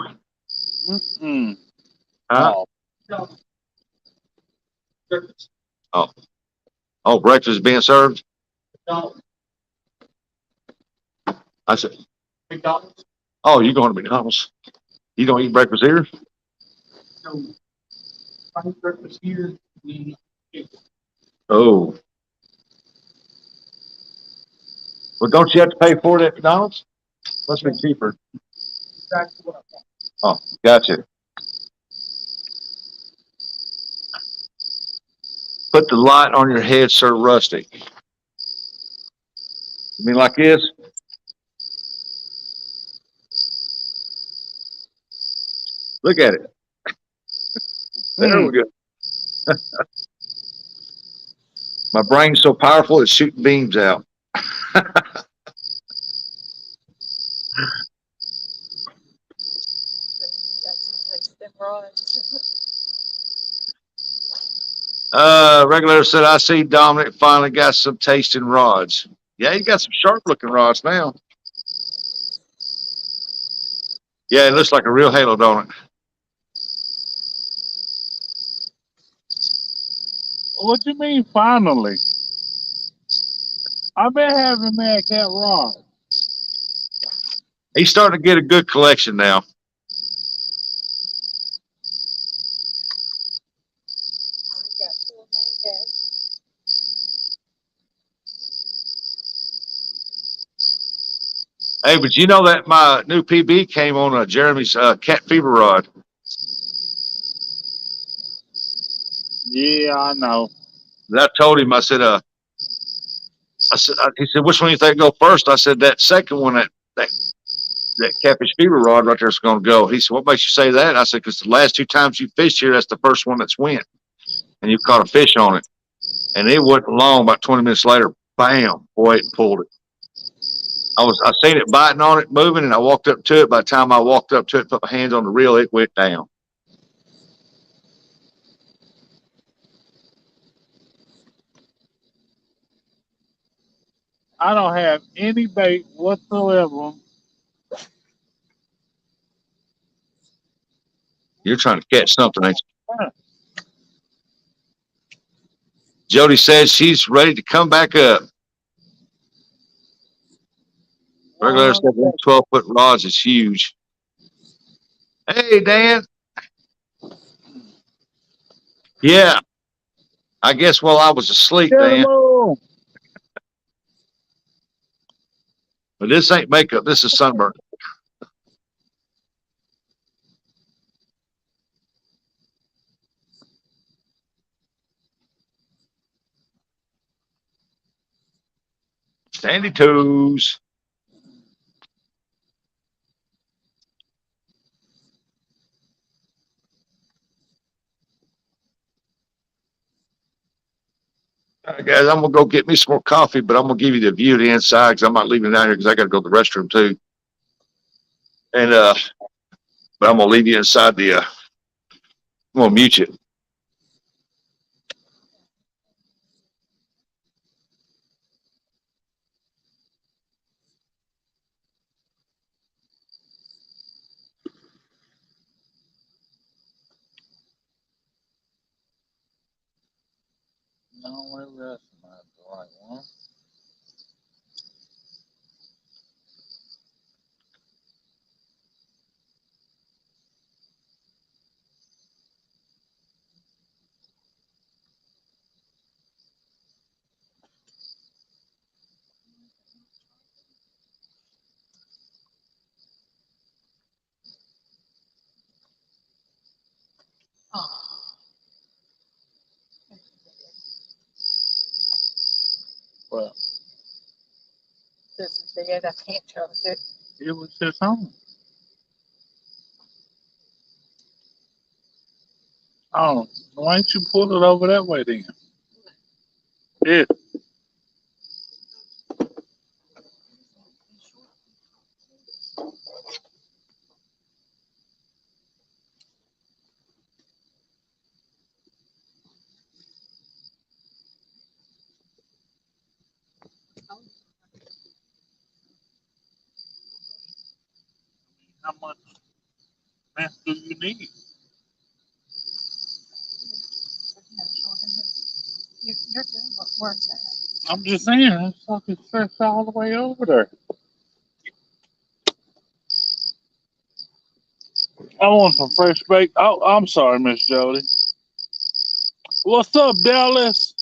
Mm-mm. Huh? Oh, Oh, breakfast is being served? I said, McDonald's? oh, you going to McDonald's? You don't eat breakfast here? No. I eat breakfast here. We Oh. Well, don't you have to pay for it at McDonald's? Must be cheaper. exactly what I want. Oh, gotcha. Put the light on your head, Sir Rusty. You mean like this? Look at it. There we go. My brain's so powerful it's shooting beams out. Got some tasting rods. Regulator said, I see Dominic finally got some tasting rods. Yeah, he got some sharp looking rods now. Yeah, it looks like a real halo, don't it? What you mean finally? I've been having Mad Cat rods. He's starting to get a good collection now. We got two Americans. Hey, but you know that my new PB came on Jeremy's cat fever rod. Yeah, I know. And I told him, he said, which one do you think go first? I said, that second one, that catfish fever rod right there is going to go. He said, what makes you say that? I said, because the last two times you fished here, that's the first one that's went, and you caught a fish on it. And it wasn't long. About 20 minutes later, bam, boy, it pulled it. I seen it biting on it, moving, and I walked up to it. By the time I walked up to it, put my hands on the reel, it went down. I don't have any bait whatsoever. You're trying to catch something, ain't you? Jody says she's ready to come back up. Regular said 12-foot rods is huge. Hey, Dan. Yeah, I guess while I was asleep, Dan. But this ain't makeup. This is sunburn. Sandy toes. All right, guys, I'm gonna go get me some more coffee, but I'm gonna give you the view of the inside because I'm not leaving it out here because I got to go to the restroom too. And but I'm gonna leave you inside the. I'm gonna mute you. No, maybe that's not the right one. Oh, Well, this is dead. I can't trust it. it was his home. Oh, why don't you pull it over that way then? Yeah. How much mess do you need? You're good. Where's that? I'm just saying, it's fucking stretched all the way over there. I want some fresh bacon. Oh, I'm sorry, Miss Jody. What's up, Dallas?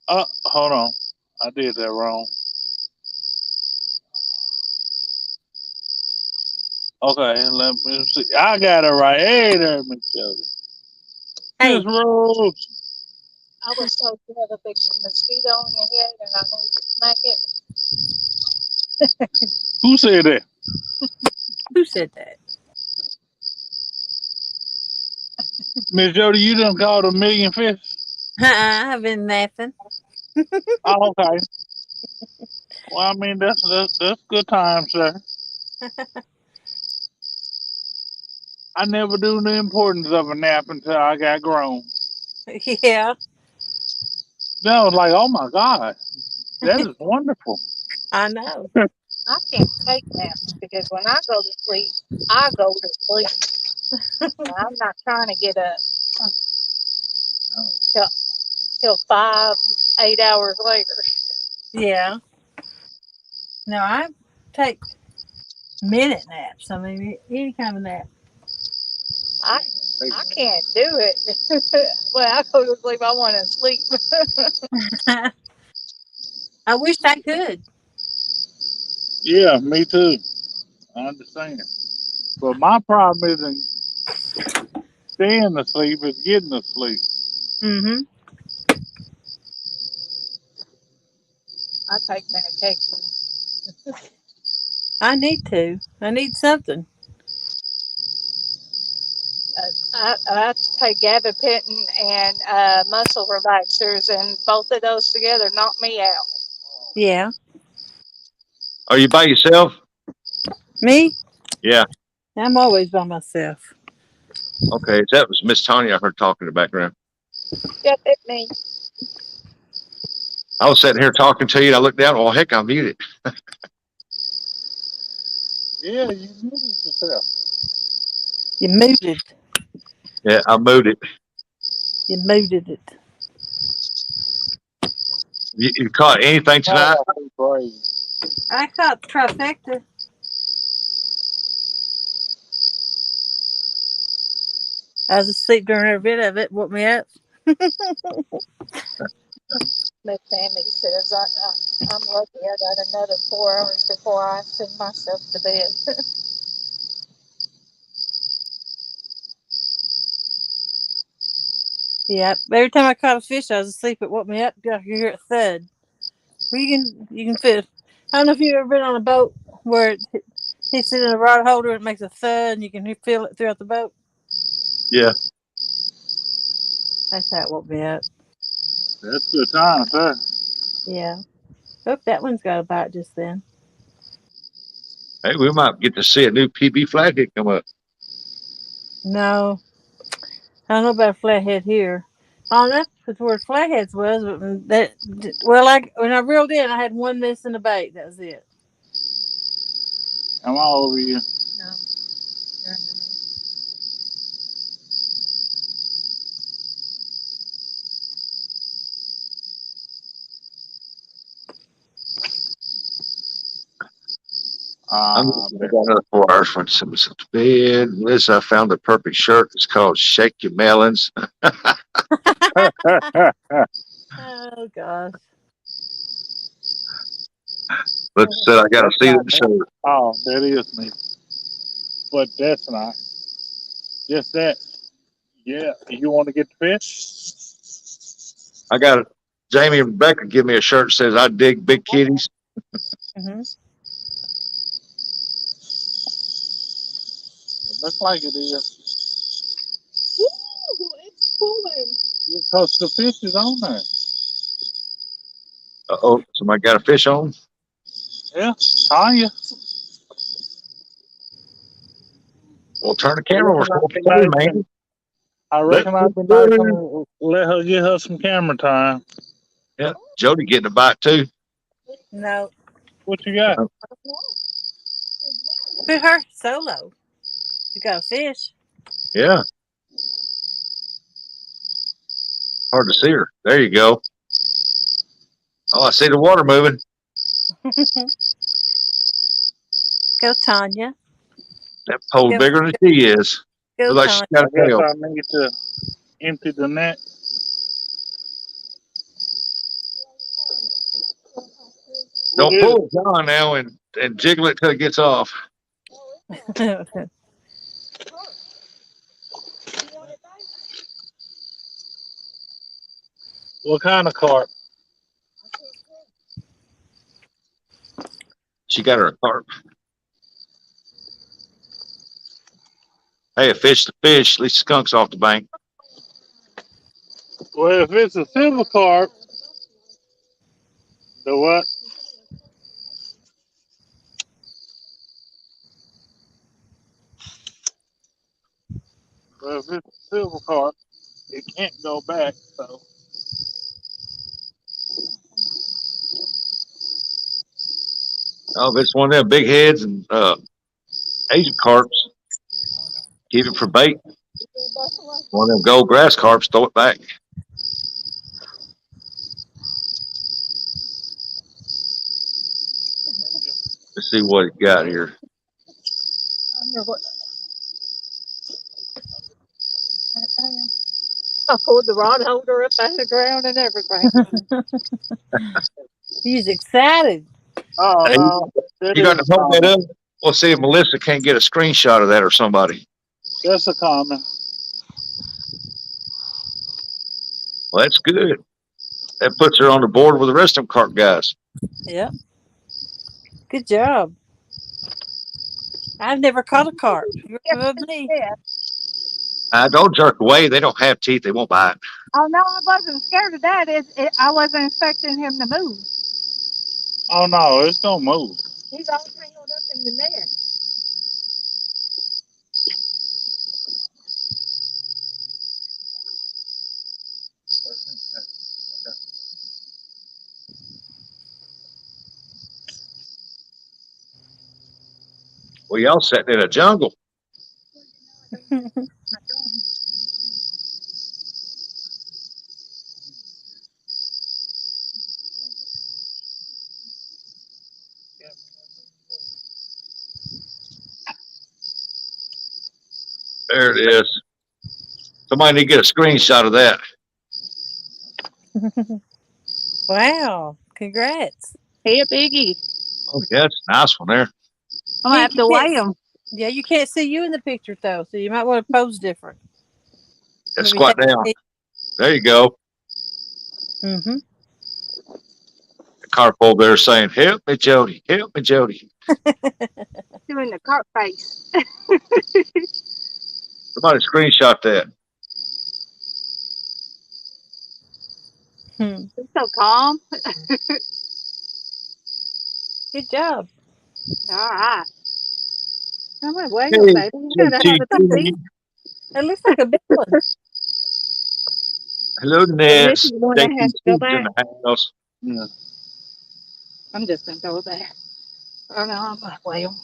Hold on. I did that wrong. Okay, let me see. I got it right. Hey there, Miss Jody. Miss Hey, Rose. I was so scared of a big mosquito on your head and I need to smack it. Who said that? who said that? Miss Jody, you done called a million fish? I've been napping. Oh, okay. Well, I mean, that's good time, sir. I never knew the importance of a nap until I got grown. Yeah, Then I was like, oh my God, that is wonderful. I know. I can't take naps because when I go to sleep, I go to sleep. I'm not trying to get up No. till, till 8 hours later. Yeah. No, I take minute naps. I mean, any kind of nap. I Hey, I can't do it. When I go to sleep, I want to sleep. I wish I could. yeah, me too. I understand. But my problem isn't staying asleep, it's getting asleep. Hmm. I take medication. I need to. I need something. I take gabapentin and muscle relaxers, and both of those together knock me out. Yeah. Are you by yourself? Me? Yeah. I'm always by myself. Okay. That was Miss Tanya I heard talking in the background. Yep, it me. I was sitting here talking to you and I looked down. Oh, heck, I'm muted. Yeah, you muted yourself. You muted. Yeah, I muted. You muted it. You caught anything God, tonight? I feel brave. I caught the trifecta. I was asleep during every bit of it. Woke me up. Miss Sammy says I'm lucky I got another 4 hours before I send myself to bed. Yeah. Every time I caught a fish, I was asleep. It woke me up. I could hear it thud. Well, you can fit. I don't know if you've ever been on a boat where it hits it in a rod holder and it makes a thud, and you can feel it throughout the boat. Yeah. That's how it woke me up. That's good time, sir. Yeah. Oh, that one's got a bite just then. Hey, we might get to see a new PB flathead come up. No, I don't know about a flathead here. I don't know if it's where flatheads was, but well, like when I reeled in, I had one missing a bait. That was it. I'm all over you. No, you're under me. I'm Ah, I got another 4 hours for some bed. Liz, I found the perfect shirt. It's called Shake Your Melons. bet. Oh gosh. Liz said I got to That's see not that me. shirt. Oh, that is me. But that's not. Just that. Yeah. You want to get the fish? I got it. Jamie and Rebecca give me a shirt that says I dig big kitties. Hmm. It looks like it is. Woo! It's pulling. Because the fish is on there. Oh, somebody got a fish on. Yeah. Tanya. Well, turn the I camera. We're reckon I'd supposed be to play, nice and man. I Let's reckon get I'd be nice going. and let her get her some camera time. Yeah, Jody getting a bite too. No, What you got? Uh, put her solo. You got a fish. Yeah, hard to see her. There you go. Oh, I see the water moving. Go Tanya. That pole's Go bigger than she is. go Looks like she's Tanya. got I a guess tail. I need to empty the net. What Don't is it? pull it on now and jiggle it till it gets off. What kind of carp? She got her a carp. Hey, a fish to fish. At least skunk's off the bank. Well, if it's a silver carp, the what? Well, if it's a silver carp, it can't go back. So Oh, if it's one of them big heads and Asian carps, keep it for bait. One of them gold grass carps, throw it back. Let's see what it got here. I pulled the rod holder up out of the ground and everything. He's excited. oh Hey, no, that you got is to hold that common. up. We'll see if Melissa can't get a screenshot of that or somebody. That's a common. Well, that's good. That puts her on the board with the rest of them carp guys. Yep. Good job. I've never caught a carp. You're above me. Yeah. Don't jerk away. They don't have teeth. They won't bite. Oh no, I wasn't scared of that. I wasn't expecting him to move. Oh no, it's don't move. He's all tangled up in the net. Well, y'all sitting in a jungle. There it is. Somebody need to get a screenshot of that. Wow. Congrats. Hey, a biggie. Oh, yeah, that's a nice one there. I'm gonna have You to can't- weigh him. Yeah, you can't see you in the picture though, so you might want to pose different. Let's squat down. There you go. Mm-hmm. The carp over there saying, "Help me, Jody. Help me, Jody." Doing the carp face. Somebody screenshot that. Hmm. He's so calm. Good job. All right. I'm gonna weigh Hey, him, baby. You gotta have a JT. teeth. It looks like a big one. Hello, And Ness. this is the one that has to go JT's in back. the house. Yeah. I'm just gonna go there. Oh no, I'm gonna weigh him.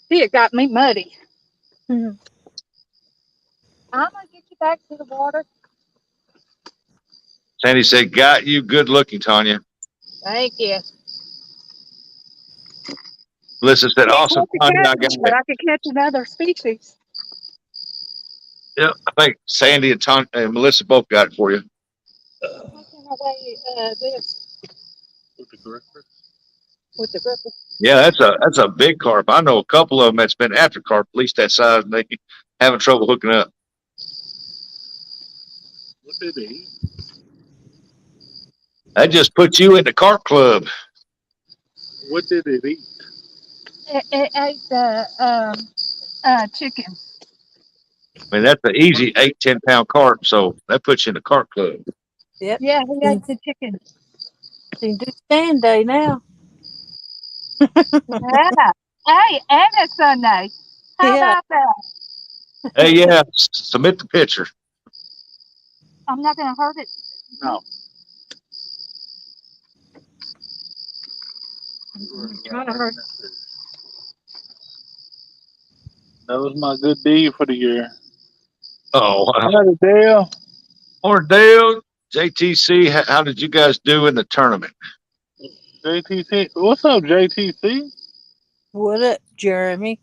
See, it got me muddy. Mhm. I'm gonna get you back to the water. Sandy said, "Got you. Good looking, Tanya." Thank you. Melissa said, Can't "Awesome, catch a Tanya. I got catfish, but it." I could catch another species. Yep, I think Sandy and Tanya and Melissa both got it for you. How can I weigh this With the gripper. with the gripper? Yeah, that's a big carp. I know a couple of them that's been after carp, at least that size, and they having trouble hooking up. What did they eat? That just put you in the carp club. What did it eat? It ate the chicken. I mean, that's an easy 8-10 pound carp, so that puts you in the carp club. Yep. Yeah, he ate the chicken. You can do stand day now. Yeah. Hey, and it's Sunday. How Yeah. about that? Hey, yeah, submit the picture. I'm not gonna hurt it. No. Trying to hurt. That was my good deed for the year. Oh, Howdy, Dale. or Dale, JTC, how did you guys do in the tournament? JTC. What's up, JTC? What up, Jeremy?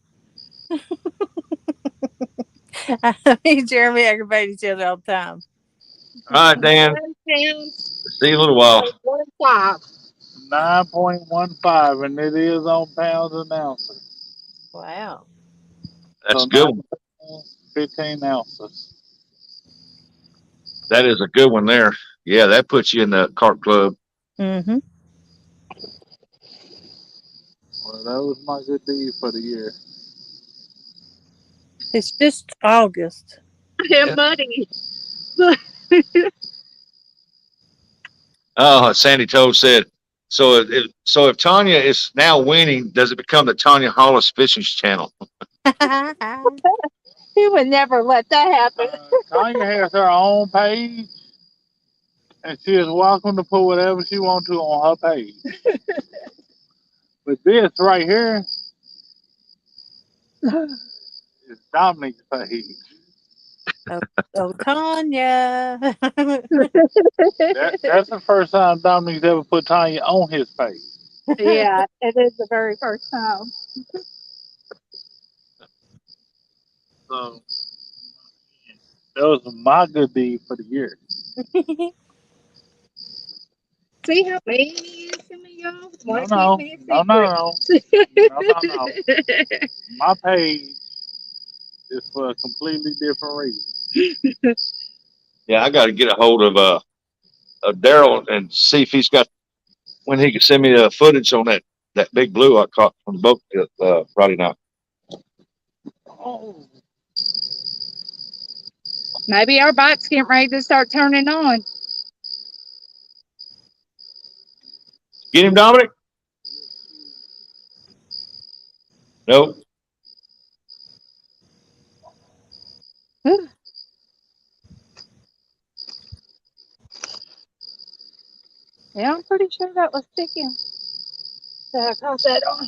Me and Jeremy aggravate each other all the time. All right, Dan, 1 pound, see you in a little while. 1.5. 9.15, and it is on pounds and ounces. Wow. That's So a good one. 15 ounces. That is a good one there. Yeah, that puts you in the carp club. Mm-hmm. Well, that was my good deed for the year. It's just August. Yeah, buddy. Oh, Sandy Toe said, so if Tanya is now winning, does it become the Tanya Hollis Fishing Channel? He would never let that happen. Tanya has her own page, and she is welcome to put whatever she wants to on her page. But this right here is Dominic's page. Oh, oh Tanya. That's the first time Dominic's ever put Tanya on his page. Yeah, it is the very first time. So that was my good deed for the year. See how mean he is to me, y'all? No, Want to no, keep me no, a no, secret. no, no, no, no. My page is for a completely different reason. Yeah, I got to get a hold of Daryl and see if he's got when he can send me the footage on that big blue I caught from the boat Friday night. Oh, Maybe our bike's getting ready to start turning on. Get him, Dominic? Nope. Yeah, I'm pretty sure that was sticking. So I caught that on.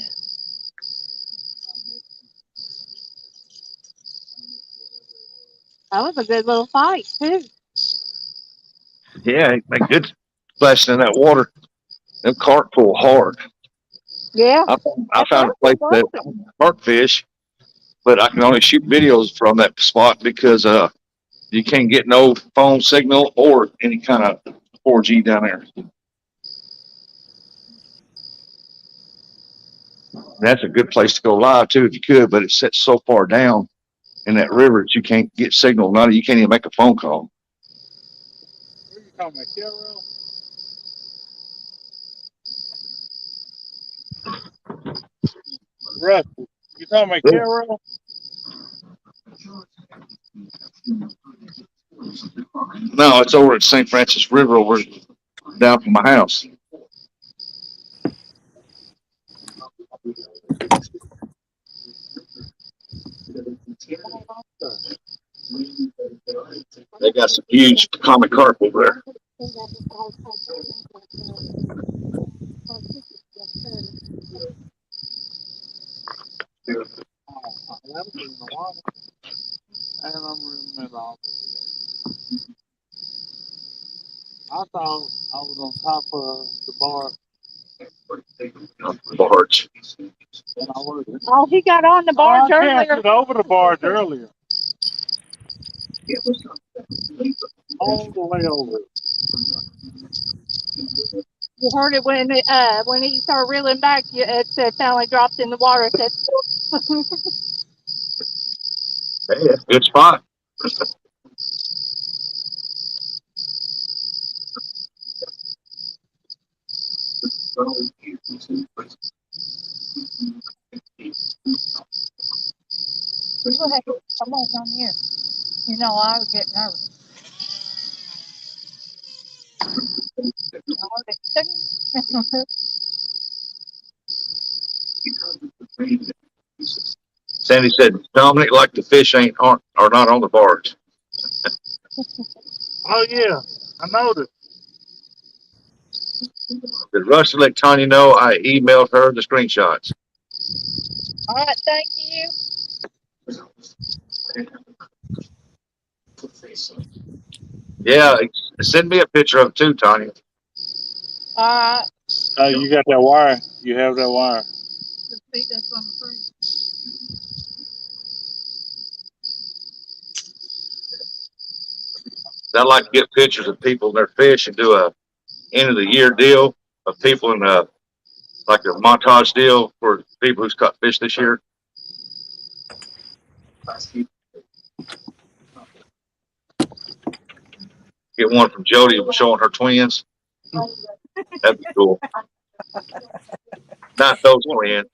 That was a good little fight, too. Yeah, he make good splashing in that water. Them carp pull hard. Yeah, I that's found a what I place that carp fish, but I can only shoot videos from that spot because you can't get no phone signal or any kind of 4G down there. That's a good place to go live too if you could, but it sits so far down in that river that you can't get signal. Not you can't even make a phone call. what are you talking about, Carol? Russ, you talking about Carol? No, it's over at St. Francis River over down from my house. They got some huge common carp over there. Oh, that was in the water. And I'm remembering all I thought I was on top of the bar, Barge. and I wasn't. Oh, he got on the Oh, I barge cast earlier. it over the barge earlier, all the way over. You heard it when he started reeling back. It said finally dropped in the water. It said, Hey, that's a good spot. "Go ahead, come on down here." You know, I was getting nervous. I heard it sing. Sandy said Dominic like the fish are not on the barge. Oh yeah, I noticed. Did Russ let Tanya know I emailed her the screenshots? All right, thank you. Yeah, send me a picture of it too, Tanya. All right. Oh, you got that wire. You have that wire. Let's see this on the screen. I like to get pictures of people and their fish and do a end of the year deal of people in like a montage deal for people who's caught fish this year. Get one from Jody showing her twins. That'd be cool. Not those twins.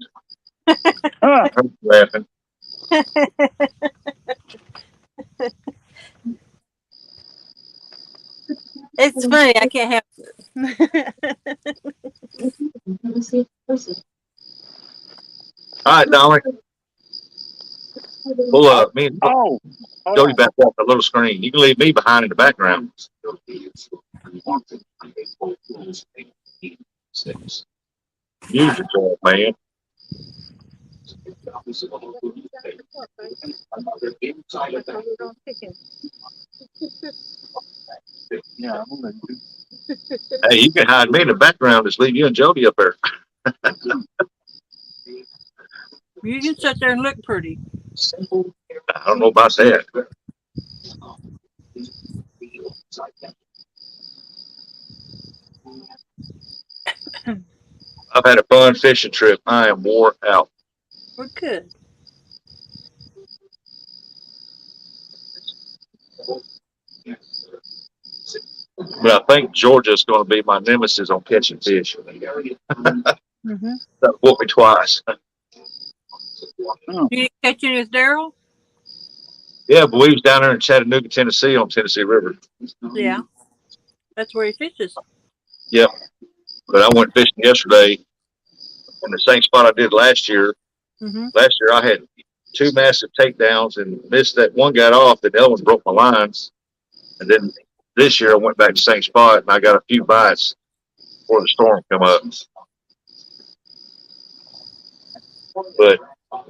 Huh. I'm laughing. It's funny. I can't help it. All right, Dominic. Well, me and Oh, hold Jody on. back off the little screen. You can leave me behind in the background. Use it, man. Yeah, I'm gonna do. Hey, you can hide me in the background. Just leave you and Jody up there. You can sit there and look pretty. I don't know about that. I've had a fun fishing trip. I am wore out. We're good. But I think Georgia's going to be my nemesis on catching fish. Mm-hmm. That whooped me twice. You didn't catch any with Daryl? Yeah, but we was down there in Chattanooga, Tennessee on Tennessee River. Yeah. That's where he fishes. Yep. But I went fishing yesterday in the same spot I did last year. Mm-hmm. Last year I had two massive takedowns and missed that. One got off, and the other one broke my lines. And then this year I went back to the same spot and I got a few bites before the storm come up. But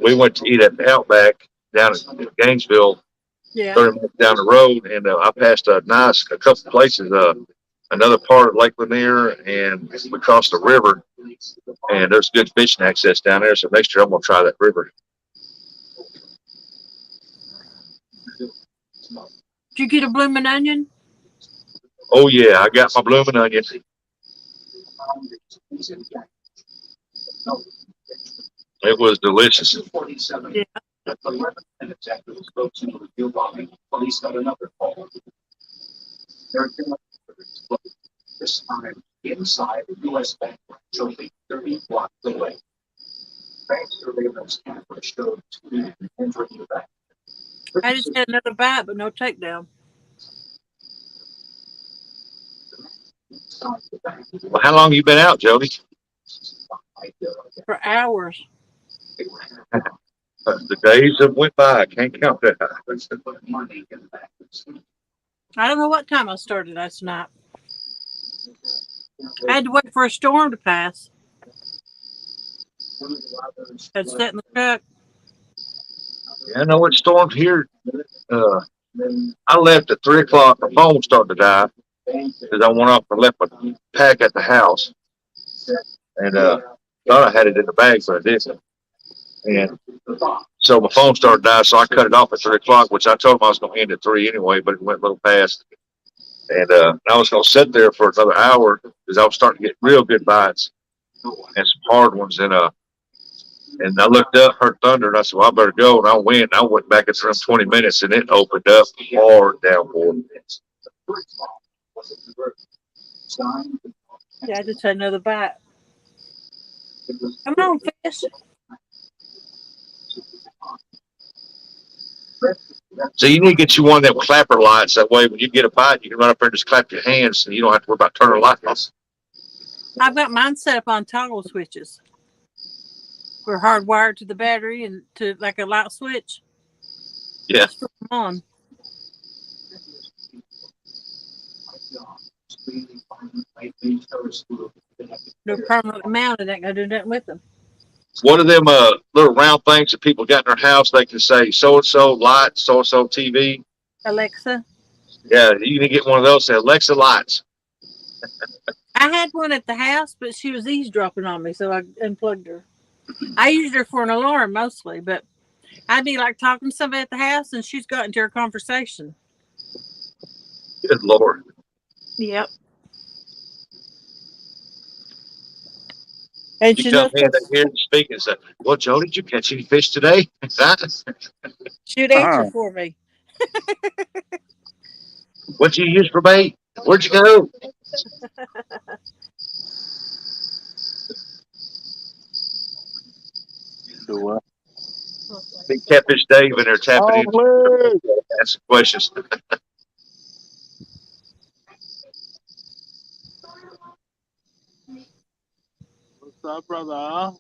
we went to eat at the Outback down in Gainesville, Yeah. 30 minutes down the road, and I passed a couple places, another part of Lake Lanier, and we crossed the river, and there's good fishing access down there. So next year I'm gonna try that river. Did you get a blooming onion? Oh yeah, I got my blooming onion. It was delicious. Yeah. I just had another bite, but no takedown. Well, how long you been out, Jody? For hours. The days have went by. I can't count that. I don't know what time I started last night. I had to wait for a storm to pass. I'd sat in the truck. Yeah, I know it stormed here. Uh, I left at 3 o'clock. My phone started to die because I went off and left my pack at the house, and thought I had it in the bag, but I didn't. And so my phone started to die, so I cut it off at 3 o'clock, which I told him I was going to end at 3 anyway, but it went a little past. And I was going to sit there for another hour because I was starting to get real good bites and some hard ones. And I looked up, heard thunder, and I said, well, I better go. And I went. I went back at around 20 minutes, and it opened up hard downpour. Yeah, I just had another bite. Come on, fish. So you need to get you one of them clapper lights. That way, when you get a bite, you can run up there and just clap your hands, and you don't have to worry about turning the light off. I've got mine set up on toggle switches. We're hardwired to the battery and to like a light switch. Yeah. Just flip them on. They're permanently mounted. Ain't gonna do nothing with them. One of them little round things that people got in their house, they can say so-and-so light, so-and-so TV. Alexa. Yeah, you can get one of those. Say Alexa lights. I had one at the house, but she was eavesdropping on me, so I unplugged her. I used her for an alarm mostly, but I'd be like talking to somebody at the house, and she's got into a conversation. Good Lord. Yep. And You she come knows in here and speak and say, well, Joe, did you catch any fish today? she'd answer for me. What'd you use for bait? Where'd you go? Do Big Catfish Dave in there tapping in. please. Ask questions. What's up, brother? I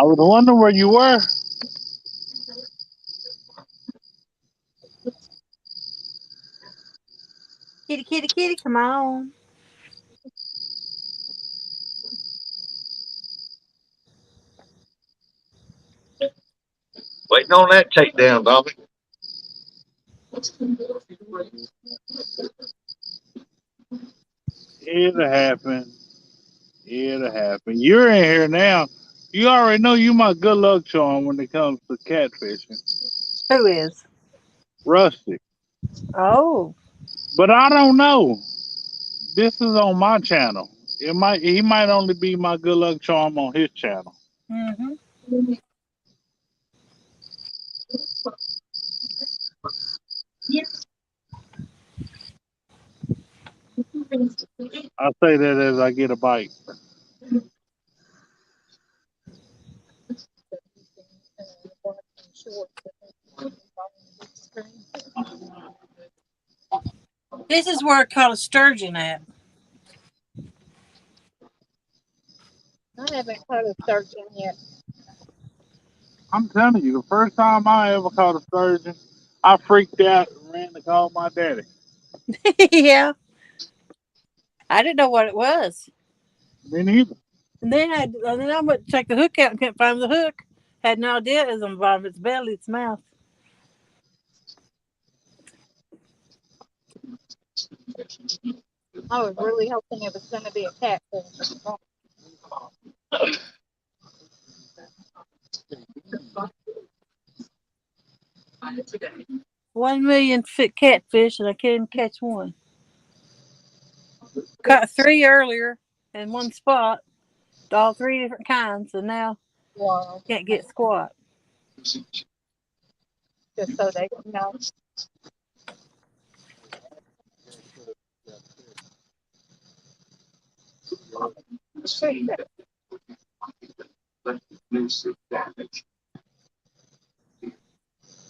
was wondering where you were. Kitty, kitty, kitty, come on. Waiting on that takedown, Bobby. It'll happen. It'll happen. You're in here now. You already know you my good luck charm when it comes to catfishing. Who is? Rusty. Oh. But I don't know. This is on my channel. He might only be my good luck charm on his channel. Mm-hmm. I say that as I get a bite. This is where I caught a sturgeon at. I haven't caught a sturgeon yet. I'm telling you, the first time I ever caught a sturgeon, I freaked out and ran to call my daddy. Yeah. I didn't know what it was. Me neither. And then I went to check the hook out and couldn't find the hook. Had no idea it was on the bottom of its belly, its mouth. I was really hoping it was going to be a catfish. 1 million foot catfish, and I couldn't catch one. Caught three earlier in one spot, all three different kinds, and now Wow. can't get squat. Just so they can know.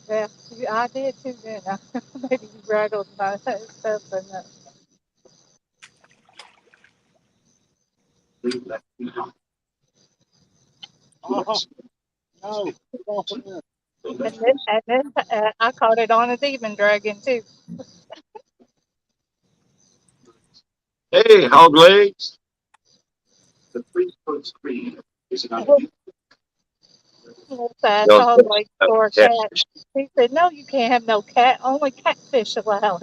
Yeah, I did too, didn't I? Maybe you rattled my stuff enough. Oh, no. And then I caught it on a demon dragon too. Hey, hog legs. So I Y'all told like for a cat. catfish. He said, "No, you can't have no cat. Only catfish allowed."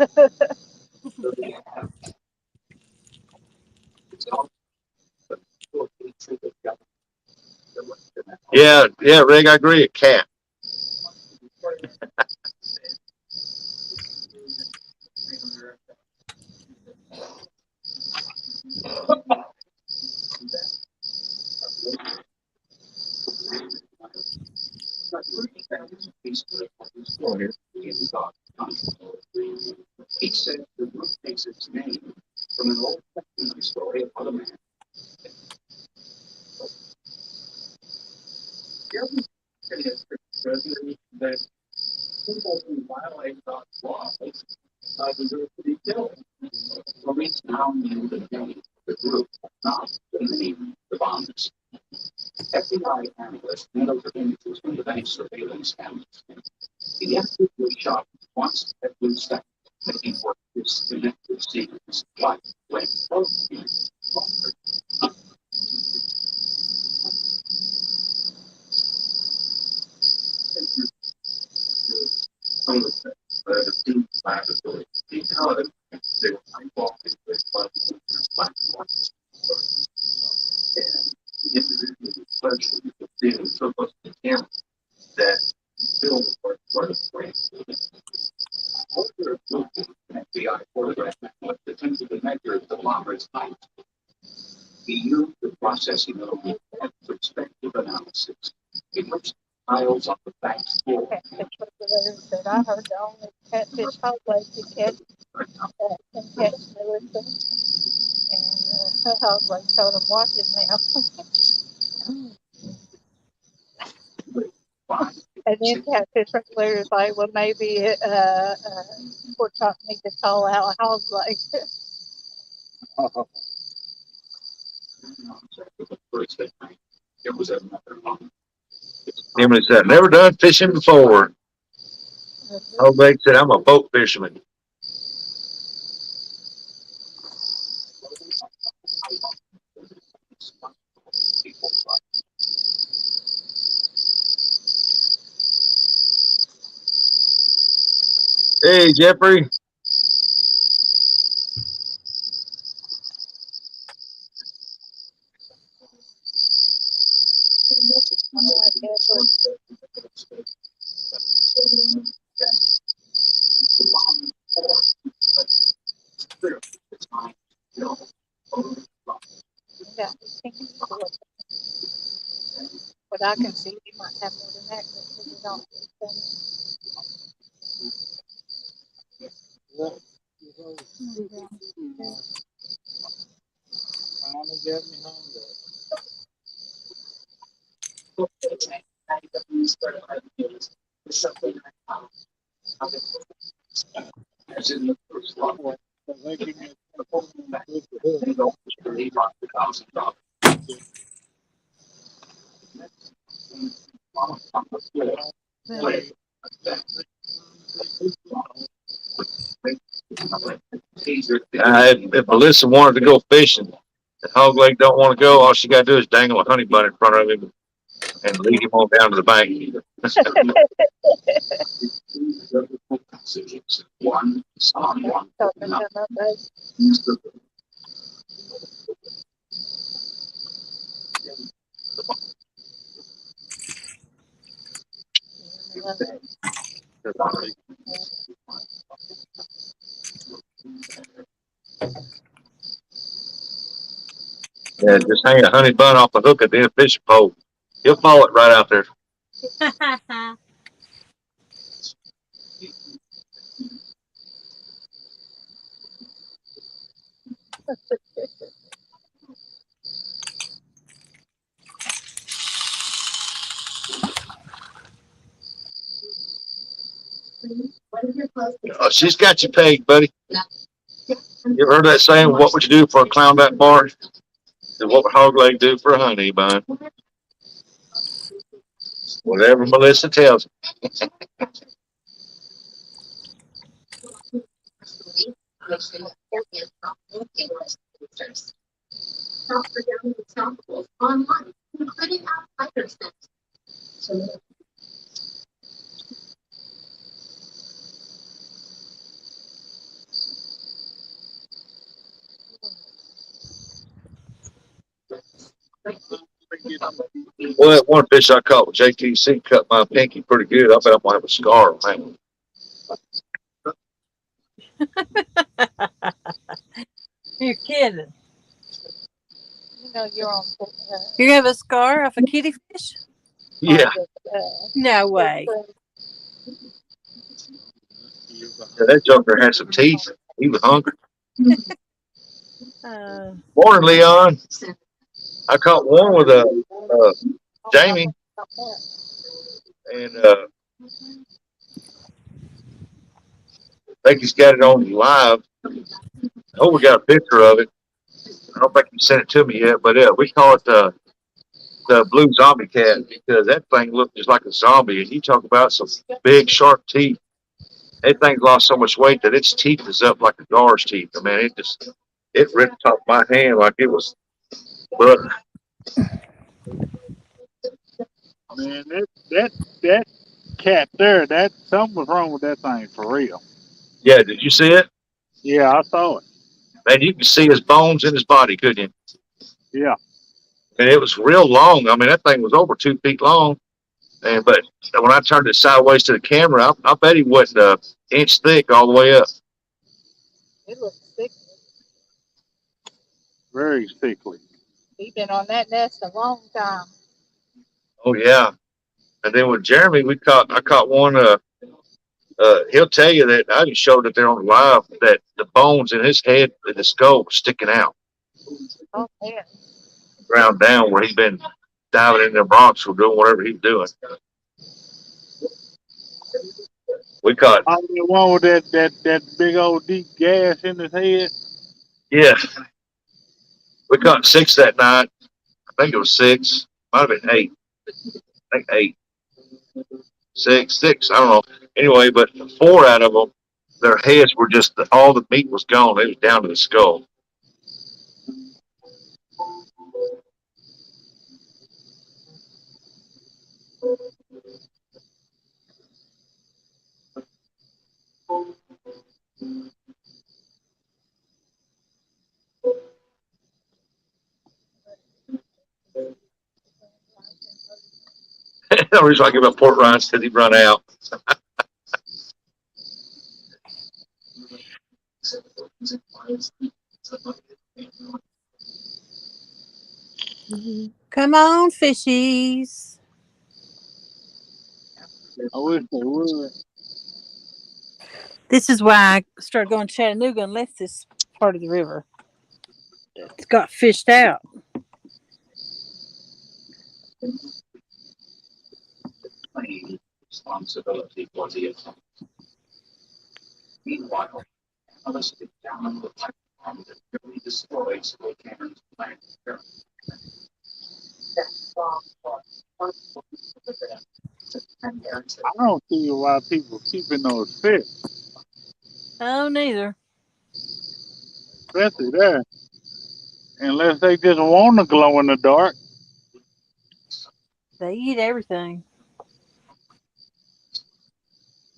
Yeah, yeah, Rick, I agree. A cat. Catfish regulators that I heard the only catfish hot legs you catch can catch Melissa. And her hog leg told him, "Watch it now." And then catfish regulators like, "Well, maybe pork chop need to call out a hog leg." Emily said, never done fishing before. Hog leg said, I'm a boat fisherman. Hey, Jeffrey. All right, Edward. Yeah, but I can see he might have more than that because we don't. Finally got me hung up. So they give me a phone with the hook. If Melissa wanted to go fishing, and Hog Lake don't want to go, all she got to do is dangle a honey bun in front of him and lead him on down to the bank. Talking to my best. Yeah, just hang a honey bun off the hook at the end of the fishing pole. He'll follow it right out there. She's got you pegged, buddy. You ever heard that saying? What would you do for a clown that bar? And what would Hog Leg do for a honey bun? Whatever Melissa tells him. Well, that one fish I caught with JTC cut my pinky pretty good. I bet I'm gonna have a scar on that one. You're kidding. You know you're on. You have a scar off a kitty fish? Yeah, No way. that joker had some teeth. He was hungry. Uh, Morning, Leon. I caught one with a Jamie, and I think he's got it on live. Oh, we got a picture of it. I don't think you sent it to me yet, but we call it the blue zombie cat because that thing looked just like a zombie. And you talk about some big, sharp teeth. That thing's lost so much weight that its teeth is up like a gar's teeth. I mean, it ripped the top of my hand like it was butter. Man, that cat there, that something was wrong with that thing for real. Yeah, did you see it? Yeah, I saw it. Man, you could see his bones in his body, couldn't you? Yeah. And it was real long. I mean, that thing was over 2 feet long. And but when I turned it sideways to the camera, I bet he wasn't an inch thick all the way up. It looks sick. Very sickly. He's been on that nest a long time. Oh yeah. And then with Jeremy, I caught one. He'll tell you that I just showed it there on live that the bones in his head and the skull were sticking out, Oh man. ground down where he'd been diving in the rocks or doing whatever he was doing. We caught, I the one with that big old deep gas in his head. yeah, we caught six that night. I think it was six. Might have been eight. I think eight, six. I don't know. Anyway, but four out of them, their heads were just all the meat was gone. It was down to the skull. The reason why I give up Port Ryan's because he run out. Come on, fishies. I wish they would. This is why I started going to Chattanooga and left this part of the river. It's got fished out. I don't see why people keeping those fish, Oh, neither. especially there, unless they just want to glow in the dark. They eat everything.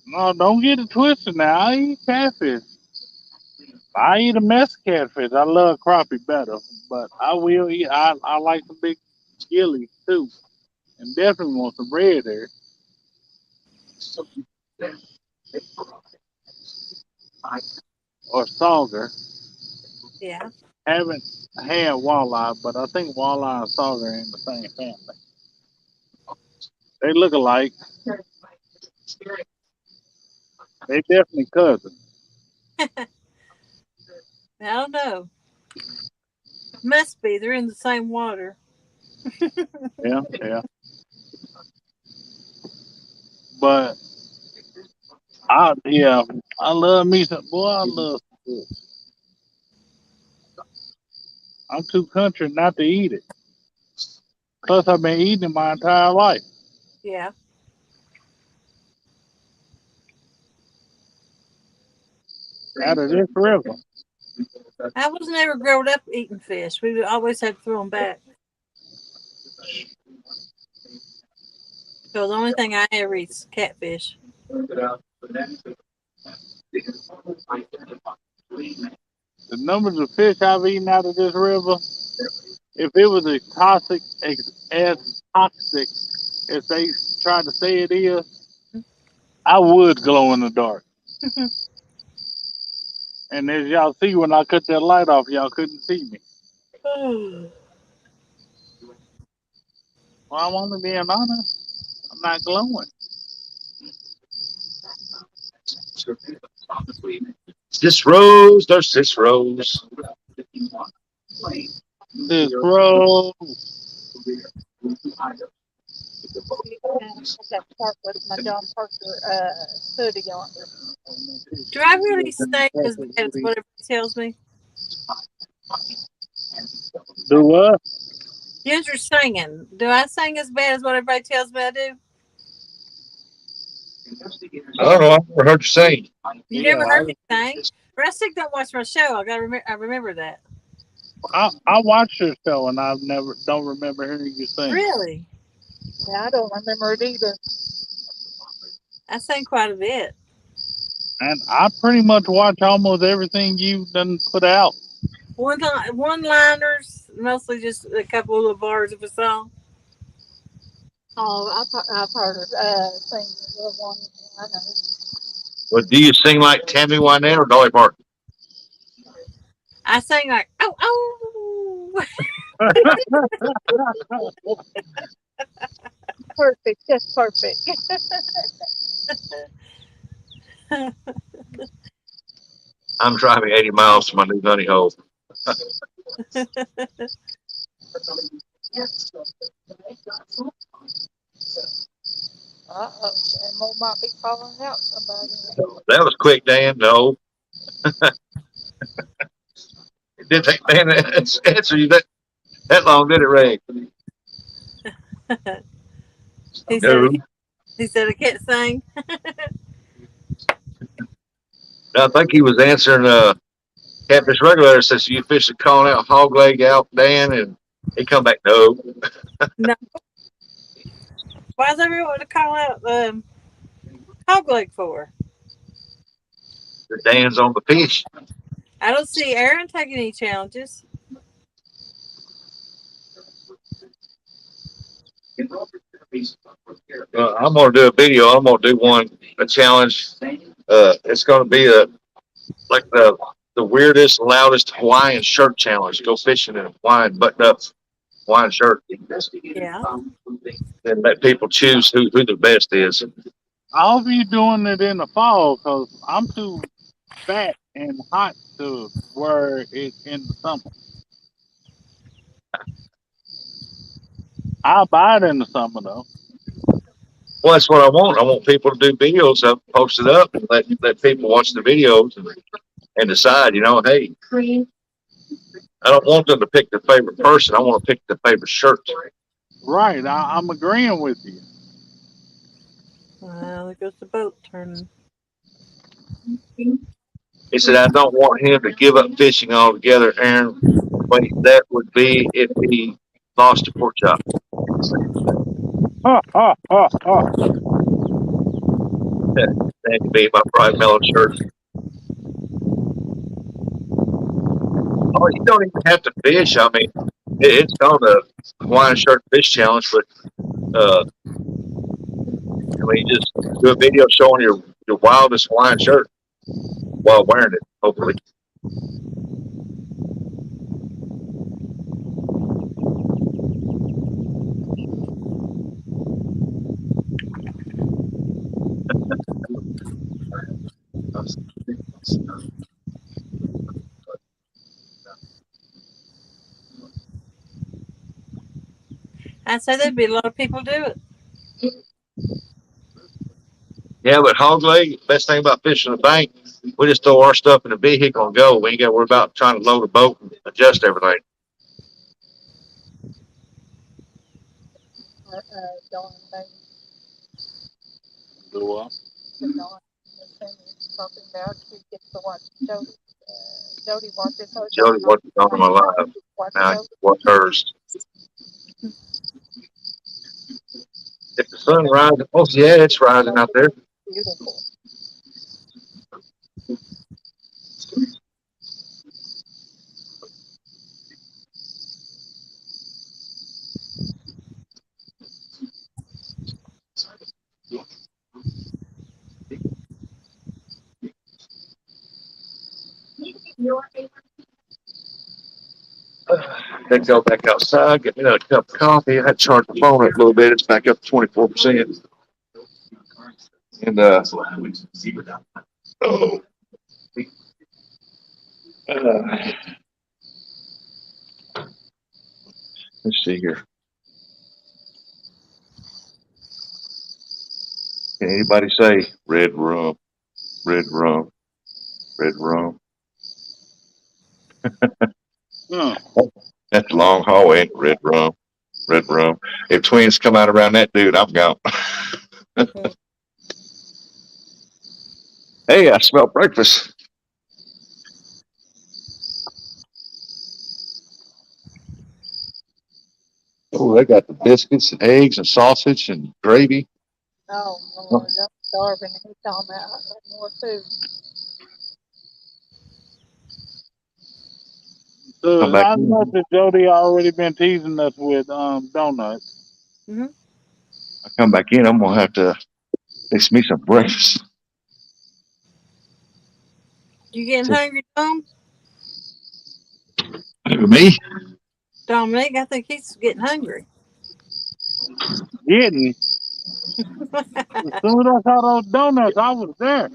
No, don't get it twisted now. I eat catfish. I eat a mess of catfish. I love crappie better, but I will eat. I like some big gillies too, and definitely want some red there or sauger. Yeah. Haven't had walleye, but I think walleye and sauger are in the same family. They look alike. They definitely cousins. I don't know. Must be. They're in the same water. Yeah, yeah. But yeah, I love me some boy. I love some fish. I'm too country not to eat it. Plus, I've been eating it my entire life Yeah. out of this river. I was never growing up eating fish. We always had to throw them back. So the only thing I ever eat is catfish. The numbers of fish I've eaten out of this river, if it was as toxic as they try to say it is, I would glow in the dark. And as y'all see, when I cut that light off, y'all couldn't see me. Well, I'm only being honest. I'm not glowing. Sis Rose, there's Sis Rose. This bro, Put that park with my John Parker hoodie on. Do I really stink as bad as what everybody tells me? do what? You're singing. Do I sing as bad as what everybody tells me I do? I don't know. I've never heard you sing. You Yeah, never heard me sing? Rustic don't watch my show. I remember that. I watched your show and I've never don't remember hearing you sing. Really? Yeah, I don't remember it either. I sing quite a bit. And I pretty much watch almost everything you've done put out. One liners, mostly just a couple of little bars of a song. Oh, I've heard her sing the one. I know. But do you sing like Tammy Wynette or Dolly Parton? I sing like oh. Perfect, just perfect. I'm driving 80 miles to my new honey hole. Uh-oh, Mo might be calling out somebody. That was quick, Dan. No, it didn't take Dan to answer you that long, did it, Ray? he said No. he said I can't sing. I think he was answering Catfish Regulator says you fish are calling out hog leg out, Dan, and he come back, no. No. Why is everyone to call out hog leg for? The Dan's on the fish. I don't see Aaron taking any challenges. I'm gonna do a video. I'm gonna do a challenge. It's gonna be like the weirdest, loudest Hawaiian shirt challenge. Go fishing in a Hawaiian button up Hawaiian shirt, Yeah. and let people choose who the best is. I hope you doing it in the fall because I'm too fat and hot to wear it in the summer. I'll buy it in the summer though. Well, that's what I want. I want people to do videos up, post it up, and let people watch the videos and decide. Hey, I don't want them to pick their favorite person. I want to pick their favorite shirt. Right, I'm agreeing with you. Well, there goes the boat turning. He said, I don't want him to give up fishing altogether, Aaron. Wait, that would be if he lost a pork chop. Ha ha ha ha. That could be my pride melon shirt. Oh, you don't even have to fish. I mean, it's called a Hawaiian shirt fish challenge, but you just do a video showing your wildest Hawaiian shirt while wearing it, hopefully. I'd say there'd be a lot of people do it. Yeah, but hog leg, best thing about fishing the bank, we just throw our stuff in the vehicle and go. We ain't got to worry about trying to load a boat and adjust everything. Dawn, they, Do I? Dawn, talking about she gets to watch Jody. Jody watches her. Jody watches all of my life. Now I can watch hers. If the sun rises, oh yeah, it's rising out there. Beautiful. Then go back outside, get me another cup of coffee. I had to charge the phone up a little bit. It's back up to 24%. And oh, let's see here. Can anybody say red rum, red rum, red rum? Mm. That's a long hallway. Red rum, red rum. If twins come out around that dude, I'm gone. Hey, I smell breakfast. Oh, they got the biscuits and eggs and sausage and gravy. Oh Lord, I'm starving. He's talking about more food. Come So back I know in. that Jody already been teasing us with donuts. I come back in. I'm gonna have to fix me some breakfast. You getting hungry, Tom? Me? Dominic, I think he's getting hungry. Getting as soon as I saw those donuts, I was there.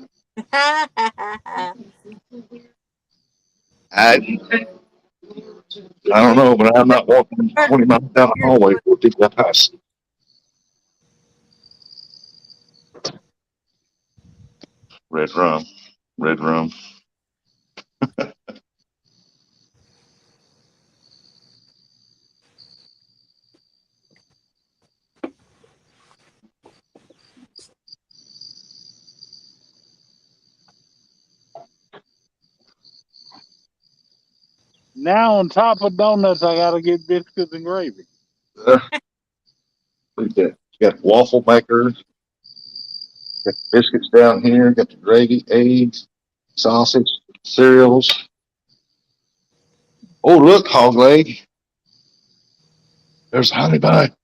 I don't know, but I'm not walking 20 miles down the hallway for that house. Red rum, red rum. Now on top of donuts, I gotta get biscuits and gravy. Uh, Look at that. You got waffle makers, got biscuits down here, got the gravy, eggs, sausage, cereals. Oh, look, hog leg. There's a honey bun.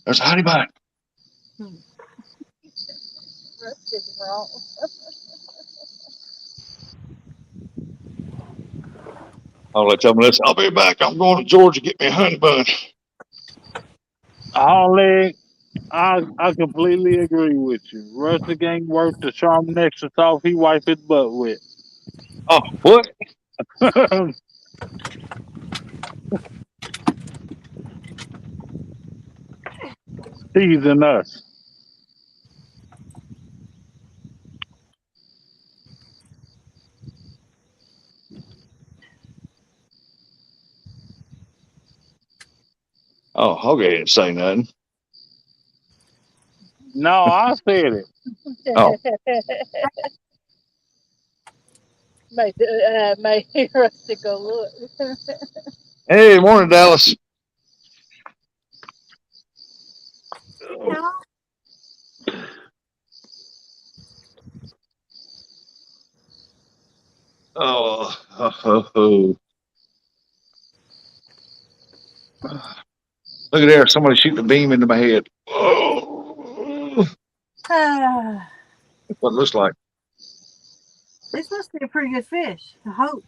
There's a honey bun. Rusted wrong. I'll let tell me this. I'll be back. I'm going to Georgia to get me a honey bun. All leg, I completely agree with you. Rustic ain't worth the sharp next off he wipe his butt with. Oh, what? Teasing us. Oh, okay. Didn't say nothing. No, I said it. Oh, Made Rusty go look. hey, morning, Dallas. How? Oh, oh, oh. Look at there. Somebody shooting a beam into my head. Oh, Ah, that's what it looks like. this must be a pretty good fish. I hope.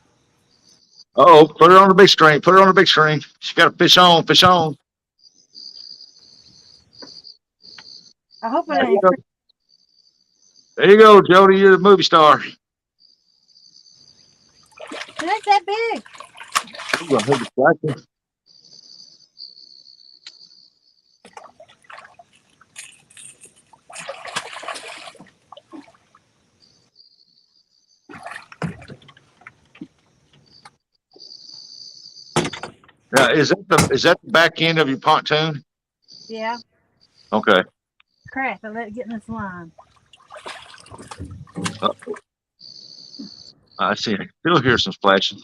Oh, put her on the big string. Put her on the big string. She got a fish on. Fish on. I hope it There you ain't. go. There you go, Jody. You're the movie star. It ain't that big. I'm gonna hit the flag. Now, is that the back end of your pontoon? Yeah. Okay. Crap! I let it get in this line. Uh, I see. I can still hear some splashing.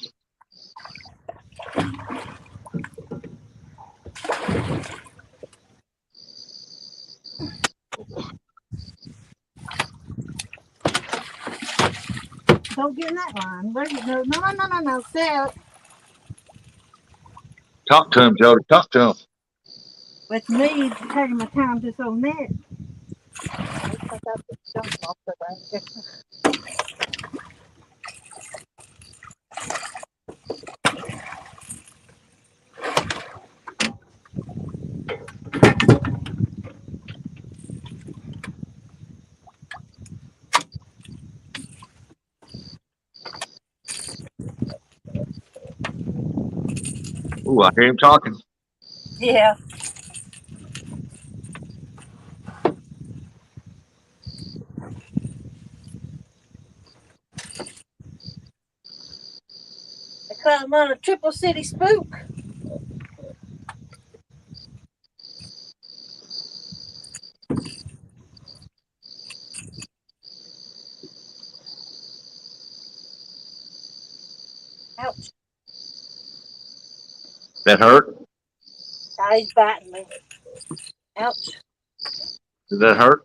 Don't get in that line. Where you go? No, no, no, no, no. Stay out. Talk to him, Jody. Talk to him. With me taking my time just on that. I got the jump off the bank. Ooh, I hear him talking. Yeah. I caught him on a triple city spook. Ouch. That hurt? Now he's biting me. Ouch. Did that hurt?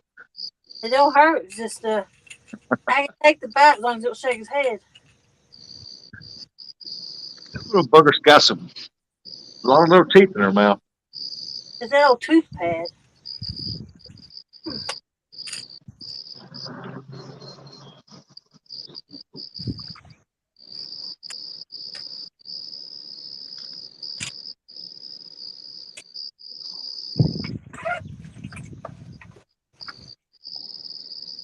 It don't hurt. It's just I can take the bite as long as it don't shake his head. That little bugger's got a lot of little teeth in her mouth. It's that old tooth pad.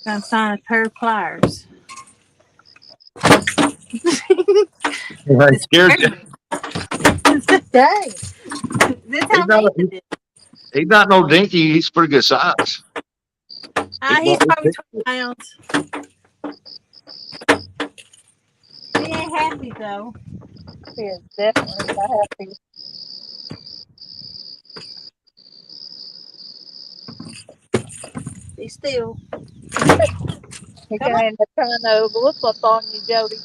Gonna find a pair of pliers. Right. It's Scared you. scary. Dang. This He's how not, big it is. he's not no dinky. He's pretty good size. He's probably 20 pounds. He ain't happy though. He is definitely not happy. He's still. He Come can on. end up trying to look up on you, Jody.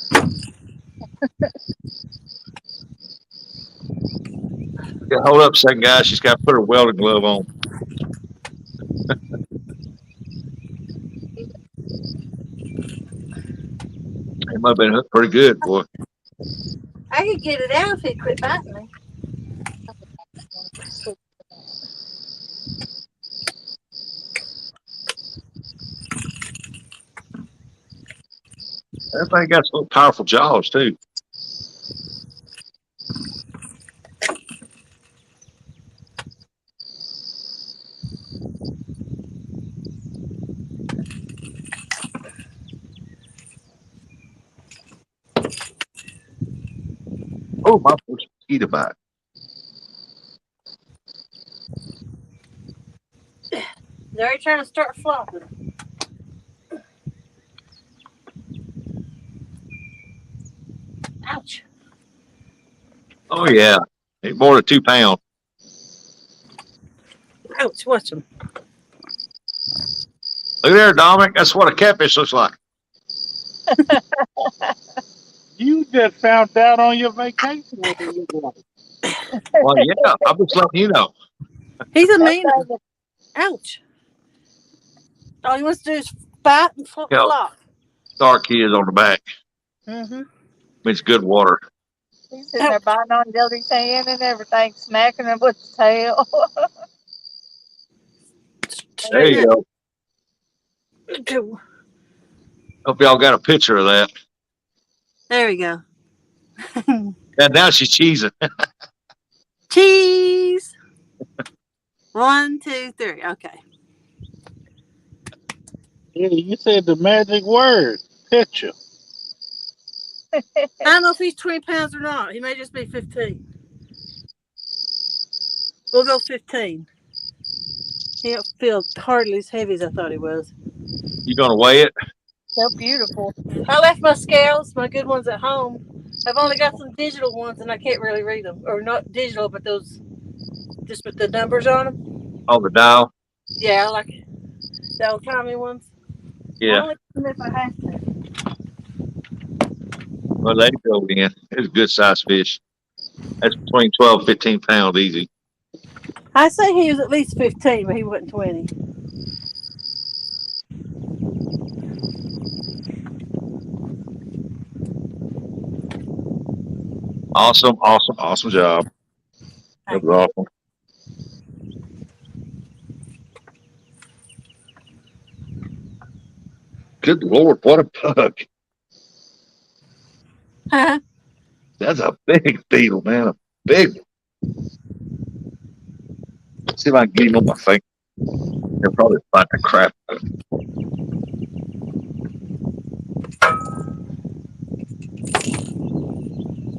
Yeah, hold up a second, guys. She's got to put her welding glove on. It might have been hooked pretty good, boy. I could get it out if he quit biting me. That thing got some powerful jaws too. Oh, my first mosquito bite. They're already trying to start flopping. Ouch. Oh yeah, ain't more than 2 pounds. Ouch. Watch them. Look there, Dominic. That's what a catfish looks like. You just found out on your vacation what they look like. Well, yeah, I'm just letting you know. He's a mean Okay, one. Ouch. All he wants to do is fight and flop. You know, dark kids on the back. Mm-hmm. It's good water. he's sitting there biting on Jody's hand and everything, smacking him with his tail. There you go. Go. Hope y'all got a picture of that. There we go. And now she's cheesing. Cheese. 1, 2, 3. Okay. Yeah, you said the magic word. Picture. I don't know if he's 20 pounds or not. He may just be 15. We'll go 15. He don't feel hardly as heavy as I thought he was. You gonna weigh it? So beautiful. I left my scales, my good ones, at home. I've only got some digital ones, and I can't really read them. Or not digital, but those just with the numbers on them. On the dial? Yeah, I like the old timey ones. Yeah. Only if I have to. Well, there you go then. It's a good sized fish. That's between 12 and 15 pounds easy. I say he was at least 15, but he wasn't 20. Awesome job. That was awesome. Good Lord, what a bug. Huh? That's a big beetle, man. A big one. Let's see if I can get him on my finger. He'll probably bite the crap out of him.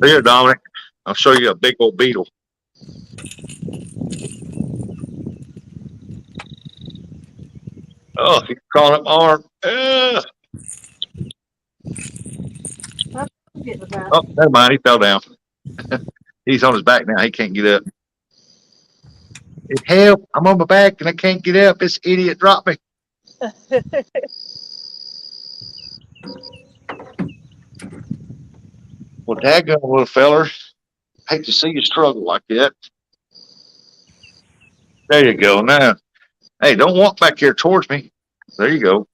Here, Dominic. I'll show you a big old beetle. Oh, he's crawling up my arm. Oh, never mind. He fell down. He's on his back now. He can't get up. Help! I'm on my back and I can't get up. This idiot dropped me. Well, daggone, little feller. Hate to see you struggle like that. There you go. Now, hey, don't walk back here towards me. There you go.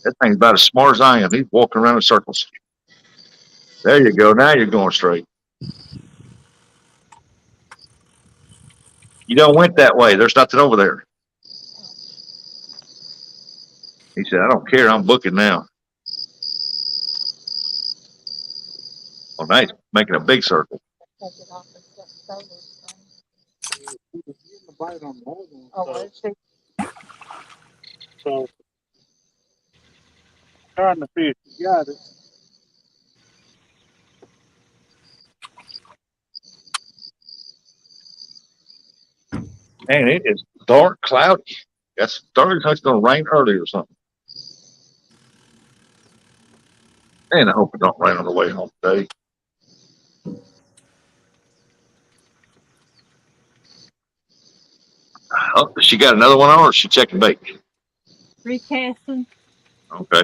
That thing's about as smart as I am. He's walking around in circles. There you go. Now you're going straight. You don't went that way. There's nothing over there. He said, I don't care. I'm booking now. Well, nice. Making a big circle. Take it off and get soda. He was getting a bite on the other one. Oh, let's see. So trying to fish, you got it. Man, it is dark, cloudy. That's dark. It's going to rain early or something. And I hope it don't rain on the way home today. Oh, she got another one on, or is she checking bait? Recasting. Okay.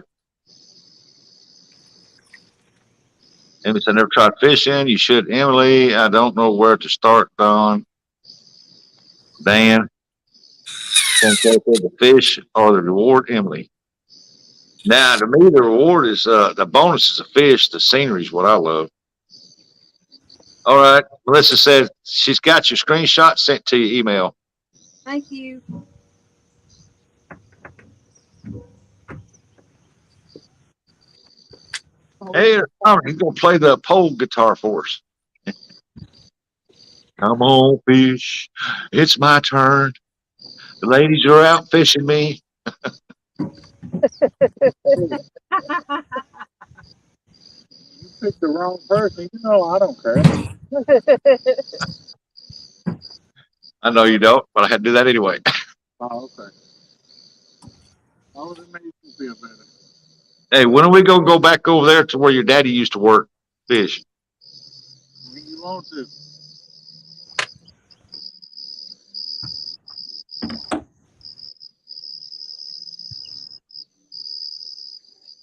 Emily said, I never tried fishing. You should, Emily. I don't know where to start, Don. Dan. Don't go for the fish or the reward, Emily. Now, to me, the reward is the bonus is a fish. The scenery is what I love. All right. Melissa said she's got your screenshot sent to your email. Thank you. Hey, Tom, you gonna play the pole guitar for us? Come on, fish. It's my turn. The ladies are out fishing me. You picked the wrong person. You know I don't care. I know you don't, but I had to do that anyway. Oh, okay. Oh, it made you feel better. Hey, when are we gonna go back over there to where your daddy used to work? Fish. When you want to.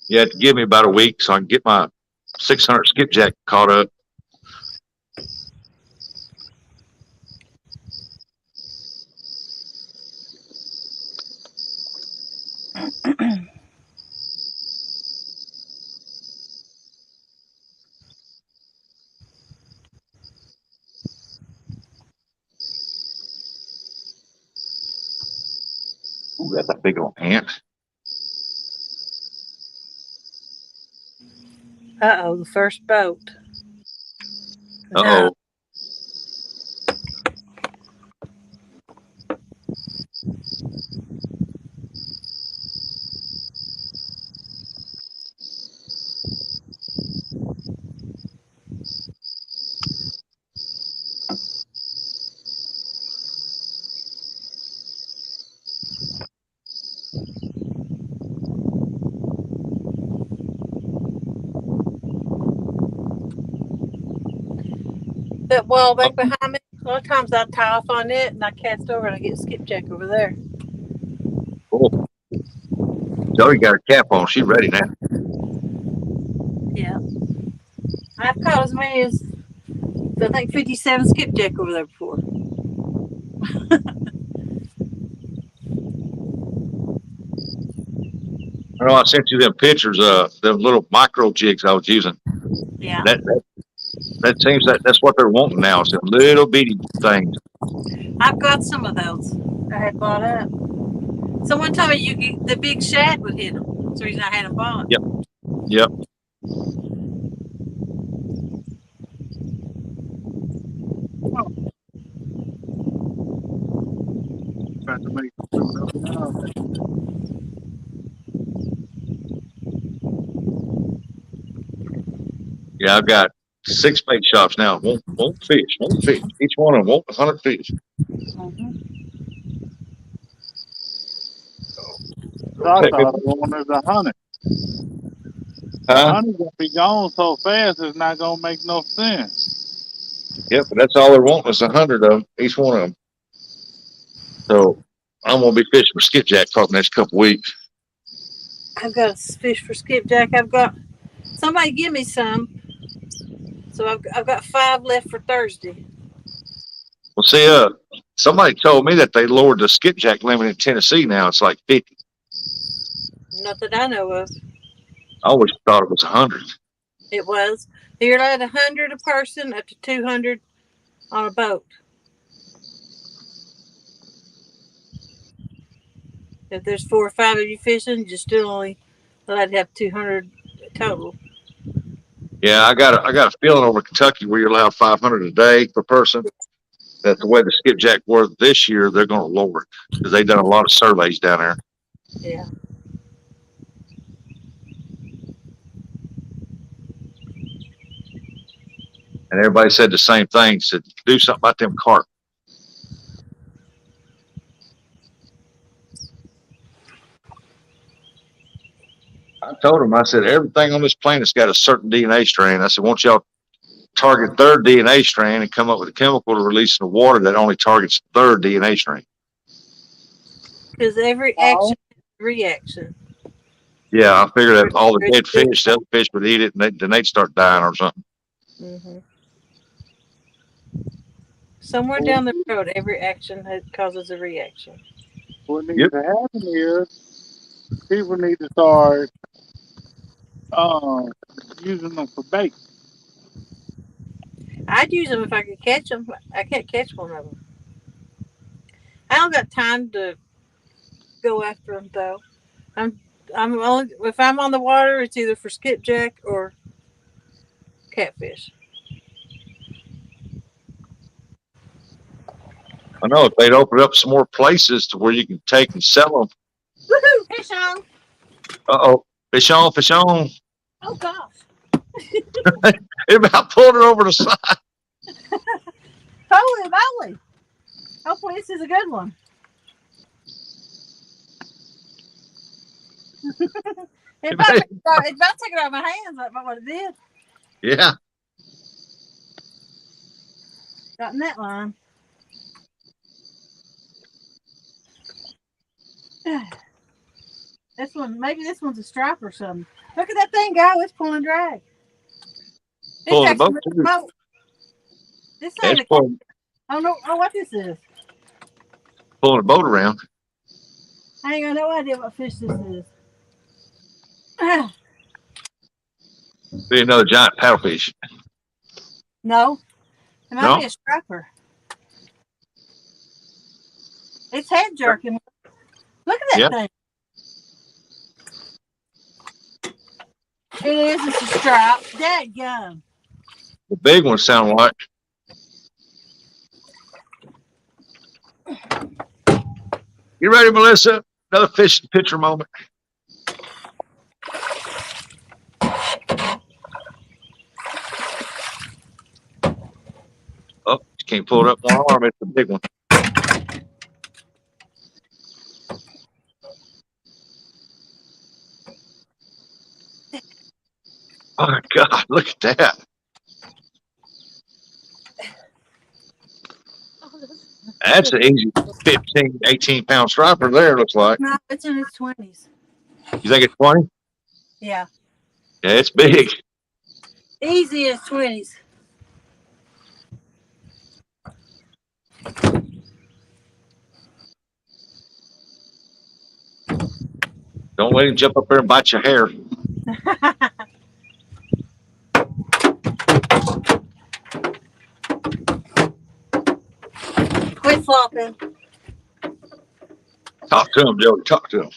You have to give me about a week so I can get my 600 skipjack caught up. Ooh, that's a big old ant. The first boat. Uh No. oh. That wall back behind me, a lot of times I tie off on it and I cast over and I get skipjack over there. Oh, Joey got her cap on. She's ready now. Yeah. I've caught as many as, I think, 57 skipjack over there before. I know I sent you them pictures of them little micro jigs I was using. Yeah. That seems that's what they're wanting now. It's them little bitty things. I've got some of those I had bought up. Someone told me the big shad would hit them. That's the reason I had them bought. Yep. Yep. About to make some food up now. Yeah, I've got 6 bait shops now. Won't fish. Won't fish. Each one of them won't 100 fish. Mm-hmm. So I Take me. thought the one is 100. A Huh? 100 gonna be gone so fast it's not gonna make no sense. Yep. But that's all they're wanting is 100 of them. Each one of them. So I'm gonna be fishing for skipjack for the next couple weeks. I've got a fish for skipjack. I've got somebody give me some, so I've got 5 left for Thursday. Well, see, somebody told me that they lowered the skipjack limit in Tennessee. Now it's like 50. Not that I know of. I always thought it was 100. It was. You're allowed 100 a person, up to 200 on a boat. If there's 4 or 5 of you fishing, you're still only allowed to have 200 total. Yeah, I got a feeling over Kentucky where you're allowed 500 a day per person. That the way the skipjack were this year, they're going to lower it because they've done a lot of surveys down there. Yeah. And everybody said the same thing. Said do something about them carp. I told them, I said everything on this planet's got a certain DNA strain. I said, won't y'all target their DNA strain and come up with a chemical to release in the water that only targets their DNA strain? Because every action is a reaction. Yeah, I figured that all the dead fish, the other fish would eat it, and then they'd start dying or something. Mm-hmm. Somewhere down the road, every action causes a reaction. What needs Yep. to happen is people need to start um, using them for bait. I'd use them if I could catch them. I can't catch one of them. I don't got time to go after them though. I'm I'm only if I'm on the water, it's either for skipjack or catfish. I know if they'd open up some more places to where you can take and sell them. Woohoo! Fish on! Uh-oh. Fish on, fish on. Oh gosh! It about pulled it over the side. Holy moly! Hopefully this is a good one. It about took it out of my hands. That's what it did. Yeah. Got in that line. This one, maybe this one's a striper or something. Look at that thing go. It's pulling drag. Pulling the actually boat, moved the boat. This Yeah, ain't it's a pulling, oh no, oh what this is. pulling the boat around. I ain't got no idea what fish this is. Be another giant paddlefish. No, it might No? be a striper. It's head jerking. Look at that Yep. thing. It is. It's a stripe. Dadgum. The big ones sound like. You ready, Melissa? Another fish picture moment. Oh, you can't pull it up one arm. It's a big one. Oh, my God. Look at that. That's an easy 15, 18-pound striper there, looks like. No, it's in its 20s. You think it's 20? Yeah. Yeah, it's big. Easy as 20s. Don't let him jump up there and bite your hair. Quit flopping. Talk to him, Jody. Talk to him.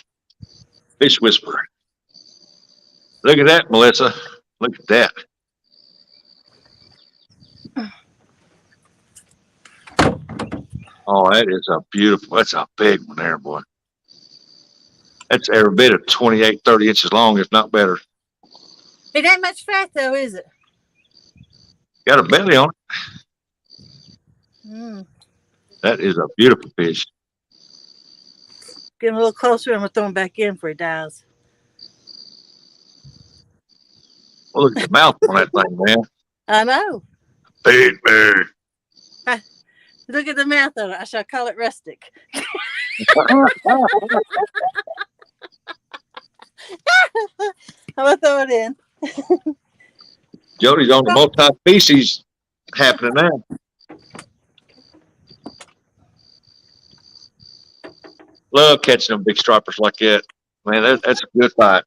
Fish whisperer. Look at that, Melissa. Look at that. Oh, that is a beautiful, that's a big one there, boy. That's every bit of 28, 30 inches long, if not better. It ain't much fat though, is it? Got a belly on it. Mm. That is a beautiful fish. Get him a little closer and we'll throw him back in before he dies. Well, look at the mouth on that thing, man. I know. Big, big. Look at the mouth on it. I shall call it rustic. I'm gonna throw it in. Jody's on the multi-species happening now. Love catching them big stripers like that. Man, that's a good fight.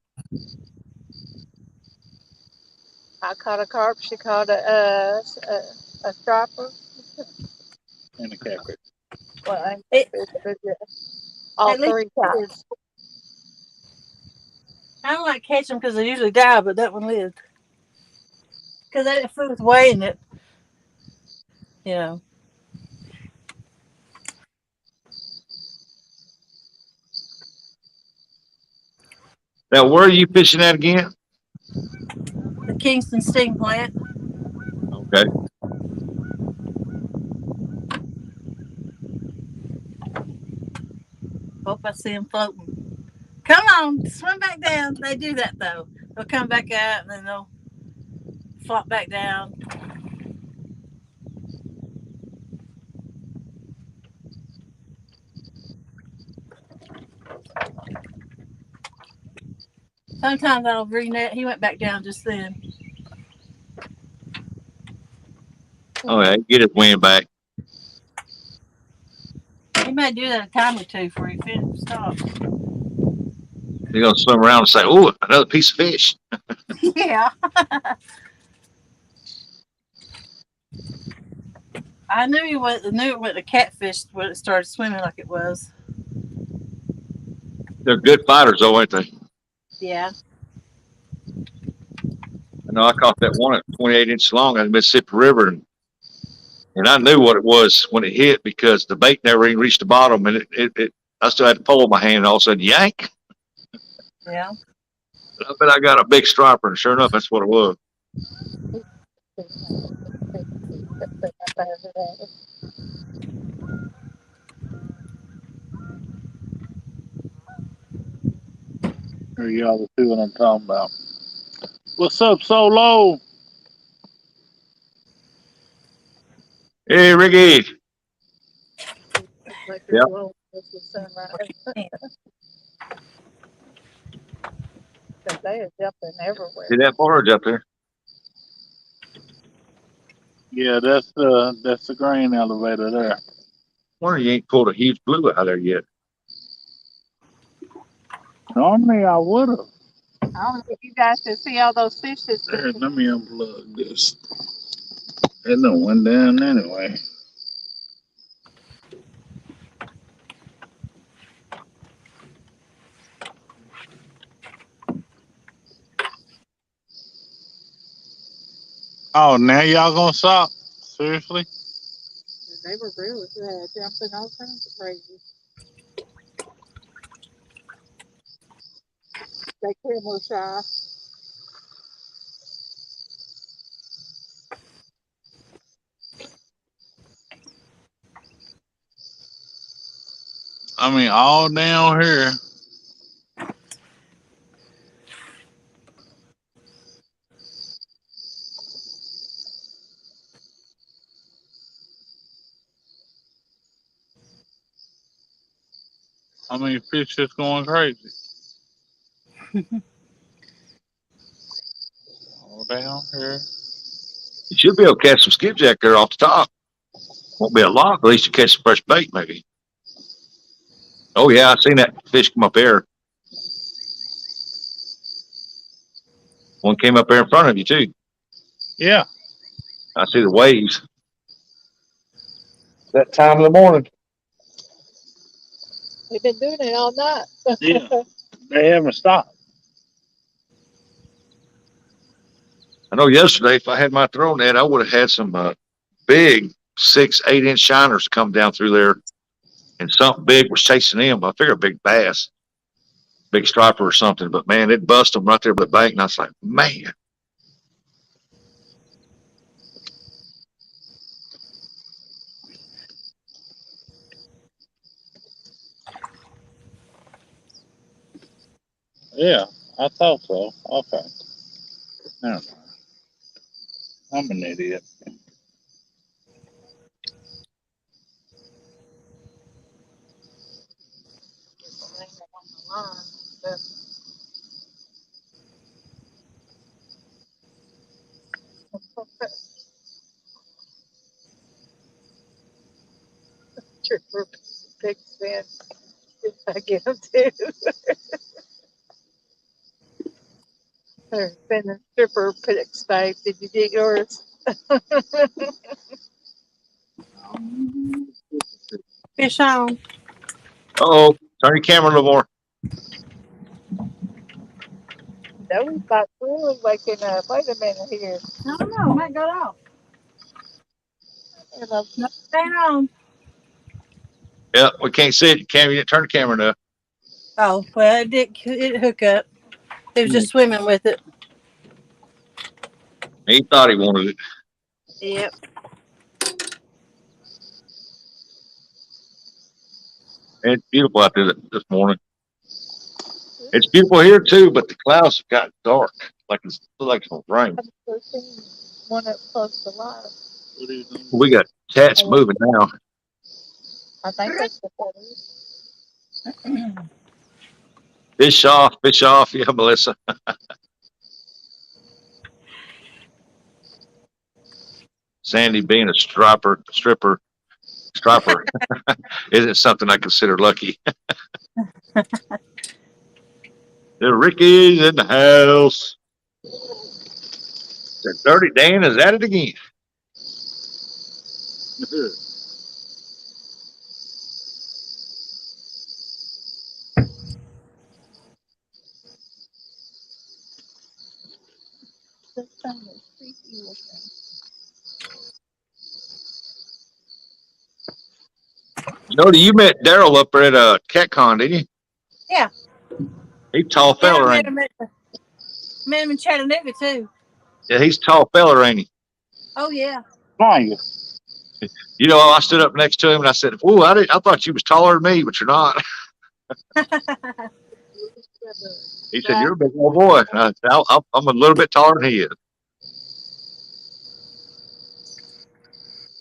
I caught a carp. She caught a striper. And a catfish. Well, I It- but yeah, all At least three times. I don't like catch them because they usually die, but that one lived. Because that food was weighing it. You know. Now, where are you fishing at again? The Kingston steam plant. Okay. Hope I see them floating. Come on, swim back down. They do that though. They'll come back out and then they'll flop back down. Sometimes I'll re-net. He went back down just then. Oh, yeah, get his wind back. He may do that a time or two before he stops. He's going to swim around and say, "Oh, another piece of fish." Yeah. I knew he was. Knew it went to catfish when it started swimming like it was. They're good fighters, though, ain't they? Yeah. I know I caught that one at 28 inches long on the Mississippi River, and I knew what it was when it hit because the bait never even reached the bottom, and I still had the pole in my hand, and all of a sudden, yank. Yeah. I bet I got a big striper, and sure enough, that's what it was. Here y'all will see what I'm talking about. What's up, Solo? Hey, Ricky. Like it's Yep. low, it's the sunrise. Because they are jumping See everywhere. that barge up there? Yeah, that's the grain elevator there. Wonder you ain't pulled a huge blue out of there yet. Normally I would have. I don't know if you guys can see all those fish that's There, let me unplug this. It done went down anyway. Oh, now y'all gonna stop? Seriously? they were really jumping all kinds of crazy. They camera shy. I mean, all down here. I mean, fish just going crazy. All down here. You should be able to catch some skipjack there off the top. Won't be a lot, but at least you catch some fresh bait, maybe. Oh, yeah, I seen that fish come up there. One came up there in front of you, too. Yeah. I see the waves. That time of the morning. They've been doing it all night. Yeah. They haven't stopped. I know yesterday, if I had my throw net, I would have had some big 6, 8 inch shiners come down through there, and something big was chasing them. I figured a big bass, big striper or something, but man, it bust them right there by the bank, and I was like, man. Yeah, I thought so. Okay. Never mind. I'm an idiot. Trooper big fan. I get them too. There's been a stripper pick stave. Did you get yours? Fish on. Oh, turn your camera a little more. That was about really waking up. Wait a minute here. I don't know. Might got off. And I'm No, stay on. Yeah, we can't see it. You didn't turn the camera enough. Oh, well, it did. It hook up. It was just swimming with it. He thought he wanted it. Yep. It's beautiful out there this morning. It's beautiful here too, but the clouds have got dark, like it's gonna rain. seen one up close to live. What are you doing? We got cats moving now. I think that's the funny. Fish off, fish off. Yeah, Melissa. Sandy being a striper isn't something I consider lucky. The Ricky's in the house. The Dirty Dan is at it again. thing is creepy looking. You met Daryl up there at CatCon, didn't you? Yeah. He's a tall Yeah, I feller, met ain't him met him in Chattanooga too. he? Yeah, he's a tall feller, ain't he? Oh yeah. Nice. I stood up next to him and I said, "Whoa, I thought you was taller than me, but you're not." He said, "You're a big old boy." I'm a little bit taller than he is.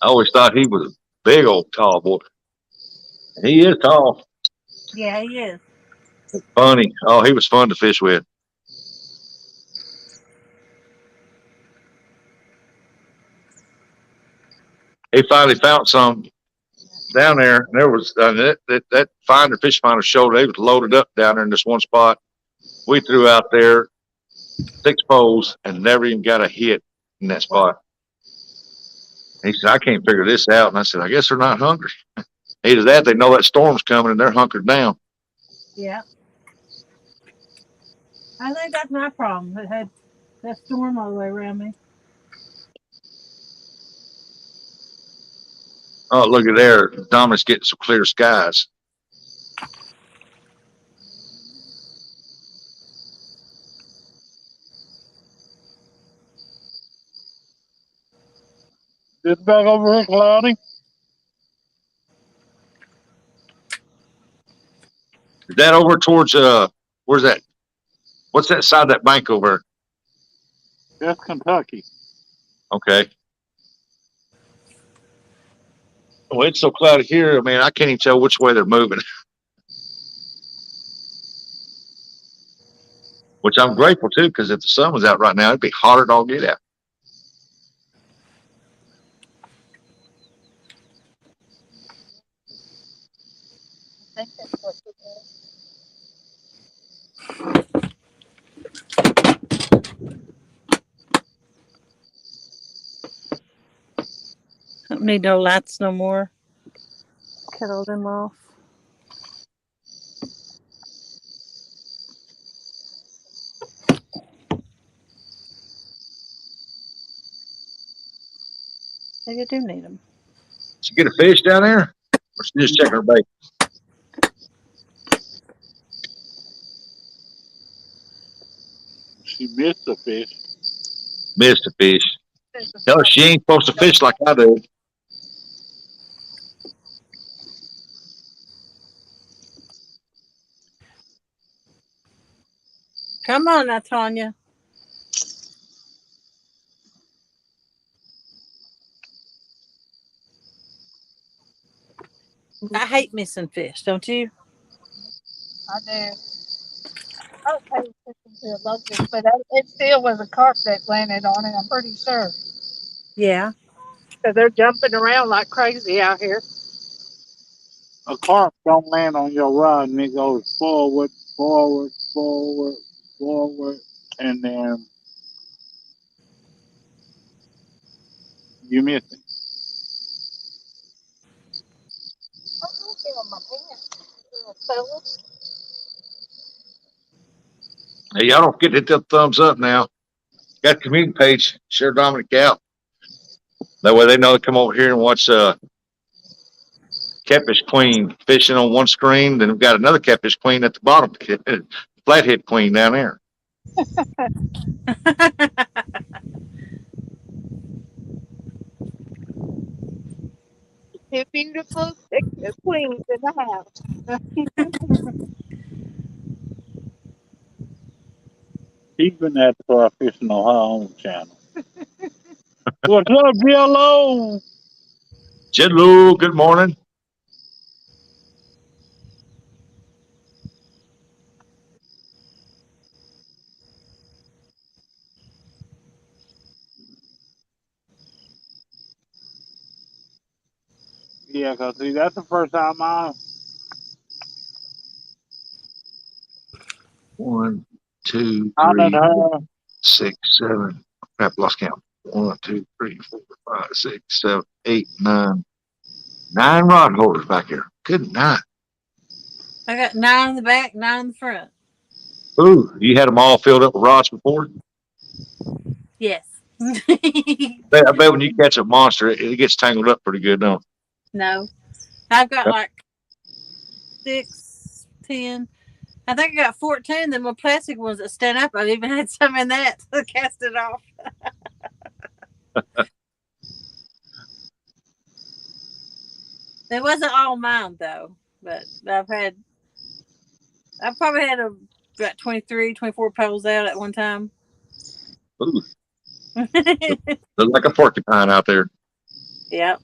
I always thought he was a big old tall boy. And he is tall. Yeah, he is. Funny. Oh, he was fun to fish with. He finally found some down there. And there was that fish finder showed they was loaded up down there in this one spot. We threw out there 6 poles and never even got a hit in that spot. He said, "I can't figure this out." And I said, "I guess they're not hungry. Either that, they know that storm's coming and they're hunkered down." Yeah. I think that's my problem. It had that storm all the way around me. Oh, look at there. Dominic's getting some clear skies. This back over here, Cloudy. Is that over towards where's that? What's that side of that bank over? That's Kentucky. Okay. Well, it's so cloudy here. I mean, I can't even tell which way they're moving. Which I'm grateful to, because if the sun was out right now, it'd be hotter than all get out. I think that's what it is. Don't need no lights no more. Cut all them off. Maybe I do need them. Did you get a fish down there? Or she just checking her bait? She missed the fish. Missed a fish. There's a Tell her she ain't supposed to fish like I do. Come on now, Tanya. I hate missing fish, don't you? I do. I was paying attention to it locally, but it still was a carp that landed on it. I'm pretty sure. Yeah. So they're jumping around like crazy out here. A carp don't land on your rod and it goes forward, forward, forward, forward, and then you miss it. I'm looking on my pants, little fellas. Hey, y'all don't forget to hit that thumbs up now. Got a community page. Share Dominic out. That way they know to come over here and watch Catfish Queen fishing on one screen. Then we've got another Catfish Queen at the bottom. Flathead Queen down there. Two beautiful queens in the house. He's been at the fishing on her own channel. What's up, Jello? Jedlu, good morning. Yeah, cause see, that's the first time I. 1, 2, I done 3, heard. 6, 7. Crap, lost count. 1, 2, 3, 4, 5, 6, 7, 8, 9. 9 rod holders back here. Good night. I got 9 in the back, 9 in the front. Ooh, you had them all filled up with rods before? Yes. I bet when you catch a monster, it gets tangled up pretty good, don't No, I've got it? like 6, 10. I think I got 14. The more plastic ones that stand up. I've even had some in that to cast it off. It wasn't all mine though, but I've probably had about 23, 24 poles out at one time. Ooh, looks like a porcupine out there. Yeah.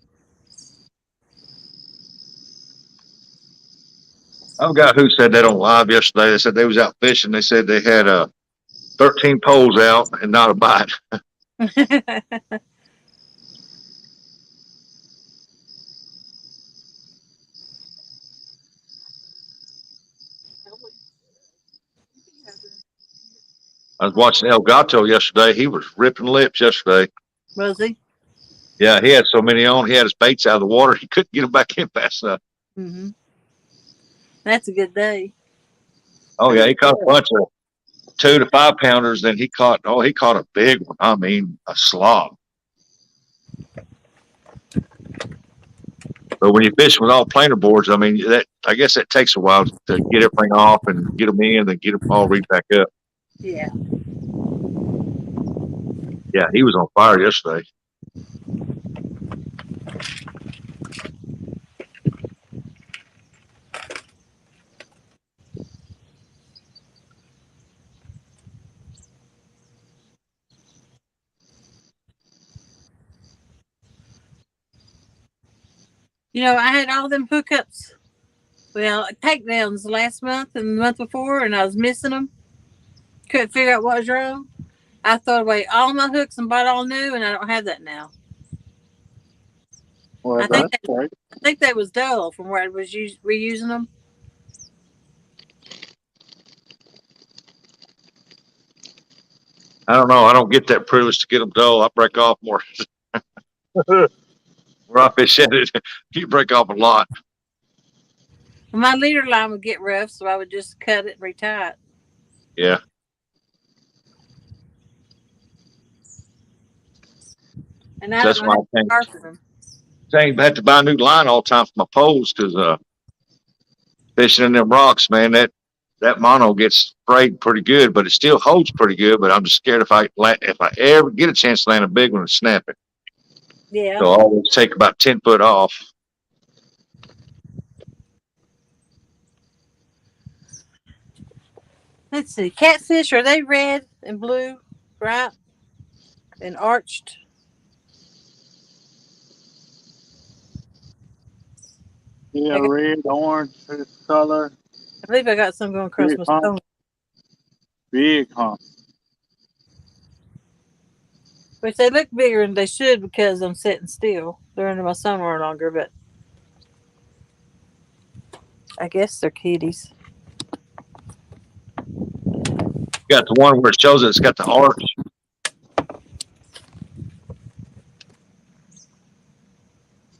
I've got who said that on live yesterday. They said they was out fishing. They said they had 13 poles out and not a bite. I was watching El Gato yesterday. He was ripping lips yesterday. Was he? Yeah, he had so many on. He had his baits out of the water. He couldn't get them back in fast enough. Mm-hmm. That's a good day. Oh yeah, he caught a bunch of 2 to 5 pounders. Then he caught a big one. I mean, a slob. But when you fish with all planer boards, I mean, I guess that takes a while to get everything off and get them in and get them all read back up. Yeah. Yeah, he was on fire yesterday. I had all them hookups. Well, takedowns last month and the month before, and I was missing them. Couldn't figure out what was wrong. I threw away all my hooks and bought all new, and I don't have that now. Well, I think that's great. I think they was dull from where I was reusing them. I don't know. I don't get that privilege to get them dull. I break off more. Where I fish at it, you break off a lot. My leader line would get rough, so I would just cut it and retie it. Yeah. And I That's don't know why how to sharpen them. I ain't had to buy a new line all the time for my poles because fishing in them rocks, man, that mono gets frayed pretty good, but it still holds pretty good. But I'm just scared if I ever get a chance to land a big one and snap it. Yeah. So I always take about 10 foot off. Let's see. Catfish, are they red and blue, right? And arched? Yeah, I red, orange color, believe I got some going across big my hump, stomach. big hump. Which they look bigger than they should because I'm sitting still. They're under my sonar longer, but I guess they're kitties. Got the one where it shows it's got the arch.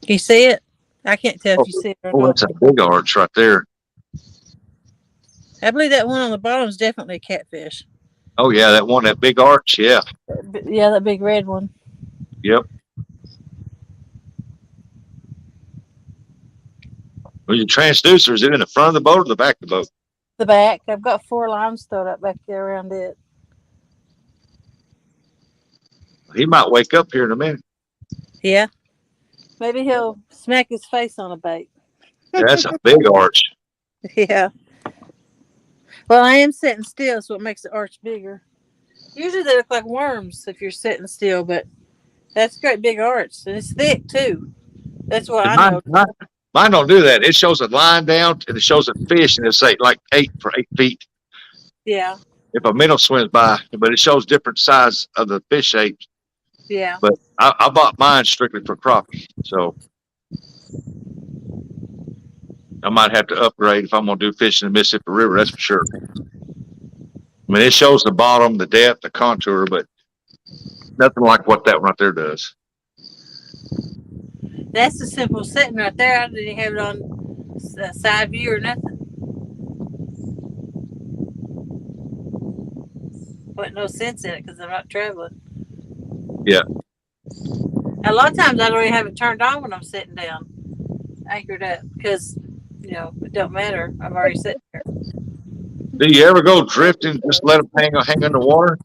Can you see it? I can't tell if you see it or Oh, not. that's a big arch right there. I believe that one on the bottom is definitely a catfish. Oh yeah, that big arch. Yeah. Yeah, that big red one. Yep. Well, your transducer, is it in the front of the boat or the back of the boat? The back. I've got 4 lines stowed up back there around it. He might wake up here in a minute. Yeah. Maybe he'll smack his face on a bait. Yeah, that's a big arch. Yeah. Well, I am sitting still, so it makes the arch bigger. Usually they look like worms if you're sitting still, but that's a great big arch. And it's thick, too. That's what I know. Mine don't do that. It shows a line down and it shows a fish and it's like 8 feet. Yeah. If a minnow swims by, but it shows different size of the fish shapes. Yeah. But I bought mine strictly for crappie, so I might have to upgrade if I'm going to do fishing in the Mississippi River. That's for sure. I mean, it shows the bottom, the depth, the contour, but nothing like what that one right there does. That's a simple setting right there. I didn't have it on side view or nothing. Wasn't no sense in it because I'm not traveling. Yeah. A lot of times I don't even have it turned on when I'm sitting down, anchored up, because it don't matter. I'm already sitting there. Do you ever go drifting? Just let them hang underwater?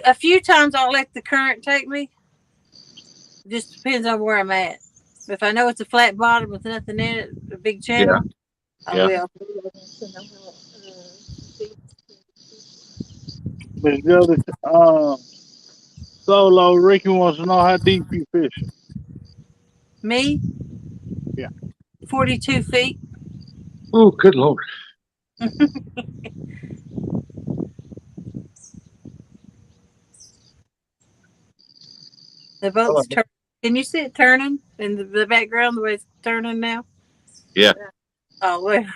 A few times I'll let the current take me. Just depends on where I'm at. If I know it's a flat bottom with nothing in it, a big Yeah. channel, I Yeah. will. But the other, Solo, Ricky wants to know how deep you fishing. Me, Yeah. 42 feet. Oh, good Lord. The boat's turning. Can you see it turning in the background the way it's turning now? Yeah. Oh, well, What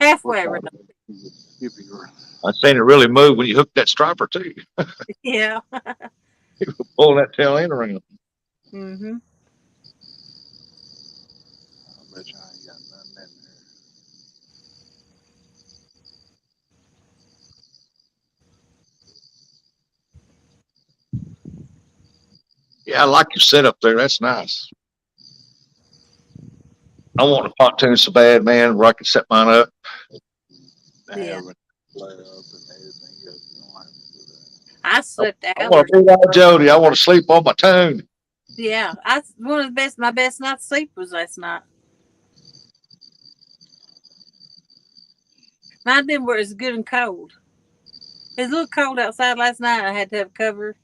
halfway side around. of it is it? Skippy around. I seen it really move when you hooked that striper too. Yeah. Pulling that tail end around. Mhm. I bet you I ain't got nothing in there. Yeah, I like your setup there. That's nice. I want a pontoon so bad, man, where I can set mine up. To Yeah. have it flare up and everything else. You don't have to do that. I I, slept I out or want to be like Jody. I want to sleep on my tune. yeah. I one of the best. My best night's sleep was last night. Mine been where it's good and cold. It was a little cold outside last night. I had to have a cover.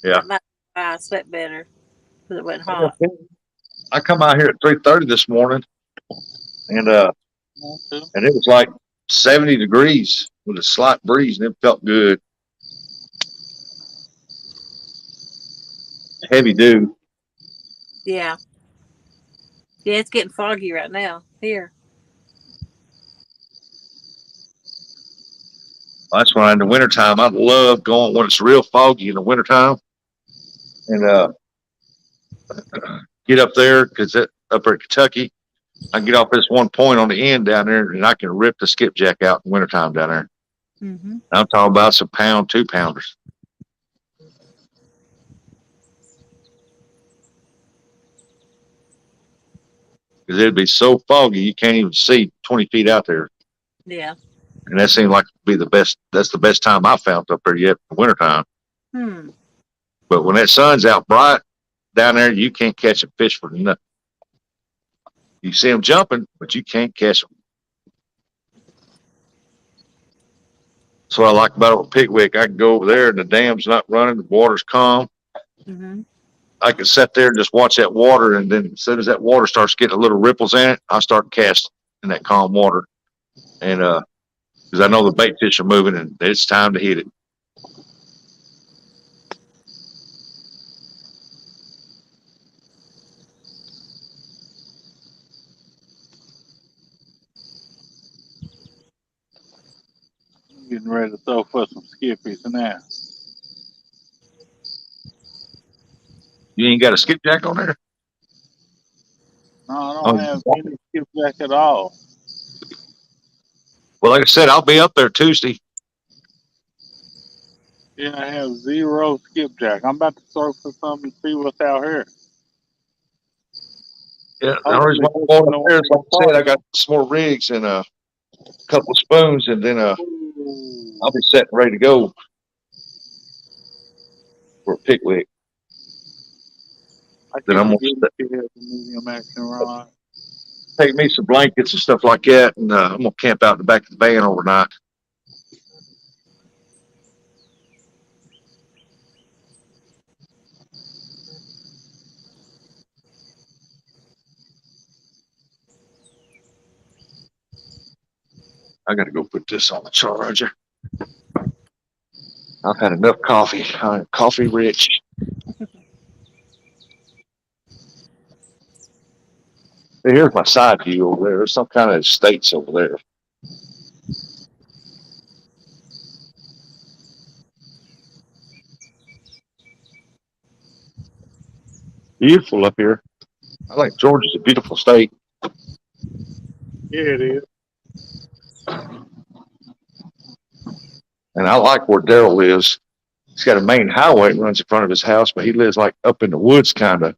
Yeah. That might be why I slept better because it wasn't hot. I come out here at 3:30 this morning, and Want to? and it was like 70 degrees with a slight breeze, and it felt good. Heavy dew. Yeah. Yeah, it's getting foggy right now here. That's why in the wintertime, I love going when it's real foggy in the wintertime and get up there because up there in Kentucky, I can get off this one point on the end down there and I can rip the skipjack out in the wintertime down there. Mm-hmm. I'm talking about some pound, 2 pounders. Because it'd be so foggy you can't even see 20 feet out there. Yeah. And that seemed like to be the best. That's the best time I found up there yet in the wintertime. Hmm. But when that sun's out bright down there, you can't catch a fish for nothing. You see them jumping, but you can't catch them. That's what I like about it with Pickwick. I can go over there and the dam's not running, the water's calm. Mm-hmm. I can sit there and just watch that water, and then as soon as that water starts getting a little ripples in it, I start casting in that calm water. And because I know the bait fish are moving and it's time to hit it. I'm getting ready to throw for some skippies now. You ain't got a skipjack on there? No, I don't Oh, have any skipjack at all. well, like I said, I'll be up there Tuesday. Yeah, I have zero skipjack. I'm about to throw for some and see what's out here. Yeah, the only reason Hopefully, why I'm this going one up won't there is be like I said, far. I got some more rigs and a couple of spoons, and then Ooh, I'll be set and ready to go for a Pickwick. I Then keep I'm gonna forgetting she has a medium action rod. take me some blankets and stuff like that, and I'm gonna camp out in the back of the van overnight. I got to go put this on the charger. I've had enough coffee. I'm coffee rich. Hey, here's my side view over there. There's some kind of estates over there. Beautiful up here. I think Georgia's a beautiful state. Yeah, it is. And I like where Daryl lives. He's got a main highway that runs in front of his house, but he lives like up in the woods, kind of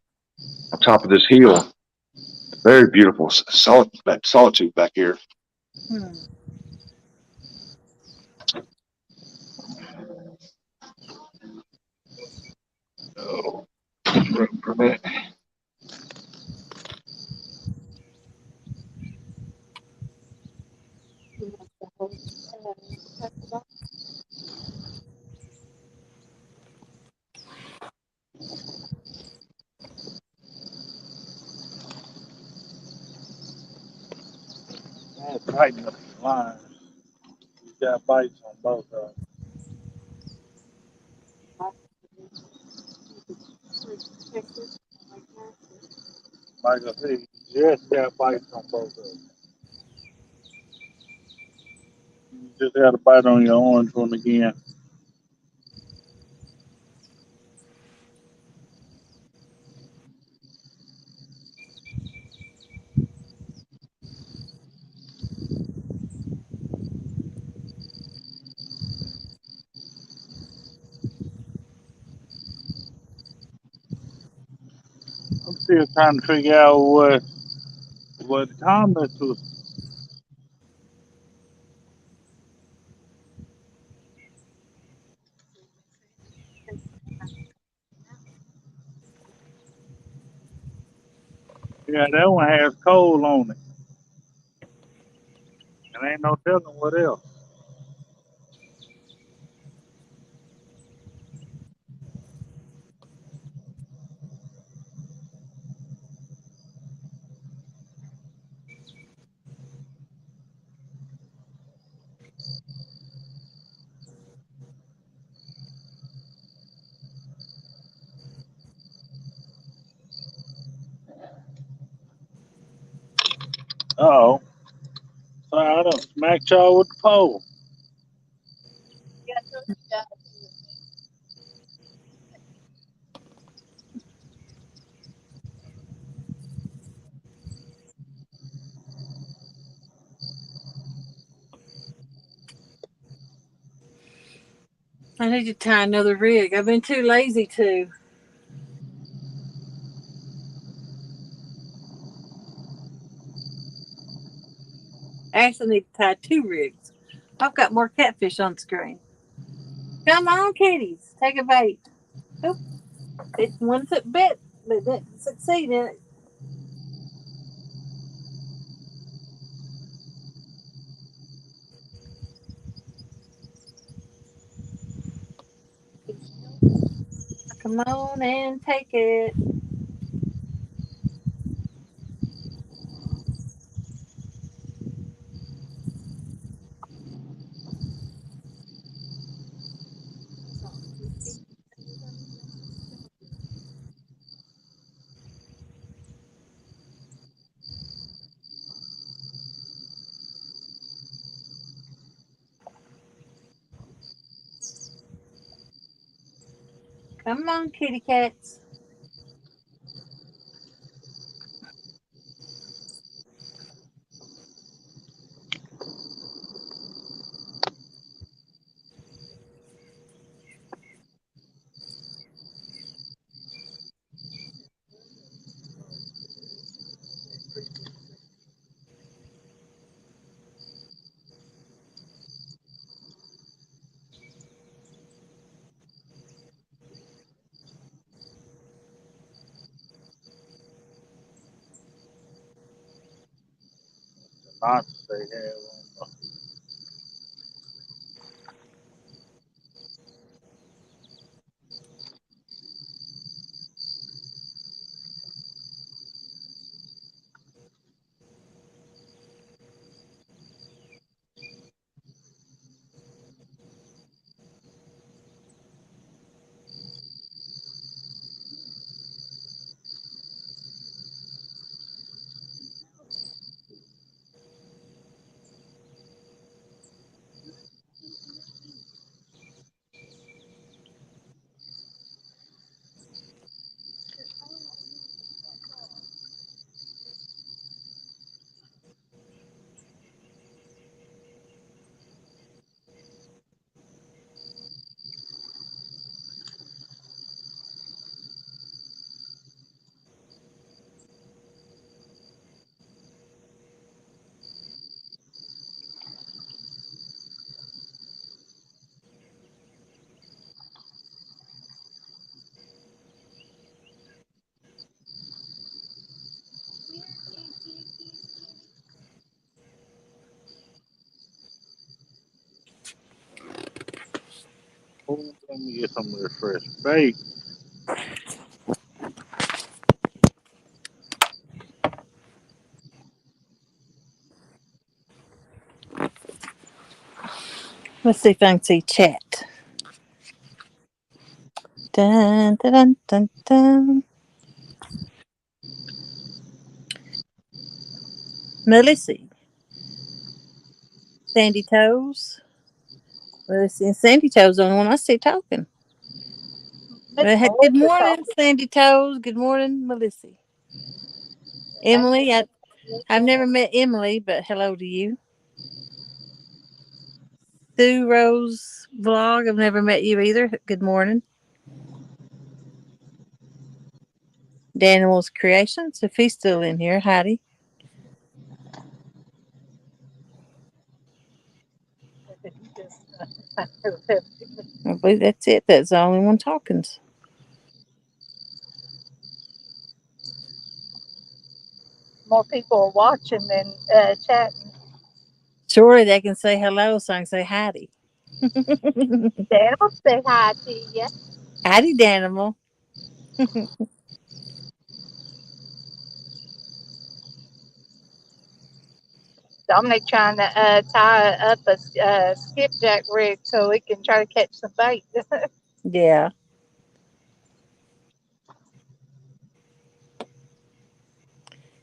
on top of this hill. Very beautiful solitude back here. Hmm. Oh, permit. Man, tighten up the lines. You got bites on both of them. Like I said, you just got bites on both of them. You just got a bite on your orange one again. I'm still trying to figure out what Thomas was. Yeah, that one has coal on it, and ain't no telling what else. Uh oh. Sorry, I done smacked y'all with the pole. I need to tie another rig. I've been too lazy to. I actually need to tie two rigs. I've got more catfish on the screen. Come on, kitties. Take a bait. Oop. It's one foot bit, but didn't succeed in it. Come on and take it. Come on, kitty cats. The knots they have on. Let me get some of this fresh bait. Let's see if I can see chat. Dun, dun, dun, dun, dun. Melissa, Sandy Toes. Melissa and Sandy Toes, the only one I see talking. Miss Good Melissa morning, talking. Sandy Toes. Good morning, Melissa. That's Emily, I've it. never met Emily, but hello to you. Sue Rose Vlog, I've never met you either. Good morning. Daniel's Creations, if he's still in here, Heidi. I believe that's it. That's the only one talking. More people are watching than chatting. Surely they can say hello, so I can say Heidi. Daniel, say hi to you. Heidi Danimal. Dominic trying to tie up a skipjack rig so he can try to catch some bait. Yeah.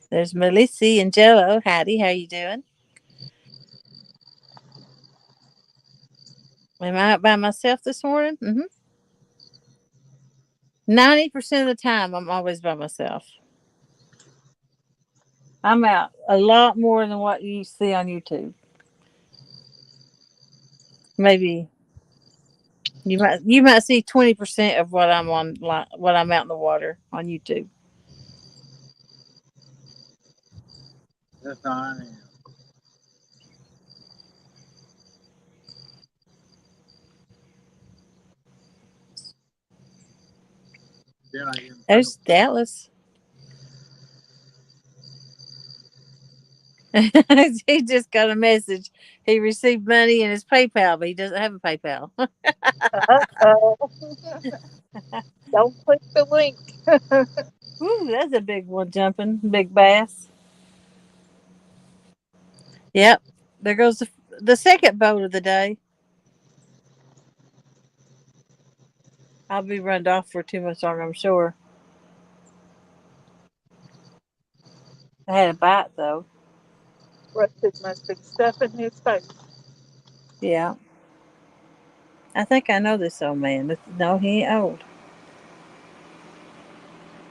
There's Melissa and Jello. Heidi, how you doing? Am I out by myself this morning? 90% of the time, I'm always by myself. I'm out a lot more than what you see on YouTube. Maybe you might see 20% of what I'm on, what I'm out in the water on YouTube. That's how I am. Then I get in There's trouble. Dallas. He just got a message. He received money in his PayPal, but he doesn't have a PayPal. Uh-oh. Don't click the link. Ooh, that's a big one jumping. Big bass. Yep. There goes the second boat of the day. I'll be run off for too much longer, I'm sure. I had a bite, though. Rusted must be stuffing his face. Yeah. I think I know this old man. No, he ain't old.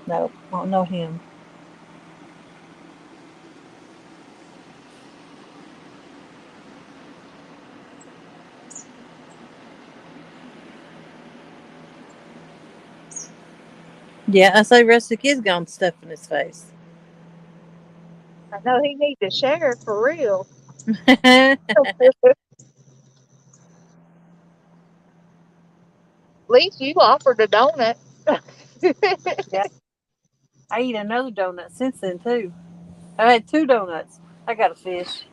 Nope, I don't know him. Yeah, I say rest of the kids gone stuffing his face. I know he needs to share for real. Yeah, At least you offered a donut. I eat another donut since then, too. I had two donuts. I got a fish.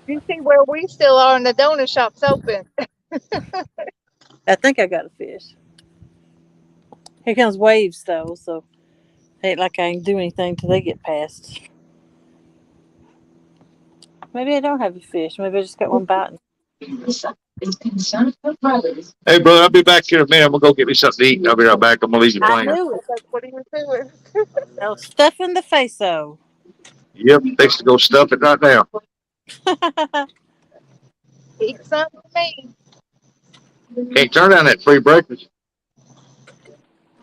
You see where we still are and the donut shop's open. I think I got a fish. Here comes waves, though, so ain't like I can do anything till they get past. Maybe I don't have a fish. Maybe I just got one biting. Hey, brother, I'll be back here in a minute. I'm gonna go get me something to eat. I'll be right back. I'm gonna leave you I playing. knew it. That's what he was doing. No stuff in the face, though. Yep, thanks to go stuff it right now. Eat something for me. Can't turn down that free breakfast.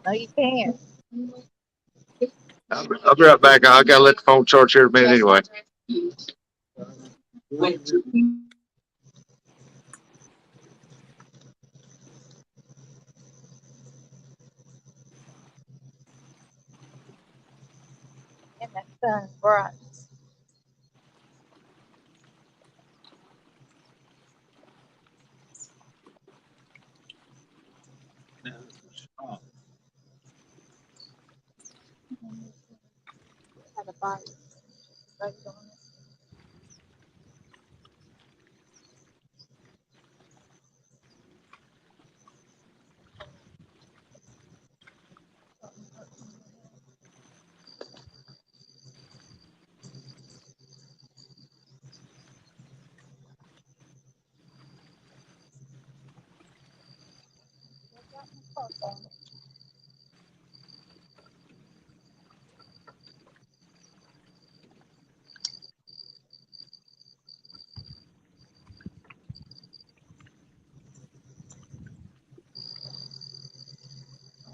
No, you can't. I'll be right back. I gotta let the phone charge here in a minute anyway. And that sun's bright. Had a bite. Right on it.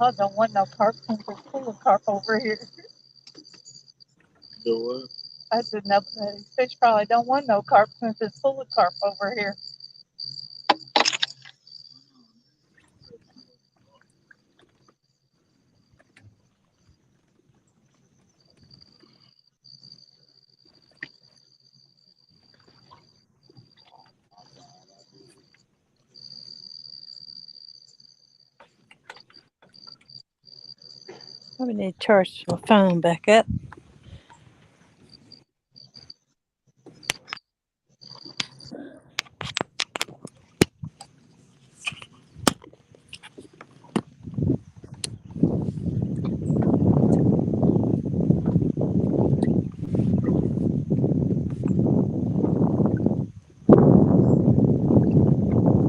I don't want no carp. There's full of carp over here. Do what? I said, no, these fish probably don't want no carp since it's full of carp over here. I need to charge my phone back up.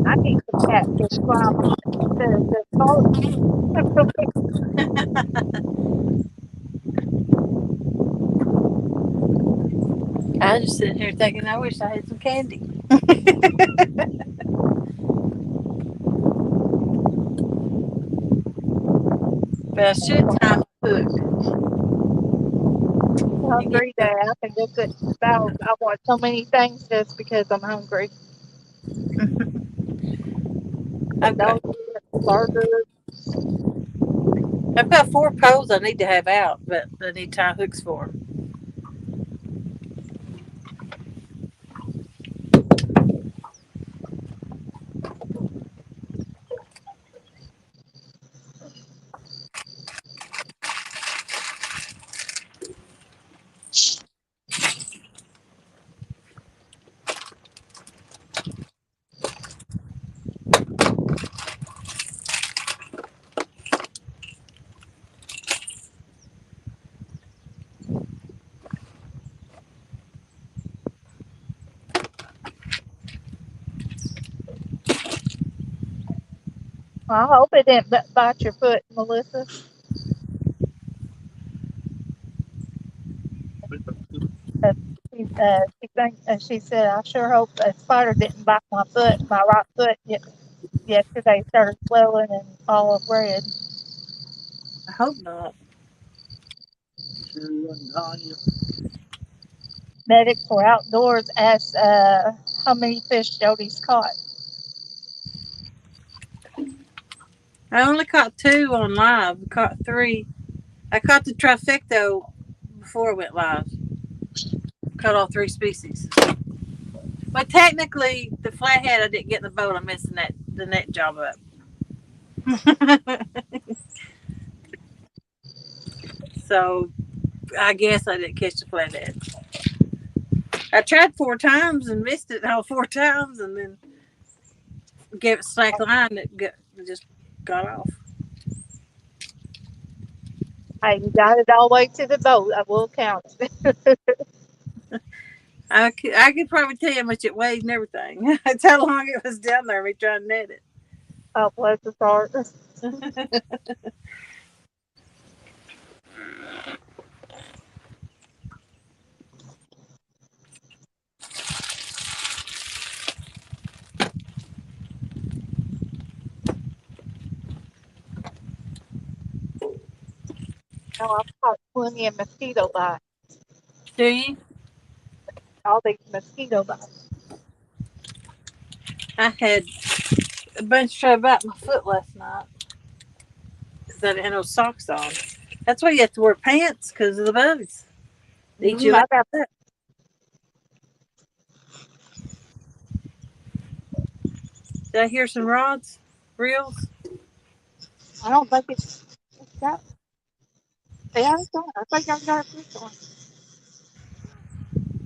I need some catfish fry instead of just carp. I was just sitting here thinking, I wish I had some candy. But I should time cook. Hungry day. I can look at about. I want so many things just because I'm hungry. I've got Burgers. I've got 4 poles I need to have out, but I need to tie hooks for 'em. I hope it didn't bite your foot, Melissa. She said, I sure hope a spider didn't bite my foot. My right foot yesterday started swelling and all of red. I hope not. Sure you wasn't Tanya? Medics were outdoors asked how many fish Jody's caught. I only caught 2 on live. I caught 3. I caught the trifecta before I went live. Caught all 3 species. But technically, the flathead I didn't get in the boat. I'm missing the net job up. So I guess I didn't catch the flathead. I tried 4 times and missed it all 4 times, and then gave it slack line. It just got off. Hey, you got it all the way to the boat. I will count it. I could probably tell you how much it weighed and everything. That's how long it was down there, me trying to net it. Oh, bless his heart. No, I've caught plenty of mosquito bites. Do you? All these mosquito bites. I had a bunch of trouble about my foot last night because I didn't have no socks on. That's why you have to wear pants because of the bugs. Eat you I like got. that. Did I hear some rods? Reels? I don't think it's got. Yeah, it's on. I think I've got a fish on.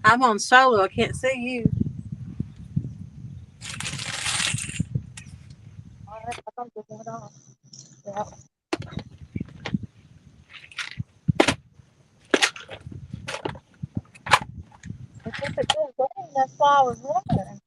I'm on solo. I can't see you. All right, I think it's one on. Yeah. It's just a good game. That's why I was wondering.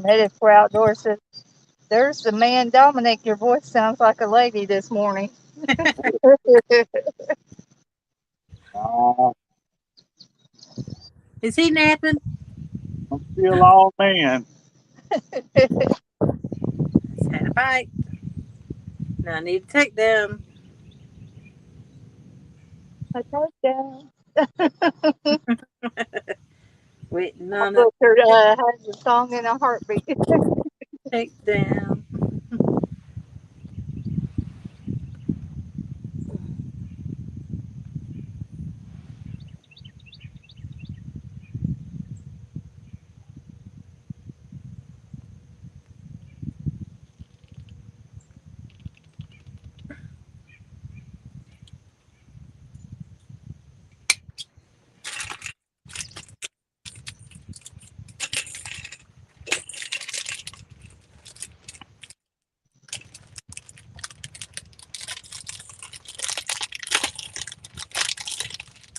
Headed for outdoors. Said, there's the man, Dominic. Your voice sounds like a lady this morning. Oh, Is he napping? I'm still all man. He's had a bite. Now I need to take them. I told you. Waiting I on a booked her has a song in a heartbeat. takedown.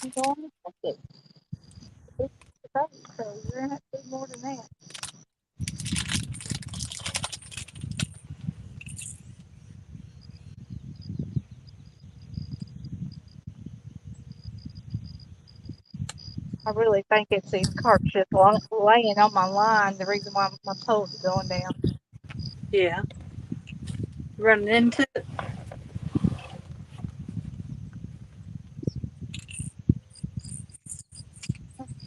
I'm going to take it. So you're gonna have to do more than that. I really think it's these carts just laying on my line. The reason why my poles are going down. Yeah. Running into it.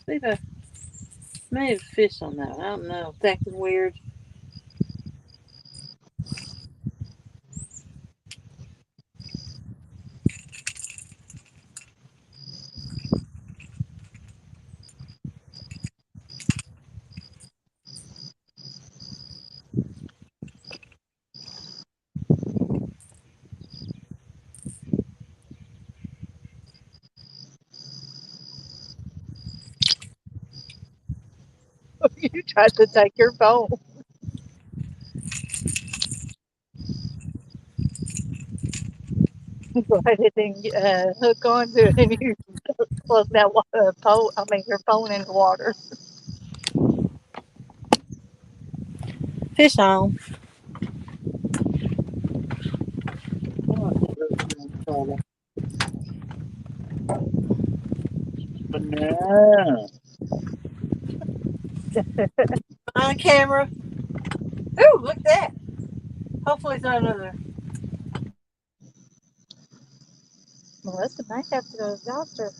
See if I may have fish on that one. I don't know. It's acting weird. You tried to take your phone, but it didn't hook onto it, and you plugged that pole. I mean, your phone in the water. Fish on. Banana. On camera. Ooh, look at that. Hopefully it's not another. Melissa might have to go to the doctor.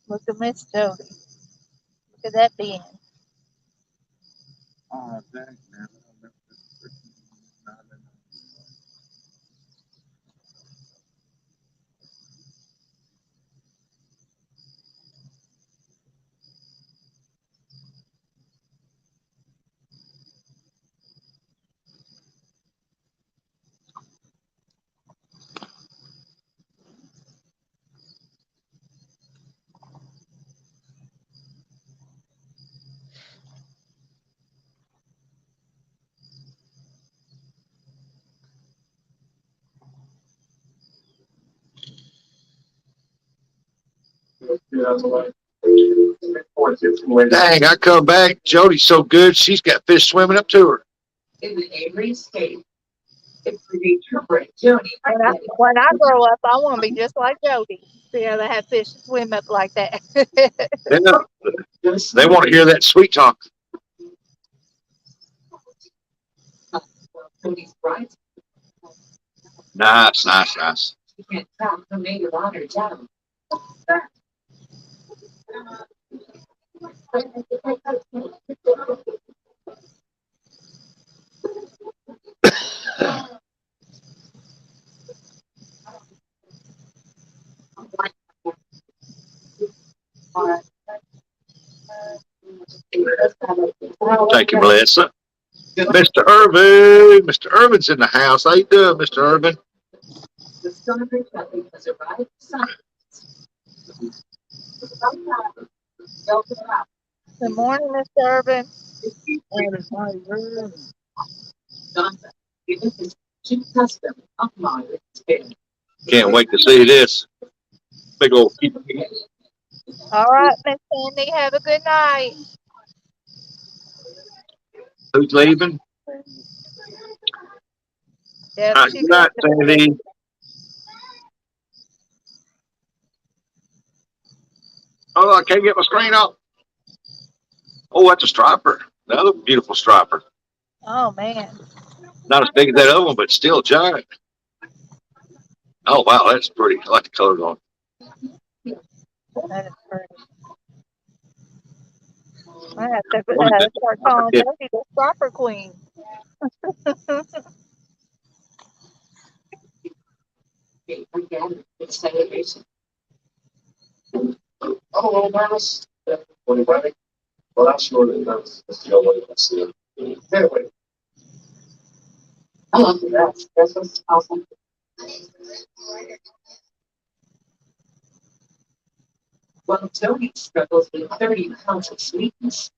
Look at Miss Jody. Look at that being. Oh, dang, man. Dang, I come back. Jody's so good. She's got fish swimming up to her. When I grow up, I want to be just like Jody. See how they have fish swim up like that. They want to hear that sweet talk. Nice, nice, nice. Thank you, Melissa. Mr. Irvin. Mr. Irvin's in the house. How you doing, Mr. Irvin? Good morning, Mr. Urban. Can't wait to see this. Big old. All right, Miss Sandy, have a good night. Who's leaving? Yep, Good she's night, Sandy. Oh, I can't get my screen up. Oh, that's a striper. Another beautiful striper. Oh man. Not as big as that other one, but still giant. Oh, wow, that's pretty. I like the colors on it. That is pretty. I have to What is it? start calling Jody the stropper queen. Oh, Marcus. What are you writing? Well, I'm sure that that's the only one see it. Anyway. That's awesome. Well, Tony struggles with 30 pounds of sweetness.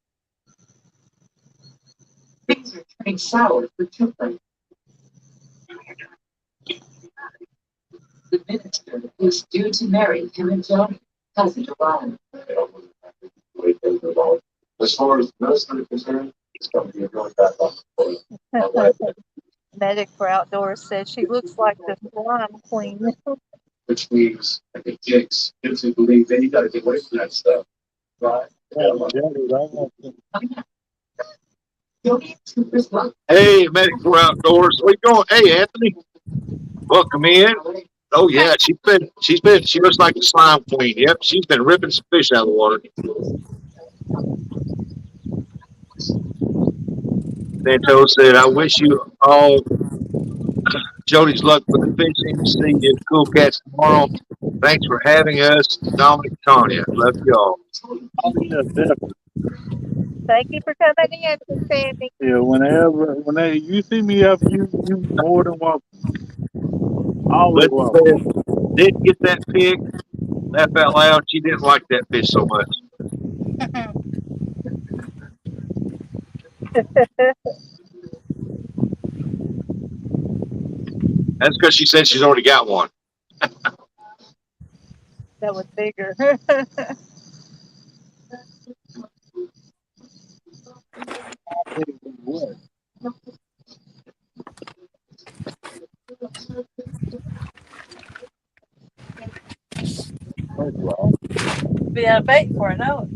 Things are turning sour for Cooper. The minister who's due to marry him and Jody hasn't arrived. As far as the minister is concerned, it's going to be a really bad luck. Medic for Outdoors said she looks like the slime queen. Which means, I think Jake's gives you believe that you got to get away from that stuff. Right? Hey, Medic for Outdoors. Where you going? Hey, Anthony. Welcome in. Oh yeah, she looks like the slime queen. Yep, she's been ripping some fish out of the water. Santo said, I wish you all Jody's luck with the fishing. See you at Cool Cats tomorrow. Thanks for having us. Dominic, Tanya. Love y'all. Oh, yeah, definitely. Thank you for coming in, Miss Sandy. Yeah, whenever you see me up, you more than welcome. Always Linda welcome. said, didn't get that pig. Laugh out loud. She didn't like that fish so much. That's because she said she's already got one. That was bigger. What? First of all, Be out of bait for it, know it.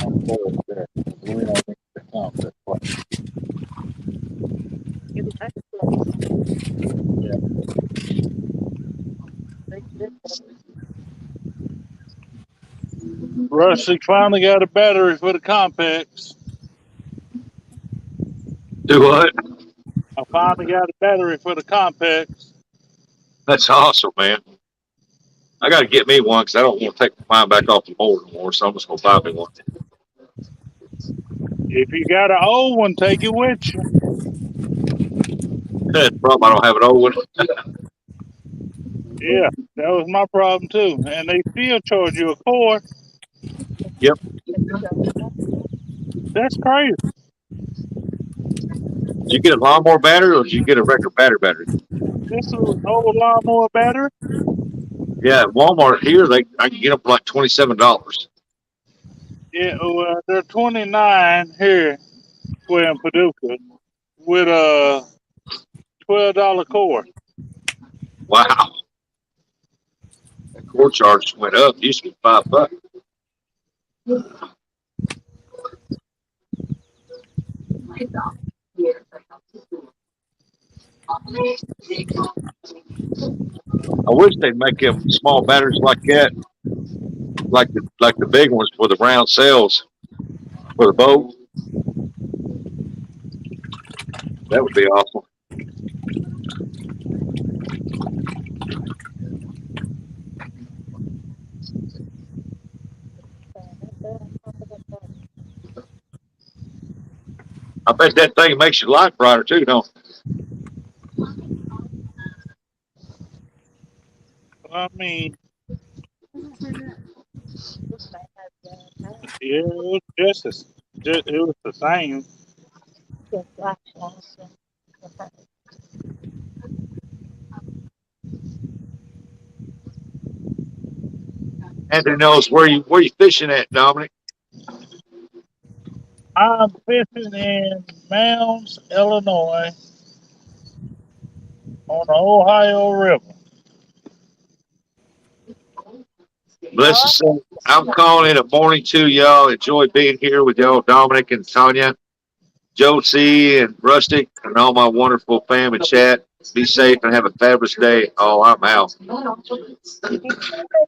I'm forward there. We don't think the concept. Rusty finally got a battery for the Complex. Do what? I finally got a battery for the Complex. That's awesome, man. I got to get me one because I don't want to take mine back off the mold anymore, so I'm just going to buy me one. If you got an old one, take it with you. Problem, I don't have an old one. Yeah, that was my problem too. And they still charge you a cord. Yep. That's crazy. Did you get a lawnmower battery or did you get a regular battery? This is an old lawnmower battery. Yeah, at Walmart here, I can get them for like $27. Yeah, well, they're 29 here, well, in Paducah, with a $12 cord. Wow. The cord charge went up. It used to be $5. I wish they'd make them small batteries like that, like the big ones for the round cells for the boat. That would be awesome. I bet that thing makes your life brighter too, don't it? I mean, This may have been yeah, it was it was the same. just black ones and different. Andrew knows where you fishing at, Dominic. I'm fishing in Mounds, Illinois, on the Ohio River. Bless the soul. I'm calling it a morning to y'all. Enjoy being here with y'all, Dominic and Tanya, Josie and Rustic, and all my wonderful fam and chat. Be safe and have a fabulous day. Oh, I'm out. Bye,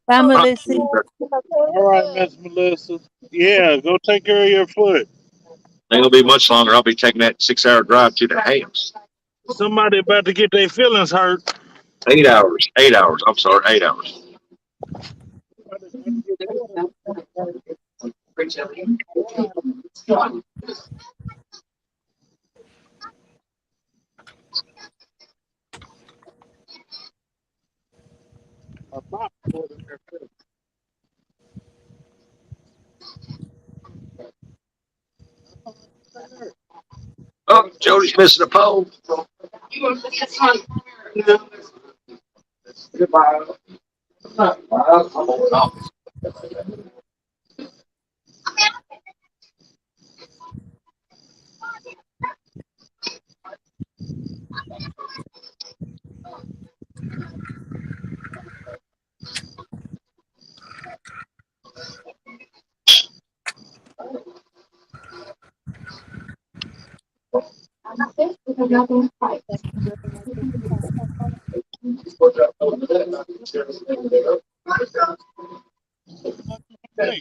Huh? Melissa. All right, Miss Melissa. Yeah, go take care of your foot. Ain't gonna be much longer. I'll be taking that 6 hour drive to the house. Somebody about to get their feelings hurt. 8 hours. 8 hours. I'm sorry, 8 hours. Somebody about to get their feelings hurt. A box more than their feelings. Oh, Jody's missing a pole. Hey,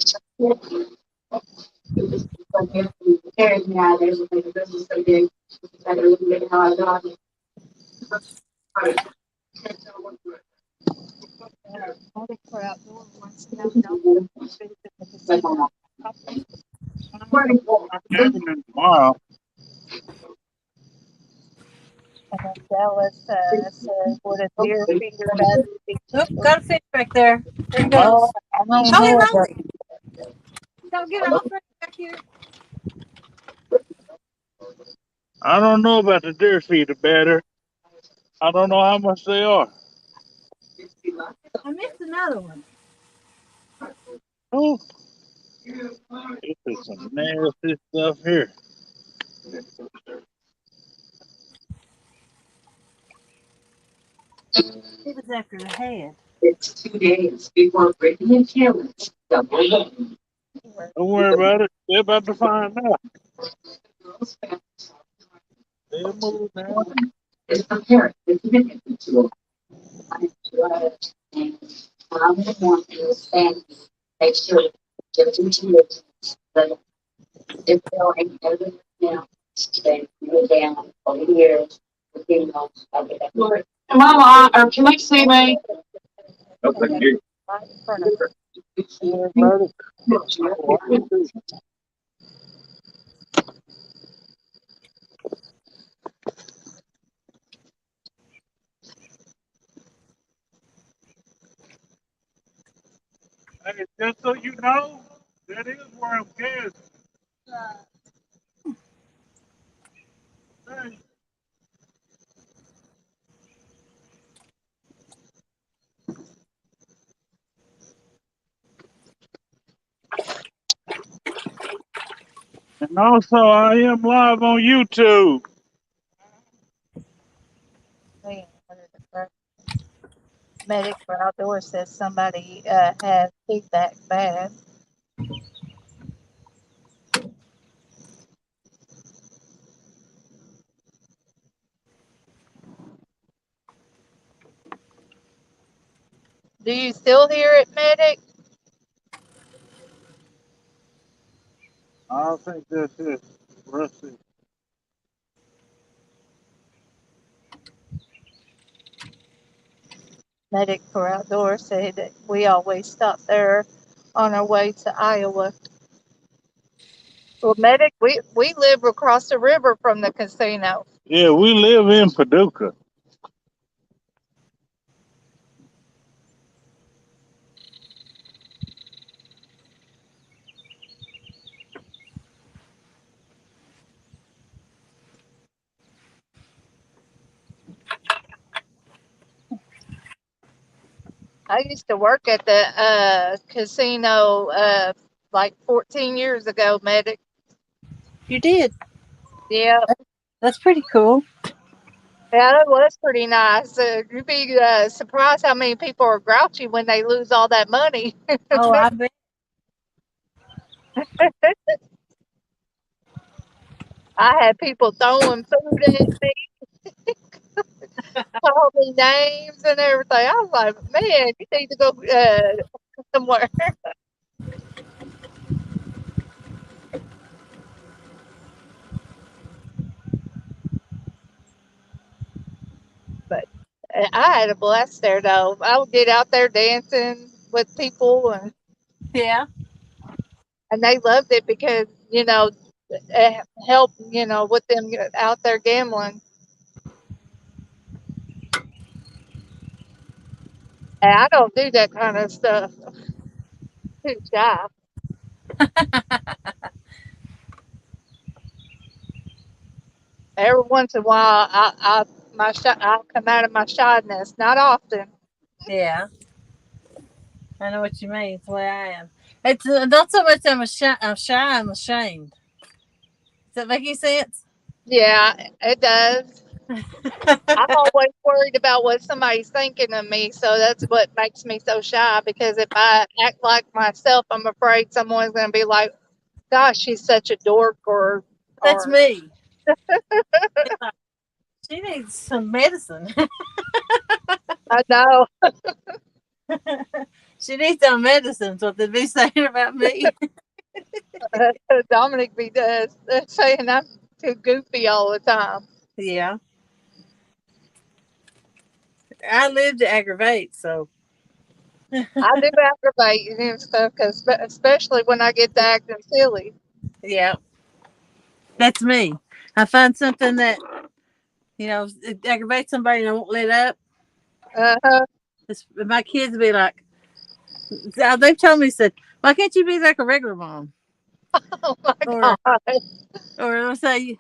Only for outdoor ones now don't visit the casino. I'm gonna put my cabin in tomorrow. And then Dallas said, would a deer feeder bed be Oh, got a fish back there. There it Oh, goes. I don't Oh, know you're about. hungry. Don't get off right back here. I don't know about the deer feeder better. I don't know how much they are. I missed another one. Oh, this is some nasty stuff here. It was after the head. where Don't worry about it. They're about to find out. They'll move now. Mama, or can I see me? Oh, they thank got you. right in front of her. Don't worry about it. Oh, I do. Hey, just so you know, that is where I'm camping. Hey, and also, I am live on YouTube. Man, medic for outdoors says somebody has feedback bad. Do you still hear it, medic? I think that's it. Rusty. Medic for outdoors said that we always stop there on our way to Iowa. Well, medic, we live across the river from the casino. Yeah, we live in Paducah. I used to work at the casino like 14 years ago, medic. You did. Yeah, That's pretty cool. yeah, that was pretty nice. You'd be surprised how many people are grouchy when they lose all that money. Oh, I bet. I had people throwing food at me, calling me names and everything. I was like, man, you need to go somewhere. But I had a blast there, though. I would get out there dancing with people, Yeah. and they loved it because it helped with them out there gambling. And I don't do that kind of stuff. Too shy. Every once in a while, I'll come out of my shyness. Not often. Yeah. I know what you mean. It's the way I am. It's not so much I'm shy. I'm ashamed. Does that make any sense? Yeah, it does. I'm always worried about what somebody's thinking of me, so that's what makes me so shy. Because if I act like myself, I'm afraid someone's going to be like, "Gosh, she's such a dork," That's or me. It's like, she needs some medicine. I know She needs some medicine. Is what they'd be saying about me. Dominic be does saying I'm too goofy all the time. Yeah. I live to aggravate, so I do aggravate you and stuff, cause especially when I get to acting silly. yeah, that's me. I find something that it aggravates somebody and I won't let up. Uh-huh. My kids be like, they've told me, said, why can't you be like a regular mom? Oh my Or god. they'll say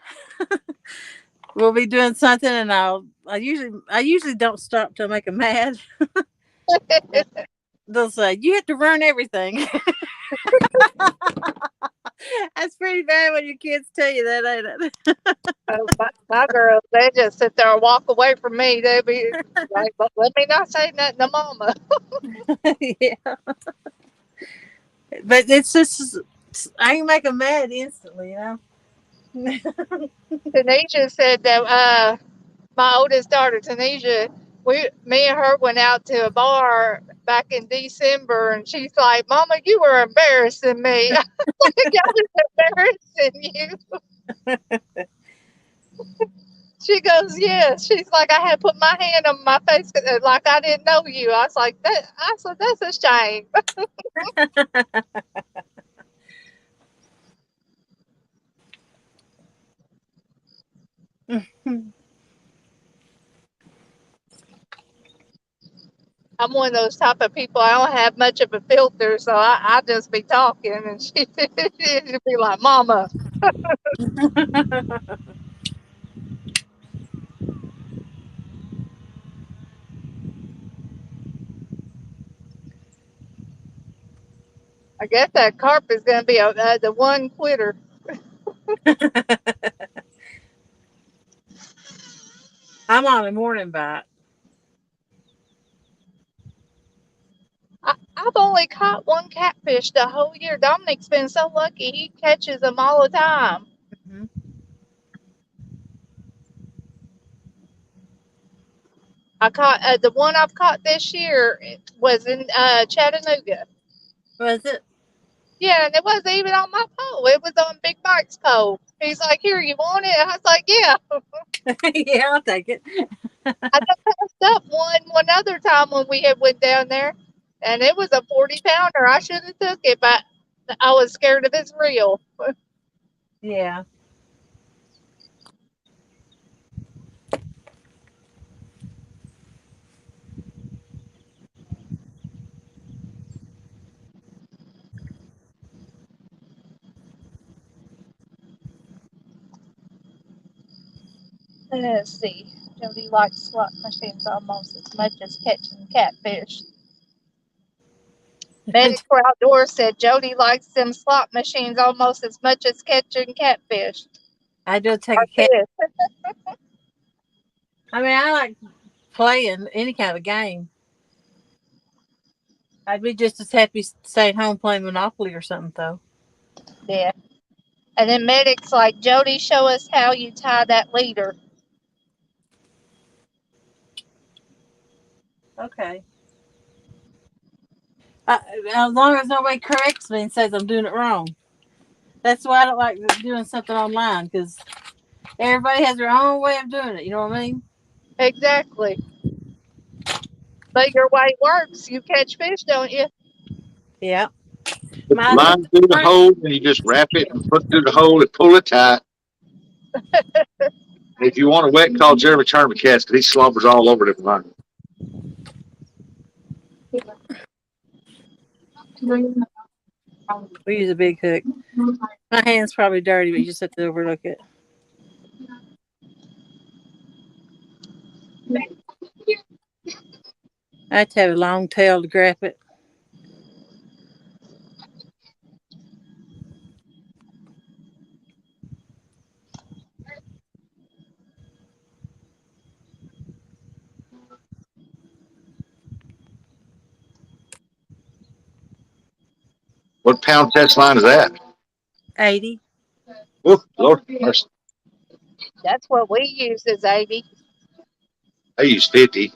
we'll be doing something and I usually don't stop till I make them mad. And they'll say you have to run everything. That's pretty bad when your kids tell you that, ain't it? My girls, they just sit there and walk away from me. They be like, "But let me not say nothing to mama." Yeah, but it's just I can make them mad instantly, Tanisha said that my oldest daughter, Tanisha, me and her went out to a bar back in December, and she's like, "Mama, you were embarrassing me." I was like, "I was embarrassing you." She goes, "Yes." She's like, "I had put my hand on my face like I didn't know you." I was like, "That." I said, "That's a shame." I'm one of those type of people. I don't have much of a filter, so I just be talking, and she'd be like, "Mama." I guess that carp is going to be the one quitter. I'm on a morning bite. I've only caught one catfish the whole year. Dominic's been so lucky; he catches them all the time. Hmm. I caught the one I've caught this year was in Chattanooga. Was it? Yeah, and it wasn't even on my pole. It was on Big Mike's pole. He's like, "Here, you want it?" I was like, "Yeah." Yeah, I'll take it. I done passed up one other time when we had went down there, and it was a 40 pounder. I should have took it, but I was scared of his reel. Yeah. Let's see. Jody likes slot machines almost as much as catching catfish. Medic for Outdoors said Jody likes them slot machines almost as much as catching catfish. I do take Or a cat. fish. I mean, I like playing any kind of game. I'd be just as happy staying home playing Monopoly or something, though. Yeah. And then Medic's like, Jody, show us how you tie that leader. Okay. As long as nobody corrects me and says I'm doing it wrong. That's why I don't like doing something online because everybody has their own way of doing it. You know what I mean? Exactly. But your way works. You catch fish, don't you? Yeah. Put the Mine's line through the different. hole and you just wrap it and put it through the hole and pull it tight. If you want a wet, call Jeremy Tournament Cats because he slobbers all over the line. We use a big hook. My hand's probably dirty, but you just have to overlook it. I have to have a long tail to grab it. What pound test line is that? 80. Oh, Lord mercy. That's what we use as 80. I use 50.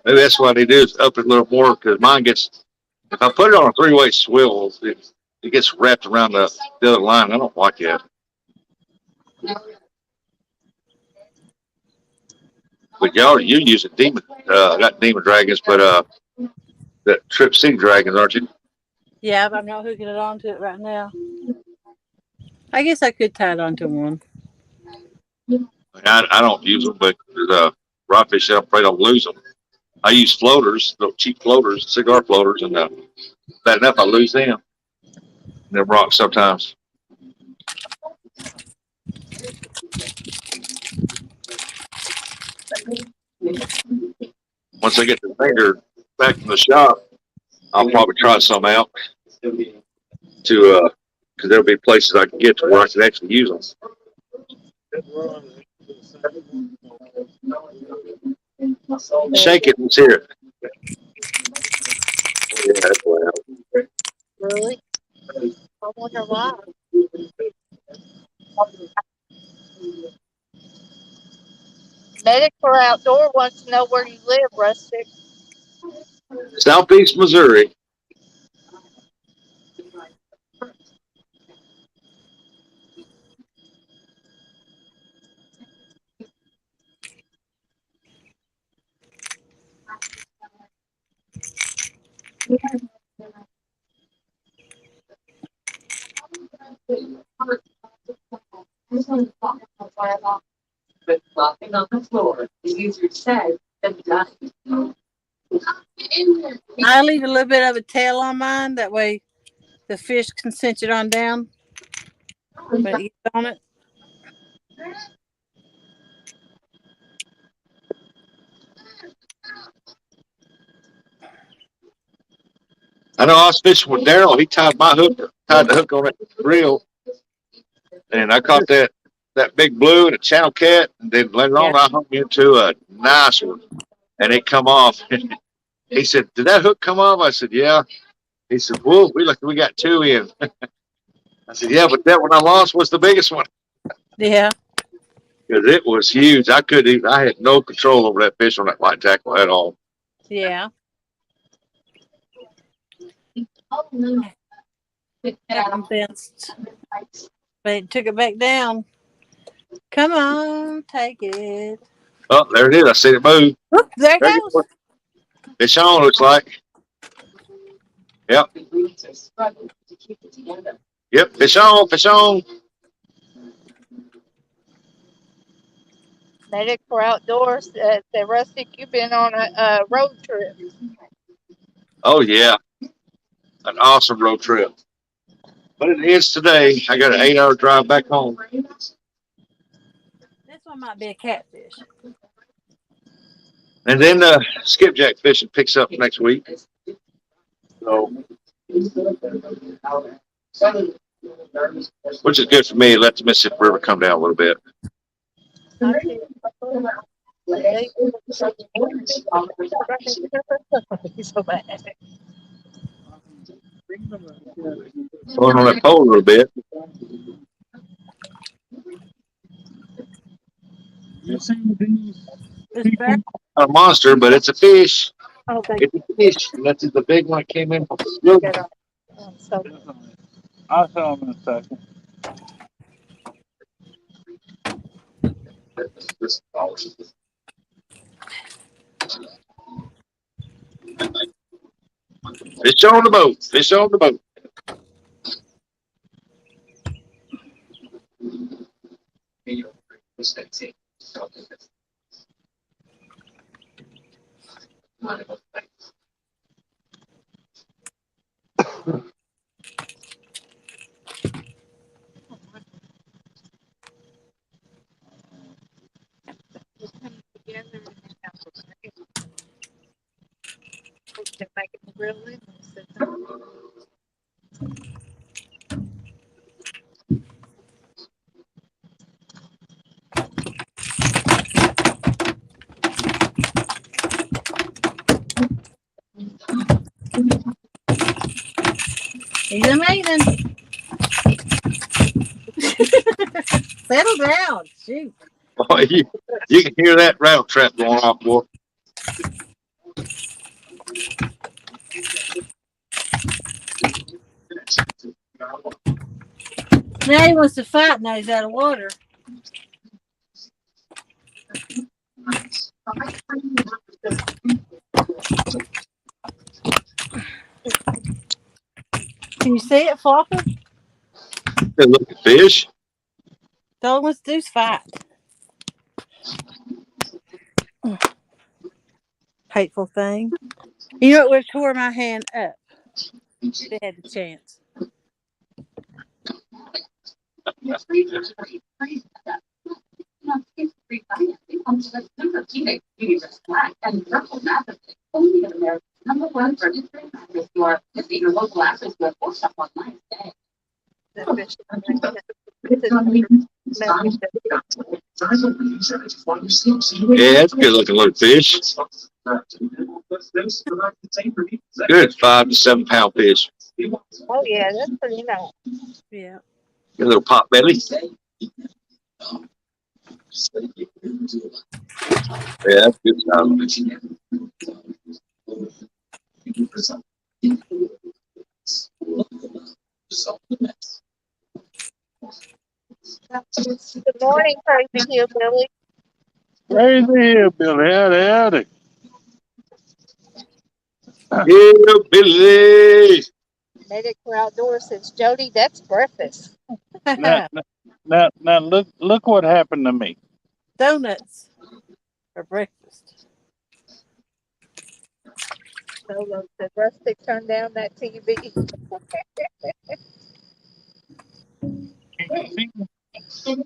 Maybe that's what they do is up it a little more because mine gets, if I put it on a three-way swivel, it gets wrapped around the other line. I don't like that. But you use a demon, not demon dragons, but that Trip City dragons, aren't you? Yeah, but I'm not hooking it onto it right now. I guess I could tie it onto one. I don't use them, but rockfish, I'm afraid I'll lose them. I use floaters, little cheap floaters, cigar floaters, and bad enough I lose them. Them rocks sometimes. Once I get the finger back from the shop, I'll probably try some out to because there'll be places I can get to where I can actually use them. Shake it, let's hear it. Yeah, that's loud. Really? I wonder why. Medic for Outdoor wants to know where you live, Rustic. Southeast Missouri. But flopping on the floor is easier said than done. I leave a little bit of a tail on mine. That way the fish can cinch it on down when it gets on it. I know I was fishing with Daryl. He tied the hook on that reel, and I caught that big blue and a channel cat, and then later on I hung into a nice one, and it come off. He said, "Did that hook come off?" I said, "Yeah." He said, "Whoa, we got two in." I said, "Yeah, but that one I lost was the biggest one Yeah. because it was huge. I couldn't even. I had no control over that fish on that light tackle at all." Yeah. Got convinced. But it took it back down. Come on, take it. Oh, there it is. I see it move. Whoop, there it There it goes. goes. It's on. Looks like Yep. The groups are struggling to keep it together. Yep. Fish on, fish on. Medic for outdoors. Say, Rustic, you've been on a road trip. Oh yeah. An awesome road trip. But it ends today. I got an 8-hour drive back home. This one might be a catfish. And then skipjack fishing picks up next week. So, which is good for me. Let the Mississippi River come down a little bit. I see. He's so bad. Going on that pole a little bit. You see these This back, people? Not a monster, but it's a fish. Oh, thank It's a fish. And that's the big one that came in from the you. river. So I'll tell them in a second. Fish on the boat. Fish on the boat. we come together and have to make it real living. he's amazing. Settle down. Shoot. Boy, you can hear that rattle trap going off, boy. Now he wants to fight. Now he's out of water. Can you see it flopping? Hey, look at fish. All he wants to do is fight. Hateful thing. You know, it would have tore my hand up if they had the chance. Number one registered address your visit your local access web or shop online today. The fish. Yeah, it's a good looking little fish. Good 5 to 7 pound fish. Oh yeah, that's pretty nice. Yeah. Good little pot belly. Yeah, that's good stuff. Good morning, Crazy Hillbilly. Crazy here, Billy. Howdy, howdy. Yeah, Billy. Medic for outdoors says, Jody, that's breakfast. Now, now, look what happened to me. Donuts for breakfast. Solo said, Rustic, turn down that TV. Can you see me?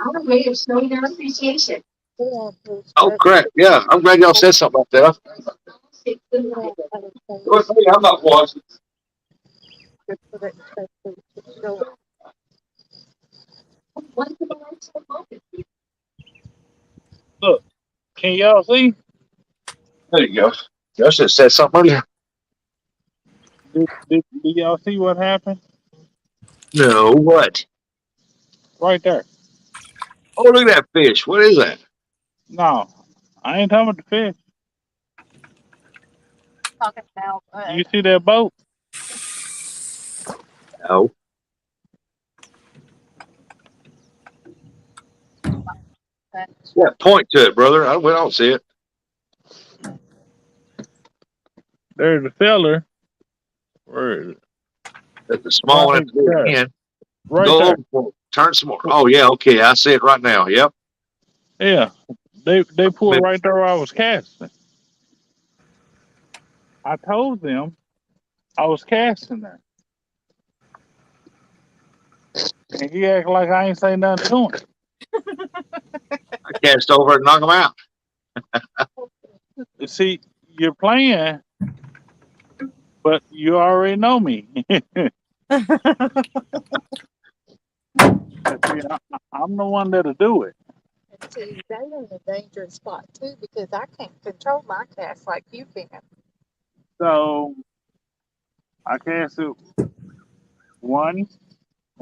Our way of showing our appreciation. Oh, crap. Yeah, I'm glad y'all said something about that. I'm not watching. Look, can y'all see? There you go. Y'all should have said something earlier. Do y'all see what happened? No, what? Right there. Oh, look at that fish. What is that? No, I ain't talking about the fish. Talking about You see that boat? No. Yeah, point to it, brother. We don't see it. There's a feller. Where is it? That's the small one Right at the there. very end. Right Go there. over for it. Turn some more. Oh yeah, okay. I see it right now. Yep. Yeah. They pulled Man, right there where I was casting. I told them I was casting there. And he act like I ain't say nothing to him. I cast over and knock them out. See, you're playing, but you already know me. See, I'm the one that'll do it. And see, they in a dangerous spot too because I can't control my cast like you can. So I casted one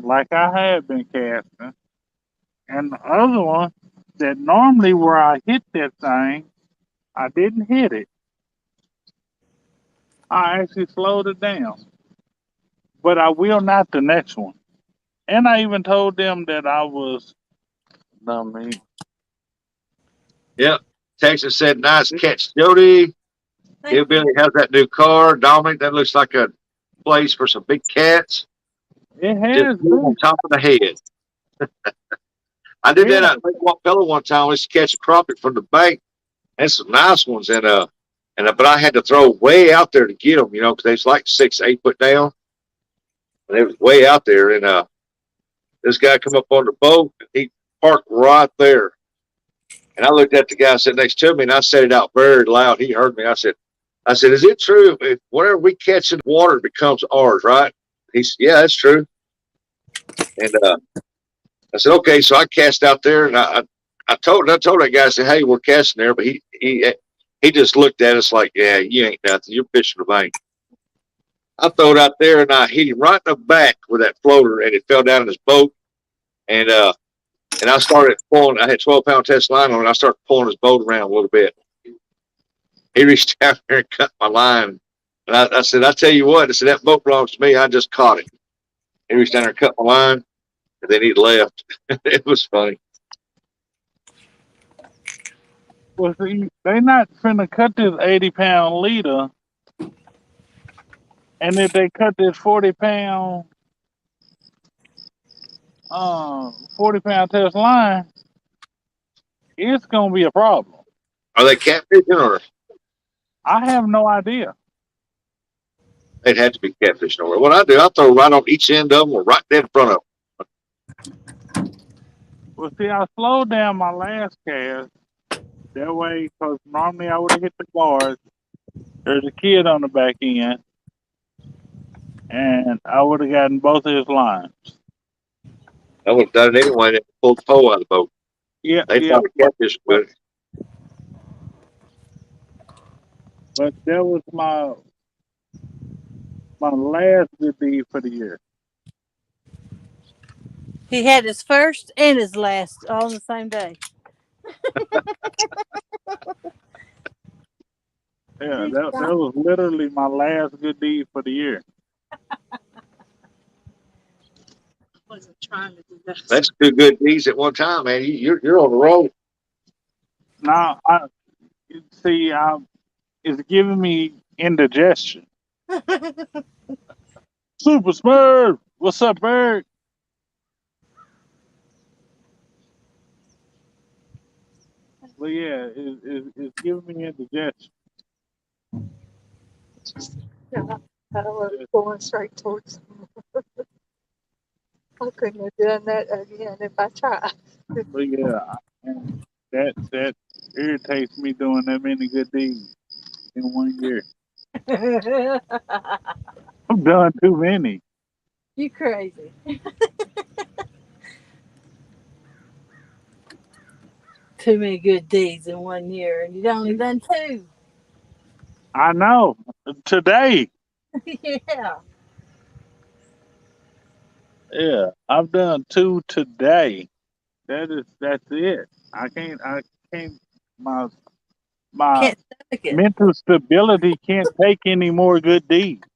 like I had been casting, and the other one that normally where I hit that thing, I didn't hit it. I actually slowed it down, but I will not the next one. And I even told them that I was. I mean, Yep. Texas said, nice catch, Jody. Thank you. Hillbilly has that new car. Dominic, that looks like a place for some big cats. it Just has hit on been. top of the head. I did that Yeah, at Lake Wappella one time. I used to catch a crappie from the bank. And some nice ones. But I had to throw way out there to get them, because they was like 6, 8 foot down. And it was way out there. And this guy come up on the boat. And he parked right there. And I looked at the guy sitting next to me, and I said it out very loud. He heard me. I said, is it true if whatever we catch in the water becomes ours, right? He said, yeah, that's true. And I said, okay. So I cast out there, and I told that guy, I said, hey, we're casting there, but he just looked at us like, yeah, you ain't nothing. You're fishing the bank. I throw it out there, and I hit him right in the back with that floater, and it fell down in his boat. And I started pulling. I had 12-pound test line on it. I started pulling his boat around a little bit. He reached down there and cut my line. And I said, I tell you what, I said, that boat belongs to me. I just caught it. He reached down there and cut my line, and then he left. It was funny. well, see, they not finna cut this 80-pound leader, and if they cut this 40-pound test line, it's gonna be a problem. Are they catfishing, or I have no idea. they'd have to be catfishing? Or what I do, I throw right on each end of them or right there in front of them. Well, see, I slowed down my last cast that way because normally I would have hit the bars. There's a kid on the back end, and I would have gotten both of his lines. I would have done it anyway and pulled the pole out of the boat. Yeah, They yeah, thought the catfish with it. but that was my last good deed for the year. He had his first and his last all on the same day. Yeah, He's that got was literally my last good deed for the year. wasn't trying to do that. That's 2 good deeds at one time, man. You're on the road. Now, see, it's giving me indigestion. Super Smurf, what's up, Bird? But yeah, it's giving me indigestion. Yeah, I was going straight towards him. I couldn't have done that again if I tried. But yeah, and that irritates me doing that many good deeds in one year. I've done too many. You crazy. Too many good deeds in one year, and you only done two. I know. Today, Yeah. yeah, I've done two today. That's it. I can't my Can't stomach it. mental stability can't take any more good deeds.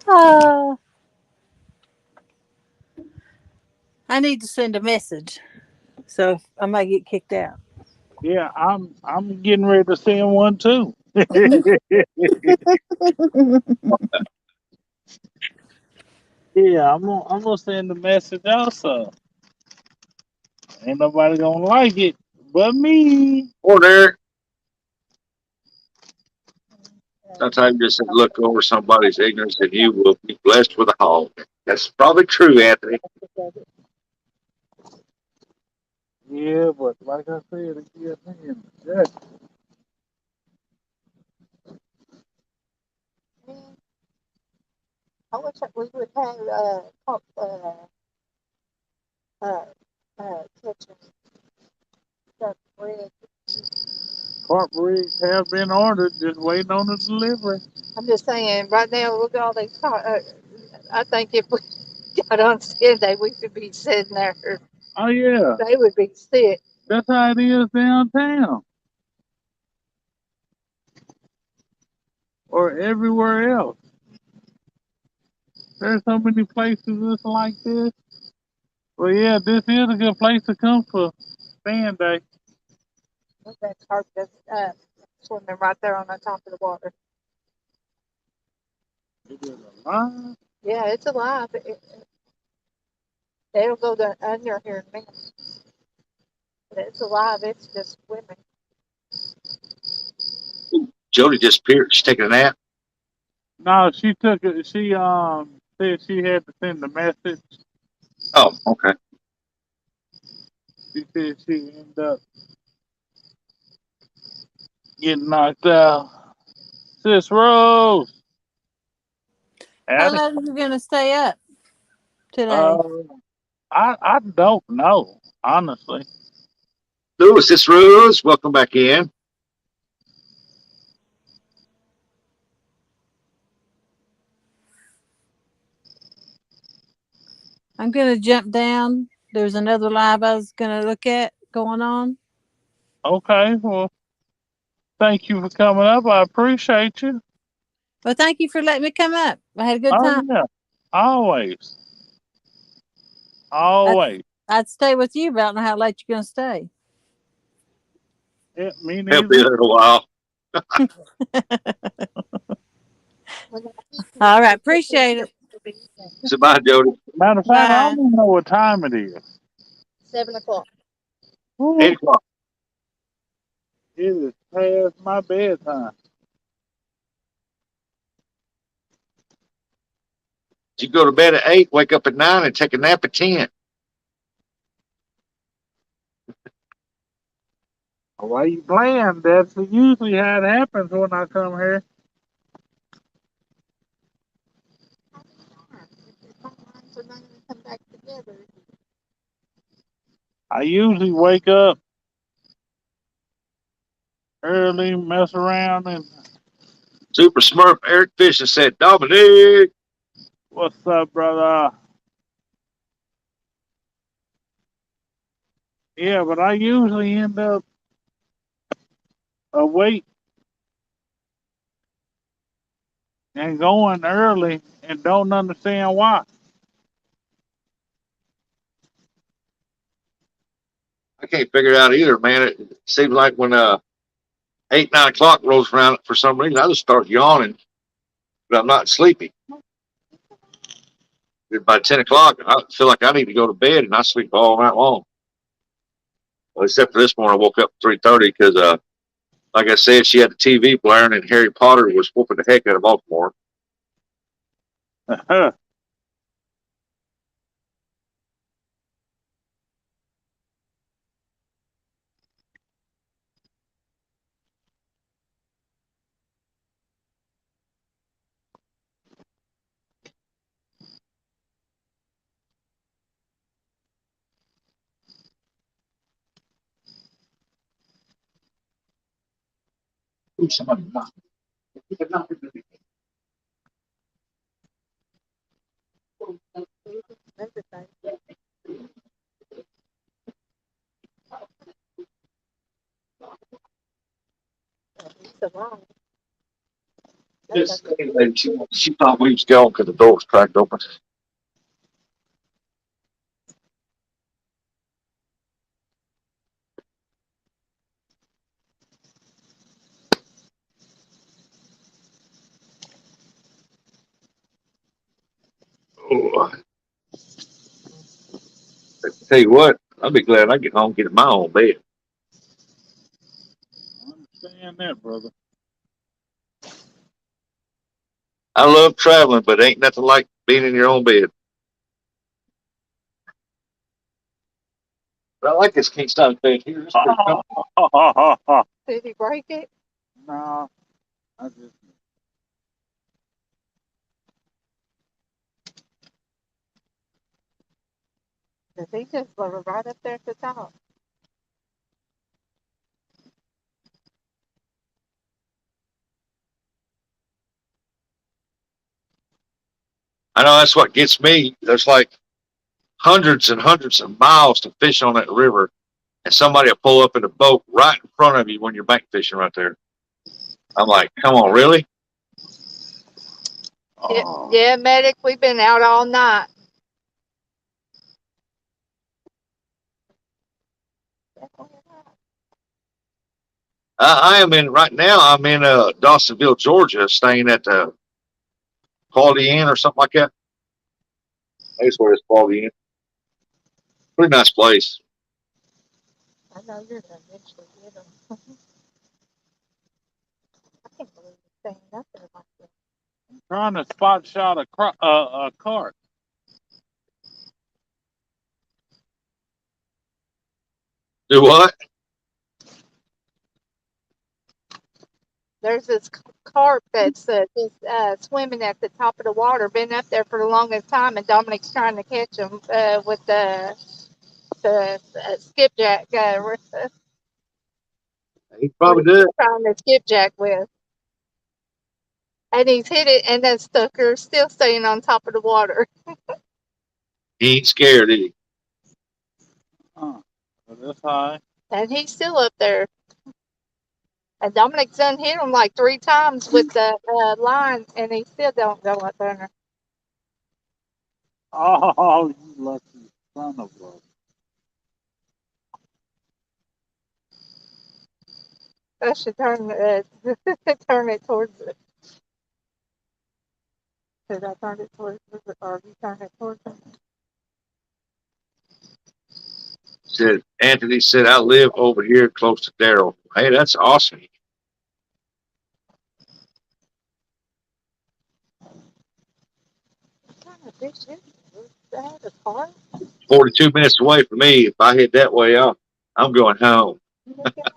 Oh, I need to send a message, so I might get kicked out. Yeah, I'm getting ready to send one too. Yeah, I'm gonna send the message also. Ain't nobody gonna like it but me. Or there, sometimes you just look over somebody's ignorance and you will be blessed with a hog. That's probably true, Anthony. Yeah, but like I said again, man, that I wish that we would have uh, kitchen stuff bread. carp rigs have been ordered, just waiting on the delivery. I'm just saying, right now, look at all these cars. I think if we got on Sunday, we should be sitting there. Oh yeah, They would be sick. that's how it is downtown or everywhere else. There's so many places just like this. Well, yeah, this is a good place to come for fan day. Look at that carp that's swimming right there on the top of the water. It is alive. Yeah, it's alive. It'll go under here in a minute. But it's alive. It's just swimming. Jody disappeared. She's taking a nap. No, she took it. She said she had to send the message. Oh, okay. She said she ended up getting knocked out. Sis Rose. How Howdy. long are you gonna stay up today? Uh, I don't know honestly. Lewis, this Rose. Welcome back in. I'm gonna jump down. There's another live I was gonna look at going on. Okay, well, thank you for coming up. I appreciate you. Well, thank you for letting me come up. I had a good Oh time. yeah, always, I, always. I'd stay with you, but I don't know how late you're gonna stay. Yeah, me He'll be neither. there in a while. All right, appreciate it. So bye, Jody. Matter of fact, I don't Bye. even know what time it is. 7 o'clock. Ooh, 8 o'clock. it is past my bedtime. You go to bed at 8, wake up at 9, and take a nap at 10. Why you playing? That's usually how it happens when I come here. So none of them come back together. I usually wake up early, mess around, and Super Smurf Eric Fisher said, Dominic. what's up, brother? Yeah, but I usually end up awake and going early and don't understand why. I can't figure it out either, man. It seems like when 8, 9 o'clock rolls around for some reason, I just start yawning, but I'm not sleepy. By 10 o'clock, I feel like I need to go to bed, and I sleep all night long. Well, except for this morning, I woke up at 3:30 because, like I said, she had the TV blaring, and Harry Potter was whooping the heck out of Baltimore. Ooh, somebody knocked. Everything. It's a long. This lady, she thought we was gone because the door was cracked open. Oh, tell you what, I'll be glad I get home and get in my own bed. I understand that, brother. I love traveling, but ain't nothing like being in your own bed. But I like this King Size bed here. It's pretty comfortable. Did he break it? No, I just Did he just live right up there at the top? I know that's what gets me. There's like hundreds and hundreds of miles to fish on that river, and somebody will pull up in a boat right in front of you when you're bank fishing right there. I'm like, come on, really? Yeah, oh, yeah, medic. We've been out all night. I am in right now. I'm in Dawsonville, Georgia, staying at the Quality Inn or something like that. That's where it's Quality Inn. Pretty nice place. I know you're gonna eventually get them. I can't believe you're staying up there like that. trying to spot shot a cart. Do what? There's this carp that's just swimming at the top of the water. Been up there for the longest time, and Dominic's trying to catch him with the skipjack. He What probably he's did. trying to skipjack with, and he's hit it, and that sucker's still staying on top of the water, He ain't scared, is he? Huh. But that's high. and he's still up there. And Dominic's done hit him like 3 times with the line, and he still don't go up there. Oh, you lucky son of a. I should turn turn it towards it. Should I turn it towards it, or you turn it towards it? Said Anthony said I live over here close to Daryl. Hey, that's awesome. What kind of fish is that? A carp? 42 minutes away from me. If I head that way out, I'm going home. Look at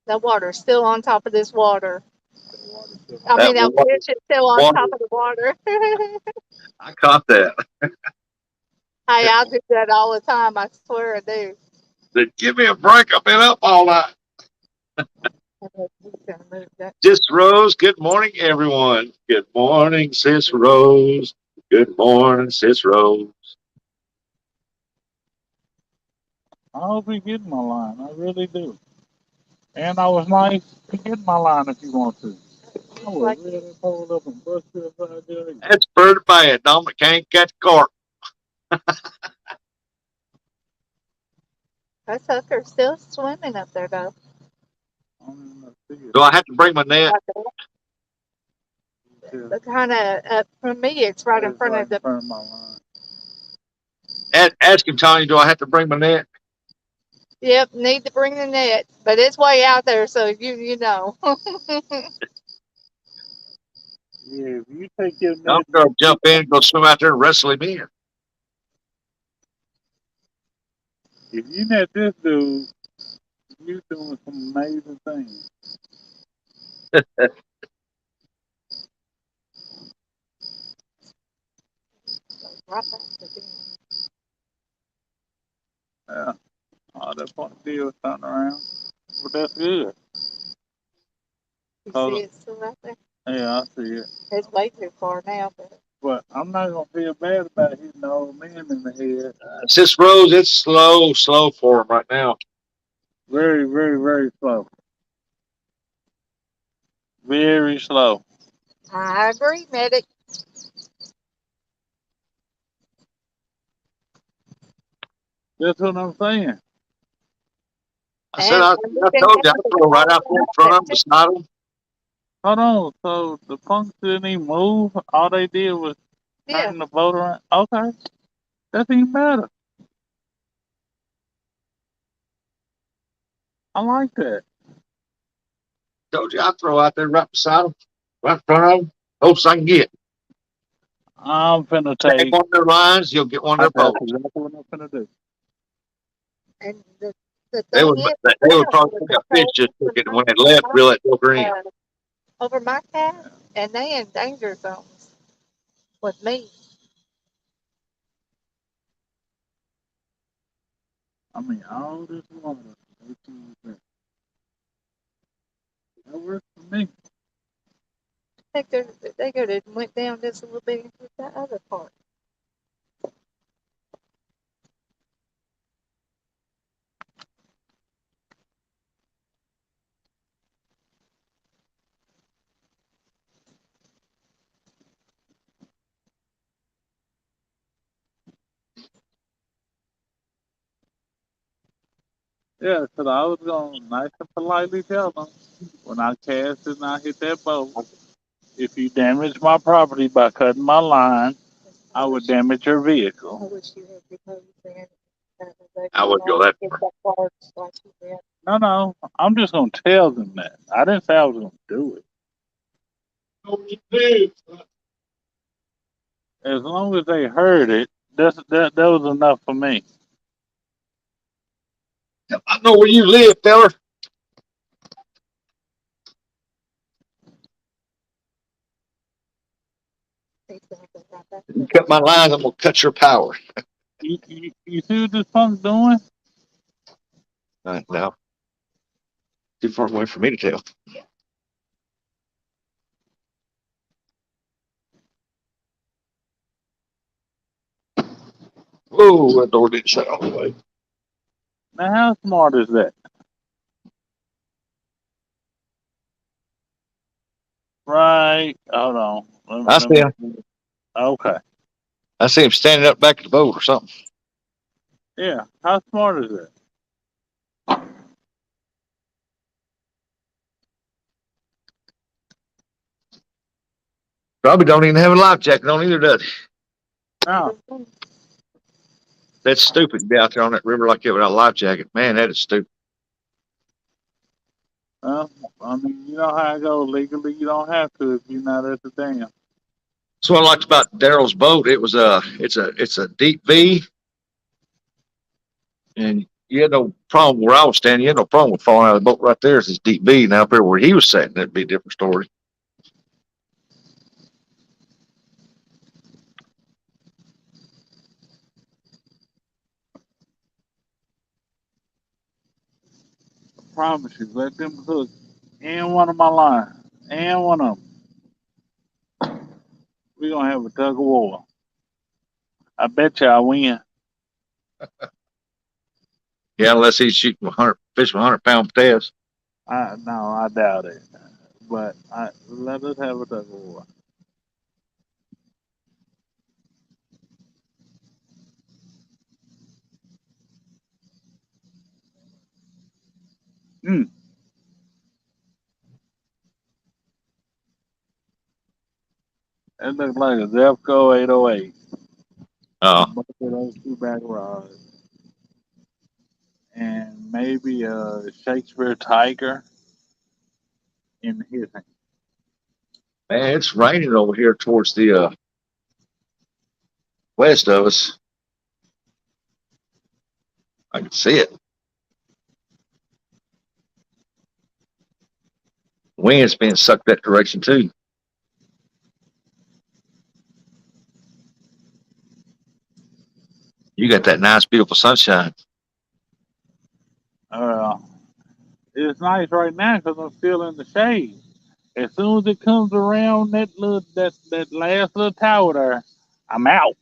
that water's still on top of this water. I That mean, that water, fish is still on water top of the water. I caught that. Hey, I do that all the time. I swear I do. Said, give me a break. I've been up all night. He's gonna move that. Sis Rose, good morning, everyone. Good morning, Sis Rose. Good morning, Sis Rose. I hope you get my line. I really do. And I was nice to get my line if you want to. I Looks like would really pull up and bust you upside there. That's pretty bad. Dominic can't catch carp. that sucker's still swimming up there, though. I don't even see it. Do I have to bring my net? The kind of, for me, it's right in It's front right of in the. front of my line. Ask him, Tony, do I have to bring my net? Yep, need to bring the net, but it's way out there, so you know. Yeah, if you take your I'm net, going to jump in and go swim out there and wrestle him in. if you net this dude, you doing some amazing things. Right back to being. Yeah. Oh, that point deal turn around. But that's good. You see Cause, it still right there? yeah, I see it. It's way too far now, but But I'm not gonna feel bad about hitting the old man in the head. Sis Rose, it's slow for him right now. Very, very, very slow. Very slow. I agree, medic. That's what I'm saying. I said, And you I can told you, I have the throw right out there in small front of them, plastic. beside them. Hold on. So the punks didn't even move. All they did was Yeah. turn the boat around. Okay, that's even better. I like that. Told you, I throw out there right beside them, right in front of them. Hopes I can get. I'm finna Take take. one of their lines, you'll get one of their That's poles. exactly what I'm finna do. And the They thing would, is, they would now probably with think the a fish just took over it, and my, when it left, reel that joker in. uh, over my cat, and they in danger zones with me. I mean, all this water. That works for me. I think they could have went down just a little bit into that other part. Yeah, 'cause I was gonna nice and politely tell them when I cast and I hit that boat, if you damage my property by cutting my line, I I would wish, damage your I vehicle. wish you had proposed then. They I would wouldn't go always that get far. that part like you did. No, no, I'm just gonna tell them that. I didn't say I was gonna do it. As long as they heard it, that was enough for me. I know where you live, feller. Exactly. Right. That's If you the cut my lines, I'm gonna cut your power. You see what this punk's doing? No, too far away for me to tell. Whoa, that door didn't shut all the way. Now, how smart is that? Right. Hold on. I see him. Okay. I see him standing up back of the boat or something. Yeah. How smart is that? Probably don't even have a life jacket on either, does he? No. That's stupid to be out there on that river like that without a life jacket. Man, that is stupid. Well, I mean, you know how I go. Legally, you don't have to if you're not at the dam. That's what I liked about Daryl's boat. It was it's a deep V, and you had no problem where I was standing. You had no problem with falling out of the boat right there. It's this deep V. Now up there where he was sitting, that'd be a different story. I promise you. Let them hook in one of my lines. And one of them. We're going to have a tug of war. I bet you I win. Yeah, unless he's shooting 100 fish with 100-pound test. No, I doubt it. But let us have a tug of war. Mm, it looks like a Zepco 808 Oh, with both of those two back rods. And maybe a Shakespeare Tiger in his hand. man, it's raining over here towards the west of us. I can see it. Wind's being sucked that direction too. You got that nice, beautiful sunshine. Uh, it's nice right now because I'm still in the shade. As soon as it comes around that last little tower there, I'm out.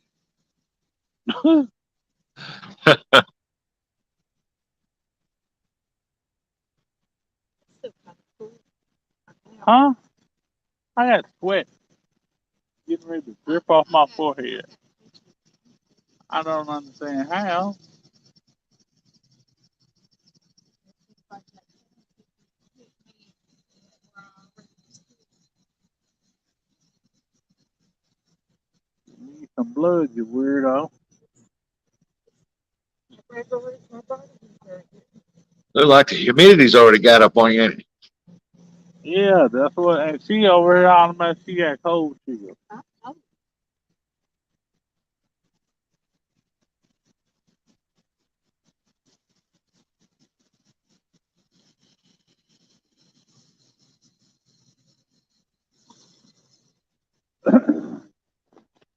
So kind of cool. Huh? I got sweat getting ready to drip off my forehead. I don't understand how. some blood, you weirdo. Regulation body heat. Look like the humidity's already got up on you. Ain't it? Yeah, that's what. And she over here hollering about she got cold chills. I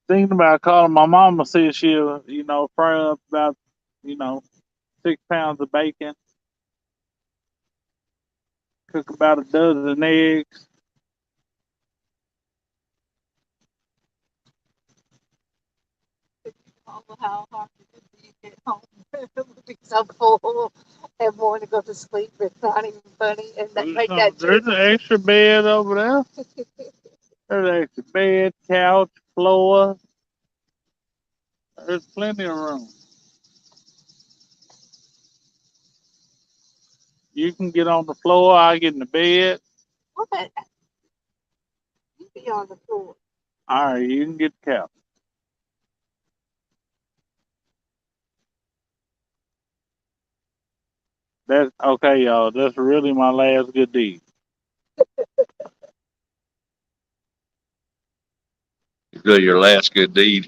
Thinking about calling my mama, see if she'll, fry up about, you know, 6 pounds of bacon, cook about a dozen eggs. don't know how hard it is to get home. Because I'm full and want to go to sleep. It's not even funny. And that make that There's an extra bed over there. There's an extra bed, couch, floor. There's plenty of room. You can get on the floor. I get in the bed. what? You be on the floor. All right, you can get the couch. That's okay, y'all. That's really my last good deed. Good, your last good deed.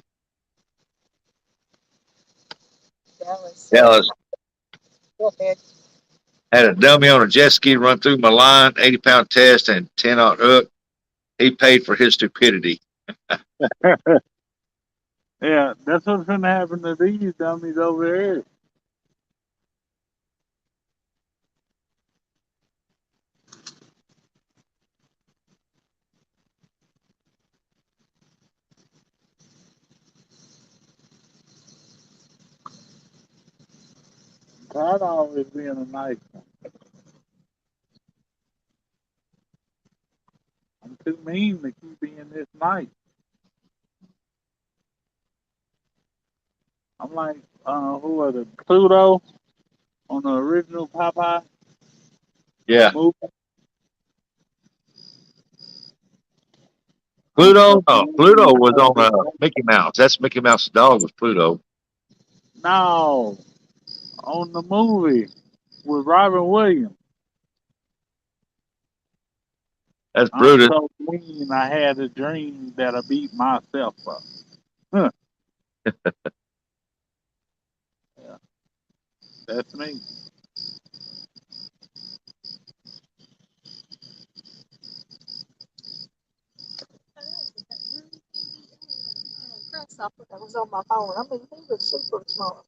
Dallas. Dallas Go ahead. had a dummy on a jet ski run through my line, 80-pound test and 10-aught hook. He paid for his stupidity. Yeah, that's what's gonna happen to these dummies over here. God always being a nice one. I'm too mean to keep being this nice. I'm like, who was it? Pluto on the original Popeye Yeah. movie. I'm Pluto? so No, Pluto was on Mickey Mouse. That's Mickey Mouse's dog was Pluto. no on the movie with Robin Williams. That's I'm Brutus. so mean. I had a dream that I beat myself up. Huh, yeah, that's me. Grasshopper that was on my phone. I mean, he was super smart.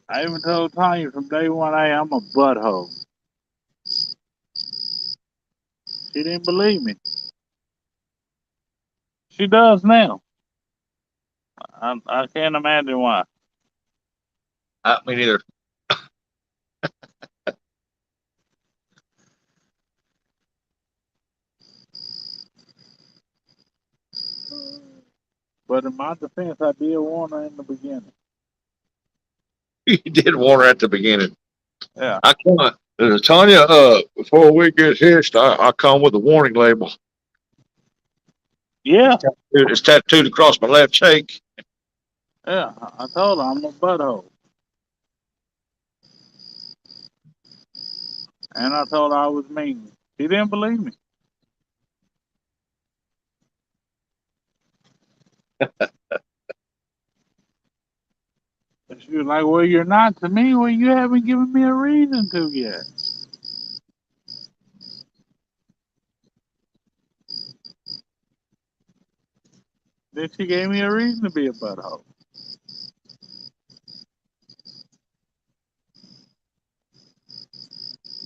I even told Tanya from day one, hey, I'm a butthole. She didn't believe me. She does now. I can't imagine why. I mean, either. But in my defense, I did warn her in the beginning. You did warn her at the beginning. Yeah. I can't. Tanya, before we get hitched, I come with a warning label. Yeah. It's tattooed across my left cheek. Yeah. I told her I'm a butthole. And I told her I was mean. She didn't believe me. And she was like, well, you're not to me. Well, you haven't given me a reason to yet. Then she gave me a reason to be a butthole.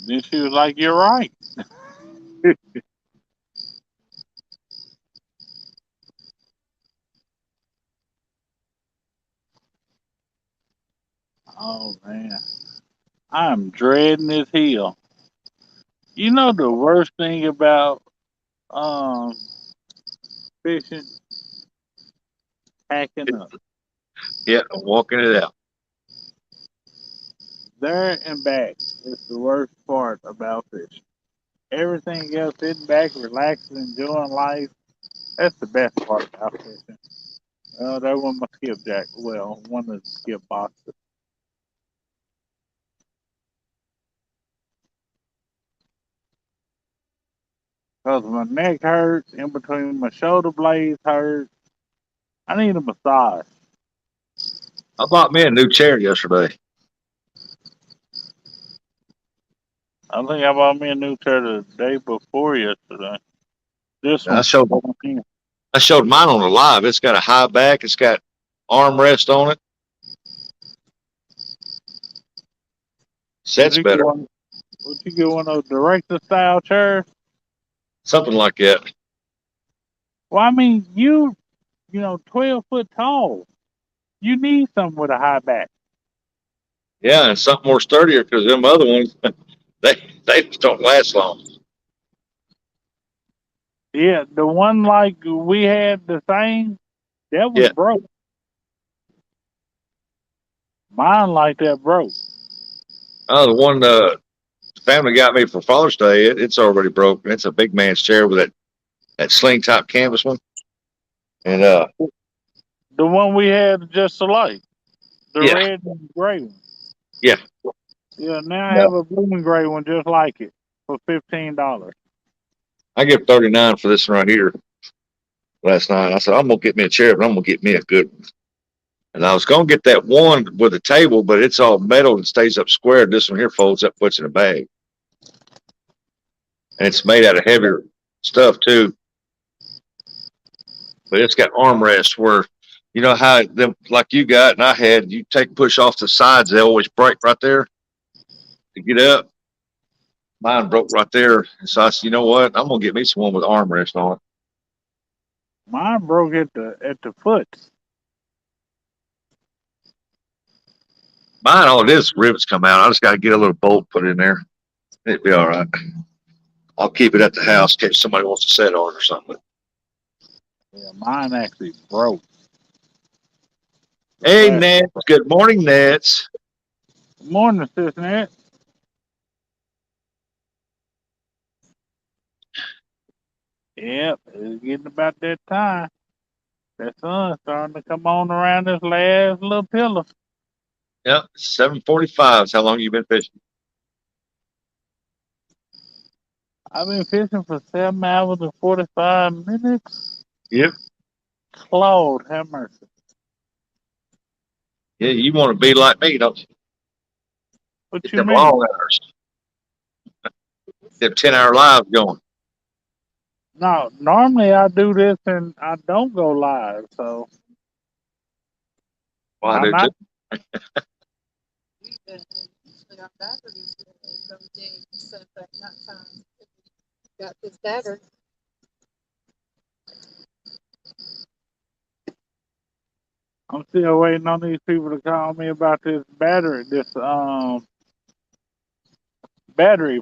Then she was like, you're right. Oh, man. I'm dreading this hill. You know the worst thing about um fishing? Hacking up. Yeah, I'm walking it out. There and back is the worst part about fishing. Everything else, sitting back, relaxing, enjoying life. That's the best part about fishing. That one my skipjack. Well, one of the skip boxes. Cause my neck hurts, in between my shoulder blades hurt. I need a massage. I bought me a new chair yesterday. I think I bought me a new chair the day before yesterday. This And I one, showed I showed mine on the live. It's got a high back. It's got armrest on it. would Sets you get better. one? Would you get one of those director style chairs? Something like that. Well, I mean, you know, 12 foot tall. You need something with a high back. Yeah, and something more sturdier because them other ones, they just don't last long. Yeah, the one like we had the same, that was Yeah. broke. Mine like that broke. Oh, the one family got me for Father's Day, it's already broken. It's a big man's chair with that sling top canvas one. And The one we had just alike. The yeah, red and gray one. yeah. Yeah, now I No. have a blue and gray one just like it for $15. I give 39 for this one right here last night. I said, I'm gonna get me a chair, but I'm gonna get me a good one. And I was gonna get that one with a table, but it's all metal and stays up square. This one here folds up, puts in a bag. And it's made out of heavier stuff too. But it's got armrests where you know how them like you got and I had, you take push off the sides, they always break right there to get up. Mine broke right there. So I said, you know what? I'm gonna get me some one with armrest on it. Mine broke at the foot. Mine, all it is rivets come out. I just gotta get a little bolt put in there. It'd be all right. I'll keep it at the house in case somebody wants to set on it or something. Yeah, mine actually broke. Hey But Nets, good morning, Nets. morning, Sis Nat. Yep, it's getting about that time. That sun's starting to come on around this last little pillar. Yep, 7:45 is how long you been fishing. I've been fishing for 7 hours and 45 minutes. Yep. Claude, have mercy. Yeah, you want to be like me, don't you? What Get you them mean? long hours, them 10-hour lives going. No, normally I do this and I don't go live, so Well, I I do too. might. Usually our batteries go dead and stuff at night time. Got this battery. I'm still waiting on these people to call me about this battery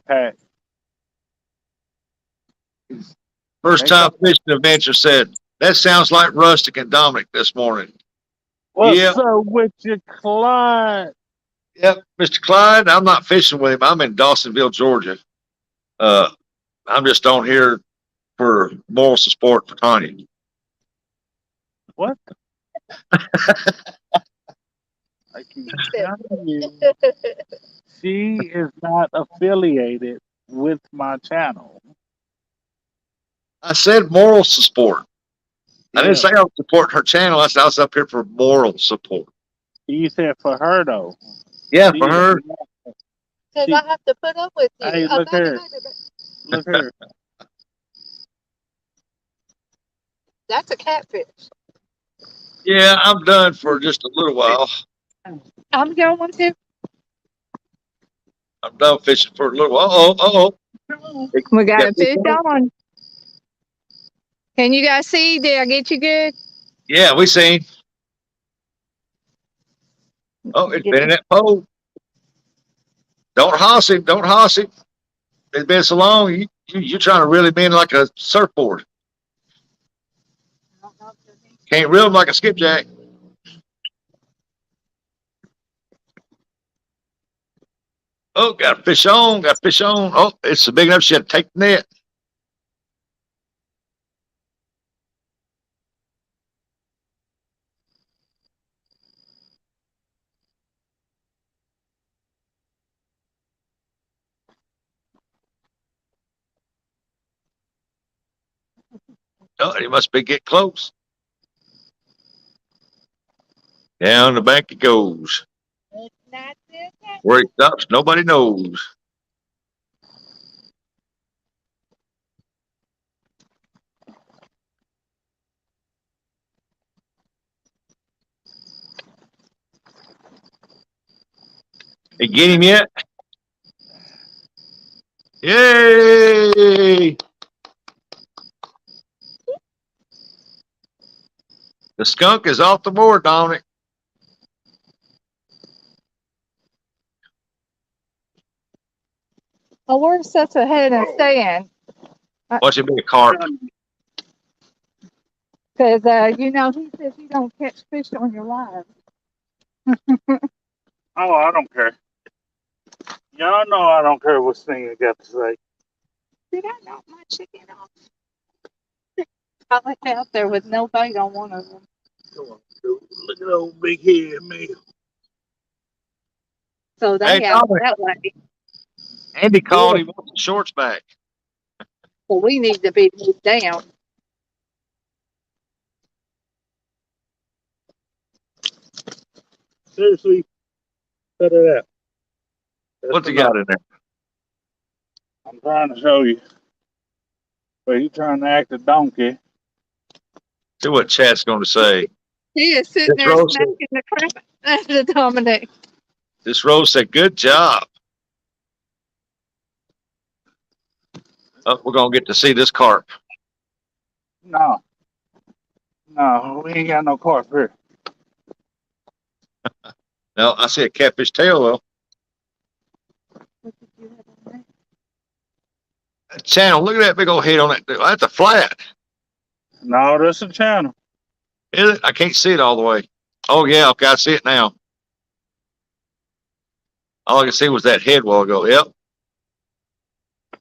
pack. First They time call. fishing adventure said, that sounds like Rustic and Dominic this morning. What's Yep, up with your Clyde? yep. Mr. Clyde, I'm not fishing with him. I'm in Dawsonville, Georgia. Uh, I'm just on here for moral support for Tanya. What? I keep telling you, she is not affiliated with my channel. I said moral support. I didn't Yeah, say I was supporting her channel. I said I was up here for moral support. you said for her though. Yeah, She for is her. not. Because She, I have to put up with you. hey, Oh, look baby, here, baby, baby. look here. That's a catfish. Yeah, I'm done for just a little while. I'm going to. I'm done fishing for a little while. Oh, oh, oh. We got Yeah, a fish on. Can you guys see? Did I get you good? yeah, we seen. Oh, it's Get been in you. that pole. Don't hoss him. Don't hoss him. It's been so long. You're trying to reel him in like a surfboard. Can't reel him like a skipjack. Oh, got a fish on. Got a fish on. Oh, it's big enough. She had to take the net. Oh, he must be getting close. Down the bank it goes. It's not this. Where it stops, nobody knows. You get him yet? Yay! The skunk is off the board, Dominic. Well, where's such ahead and staying? Watch it be a carp. Because, he says you don't catch fish on your line. Oh, I don't care. Y'all know I don't care what Stinger got to say. Did I knock my chicken off? I went out there with no bait on one of them. Come on, dude. Look at old big head, man. So Hey, they out Dominic. that way. Andy called. He wants the shorts back. So we need to be moved down. Seriously, cut it out. That's What's he enough. got in there? I'm trying to show you. But he trying to act a donkey. See what Chat's going to say. He is sitting This there Rose, smacking the crap out of Dominic. this Rose said, "Good job." Oh, we're gonna get to see this carp. No. No, we ain't got no carp here. No, I see a catfish tail though. Channel, look at that big old head on that. That's a flat. No, that's a channel. Is it? I can't see it all the way. Oh yeah, okay, I see it now. All I could see was that head a while ago. Yep.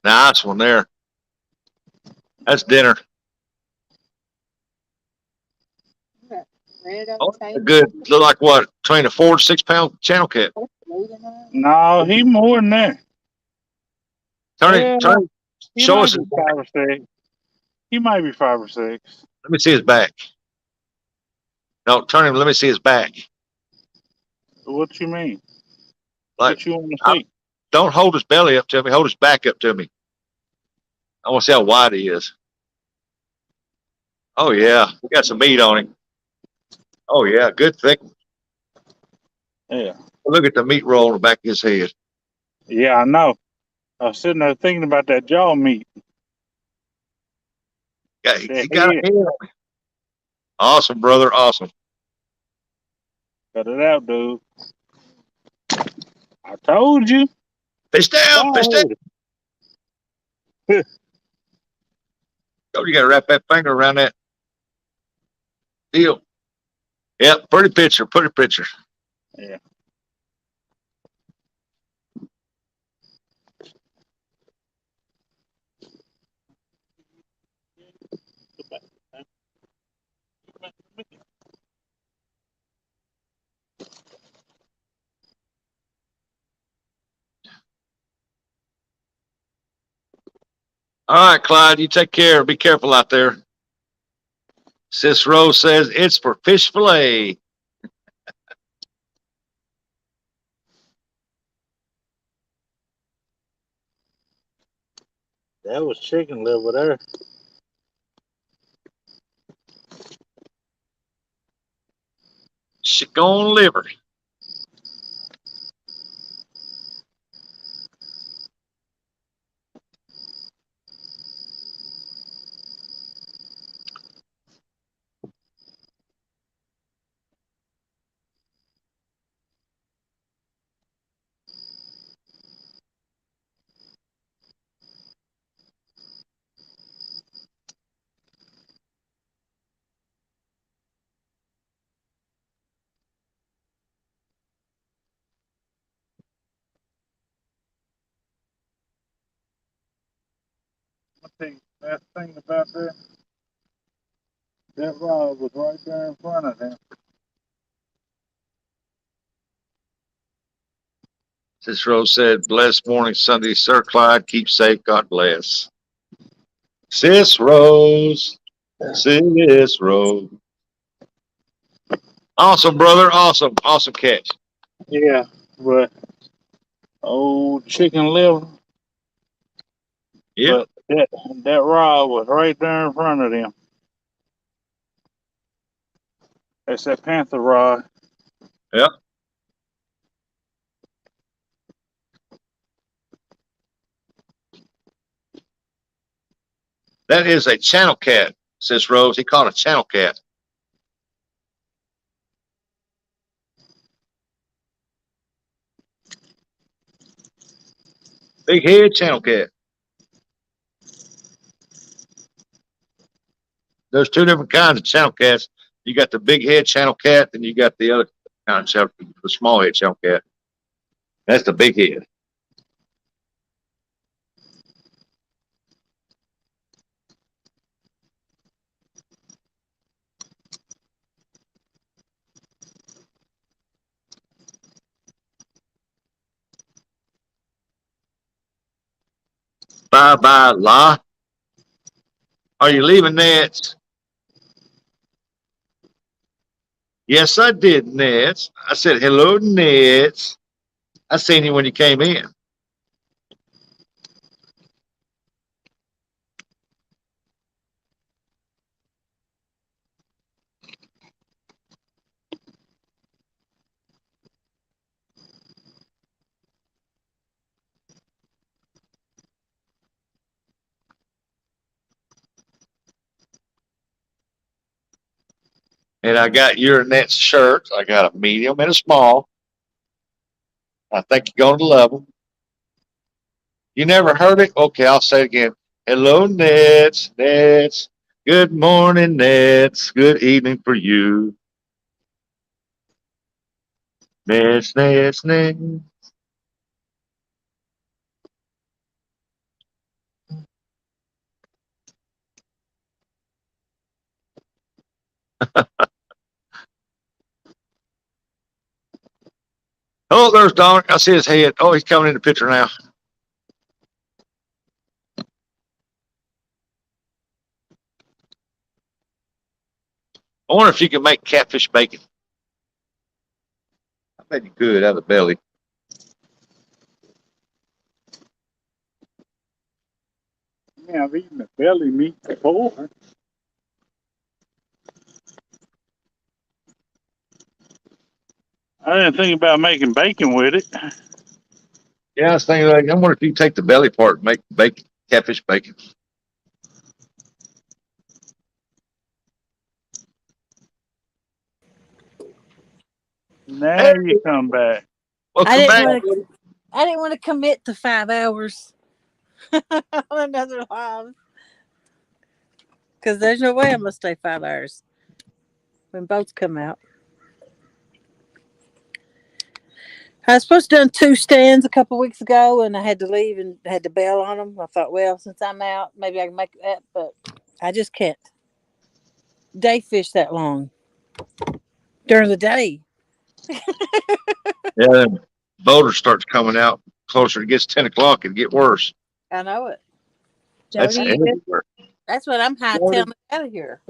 Nice one there. That's dinner. Oh, a good, look like what, between a 4 to 6 pound channel cat. No, he more than that. Yeah, Turn it, he show might us be his back. 5 or 6. He might be 5 or 6. Let me see his back. No, turn him, let me see his back. What you mean? Like, What you want to I, see? don't hold his belly up to me, hold his back up to me. I want to see how wide he is. Oh yeah, we got some meat on him. Oh yeah, good thick. Yeah. Look at the meat roll on the back of his head. Yeah, I know. I was sitting there thinking about that jaw meat. Yeah, he That got a head. head on him. Awesome, brother. Awesome. Cut it out, dude. I told you. Fish down, fish down. Oh. Oh, you got to wrap that finger around that deal. Yep, pretty picture, pretty picture. Yeah. All right, Clyde, you take care. Be careful out there. Sis Rose says it's for fish fillet. That was chicken liver there. Chicken liver. That's the thing about that. That rod was right there in front of them. Sis Rose said, blessed morning, Sunday, Sir Clyde. Keep safe. God bless. Sis Rose. Sis Rose. Awesome, brother. Awesome. Awesome catch. Yeah, but old chicken liver. Yeah. But that rod was right there in front of them. That's that panther rod. Yeah. That is a channel cat, Sis Rose. He caught a channel cat. Big head channel cat. There's two different kinds of channel cats. You got the big head channel cat, and you got the other kind of channel, the small head channel cat. That's the big head. Bye bye, La. Are you leaving, Nets? Yes, I did, Nets. I said, hello, Nets. I seen you when you came in. And I got your Nets shirt. I got a medium and a small. I think you're going to love them. You never heard it? Okay, I'll say it again. Hello, Nets. Nets. Good morning, Nets. Good evening for you. Nets, Nets, Nets. Oh, there's Dominic. I see his head. Oh, he's coming in the picture now. I wonder if you can make catfish bacon. I bet you could out of the belly. Yeah, I've eaten the belly meat before. I didn't think about making bacon with it. Yeah, I was thinking, like, I wonder if you can take the belly part and make bacon, catfish bacon. Now Hey, you come back. I welcome didn't back. want to. I didn't want to commit to 5 hours on another live because there's no way I'm gonna stay 5 hours when boats come out. I was supposed to done 2 stands a couple weeks ago, and I had to leave and had to bail on them. I thought, well, since I'm out, maybe I can make that, but I just can't day fish that long during the day. Yeah, then boaters starts coming out closer. It gets 10 o'clock. It get worse. I know it. That's Jody, everywhere. That's what I'm hightailing out of here.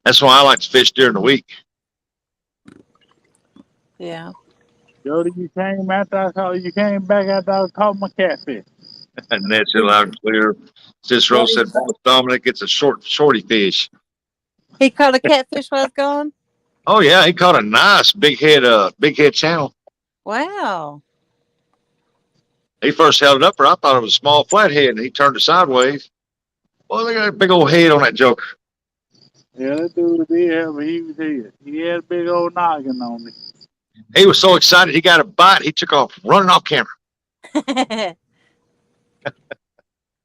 That's why I like to fish during the week. Yeah. Jody, you came after I called. You came back after I caught my catfish. And that's it loud and clear. Sis Rose said, Boss Dominic, it's a shorty fish. He caught a catfish while I was gone. Oh yeah, he caught a nice big head channel. Wow. He first held it up, I thought it was a small flathead, and he turned it sideways. Well, they got a big old head on that joker. Yeah, that dude did have a huge head. He had a big old noggin on me. He was so excited he got a bite, he took off running off camera.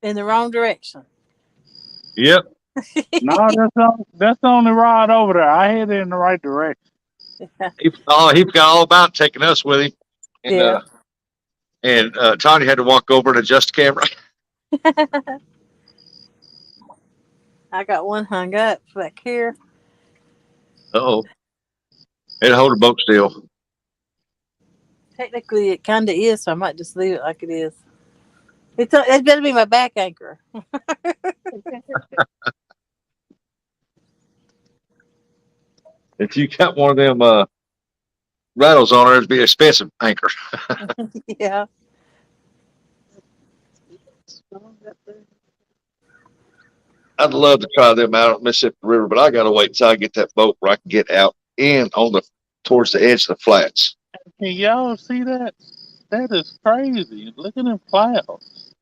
In the wrong direction. Yep. No, that's the only rod over there. I headed in the right direction. He forgot all about taking us with him. And Yeah. Tanya had to walk over and adjust the camera. I got one hung up back here. Oh, it'll hold the boat still. Technically, it kind of is, so I might just leave it like it is. It's better be my back anchor. If you got one of them rattles on there, it'd be an expensive anchor. Yeah. I'd love to try them out on Mississippi River, but I gotta wait till I get that boat where I can get out in on the towards the edge of the flats. Can y'all see that? That is crazy. Look at them clouds.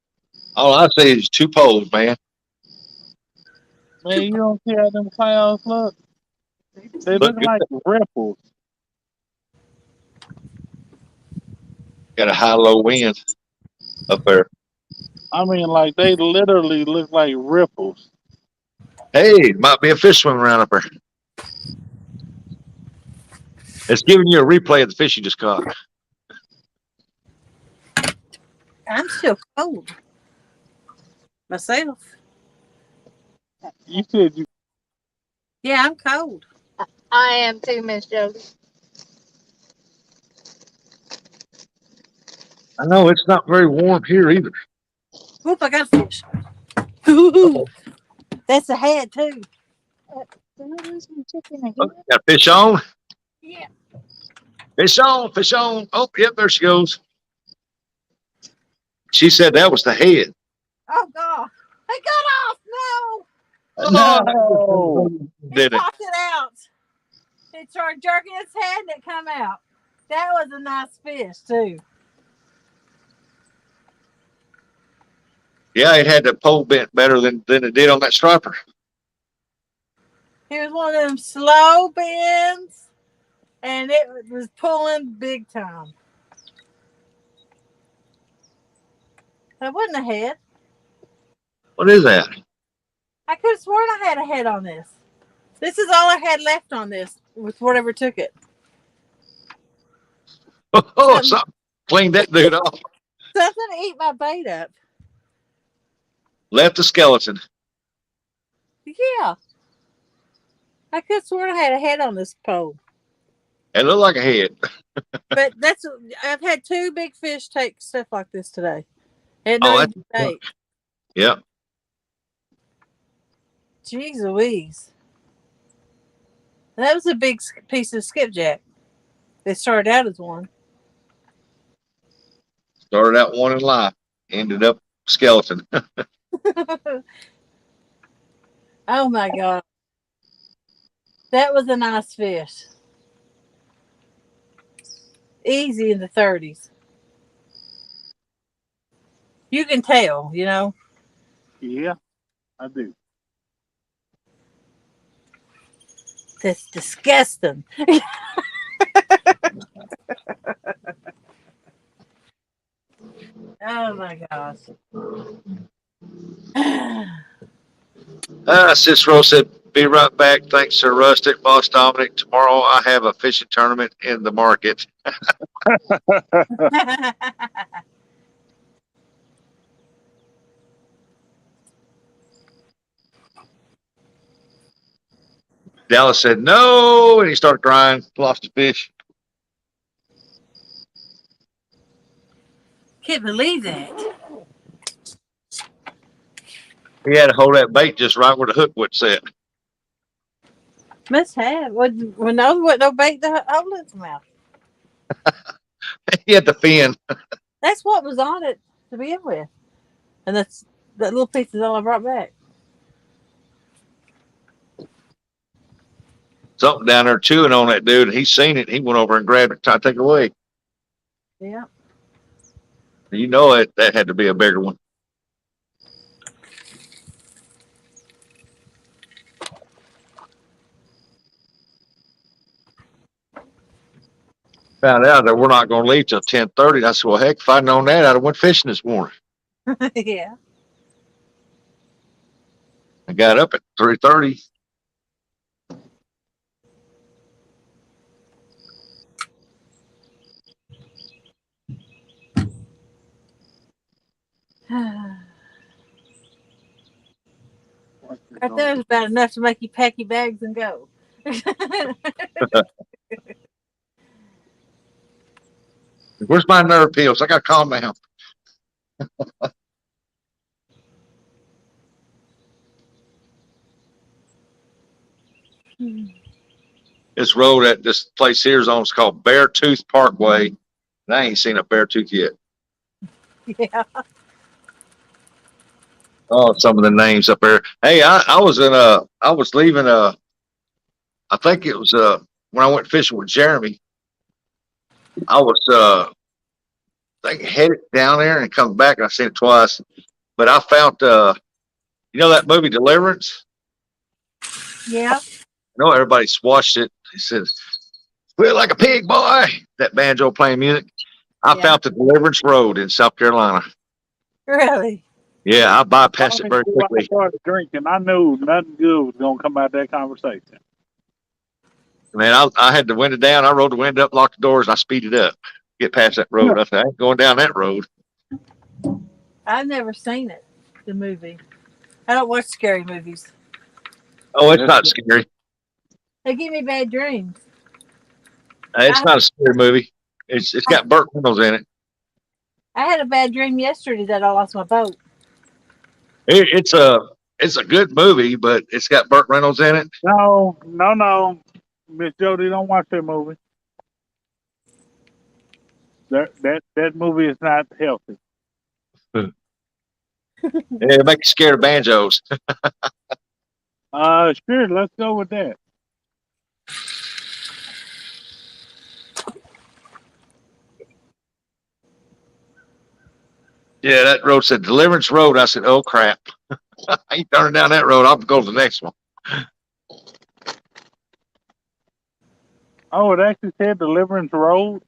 All I see is two poles, man. Man, you don't see how them clouds look? They Look look good. like ripples. Got a high low wind up there. I mean, like they literally look like ripples. Hey, might be a fish swimming around up there. It's giving you a replay of the fish you just caught. I'm still cold myself. You said you Yeah, I'm cold. I am too, Miss Jody. I know it's not very warm here either. Whoop! I got a fish. Ooh, Uh-oh. that's a head too. Did I lose my chicken Oh, again? got a fish on. Yeah. Fish on. Fish on. Oh, yep, there she goes. She said that was the head. Oh God! It got off. No, Oh, no. it did it? popped it out. It started jerking its head and it come out. That was a nice fish too. Yeah, it had the pole bent better than it did on that striper. It was one of them slow bends, and it was pulling big time. That wasn't a head. What is that? I could have sworn I had a head on this. This is all I had left on this with whatever took it. Oh, Something, something cleaned that dude off. something to eat my bait up. Left the skeleton. Yeah, I could have sworn I had a head on this pole. It looked like a head. But I've had two big fish take stuff like this today. And Oh, not that's even bait. yeah. Jeez Louise. And that was a big piece of skipjack. It started out as one. Started out one in life, ended up skeleton. Oh my God. That was a nice fish. Easy in the 30s. You can tell, you know. Yeah, I do. That's disgusting. Oh my gosh. Cicero said, "Be right back. Thanks, Sir Rustic, Boss Dominic. Tomorrow I have a fishing tournament in the market." Dallas said, "No," and he started crying. Lost a fish. Can't believe that. He had to hold that bait just right where the hook would set. Must have. When those wasn't no bait to hold its mouth. He had the fin. That's what was on it to begin with. And that little piece is all I brought back. Something down there chewing on that dude, and he seen it. He went over and grabbed it, tried to take it away. Yeah. You know it. That had to be a bigger one. Found out that we're not going to leave till 10:30. I said, "Well, heck, if I'd known that, I'd have went fishing this morning." Yeah. I got up at 3:30. Right there is about enough to make you pack your bags and go. Where's my nerve pills? I got to calm down. This road at this place here is on, it's called Beartooth Parkway. And I ain't seen a bear tooth yet. Yeah. Oh, some of the names up there. Hey, I was leaving I think it was when I went fishing with Jeremy. I was I think headed down there and come back, and I seen it twice. But I found you know that movie Deliverance? Yeah. I know everybody watched it. He says, "Feel like a pig, boy." That banjo playing music. I Yeah. found the Deliverance Road in South Carolina. Really? Yeah, I bypassed it Only very before I quickly. started drinking, I knew nothing good was gonna come out of that conversation. Man, I had the window down. I rolled the window up, locked the doors, and I speeded up. Get past that road. I said, I ain't going down that road. I've never seen it, the movie. I don't watch scary movies. Oh, it's not scary. They give me bad dreams. It's I, not a scary movie. It's got Burt Reynolds in it. I had a bad dream yesterday that I lost my boat. It's a good movie, but it's got Burt Reynolds in it. No. Miss Jody, don't watch that movie. That movie is not healthy. It makes you scared of banjos. Sure, let's go with that. Yeah, that road said Deliverance Road. I said, oh crap. I ain't turning down that road. I'll go to the next one. Oh, it actually said Deliverance Road.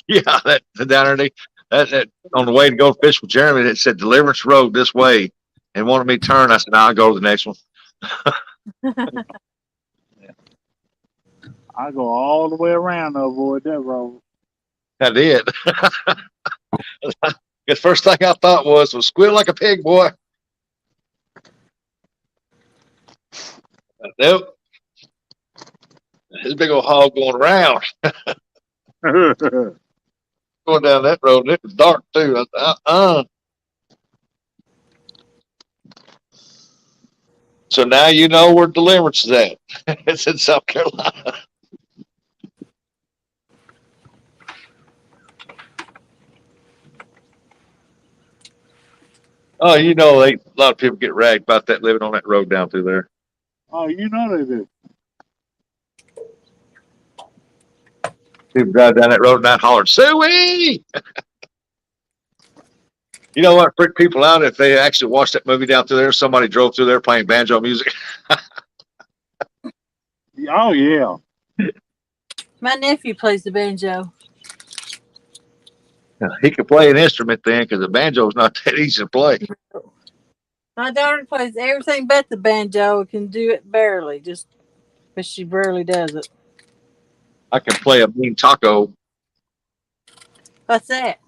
Yeah, that down there, that on the way to go fish with Jeremy, it said Deliverance Road this way, and wanted me to turn. I said, no, I'll go to the next one. I go all the way around to avoid that road. I did. The first thing I thought was squeal like a pig, boy. Nope. This big old hog going around, going down that road, and it was dark too. I said, So now you know where Deliverance is at. It's in South Carolina. Oh, you know, a lot of people get ragged about that living on that road down through there. Oh, you know they do. People drive down that road and not holler, Suey! You know what freaked people out if they actually watched that movie down through there? Somebody drove through there playing banjo music. Oh yeah. My nephew plays the banjo. He could play an instrument then, because the banjo is not that easy to play. My daughter plays everything but the banjo. Can do it barely, but she barely does it. I can play a mean taco What's that?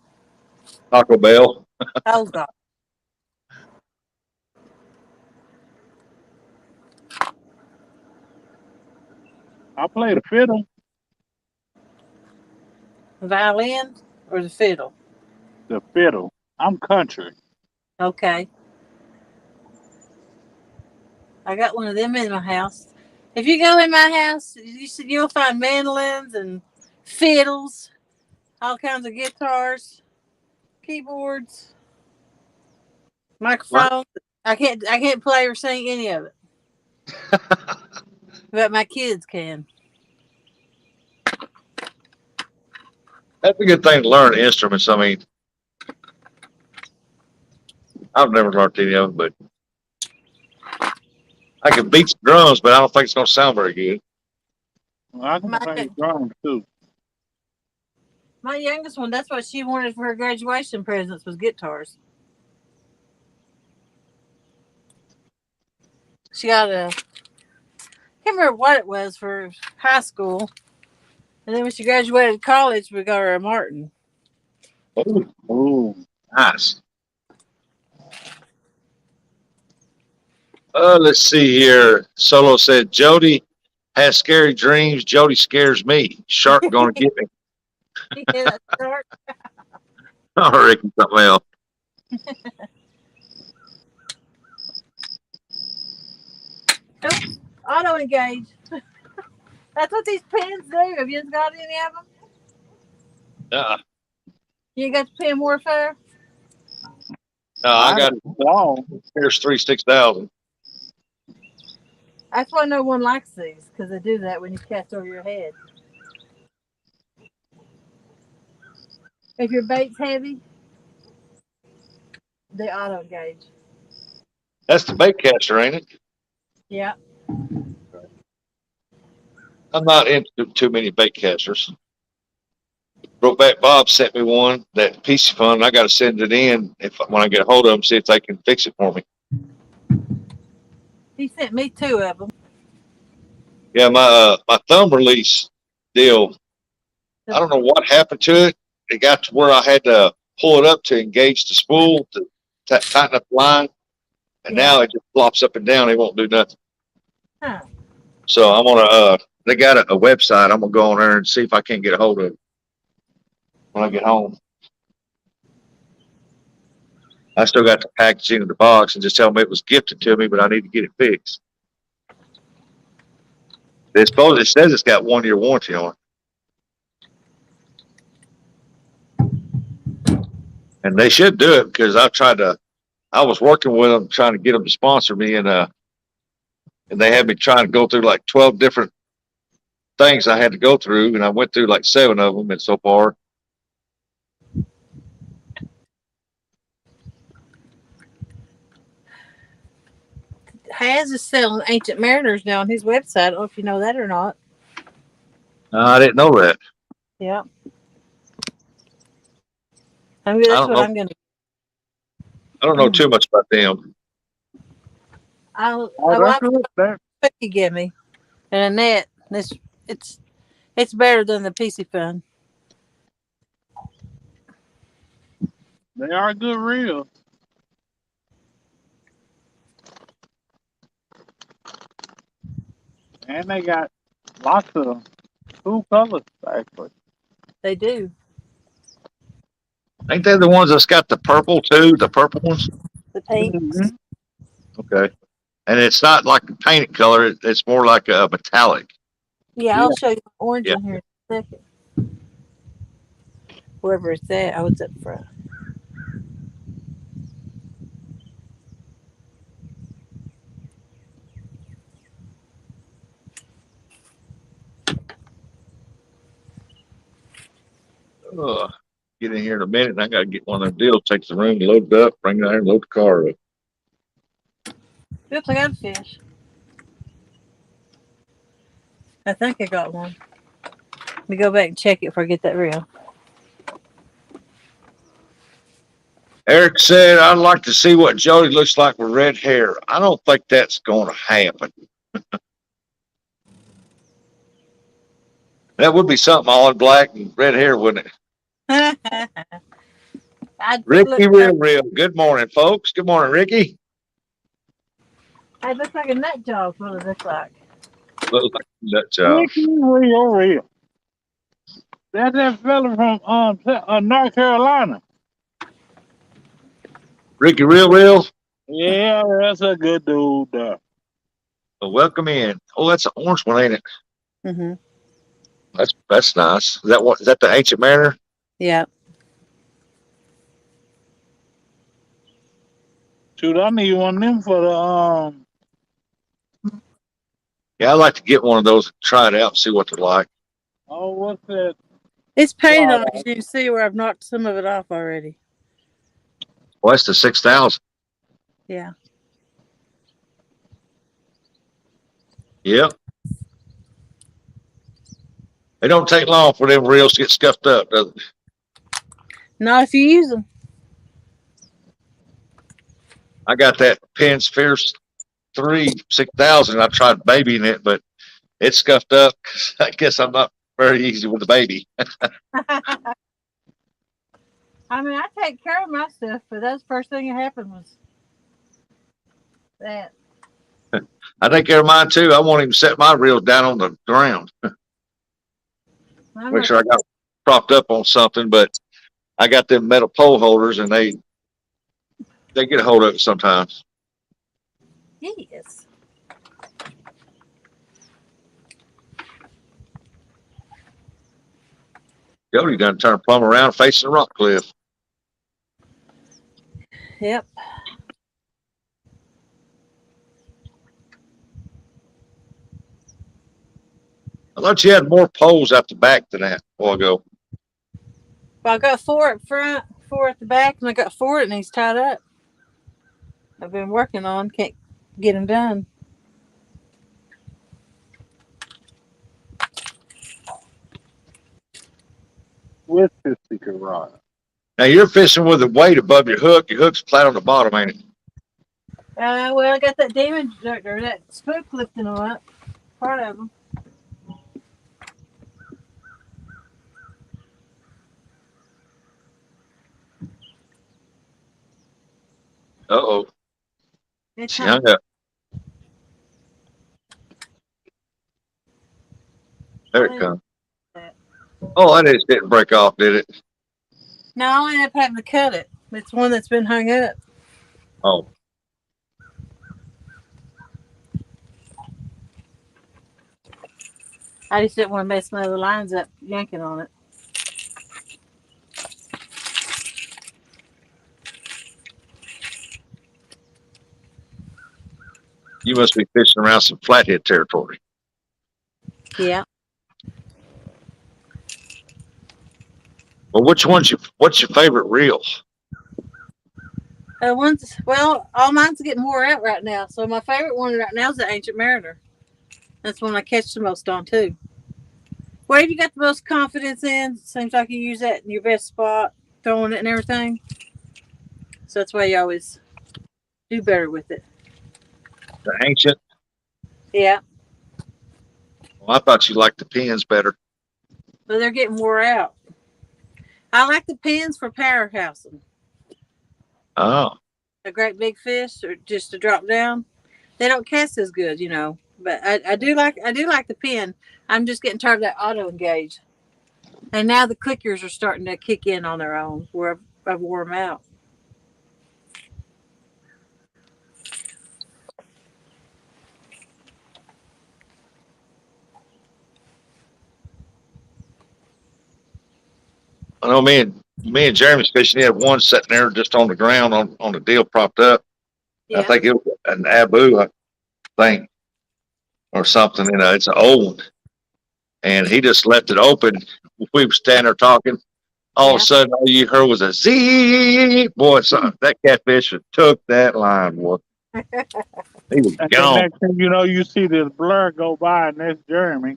Bell. Oh God. I play the fiddle. The violin or the fiddle? The fiddle. I'm country. Okay. I got one of them in my house. If you go in my house, you'll find mandolins and fiddles, all kinds of guitars, keyboards, What? microphones. I can't play or sing any of it, but my kids can. That's a good thing to learn instruments. I mean, I've never learned any of them, but I can beat some drums, but I don't think it's going to sound very good. Well, I can play drums too. My youngest one, that's what she wanted for her graduation presents was guitars. She got a, can't remember what it was for high school. And then when she graduated college, we got her a Martin. Ooh. Nice. Let's see here. Solo said Jody has scary dreams. Jody scares me. Shark gonna get me. Yeah, that's dark. I reckon something else. Oops, auto engage. That's what these pins do. Have you got any of them? Uh, You got the pin warfare? no, I I got long. Here's 36000. That's why no one likes these, because they do that when you cast over your head. If your bait's heavy, they auto engage. That's the bait caster, ain't it? Yeah. I'm not into too many bait casters. Brokeback Bob sent me one, that PC fun. I got to send it in when I get a hold of them, see if they can fix it for me. He sent me 2 of them. Yeah, my thumb release deal. I don't know what happened to it. It got to where I had to pull it up to engage the spool to tighten up the line, and Yeah. now it just flops up and down. It won't do nothing. Huh. So I'm gonna. They got a website. I'm gonna go on there and see if I can't get a hold of it when I get home. I still got the packaging of the box and just tell them it was gifted to me, but I need to get it fixed. It says it's got 1 year warranty on it, and they should do it because I was working with them trying to get them to sponsor me, and they had me trying to go through like 12 different things I had to go through, and I went through like 7 of them, and so far. Has is selling Ancient Mariners now on his website. I don't know if you know that or not. I didn't know that. Yeah. I mean, I that's don't what know. I'm going to. I don't know too much about them. I Oh, that's like good. That, what you give me. And a net. It's it's better than the PC Fun. they are good reels. And they got lots of cool colors, actually. They do. Ain't they the ones that's got the purple too? The purple ones? The pinks. Mm-hmm. Okay. And it's not like a painted color. It's more like a metallic. Yeah, Yeah. I'll show you the orange Yeah. in here in a second. Wherever it's at. Oh, it's up front. Ugh. Get in here in a minute, and I got to get one of them deals. Take the room, load it up, bring it there, and load the car up. Oops, I got a fish. I think I got one. Let me go back and check it before I get that reel. Eric said, I'd like to see what Jody looks like with red hair. I don't think that's going to happen. That would be something all in black and red hair, wouldn't it? I'd look Ricky Real. Good morning, folks. Good morning, Ricky. I'd look like a nut job. What does it look like? Look like a nut job. Ricky real. That's that fella from North Carolina. Ricky Real. Yeah, that's a good dude. Well, welcome in. Oh, that's an orange one, ain't it? Mm-hmm. That's nice. Is that the Ancient Mariner? Yeah. Shoot, I need one of them for the Yeah, I'd like to get one of those and try it out and see what they're like. oh, what's that? It's painted Wow. on. As you can see where I've knocked some of it off already. Well, that's the 6000. Yeah. Yep. It don't take long for them reels to get scuffed up, does it? Not if you use them. I got that Penn's Fierce 3 6000. I tried babying it, but it's scuffed up. I guess I'm not very easy with the baby. I mean, I take care of my stuff, but that's the first thing that happened was that. I take care of mine too. I won't even set my reels down on the ground. I'm Make not, sure I got propped up on something, but I got them metal pole holders and they get a hold of it sometimes. yes. Jody done turn plumb around facing the rock cliff. Yep. I thought you had more poles out the back than that a while ago. Well, I got 4 up front, 4 at the back, and I got 4 and he's tied up. I've been working on, can't get him done. with his sticker rod. Now you're fishing with a weight above your hook. Your hook's flat on the bottom, ain't it? Well, I got that damage or that spook lifting them up, part of them. Uh-oh. It's She hung. hung up. There it comes. Oh, that just didn't break off, did it? No, I ended up having to cut it. It's one that's been hung up. Oh. I just didn't want to mess my other lines up yanking on it. You must be fishing around some flathead territory. Yeah. Well, what's your favorite reel? All mine's getting wore out right now. So my favorite one right now is the Ancient Mariner. That's one I catch the most on too. What have you got the most confidence in? Seems like you use that in your best spot, throwing it and everything. So that's why you always do better with it. The Ancient? Yeah. Well, I thought you liked the pins better. But they're getting wore out. I like the pins for powerhousing. Oh. A great big fish or just to drop down. They don't cast as good, you know. But I do like the pin. I'm just getting tired of that auto engage. And now the clickers are starting to kick in on their own where I've wore them out. I know me and Jeremy's fishing. He had one sitting there just on the ground on the deal propped up. Yeah. I think it was an Abu, I think, or something. You know, it's an old one. And he just left it open. We were standing there talking. All of a sudden, all you heard was a zee. Boy, that catfish took that line, boy. He was And the gone. next thing you know, you see this blur go by, and that's Jeremy.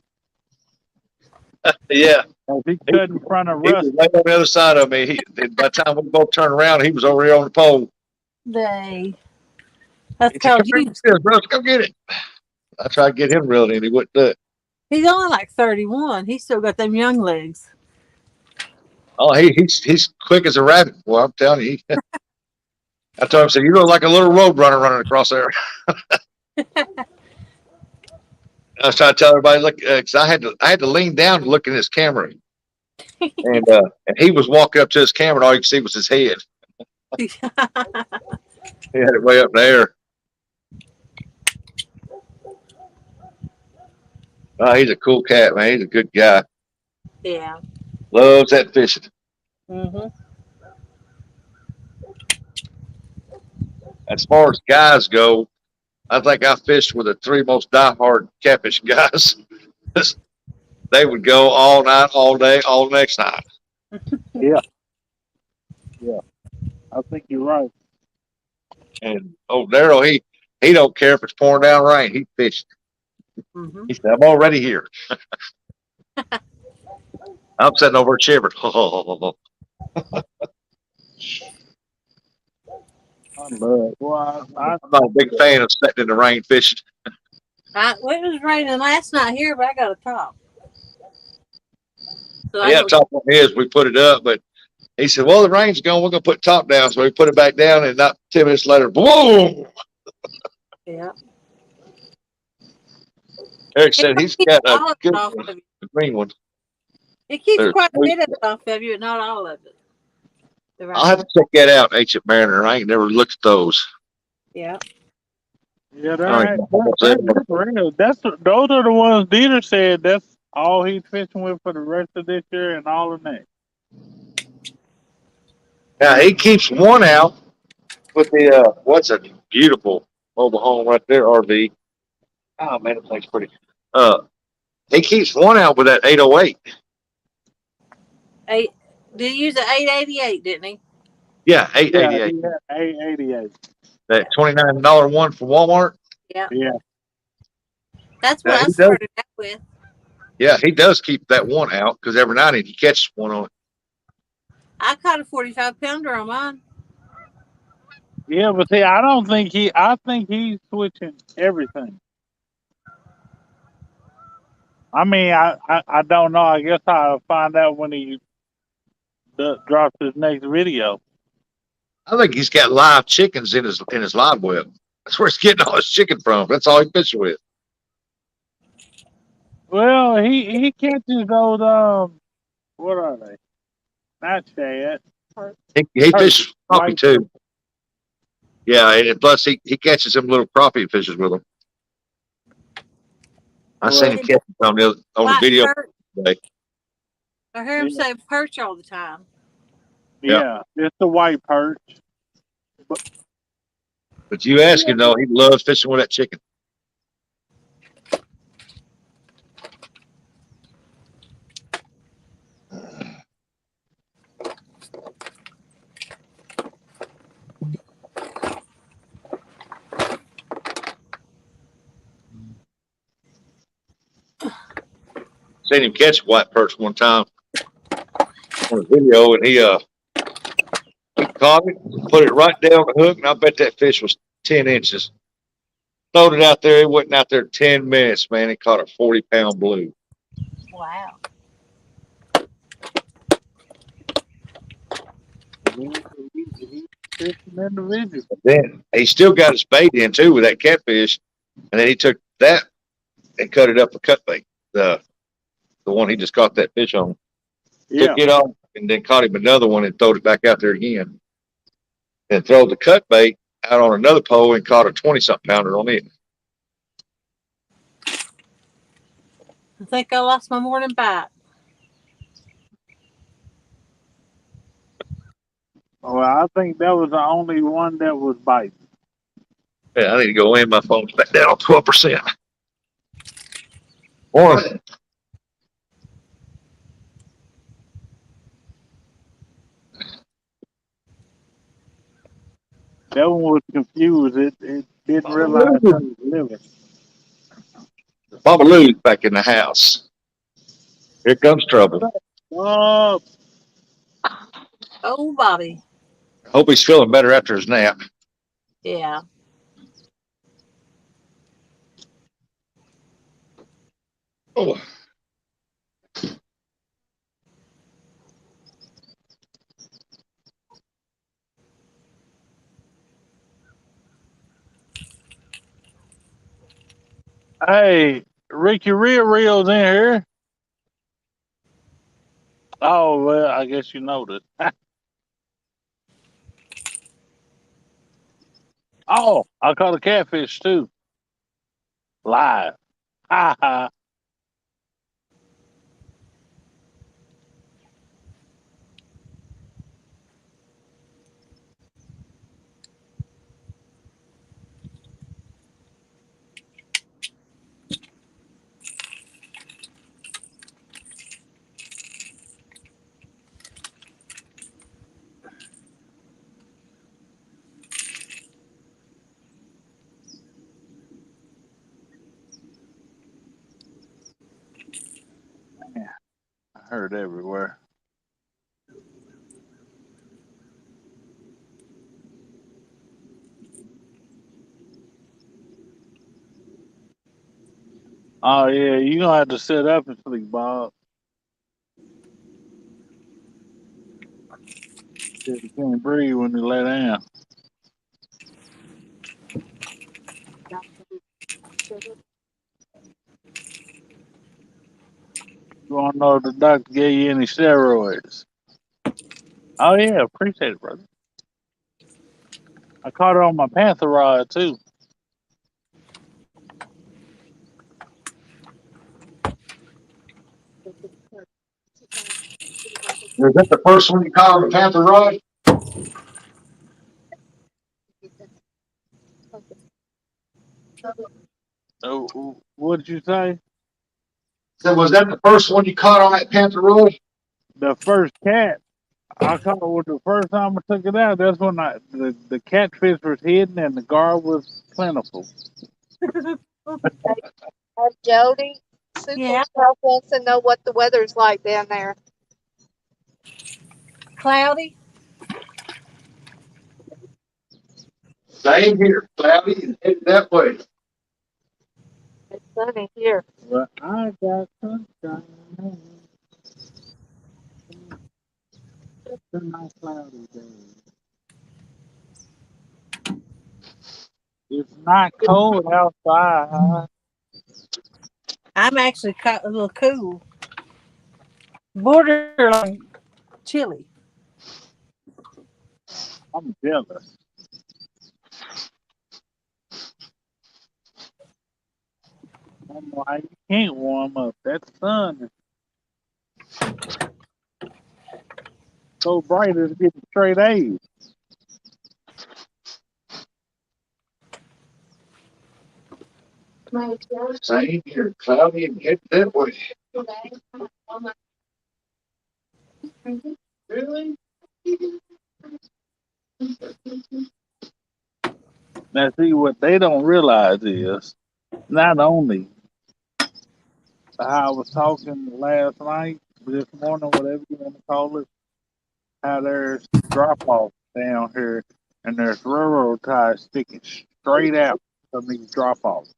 Yeah. As he cut in front of He Russ. was right on the other side of me. By the time we both turned around, he was over here on the pole. That's He said, called "Come you. here, Russ, go get it." I tried to get him reeled in. He wouldn't do it. He's only like 31. He's still got them young legs. Oh, he's quick as a rabbit. Boy, I'm telling you. I told him, I said, "You look like a little road runner running across there." I was trying to tell everybody, look, because I had to lean down to look in his camera, and he was walking up to his camera, and all you could see was his head. He had it way up there. Oh, he's a cool cat, man. He's a good guy. Yeah. Loves that fishing. Mm-hmm. As far as guys go, I think I fished with the 3 most diehard catfish guys. They would go all night, all day, all next night. Yeah. Yeah. I think you're right. And Daryl, he don't care if it's pouring down rain. He fished. Mm-hmm. He said, "I'm already here." I'm sitting over shivering. I love it. Well, I'm not a big fan of sitting in the rain fishing. It was raining last night here, but I got a top. So Yeah, top on his, we put it up, but he said, "Well, the rain's gone. We're gonna put the top down." So we put it back down, and not 10 minutes later, boom! Yeah. Eric said he's Keep got a all of it good off one, of you. the green one. It keeps They're quite a sweet. bit of it off of you, but not all of it. The I'll have rhino. to check that out, Ancient Mariner. I ain't never looked at those. Yeah. Yeah, I don't even know how much they that's are. real. Those are the ones Dieter said that's all he's fishing with for the rest of this year and all of next. Now he keeps one out with the what's a beautiful mobile home right there, RV. Oh man, it thing's pretty. Uh, he keeps one out with that 808. Eight. Did he use an 888? Didn't he? Yeah, Yeah, 888. he had A88. That $29 one from Walmart. Yeah. Yeah, That's what Yeah, I he does. started out with. Yeah, he does keep that one out because every night he catches one on it. I caught a 45 pounder on mine. yeah, but see, I don't think he. I think he's switching everything. I mean, I don't know. I guess I'll find out when he drops his next video. I think he's got live chickens in his live well. That's where he's getting all his chicken from. That's all he fishing with. Well, he catches those what are they? Not shad. He Perch, fishes crappie white too. perch. Yeah, and plus he catches them little crappie and fishes with them. I seen Well, him catch them on the White video perch. today. I hear him yeah, say perch all the time. Yeah, yeah, it's the white perch. But but you ask yeah, him though, he loves fishing with that chicken. Seen him catch white perch one time on a video, and he caught it, put it right down the hook, and I bet that fish was 10 inches. Throwed it out there. It wasn't out there 10 minutes, man. He caught a 40-pound blue. Wow. he fishing individual. Then he still got his bait in too with that catfish, and then he took that and cut it up a cut bait. The one he just caught that fish on. Took Yeah, it off and then caught him another one and throwed it back out there again. And throw the cut bait out on another pole and caught a 20-something pounder on it. I think I lost my morning bite. well, I think that was the only one that was biting. Yeah, I need to go in. My phone's back down 12%. Morning. That one was confused. It didn't Mama realize Lou. it was living. Mama Lou's back in the house. Here comes trouble. Oh, Oh, Bobby. Hope he's feeling better after his nap. Yeah. Oh. hey, Ricky Reel's in here. Oh well, I guess you noticed. Oh, I caught a catfish too. Live. Ha ha. I heard everywhere. Oh yeah, you gonna have to sit up and sleep, Bob. You can't breathe when you lay down. You want to know if the doctor gave you any steroids? Oh yeah, appreciate it, brother. I caught it on my panther rod too. Is that the first one you caught on the Panther Rod? What'd you say? So was that the first one you caught on that Panther Rod? The first cat I caught it with the first time I took it out. That's when the catfish was hidden and the gar was plentiful. Jody, Super Yeah, Truck wants to know what the weather's like down there. cloudy. Same here, cloudy and headed that way. It's sunny here. But I got sunshine. It's a nice cloudy day. It's not cold outside. I'm actually a little cool, borderline chilly. I'm jealous. I'm like, you can't warm up. That sun is so bright it's getting straight A's. Same here, cloudy and headed that way. Really? Now, see, what they don't realize is not only how I was talking last night, this morning, whatever you want to call it, how there's drop off down here and there's railroad ties sticking straight out from these drop offs.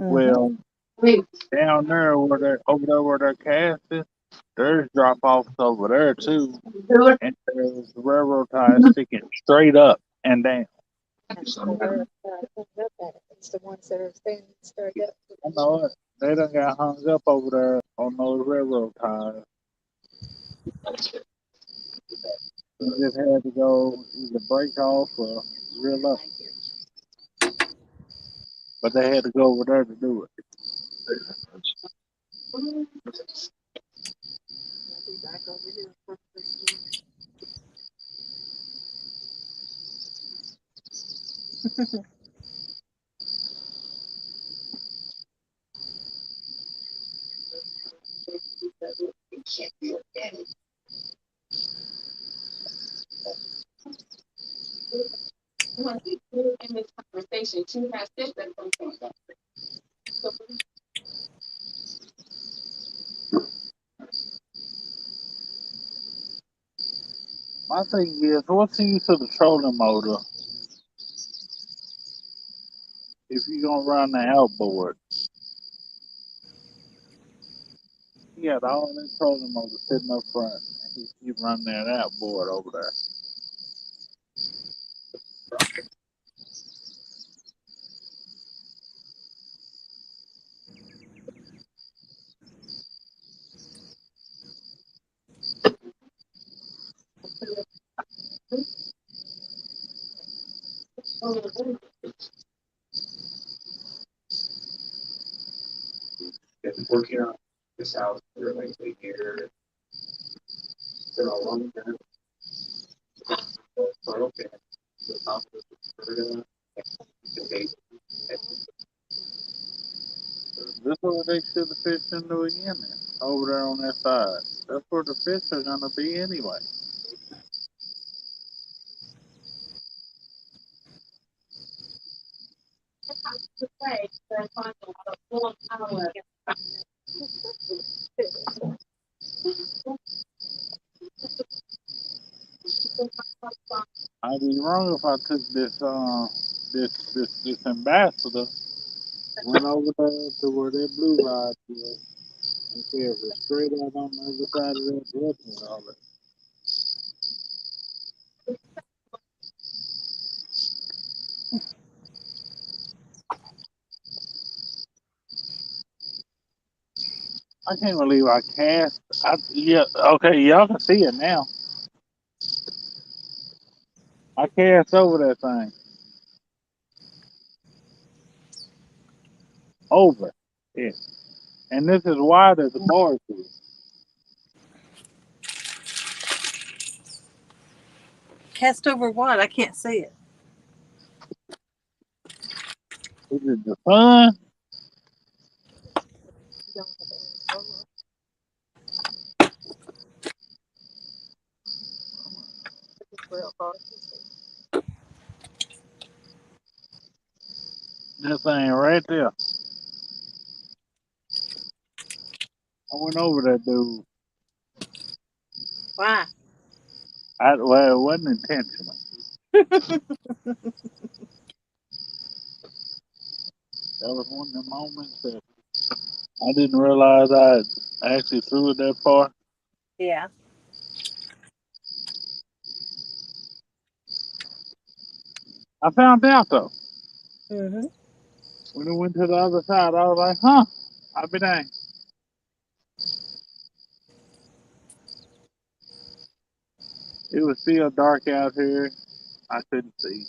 Mm-hmm. Well, down there where they're over there where they're casting, there's drop offs over there too, and there's railroad ties sticking straight up and down. It's the ones that are standing straight up. I know it. They done got hung up over there on those railroad ties. You just had to go either break off or reel up, but they had to go over there to do it. I'll be back over here for this week. In this conversation, she has said that something. My thing is, what's the use of the trolling motor if you're gonna run the outboard? You got all that trolling motor sitting up front, and you keep running that outboard over there. Been working on this house for like a year. It's been a long time. But okay. The house is converted. Okay. This is where they should have fished in the beginning, over there on that side. That's where the fish are gonna be anyway. I'd be wrong if I took this ambassador, went over there to where that blue rod is, and carried it straight out on the other side of that bluff and all that. I can't believe I cast. Yeah, okay, y'all can see it now. I cast over that thing. Over. Yeah. And this is wide as the bar is. Cast over what? I can't see it. This is the sun. You don't have any solar. It's real hard to see. That thing right there. I went over that dude. Why? Well, it wasn't intentional. That was one of the moments that I didn't realize I had actually threw it that far. Yeah. I found out though. Mhm. When it went to the other side, I was like, huh, I'll be dang. It was still dark out here. I couldn't see.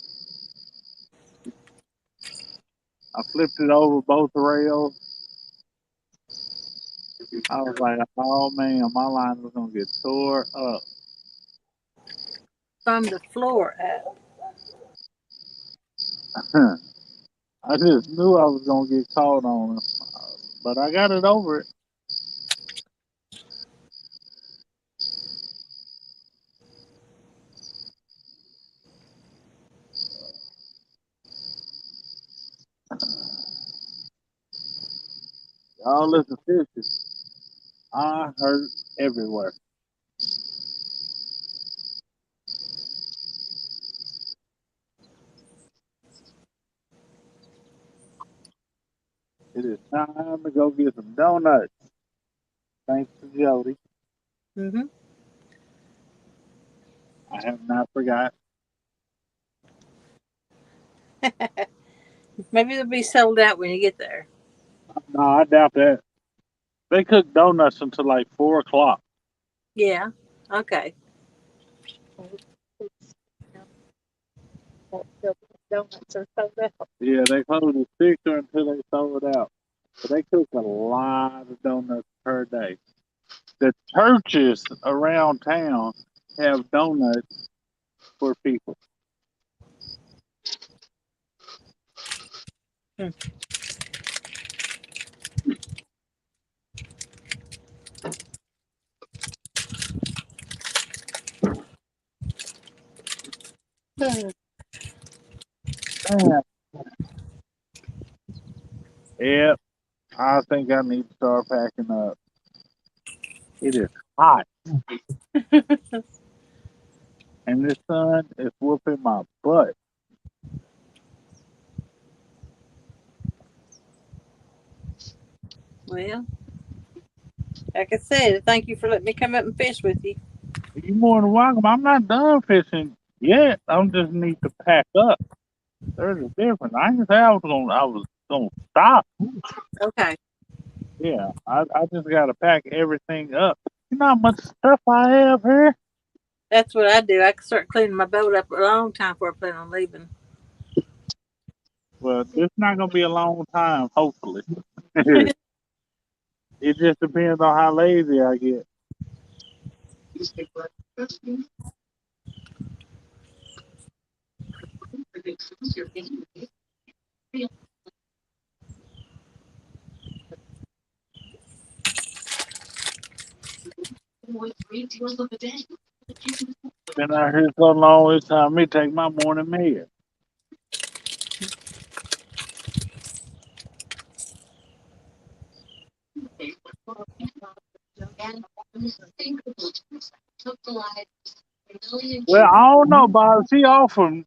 I flipped it over both rails. I was like, oh man, my line was gonna get tore up. From the floor up. I just knew I was gonna get caught on it, but I got it over it. All this fishes, I hurt everywhere. It is time to go get some donuts. Thanks to Jody. Mhm. I have not forgot. Maybe they'll be sold out when you get there. No, I doubt that. They cook donuts until like 4 o'clock. Yeah. Okay. It's, you know, the donuts are sold out. Yeah, they close at 6 or until they sold out. But they cook a lot of donuts per day. The churches around town have donuts for people. Hmm. Man, yeah, I think I need to start packing up. It is hot, and this sun is whooping my butt. Well, like I said, thank you for letting me come up and fish with you. You more than welcome. I'm not done fishing yet. I just need to pack up. There's a difference. I didn't say I was gonna stop. Okay. Yeah, I just gotta pack everything up. You know how much stuff I have here? That's what I do. I can start cleaning my boat up a long time before I plan on leaving. Well, it's not gonna be a long time, hopefully. It just depends on how lazy I get. Been out here so long, it's time me to take my morning meal. Well, I don't know, Bob. She offered.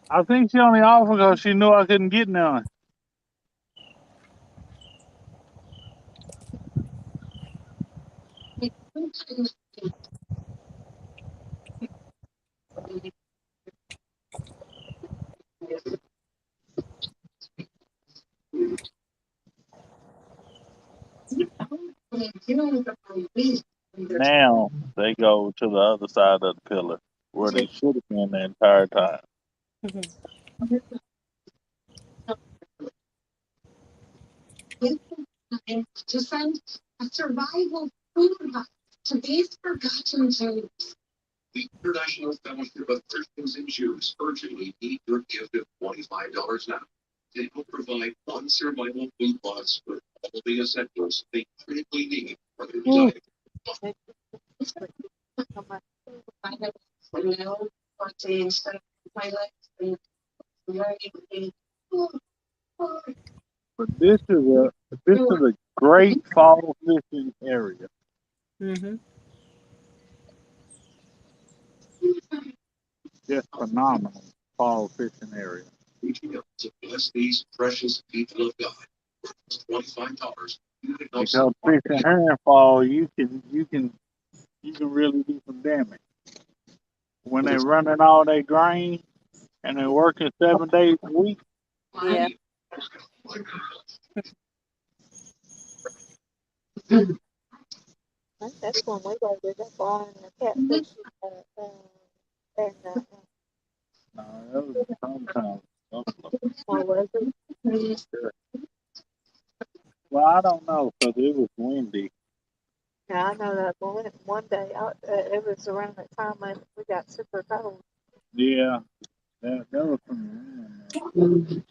I think she only offered because she knew I couldn't get none. Now they go to the other side of the pillar where they should have been the entire time. To send a survival food box to these forgotten Jews. The International Fellowship of Christians and Jews urgently need your gift of $25 now. It will provide one survival food box with all the essentials they critically need for their diet. But this is a great fall fishing area. Mm-hmm. Just phenomenal fall fishing area. Reaching out to bless these precious people of God. $25. You can help Because fishing herring fall, you can really do some damage. When they're running all their grain and they're working 7 days a week. Yeah. That's when we go to the barn and the catfish and No, that was sometimes. what was it? Well, I don't know because it was windy. Yeah, I know that one day it was around the time when we got super cold. Yeah, that was from the wind.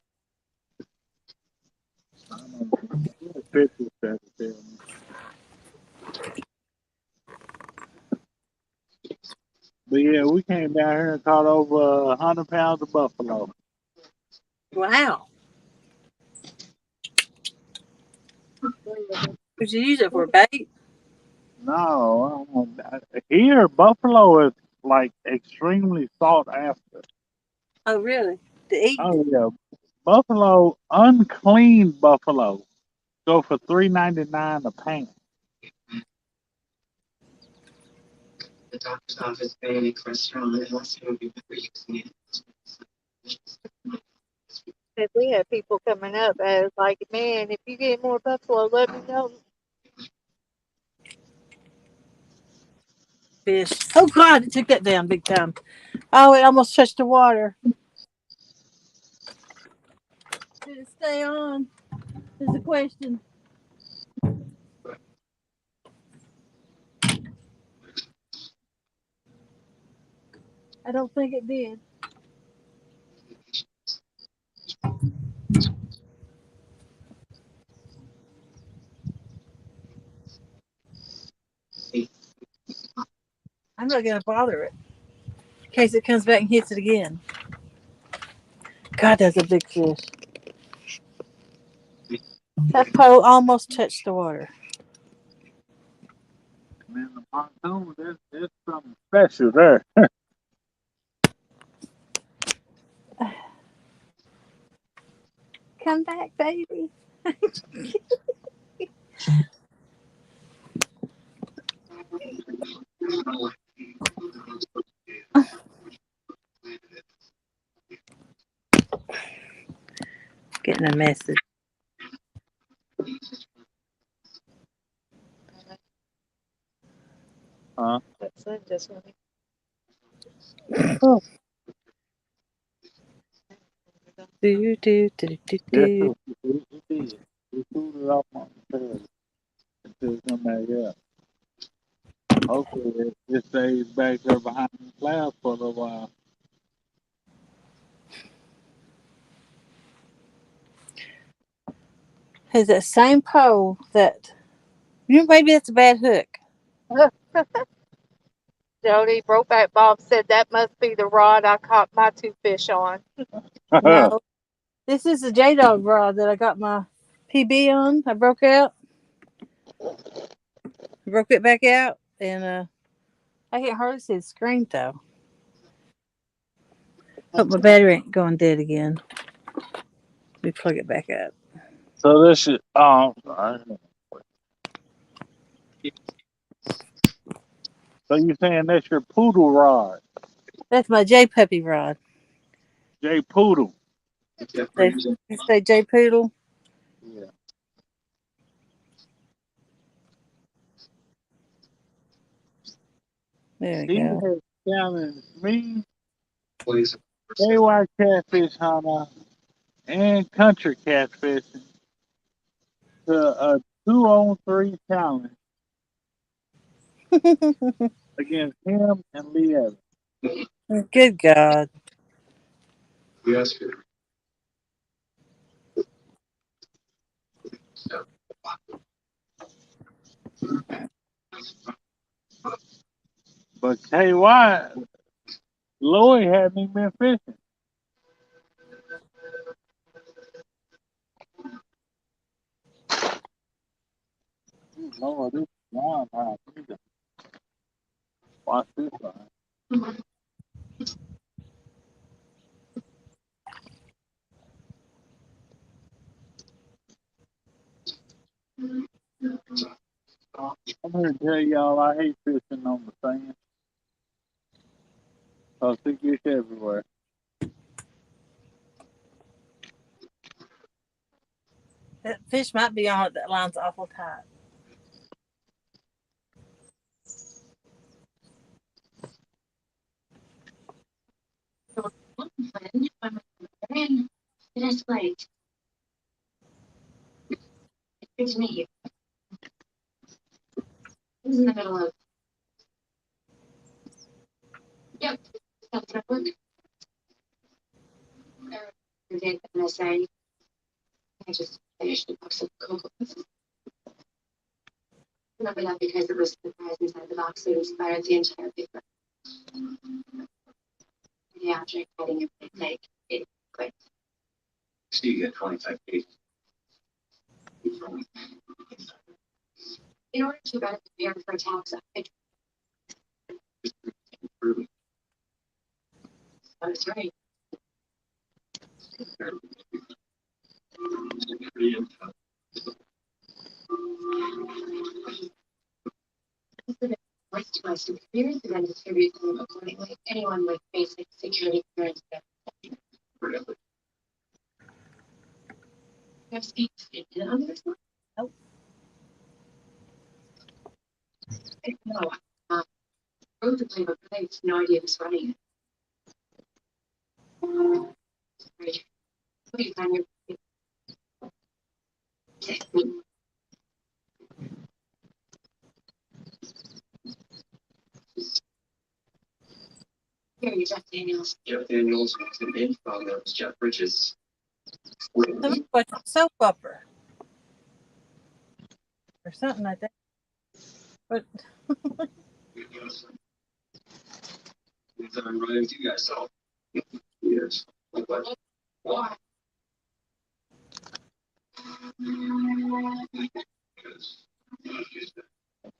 I don't know. The pictures that tell me. But yeah, we came down here and caught over 100 pounds of buffalo. Wow. Would you use it for bait? No, here buffalo is like extremely sought after. Oh, really? To eat? Oh yeah, buffalo, unclean buffalo, go for $3.99 a pound. the doctor's office very cholesterol and also remember using it. If we had people coming up, I was like, man, if you get more buffalo, let me know. Fish. Oh, God, it took that down big time. Oh, it almost touched the water. Did it stay on? Is the question. I don't think it did. I'm not going to bother it in case it comes back and hits it again. God, that's a big fish. That pole almost touched the water. Man, the pontoon, there's something special there. Come back, baby. Getting a message. Huh? That's it, just when Do, do, do, do, Yes, do. it did. We pulled it off on the tail until it come back up. Hopefully it stays back there behind the cloud for a little while. Has that same pole that, maybe that's a bad hook. Jody Brokeback Bob said that must be the rod I caught my two fish on. No, this is the J Dog rod that I got my PB on. I broke out, broke it back out, and I can hardly see the screen though. Hope my battery ain't going dead again. Let me plug it back up. So this is sorry. So you saying that's your poodle rod, That's my J Puppy rod. J Poodle? They, you say J Poodle? Yeah. There we He go. has challenged me, Please. KY Catfish Hunter, and Country Catfishing to a 2-on-3 challenge against him and Lee Evans. Good God. Yes. But KY, Lloyd hadn't even been fishing. Lord, this line high. Watch this line. I'm here to tell y'all I hate fishing on the sand. Cause it gets everywhere. That fish might be on it. That line's awful tight. One friend, I'm in. It is late. It's me. It was in the middle of. Yep. That's at work. The day that I say, I just finished a box of cocoa. Remember that because it was the prize inside the box that inspired the entire paper. The object heading a big lake. It quit. So you get 25 feet. In order to better prepare for attacks, I was right. Rights to my superiors and then distribute them accordingly. Anyone with basic security clearance. Really? You have speech on this one? Nope. No. Wrote the play, but I have no idea who's running it. Right. What do you find your Here, you Jeff Daniels. Jeff Daniels was an info. That was Jeff Bridges. Somebody watch a soap opera or something like that. But I'm running with you guys, so. Yes. Like what? Why? I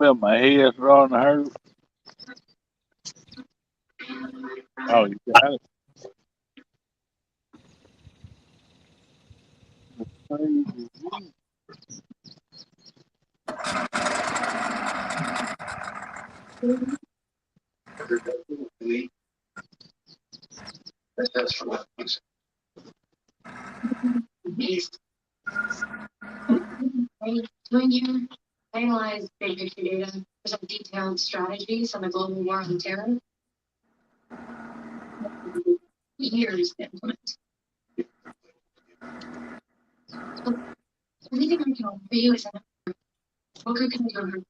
felt my head starting to hurt. Oh, you got it. Crazy. That's from what East. Doing here, analyze big picture data for some detailed strategies on the global war on terror. Years to implement. So, anything I can offer you is what could come from her?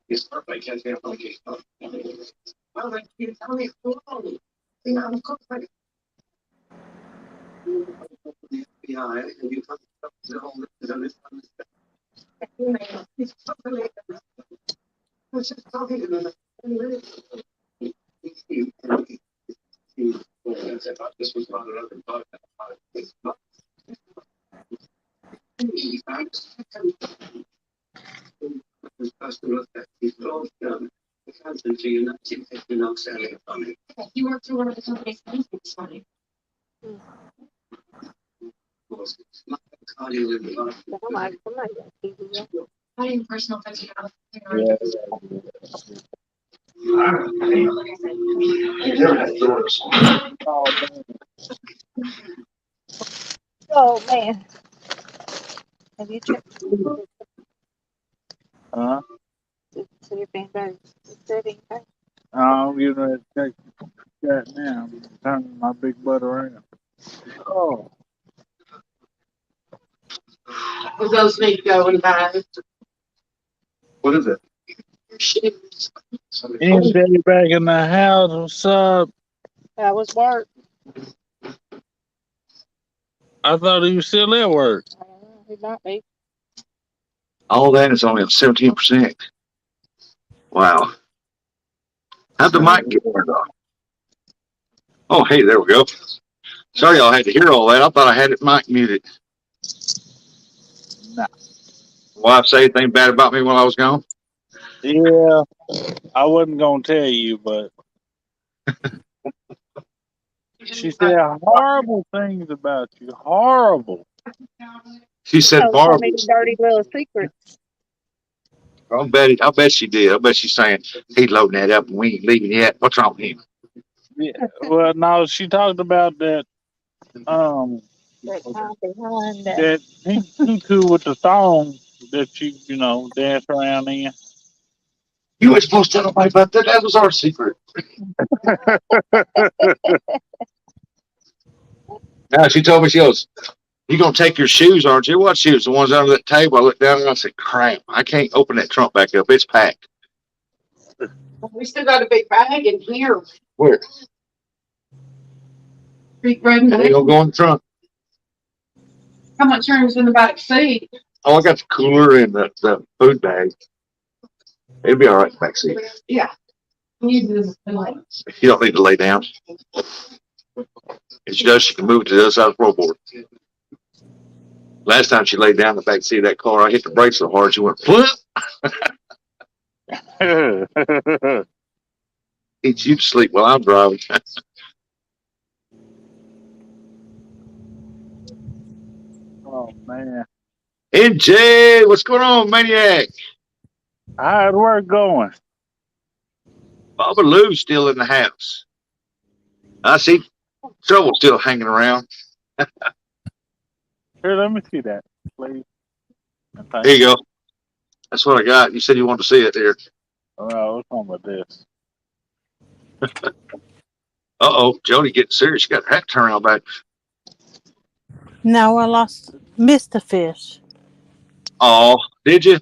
It's perfect. Can't say application. Well, like you tell me, you know, of course, like, The FBI and you talk about the whole this. it's totally, it's just talking about it. This was not another thought. It's not. You worked for one of the company's this morning. How do you personal touch Yeah. Oh man. Oh man, have you checked Huh? to see if anybody's I'm getting ready to take that now. I'm turning my big butt around. Oh, Those need to go and buy What is it? shoes. anybody back in the house? What's up? That was work. I thought he was still at work. He might be. All that is only 17%. Wow. How'd the mic get turned off? Oh, hey, there we go. Sorry, y'all had to hear all that. I thought I had it mic muted. Nah. Wife say anything bad about me while I was gone? Yeah, I wasn't gonna tell you, but she said horrible things about you. Horrible. She He said told so marvelous. many dirty little secrets. I bet she did. I bet she's saying he's loading that up and we ain't leaving yet. What's wrong with him? Yeah. Well, no, she talked about that. That time behind that. That he cool with the thong that you dance around in. You ain't supposed to tell nobody about that. That was our secret. Now she told me, she goes, "You gonna take your shoes, aren't you?" What shoes? The ones under that table. I looked down and I said, "Crap! I can't open that trunk back up. It's packed." We still got a big bag in here. Where? Big red They gonna go in the trunk. How much room is in the back seat? Oh, I got the cooler and the food bag. It'll be all right in the back seat. Yeah. You You don't need to lay down. If she does, she can move it to the other side of the floorboard. Last time she laid down in the back seat of that car, I hit the brakes so hard she went flip. Eats you to sleep while I'm driving. Oh man, NJ, what's going on, maniac? how's work going? Baba Lou's still in the house. I see trouble still hanging around. Here, let me see that, please. There Thank you you. go. That's what I got. You said you wanted to see it there. Oh, what's wrong with this? Uh-oh, Jody getting serious. She got her hat turned around back. No, missed a fish. Oh, did you?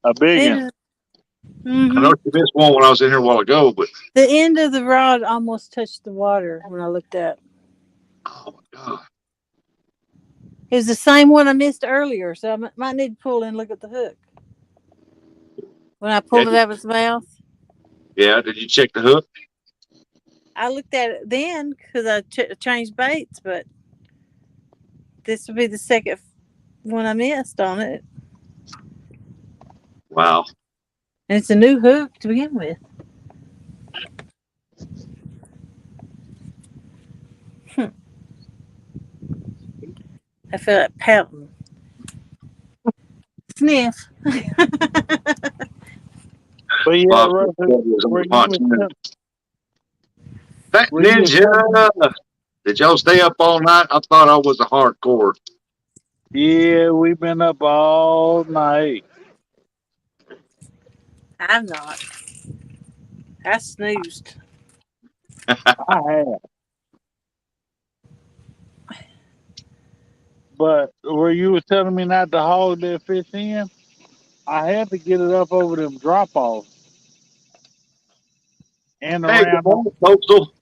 A big one. I know you missed one when I was in here a while ago, but The end of the rod almost touched the water when I looked up. oh my God. It was the same one I missed earlier, so I might need to pull and look at the hook. When I Yeah, pulled it out of its mouth, yeah, did you check the hook? I looked at it then because I changed baits, but this would be the second one I missed on it. Wow. And it's a new hook to begin with. I feel like pouting. Sniff. But yeah, Bob Russell, was on where the you was, pontoon. Fat where you was telling me, Ninja. Did y'all stay up all night? I thought I was a hardcore. yeah, we've been up all night. I'm not. I snoozed. I have. But where you was telling me not to hog that fish in, I had to get it up over them drop offs and Hey, good around. morning, Coastal.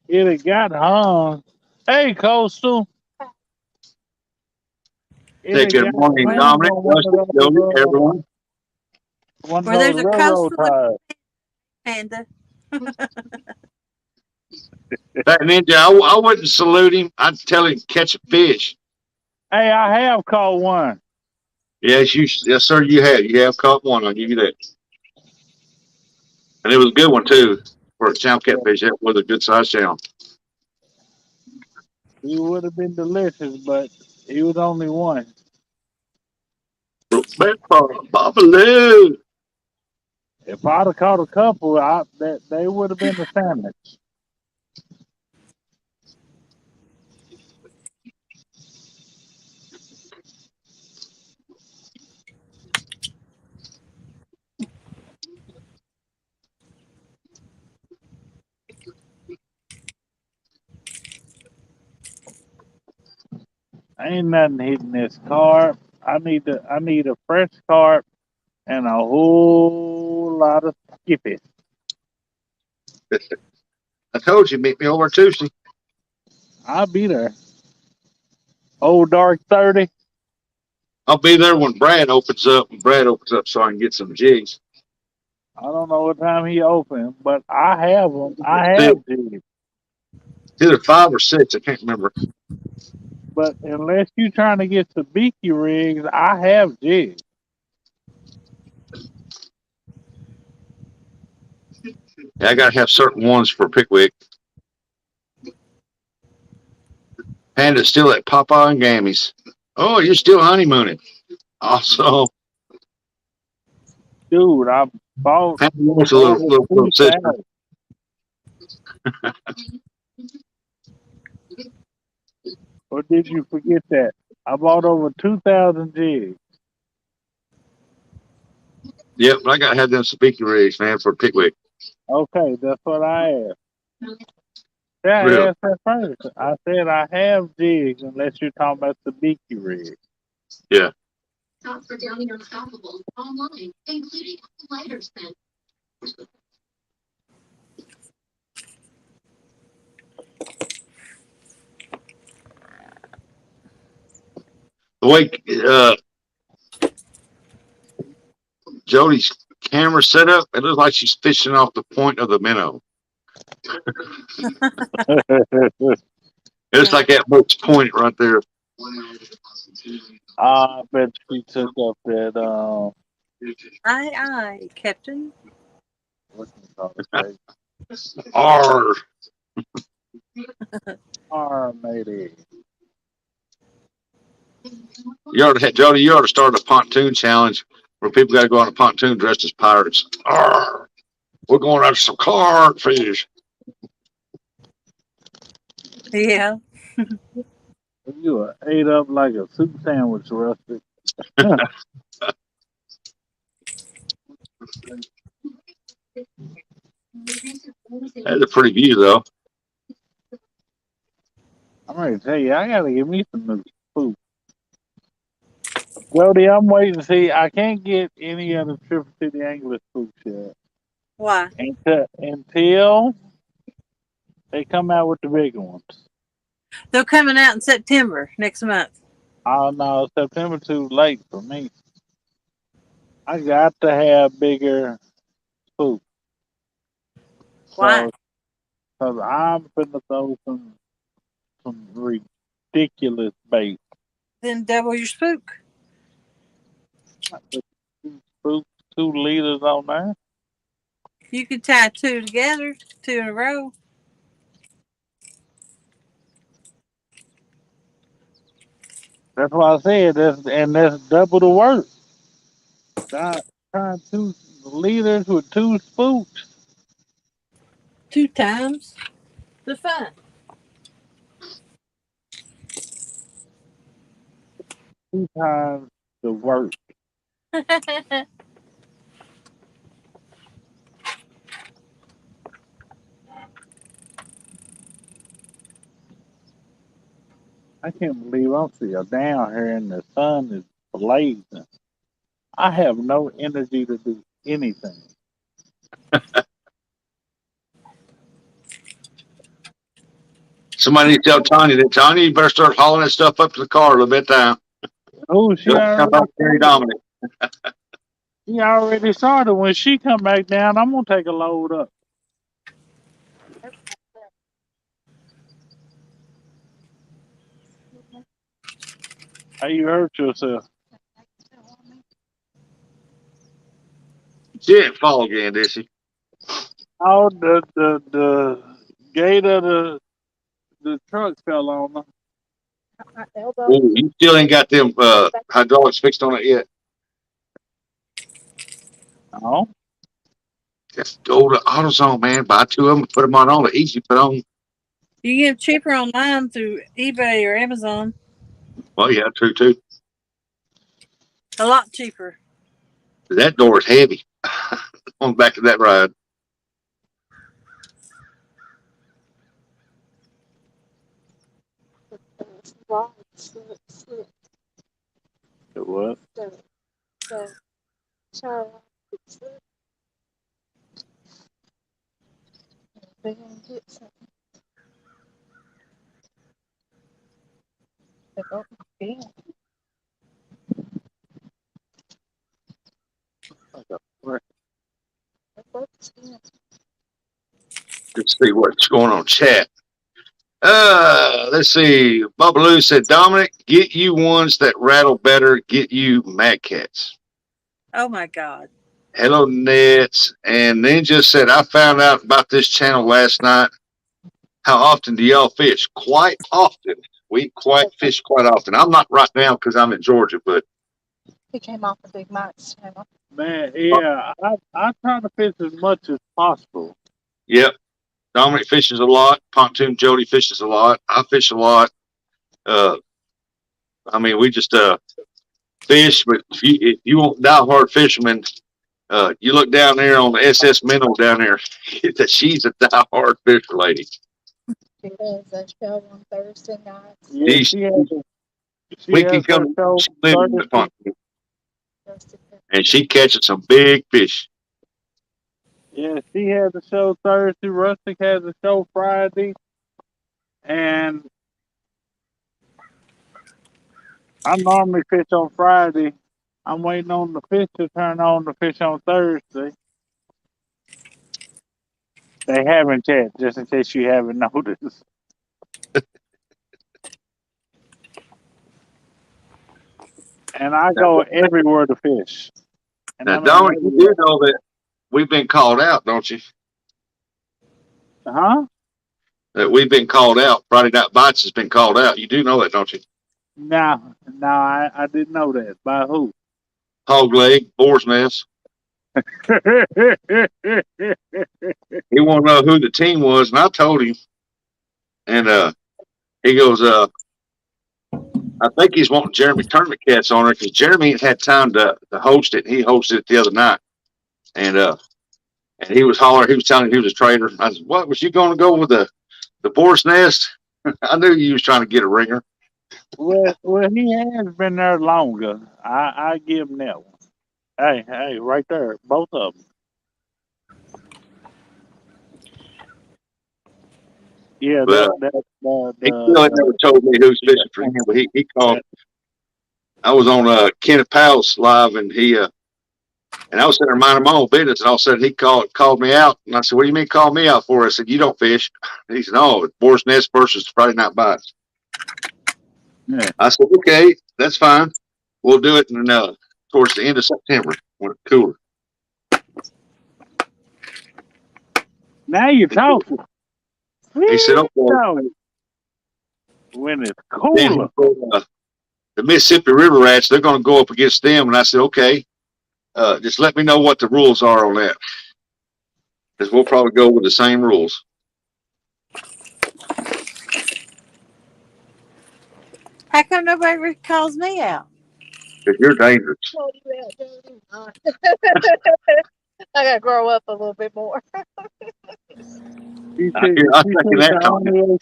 It had got hung. Hey, Coastal. It Say had good got morning, hung Well, Dominic, on Rusty, Jody, everyone. one of where those there's a railroad coastal ties. panda. Fat Ninja, I wouldn't salute him. I'd tell him to catch a fish. Hey, I have caught one. Yes, sir, you have. You have caught one. I'll give you that. And it was a good one, too. For a channel catfish, that was a good size channel. He would have been delicious, but he was only one. Babaloo. If I'd have caught a couple, that they would have been the sandwich. Ain't nothing hitting this carp. I need a fresh carp and a whole lot of skippy. I told you, meet me over Tuesday. I'll be there. Old Dark 30. I'll be there when Brad opens up. When Brad opens up, so I can get some jigs. I don't know what time he open, but I have them. I It's have jigs. either 5 or 6. I can't remember. But unless you're trying to get sabiki rigs, I have jigs. Yeah, I gotta have certain ones for Pickwick. Panda's still at Papa and Gammy's. Oh, you're still honeymooning. Also, Dude, I bought Panda wants a little, over little sister. 2,000. Or did you forget that? I bought over 2,000 jigs. Yep, but I gotta have them speaking rigs, man, for Pickwick. Okay, that's what I asked. Yeah, I Really? asked that first. I said I have jigs unless you're talking about sabiki rigs. Yeah. Shop for Downing Unstoppable online, including lighters pen. The way Jody's camera set up, it looks like she's fishing off the point of the minnow. It's like that boat's point right there. I bet she took up that Aye, Captain. what you call it? Arr. Maybe. Jody, you ought to start a pontoon challenge where people got to go on a pontoon dressed as pirates. Arr. We're going after some codfish. Yeah. You were ate up like a soup sandwich, Rusty. That's a pretty view, though. I'm ready to tell you, I gotta give me some new food. Jody, I'm waiting to see. I can't get any of the Triple City English food yet Why? until they come out with the big ones. They're coming out in September next month. Oh no, September too late for me. I got to have bigger food. Why? So, cause I'm finna throw some ridiculous bait. Then double your spook. Spook 2 liters on there. You could tie two together, two in a row. That's why I said that's double the work. Trying 2 liters with 2 spooks. 2 times the fun. 2 times the work. I can't believe I'm still down here and the sun is blazing. I have no energy to do anything. Somebody need to tell Tanya that, Tanya, you better start hauling that stuff up to the car a little bit time. Oh, she Don't come back already very started. dominant. She already started. When she come back down, I'm gonna take a load up. How you hurt yourself? She didn't fall again, did she? Oh, the gate of the truck fell on her. My elbow. Ooh, you still ain't got them hydraulics fixed on it yet. No, Just go to AutoZone, man. Buy 2 of them, put them on all the easy put on. You can get cheaper online through eBay or Amazon. Well, yeah, true too. A lot cheaper. That door is heavy. On back to that ride. Look, It was. so, child, look, they gonna get something. They go, yeah, they both skin. Let's see what's going on chat. Let's see. Babaloo said, Dominic, get you ones that rattle better. Get you Mad Cats. Oh my God. Hello, Nets. And Ninja said, I found out about this channel last night. How often do y'all fish? Quite often. We fish quite often. I'm not right now because I'm in Georgia, but He came off the Big Mike's channel. Man, yeah, I try to fish as much as possible. yep. Dominic fishes a lot. Pontoon Jody fishes a lot. I fish a lot. I mean, we just fish, but if you want diehard fishermen, you look down there on the SS Minnow down there. She's a diehard fisher lady. She does a show on Thursday nights. Yeah, she We has can her come. show She lives in the Thursday. pontoon, and she catches some big fish. Yeah, she has a show Thursday. Rustic has a show Friday, and I normally fish on Friday. I'm waiting on the fish to turn on to fish on Thursday. They haven't yet, just in case you haven't noticed. And I go everywhere to fish. And Now, I mean Dominic, you everywhere. do know that we've been called out, don't you? Huh? That we've been called out. Friday Night Bites has been called out. You do know that, don't you? No, I didn't know that. By who? Hog leg, boar's nest. He want to know who the team was, and I told him. And he goes, I think he's wanting Jeremy Tournament Cats on it because Jeremy ain't had time to host it. He hosted it the other night, and he was hollering. He was telling me he was a traitor. I said, "What was you going to go with the boar's nest?" I knew you was trying to get a ringer. well, he has been there longer. I give him that one. Hey, right there, both of them. Yeah, But he still ain't never told me who's fishing for him. But he called. I was on Kenneth Powell's live, and and I was sitting there minding my own business, and all of a sudden he called me out, and I said, "What do you mean call me out for?" I said, "You don't fish." And he said, "No, it's Boar's Nest versus Friday Night Bites." Yeah. I said, "Okay, that's fine. We'll do it in towards the end of September when it's cooler." Now you're talking. He said, "Okay." When it's Then cooler. the Mississippi River Rats, they're going to go up against them, and I said, "Okay, just let me know what the rules are on that, because we'll probably go with the same rules." How come nobody calls me out? Because you're dangerous. I gotta grow up a little bit more. She I said, second that the only way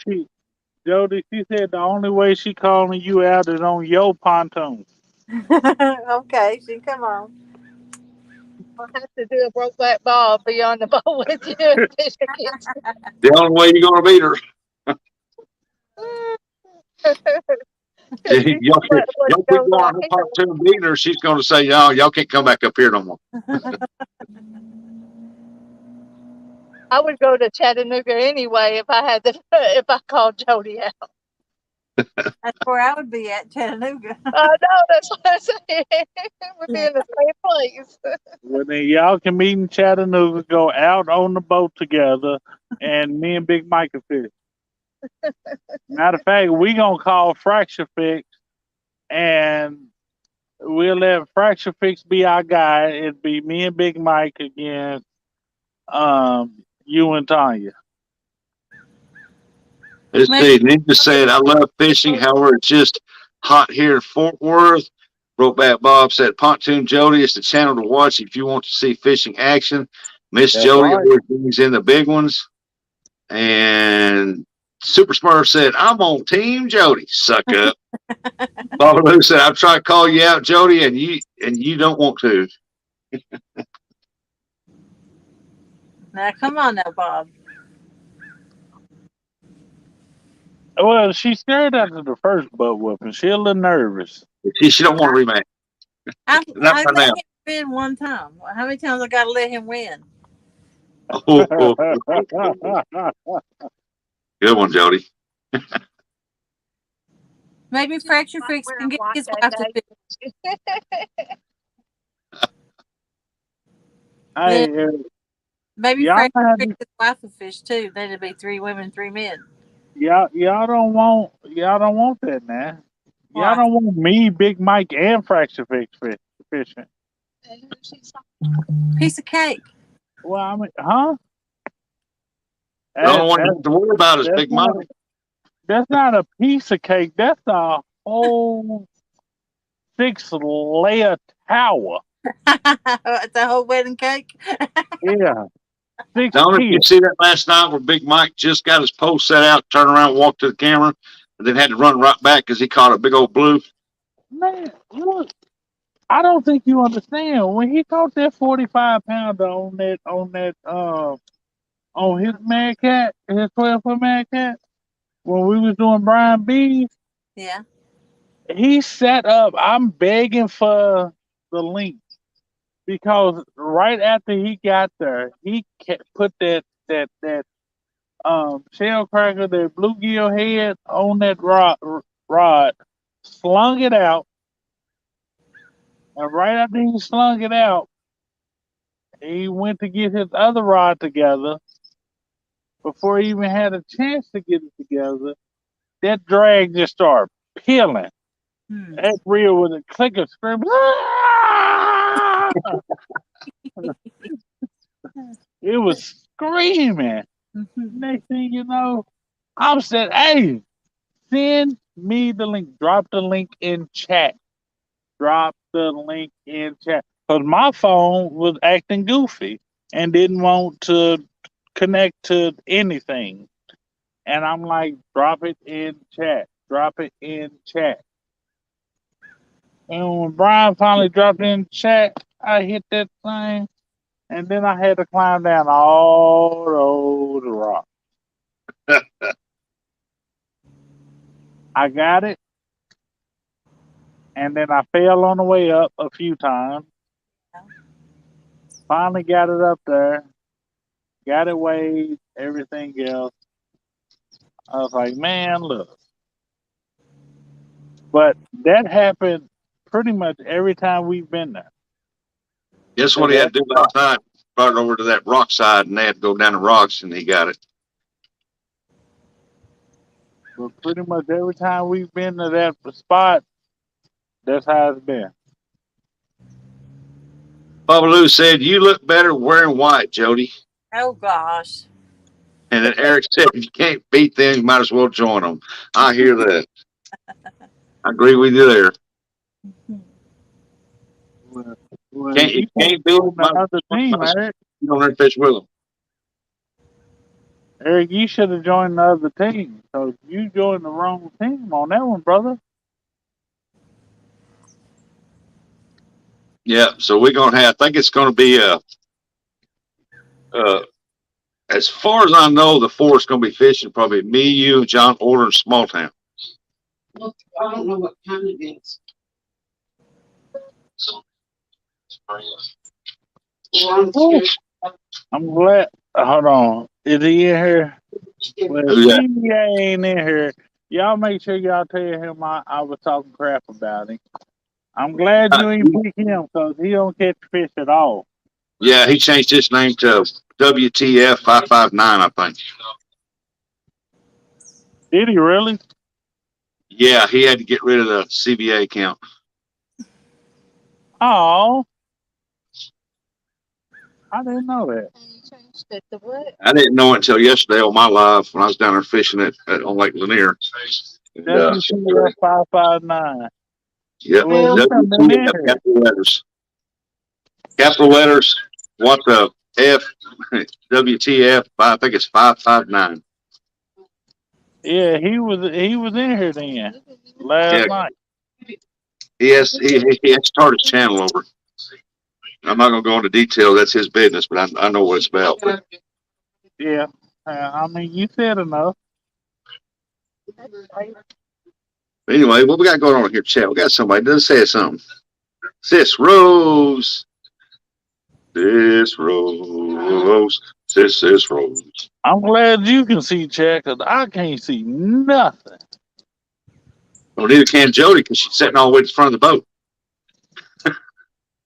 Jody, she said the only way she calling you out is on your pontoon. Okay, she come on. I'll have to do a broke back ball, be on the boat with you and fish against The only way you're going to beat her. Y'all keep going on her pontoon beating her, she's going to say, "No, y'all can't come back up here no more." I would go to Chattanooga anyway if I called Jody out. That's where I would be at, Chattanooga. I know, that's what I'm saying. We'd be in the same place. Well, then y'all can meet in Chattanooga, go out on the boat together, and me and Big Mike can fish. Matter of fact, we gonna call Fracture Fix, and we'll let Fracture Fix be our guy. It'd be me and Big Mike against you and Tanya. Let's see. Ninja said, "I love fishing. However, it's just hot here in Fort Worth." Brokeback Bob said, "Pontoon Jody is the channel to watch if you want to see fishing action. Miss That's Jody right. always brings in the big ones." And Super Smurf said, I'm on Team Jody. Suck up. Baba Lou said, I'm trying to call you out, Jody, and you don't want to. Now, come on now, Bob. Well, she scared after the first butt whooping. She a little nervous. She don't want to rematch. Not I right let now. him win one time. How many times I got to let him win? Oh, good one, Jody. Maybe Fracture Fix Wear can a get block his that wife to day. fix. Then Hey, maybe y'all Fracture had Fix his wife to fish too. Then it'd be 3 women, 3 men. y'all don't want that now. Y'all Why? don't want me, Big Mike, and Fracture Fix fishing. And who she's Piece of cake. Well, I mean, huh? The only one you That, have to worry about is that's Big Mike. not a piece of cake. That's a whole 6-layer tower. The whole wedding cake. Yeah, six Don't if you tiers. see that last night where Big Mike just got his post set out, turned around, walked to the camera, and then had to run right back because he caught a big old blue. Man, look, I don't think you understand. When he caught that 45-pounder on his mad cat, his 12-foot mad cat, when we was doing Brian B, Yeah. he set up. I'm begging for the link because right after he got there, he put that shell cracker, that bluegill head on that rod, slung it out, and right after he slung it out, he went to get his other rod together. Before he even had a chance to get it together, that drag just started peeling. Hmm. That reel was a click of scream. "Ah!" It was screaming. Mhm. Next thing you know, I'm said, "Hey, send me the link. Drop the link in chat. Drop the link in chat." Because my phone was acting goofy and didn't want to connect to anything. And I'm like, drop it in chat. Drop it in chat. And when Brian finally dropped in chat, I hit that thing. And then I had to climb down all those rocks. I got it. And then I fell on the way up a few times. Finally got it up there. Got it weighed, everything else. I was like, man, look. But that happened pretty much every time we've been there. Guess To what he that had to do spot. last night? Brought it over to that rock side, and they had to go down the rocks, and he got it. But pretty much every time we've been to that spot, that's how it's been. Baba Lou said, "You look better wearing white, Jody." Oh gosh. And then Eric said, "If you can't beat them, you might as well join them." I hear that. I agree with you there. Well, well, Can't if you you can't can't do it, join the other team, might as Eric. well go there and fish with them. Eric, you should have joined the other team. So you joined the wrong team on that one, brother. Yeah, so we're gonna have. I think it's gonna be uh, as far as I know, the four is gonna be fishing probably me, you, John Order, and Small Town. Well, I don't know what time it is. Well, I'm Woo. scared. I'm glad. Hold on. Is he in here? Well, if Who's that? he ain't in here, y'all make sure y'all tell him I was talking crap about him. I'm glad you ain't pick him because he don't catch fish at all. Yeah, he changed his name to WTF 559, I think. Did he really? Yeah, he had to get rid of the CBA account. Oh, I didn't know that. and you changed it to what? I didn't know it until yesterday on my live when I was down there fishing on Lake Lanier. And, WTF 559. yep, Well, Well, he done been in WTF, here. capital letters. Capital letters, what the F, WTF, I think it's 559. Yeah, he was in here then last Yeah, night. he has started his channel over. I'm not gonna go into detail. That's his business, but I know what it's about. But Yeah, I mean, you said enough. anyway, what we got going on here, chat? We got somebody that say something. Sis Rose, Sis Rose, Sis Rose. I'm glad you can see Chad, 'cause I can't see nothing. Well, neither can Jody because she's sitting all the way at the front of the boat.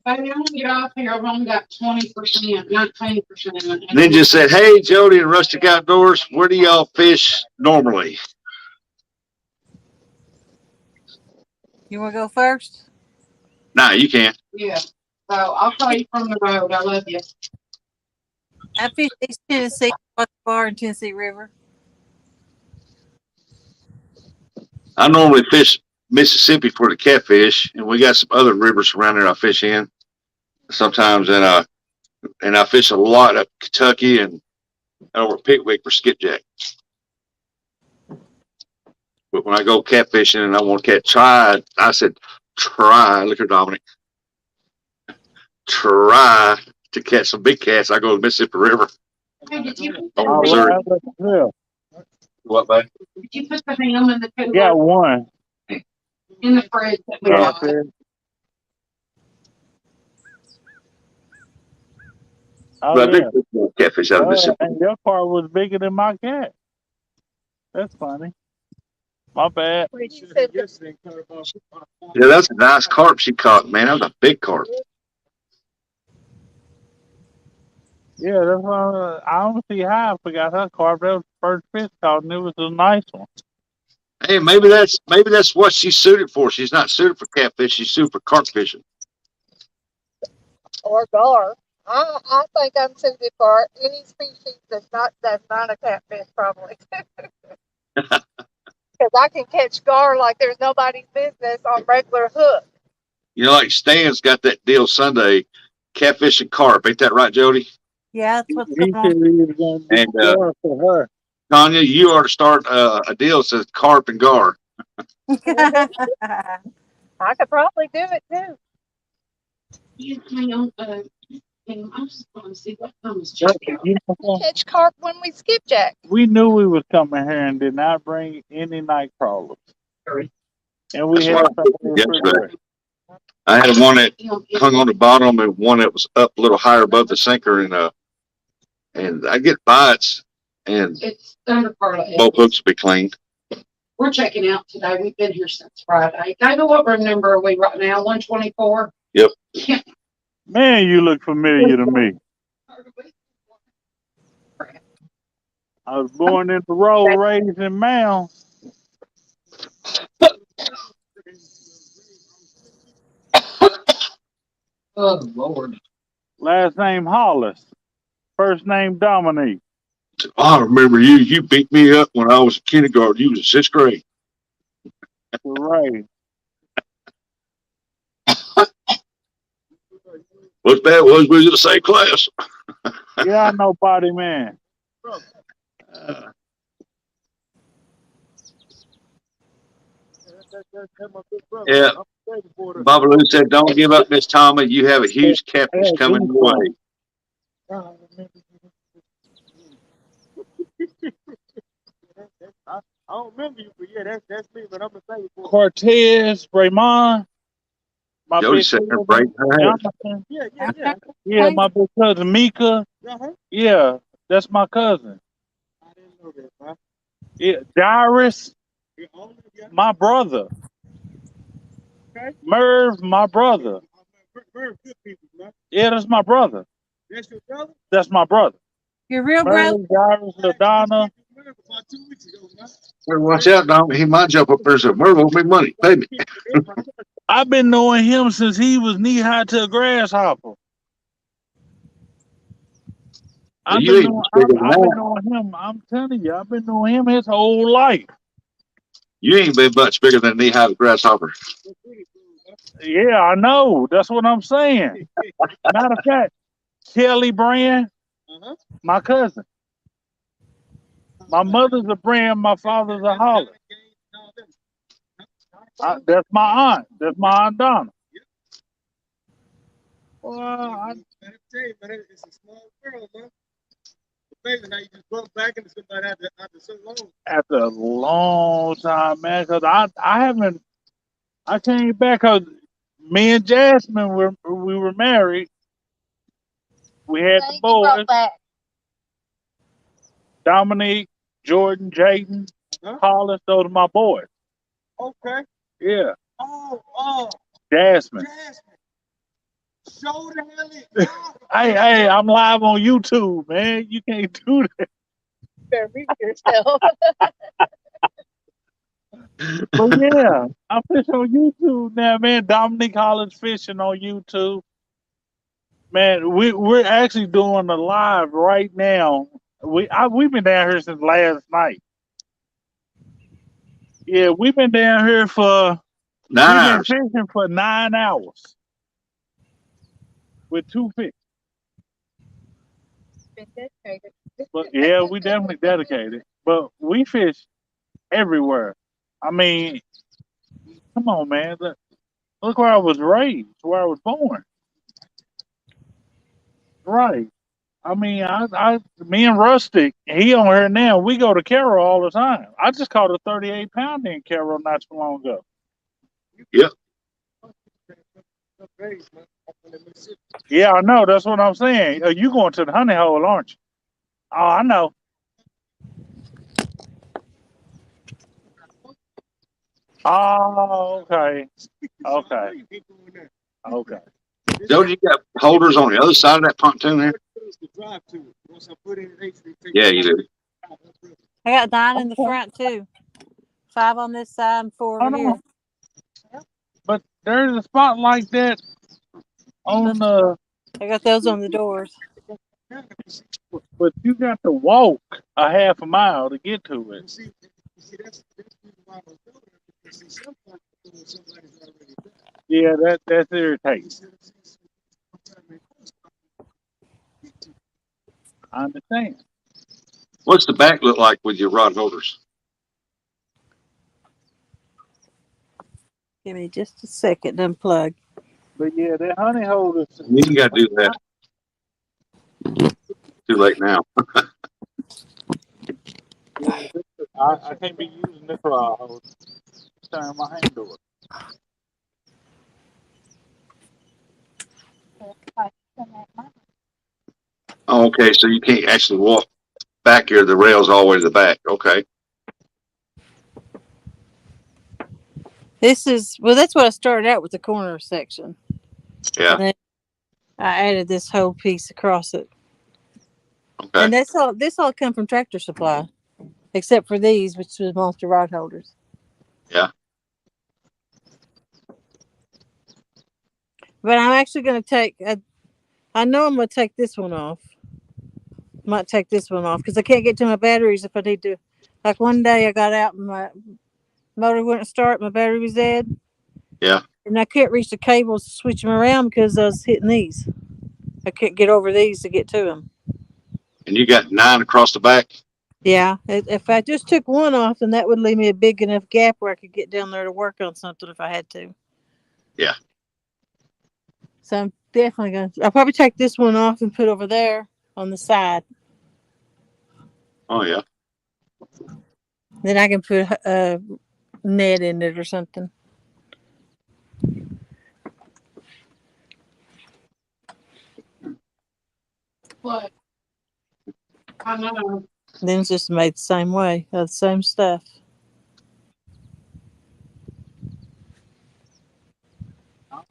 By the time we get off here, I've only got 20%, 19%. And then just said, "Hey, Jody and Rustic Outdoors, where do y'all fish normally?" You want to go first? Nah, you can't. Yeah. So I'll call you from the road. I love you. I fish East Tennessee, Bar and Tennessee River. I normally fish Mississippi for the catfish, and we got some other rivers around there I fish in sometimes, and I fish a lot up Kentucky and over Pickwick for skipjack. But when I go catfishing and I want to catch, I said, look at Dominic, try to catch some big cats. I go to the Mississippi River. Hey, did you put Oh, All Missouri. right, let's go. What, babe? the ham in the cooler Got one. in the fridge that we Yeah, bought? oh But I yeah. think catfish out of Mississippi. And your car was bigger than my cat. That's funny. My bad. Wait, you said Yeah, that's a nice carp she caught, man. That was a big carp. Yeah, that's why I don't see how I forgot her car. That was the first fish caught, and it was a nice one. Hey, maybe that's what she's suited for. She's not suited for catfish. She's suited for carp fishing. or gar. I think I'm suited for any species that's not a catfish, probably. Because I can catch gar like there's nobody's business on regular hook. You know, like Stan's got that deal Sunday, catfish and carp. Ain't that right, Jody? Yeah, that's what's He going said on. he was going to And, do gar for her. Tanya, you ought to start a deal that says carp and gar. I could probably do it too. You hang on, Ham, I just want to see what comes Jack out. You know what? Catch carp when we skipjack. We knew we was coming here and did not bring any night crawlers. And we That's had what I some did yesterday. refrigerator. I had one that You know, hung on the bottom and one that was up a little higher above the sinker, and I get bites, and it's under part of it. both hooks will be cleaned. We're checking out today. We've been here since Friday. I know what room number are we right now? 124? Yep. Yeah. Man, you look familiar to me. I was born in the road, raised in Mound. Oh, Lord. Last name Hollis. First name Dominique. I remember you. You beat me up when I was in kindergarten. You was in sixth grade. Right. What's bad was we was in the same class. Yeah, I know Body Man. Yeah. Baba Lou said, "Don't give up, Miss Tama. You have a huge catfish coming your way." I don't remember you, but yeah, that's me. But I'm gonna say it for Cortez, Raymond. My Jody big said, "Her cousin, break her head." Jonathan. yeah. Yeah, my big cousin Mika. Uh-huh. Yeah, that's my cousin. I didn't know that, huh? Yeah, Dyrus, Yeah, all of you. my brother. Okay. Merv, my brother. Very good people, man. Yeah, that's my brother. That's your brother? That's my brother. Your real brother? Merv, Dyrus, LaDonna. About 2 weeks ago, man. Better watch out, Dom. He might jump up there and say, "Merv, owe me money, pay me." I've been knowing him since he was knee high to a grasshopper. I've You been ain't knowing, bigger than I've been that. knowing him. I'm telling you, I've been knowing him his whole life. You ain't been much bigger than knee high grasshopper. Yeah, I know. That's what I'm saying. Matter of fact, Kelly Brand, Uh-huh. my cousin. My mother's a Bram, my father's a Holler. That's my aunt. That's my aunt Donna. Well, Man, I tell you, man, it's a small world, man. It's amazing how you just bump back into somebody after so long. after a long time, man, because I haven't, I came back because me and Jasmine we were married. We had the You brought boys, back. Dominique, Jordan, Jaden, Huh? Hollis. Those are my boys. Okay. Yeah, Oh, Jasmine. Jasmine. Show the hell it. Hey, I'm live on YouTube, man. You can't do that. Better mute yourself. But yeah, I fish on YouTube now, man. Dominique Hollis fishing on YouTube. Man, we're actually doing a live right now. We've been down here since last night. Yeah, we've been down here for 9 we've been hours. fishing for 9 hours with 2 fish. Been dedicated. But yeah, we definitely dedicated. But we fish everywhere. I mean, come on, man. Look where I was raised, where I was born. Right. I mean, me and Rustic, he on here now. We go to Carroll all the time. I just caught a 38 pounder in Carroll not too long ago. Yep. Yeah, I know. That's what I'm saying. You going to the honey hole, aren't you? Oh, I know. Oh, okay. Okay. Okay. Joe, you got holders on the other side of that pontoon there? Yeah, you do. I got 9 in the front too. 5 on this side and 4 over Hold here. on. But there's a spot like that on the. I got those on the doors. But you got to walk a half a mile to get to it. Yeah, that's irritating. I understand. What's the back look like with your rod holders? Give me just a second to unplug. But yeah, that honey hole is. You ain't got to do that. Too late now. I can't be using this rod hole. Turn my hand to it. Oh, okay, so you can't actually walk back here. The rail's all the way to the back. Okay. This is, well, that's what I started out with, the corner section. Yeah. And then I added this whole piece across it. Okay. And this all come from Tractor Supply, except for these, which was monster rod holders. Yeah. But I'm actually going to take, I know I'm going to take this one off. Might take this one off because I can't get to my batteries if I need to. Like one day I got out and my motor wouldn't start. My battery was dead. Yeah. And I couldn't reach the cables to switch them around because I was hitting these. I couldn't get over these to get to them. And you got 9 across the back? Yeah. If I just took one off, then that would leave me a big enough gap where I could get down there to work on something if I had to. Yeah. So I'm definitely going to, I'll probably take this one off and put over there on the side. Oh, yeah. Then I can put a net in it or something. What? I know. Then it's just made the same way, the same stuff.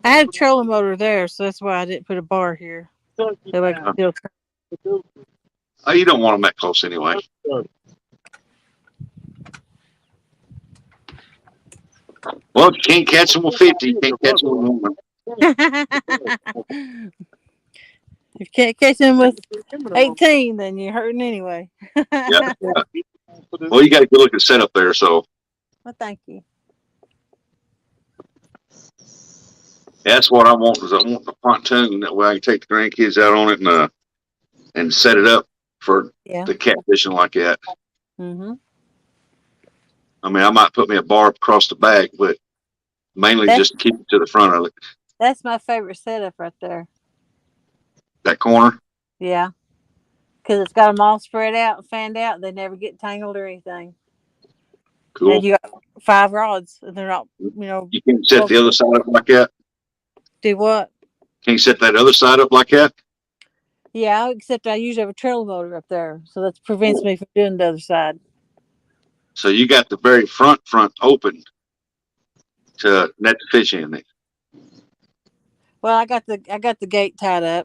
I had a trolling motor there, so that's why I didn't put a bar here. So I can still turn. Oh, you don't want them that close anyway. Well, if you can't catch them with 50, you can't catch them with 1. If you can't catch them with 18, then you're hurting anyway. Yeah. Well, you got a good looking setup there, so. Well, thank you. That's what I want, is I want the pontoon. That way I can take the grandkids out on it and set it up for Yeah. the catfishing like that. Mm-hmm. I mean, I might put me a bar across the back, but mainly That's just to keep it to the front of it. that's my favorite setup right there. That corner. Yeah, because it's got them all spread out and fanned out. They never get tangled or anything. And Cool. you got 5 rods. And they're not, you know, You can set well, the other side up like that. do what? Can you set that other side up like that? Yeah, except I usually have a trailer motor up there, so that prevents me from doing the other side. So you got the very front open to net the fish in it. Well, I got the gate tied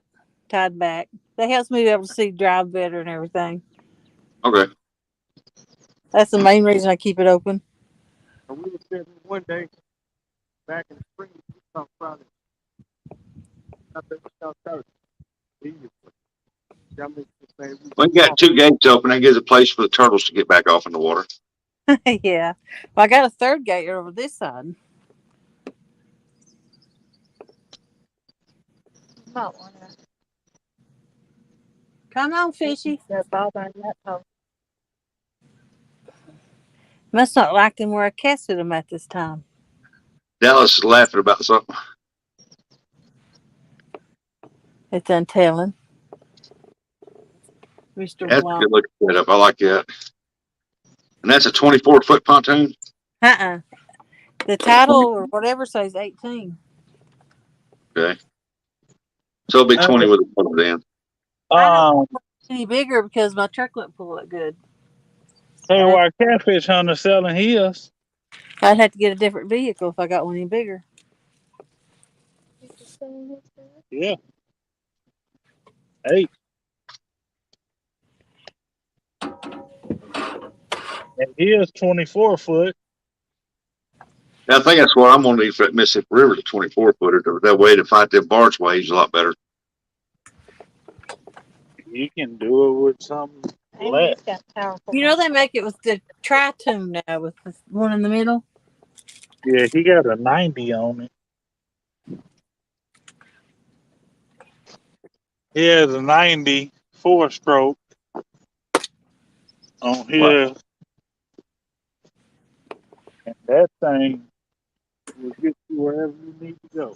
back. That helps me be able to see drive better and everything. Okay. That's the main reason I keep it open. And we were sitting one day back in the spring, we talked about it. I think we talked about it. Y'all make this thing, Well, you got two gates open. That gives a place for the turtles to get back off in the water. Yeah. Well, I got a third gate over this side. You might want to Come on, fishy. that ball by that post. Must not like them where I casted them at this time. Dallas is laughing about something. It's untelling. Mr. That's a Blanc. good looking setup. I like that. And that's a 24-foot pontoon. Uh-uh. The title or whatever says 18. Okay. So it'll be 20 with a pull then. I don't um, any bigger because my truck wouldn't pull it good. tell you why Catfish Hunter selling his. I'd have to get a different vehicle if I got one any bigger. Yeah. Hey. And his 24 foot. I think that's what I'm going to need for that Mississippi River, the 24-footer. That way to fight them barge waves a lot better. You can do it with something less. Amy's got powerful. You know they make it with the tri-tune now with the one in the middle. Yeah, he got a 90 on it. He has a 90 4-stroke on his. And that thing will get you wherever you need to go.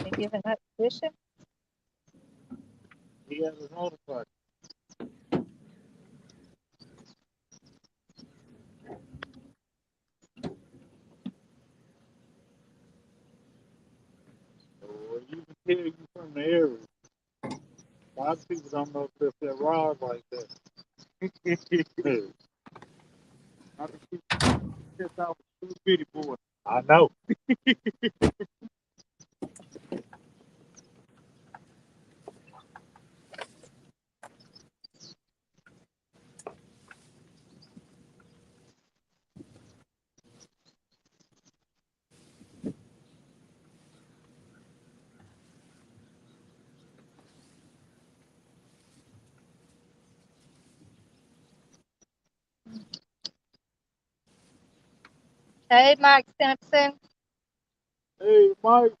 You giving up fishing? He has his motorcycle. Well, you can tell you from the area. A lot of people don't know if that rod like that. I can keep this out with 2 bitty boy. I know. Hey, Mike Simpson. Hey, Mike.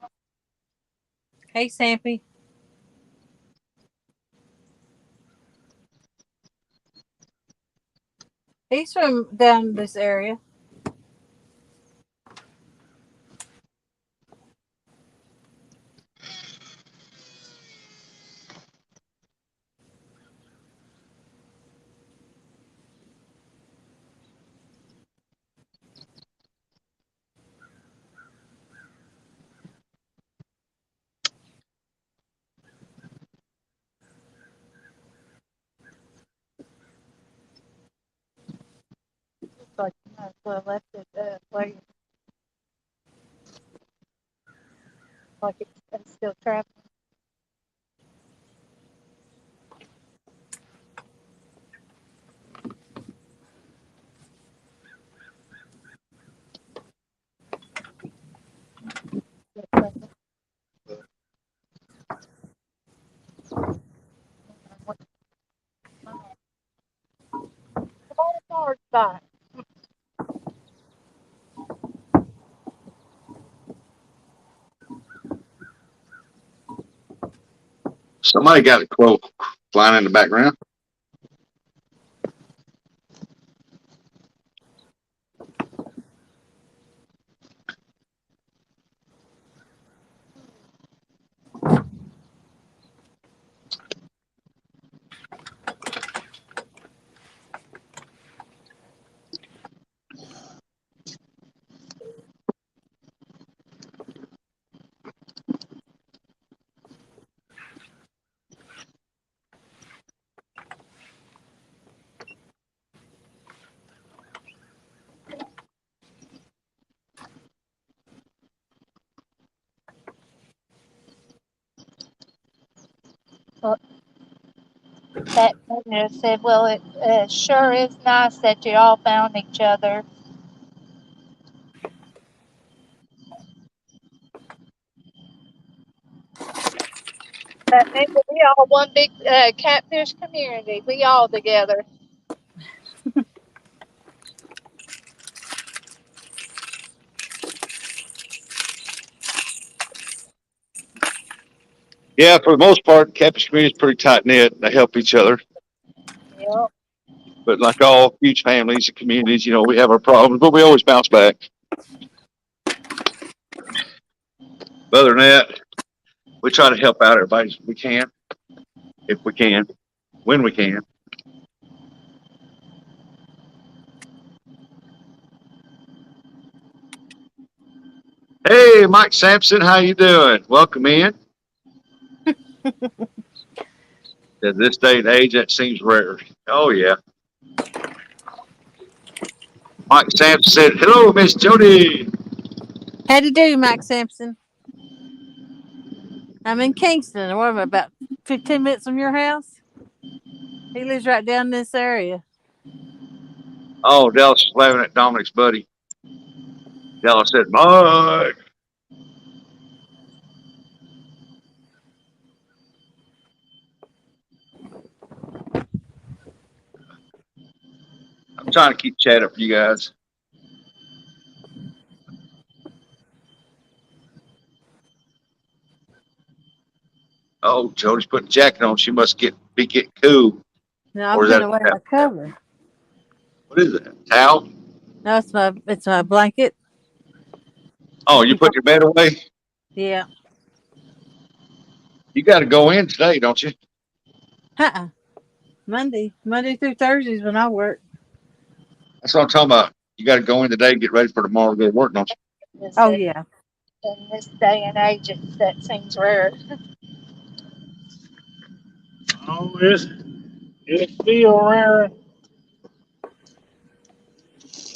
Hey, Sampy. He's from down this area. Looks like you might as well left it where you like it's still trapped. Hard spot. Somebody got a crow flying in the background. That visitor said, "Well, it sure is nice that you all found each other." That means that we all one big catfish community. We all together. Yeah, for the most part, Catfish community is pretty tight knit. They help each other. Yep. But like all huge families and communities, we have our problems, but we always bounce back. But other than that, we try to help out everybody as we can, if we can, when we can. Hey, Mike Sampson, how you doing? Welcome in. At this day and age, that seems rare. Oh yeah. Mike Sampson said, "Hello, Miss Jody." How do you do, Mike Sampson? I'm in Kingston. What am I, about 15 minutes from your house? He lives right down in this area. Oh, Dallas is laughing at Dominic's buddy. Dallas said, "Mike." I'm trying to keep chat up for you guys. Oh, Jody's putting a jacket on. She must be getting cool. No, I'm Or is putting that away my cover. what is it? Towel? No, it's my blanket. Oh, you put your bed away? Yeah. You got to go in today, don't you? Uh-uh. Monday through Thursdays when I work. That's what I'm talking about. You got to go in today, get ready for tomorrow to go to work, don't you? Oh yeah. In this day and age, that seems rare. Oh, it's still rare.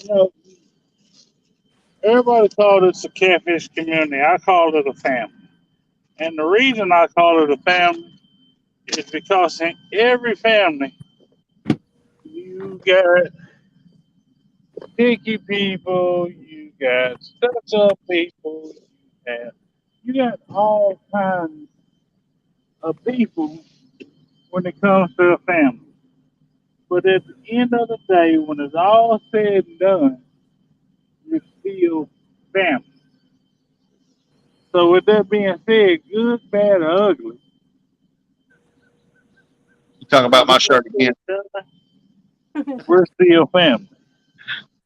You know, everybody called it a catfish community. I call it a family. And the reason I call it a family is because in every family, you got picky people, you got stuck up people, you got all kinds of people when it comes to a family. But at the end of the day, when it's all said and done, you're still family. So with that being said, good, bad, or ugly, You talking when about my it's all shirt said again? and done, we're still family.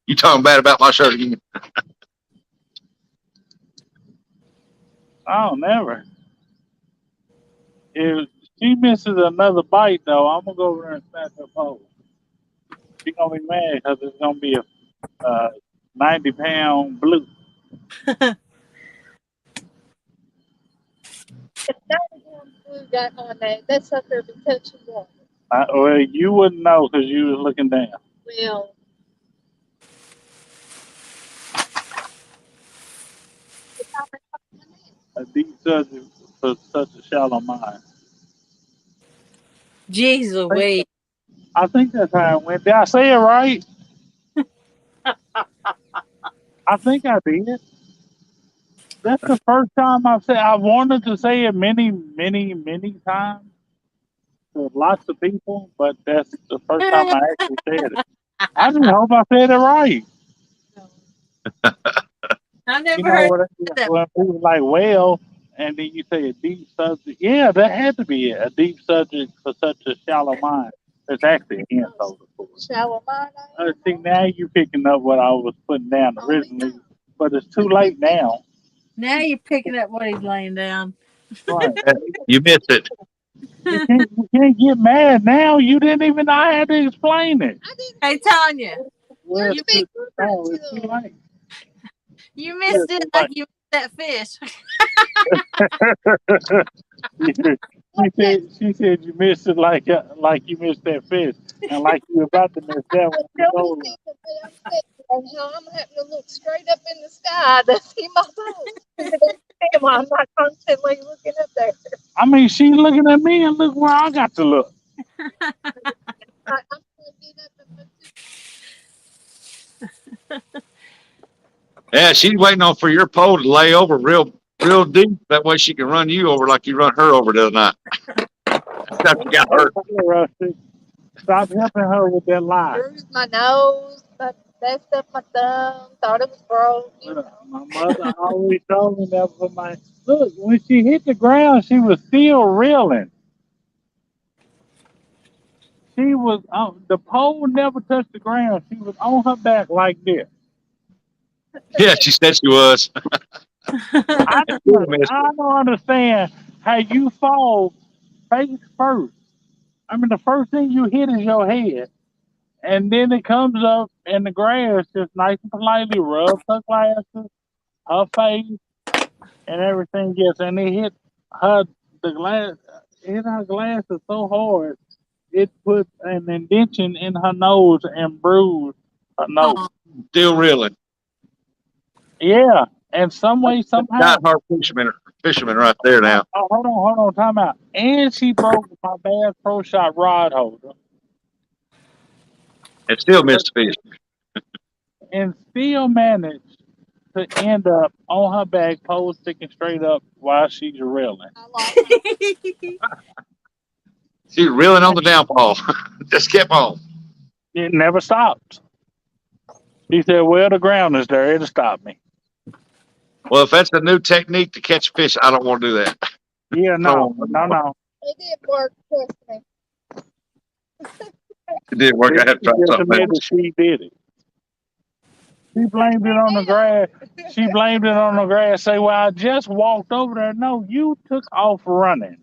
You talking bad about my shirt again? I don't never. If she misses another bite, though, I'm gonna go over there and snatch her pole. She's gonna be mad because it's gonna be a 90-pound blue. If that one blue got on that, that's up there to touch the water. Well, you wouldn't know because you was looking down. Well, A deep subject for such a shallow mind. Jeez Louise. I think that's how it went. Did I say it right? I think I did. That's the first time I've said. I wanted to say it many, many, many times to lots of people, but that's the first time I actually said it. I just hope I said it right. I've You never know heard what? that. When people like well, and then you say a deep subject. Yeah, that had to be it. A deep subject for such a shallow mind. It's actually an insult, of course. shallow mind. See, now you're picking up what I was putting down originally, but it's too late now. Now you're picking up what he's laying down. Right? You missed it. You can't get mad now. You didn't even know I had to explain it. Hey Tanya, Well, you it's too late. you Yeah, missed it too like late. you missed that fish. She said you missed it like you missed that fish, and like you about to miss that one. You told her. And how I'm having to look straight up in the sky to see my boat. Damn, I'm not constantly looking up there. I mean, she looking at me, and look where I got to look. Yeah, she's waiting on for your pole to lay over real deep. That way she can run you over like you run her over the other night. That got hurt. Rusty, stop helping her with that lie. Bruised my nose, messed up my thumb, thought it was broke, you know. My mother always told me that for my look. When she hit the ground, she was still reeling. She was the pole never touched the ground. She was on her back like this. Yeah, she said she was. I I don't understand how you fall face first. I mean, the first thing you hit is your head, and then it comes up in the grass, just nice and politely rubs her glasses, her face, and everything else, and it hit her the glass, hit her glasses so hard it put an indention in her nose and bruised her nose. Aw. Still reeling. Yeah, and some way somehow. Got her fisherman right there now. Oh, hold on, time out. And she broke my Bass Pro Shop rod holder, And still missed the fish. and still managed to end up on her back, pole sticking straight up while she's reeling. I lost She's reeling on the downfall. Just kept on. It never stopped. She said, "Well, the ground is there; it'll stop me." Well, if that's a new technique to catch fish, I don't want to do that. Yeah, no. it didn't work, trust me. It didn't work. I had to try Just something admitted else. she did it. She blamed it on the grass. She blamed it on the grass. Say, "Well, I just walked over there." No, you took off running.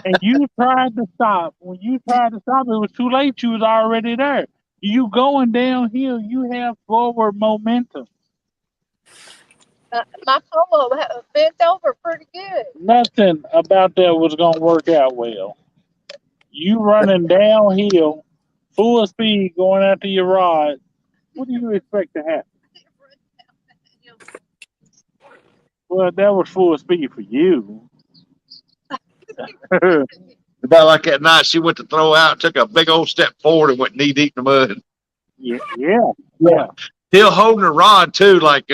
And you tried to stop. When you tried to stop, it was too late. You was already there. You going downhill, you have forward momentum. My polo bent over pretty good. Nothing about that was gonna work out well. You running downhill, full speed, going after your rod. What do you expect to happen? Well, that was full speed for you. About like that night, she went to throw out, took a big old step forward, and went knee deep in the mud. Yeah. Still holding her rod too, like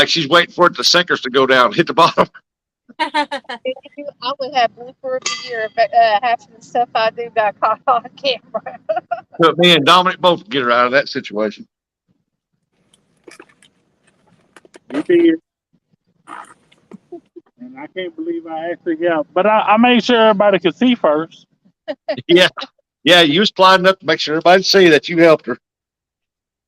she's waiting for it the sinkers to go down, hit the bottom. I would have blooper of the year, but half of the stuff I do got caught on camera. But me and Dominic both get her out of that situation. You did. And I can't believe I actually got. But I made sure everybody could see first. Yeah, yeah. You was sliding up to make sure everybody see that you helped her.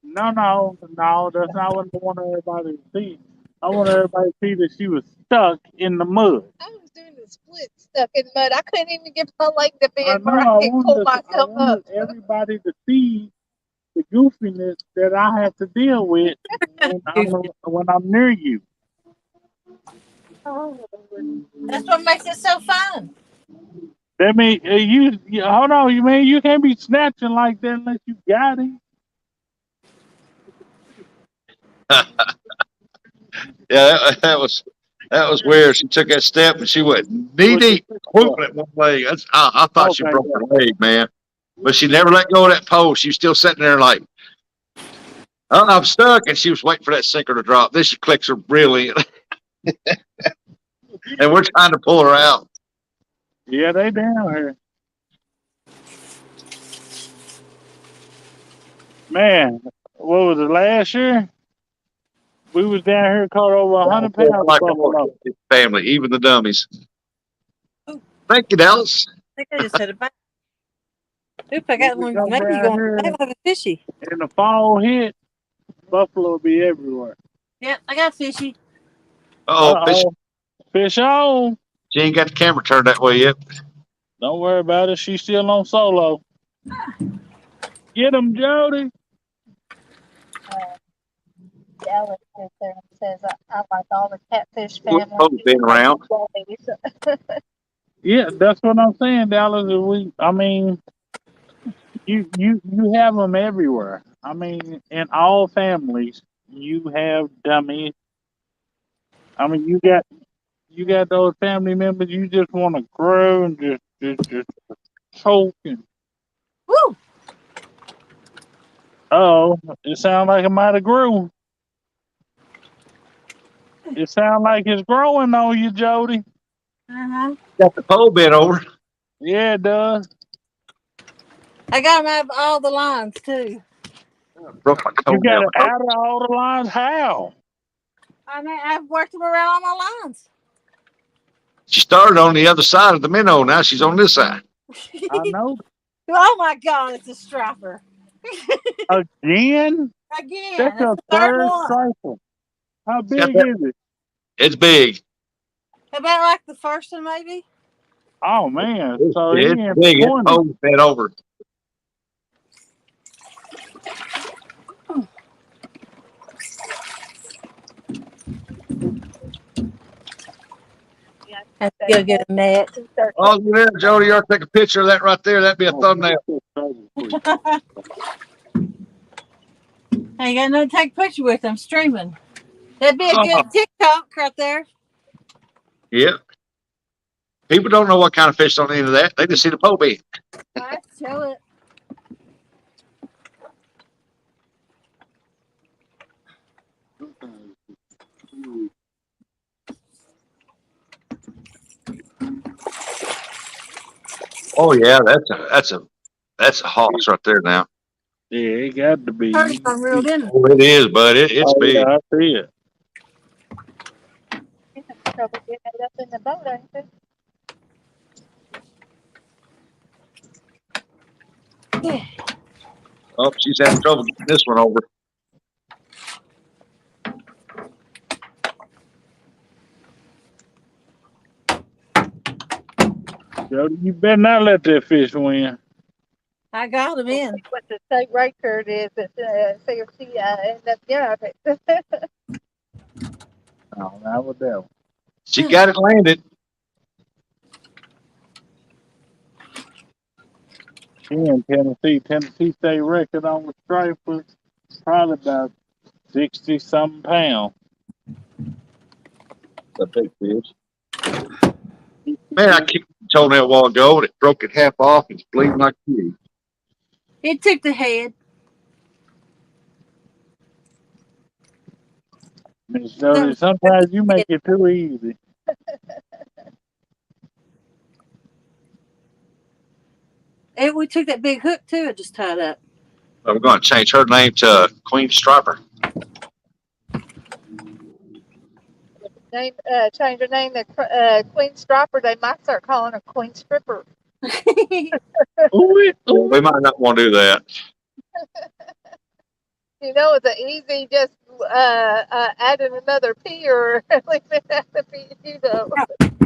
No. That's not what I want everybody to see. I want everybody to see that she was stuck in the mud. I was doing the split stuck in mud. I couldn't even get my leg to I bend know. where I could pull I myself up. wanted everybody to see the goofiness that I have to deal with when I'm near you. That's what makes it so fun. That mean you hold on. You mean you can't be snatching like that unless you got it. Yeah, that was weird. She took that step and she went knee deep, whooping at one leg. I thought she Okay, broke her leg, man. But she never let go of that pole. She was still sitting there like, oh, I'm stuck. And she was waiting for that sinker to drop. Then she clicks her really. And we're trying to pull her out. Yeah, they down here. Man, what was it last year? We was down here caught over 100 pounds of Like buffalo. a family, even the dummies. Oh, Thank you, Dallas. I think I just said it back. Oop, I got We one. come Maybe down going. here I have a fishy. and the fall hit, buffalo be everywhere. Yep, I got fishy. Oh, Fish on. she ain't got the camera turned that way yet. Don't worry about it. She's still on solo. Get him, Jody. Alex sits there and says, I like all the catfish family. Oh, been around. Yeah, that's what I'm saying, Dallas. I mean, you have them everywhere. I mean, in all families, you have dummies. I mean, you got those family members you just want to grow and just choke and. Woo! Oh, it sounds like it might have grew. It sounds like it's growing on you, Jody. Uh-huh. Got the pole bent over. Yeah, it does. I got them out of all the lines too. Broke my You got toenail. it out of all the lines. How? I mean, I've worked them around all my lines. She started on the other side of the minnow. Now she's on this side. I know. Oh my God, it's a striper. Again? Again, That's that's a the third third one. striper. How It's got big that. is it? It's big. About like the first one, maybe. Oh man. It's, So he it's in big. It's 20. pole bent over. Yeah, Have to go get a net. 2:30. Oh, yeah, Jody, you ought to take a picture of that right there. That'd be a Oh, thumbnail. that's a trouble for you. I ain't got nothing to take a picture with. I'm streaming. That'd be a Oh, good TikTok right there. yeah. People don't know what kind of fish on the end of that. They just see the pole bent. I show it. Oh yeah, that's a hoss right there now. Yeah, it got to be. Heard if I'm reeled in. Oh, it is, bud. It's Oh big. yeah, I see it. You have trouble getting it up in the boat, ain't you? Oh, she's having trouble getting this one over. Jody, you better not let that fish win. I got him in. What the state record is at CFC, end up getting it. No, not with that one. She got it landed. She in Tennessee. Tennessee state record on the striper probably about 60 something pounds. A big fish. Man, I kicked the toenail a while ago and it broke it half off. It's bleeding like a pig. It took the head. Miss Jody, sometimes you make it too easy. And we took that big hook too. It just tied up. I'm going to change her name to Queen Striper. Change her name to Queen Striper. They might start calling her Queen Stripper. Ooh, We might not want to do that. You know, it's an easy just adding another P or leaving out the P. You know.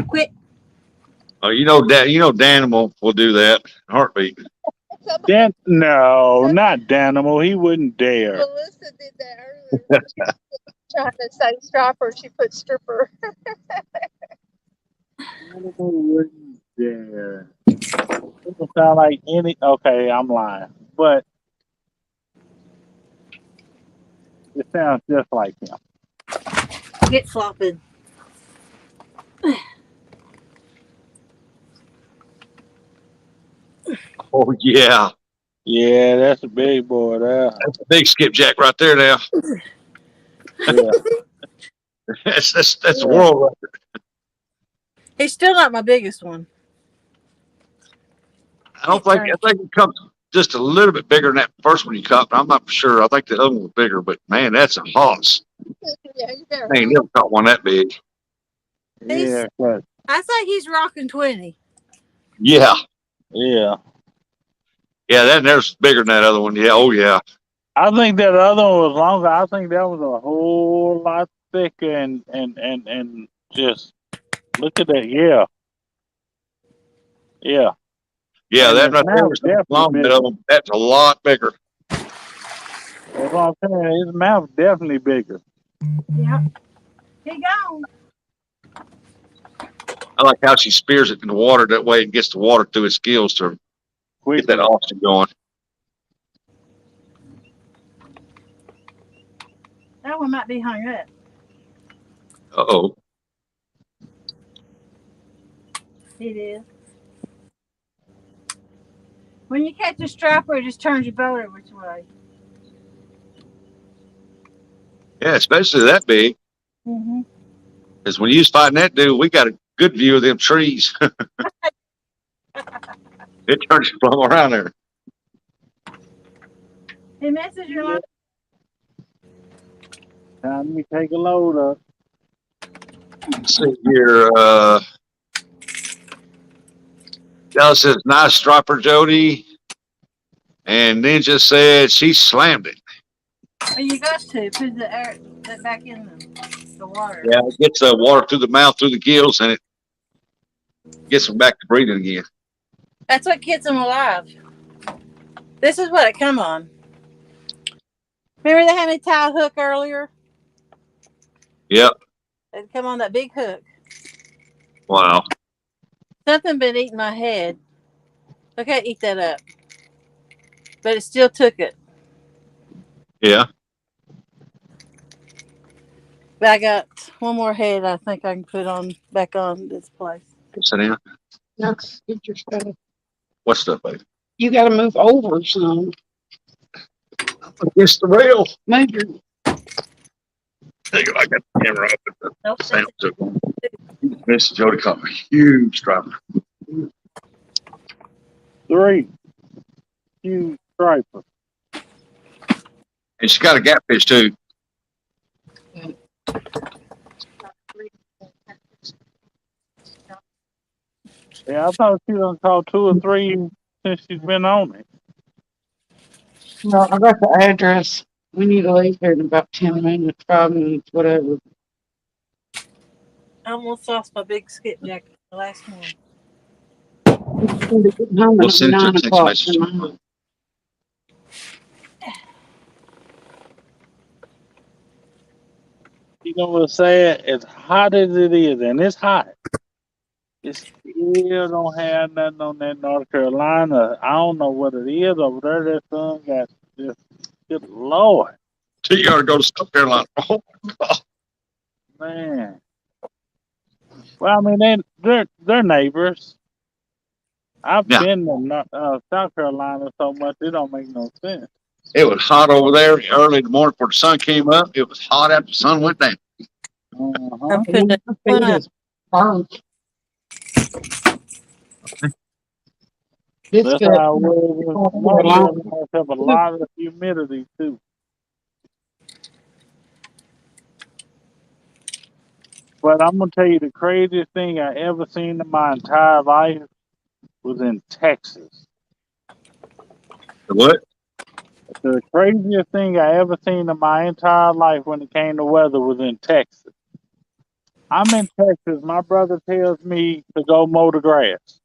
Quit. Oh, Danimal will do that. Heartbeat. Dan, no, not Danimal. He wouldn't dare. Melissa did that earlier. Trying to say stripper, she put stripper. Danimal wouldn't dare. It doesn't sound like any. Okay, I'm lying, but it sounds just like him. Get flopping. Oh, yeah. Yeah, that's a big boy there. That's a big skipjack right there now. Yeah. That's the world record. He's still not my biggest one. I think it comes just a little bit bigger than that first one you caught, but I'm not for sure. I think the other one was bigger, but man, that's a hoss. Yeah, you better. I ain't never caught one that big. Yeah, but I say he's rocking 20. Yeah. yeah. Yeah, there's bigger than that other one. Yeah, oh yeah. I think that other one was longer. I think that was a whole lot thicker and just look at that. Yeah. Yeah. Yeah, And that his right there mouth was definitely long. That bigger. other one, that's a lot bigger. That's what I'm saying. His mouth definitely bigger. Yep. He gone. I like how she spears it in the water that way and gets the water through his gills to Quick. get that oxygen going. That one might be hung up. Uh-oh. It is. When you catch a striper, it just turns your boat every which way. Yeah, especially that big. Mm-hmm. Because when you was fighting that dude, we got a good view of them trees. It turns from around there. He messes your life. Time me take a load up. Let's see here. Y'all says nice striper, Jody. And Ninja said she slammed it. Oh, you got to put the air that back in the water. Yeah, it gets the water through the mouth, through the gills, and it gets them back to breathing again. That's what keeps them alive. This is what it come on. Remember they had me tie a hook earlier? Yep. It come on that big hook. Wow. Something been eating my head. Okay, eat that up. But it still took it. Yeah. But I got one more head I think I can put on back on this place. Sit down. Next, get your stuff. What stuff, baby? You got to move over some. Against the rail. Move your. There you go. I got the camera up. But Nope, the sound took one. Miss Jody caught a huge striper. 3. Huge striper. And she got a gapfish too. Yeah, I thought she done caught 2 or 3 since she's been on it. No, I got the address. We need to leave here in about 10 minutes, 5 minutes, whatever. I almost lost my big skipjack the last one. We'll send you a text message. You know what's sad? As hot as it is, and it's hot, it still don't have nothing on that North Carolina. I don't know what it is over there. That sun got just, good Lord, You got to go to South Carolina. Oh, God. man. Well, I mean, they're neighbors. I've Yeah. been to South Carolina so much it don't make no sense. It was hot over there early in the morning before the sun came up. It was hot after the sun went down. Uh-huh. This That's good. how it was. Must have a lot of humidity too. But I'm gonna tell you the craziest thing I ever seen in my entire life was in Texas. What? The craziest thing I ever seen in my entire life when it came to weather was in Texas. I'm in Texas. My brother tells me to go mow the grass.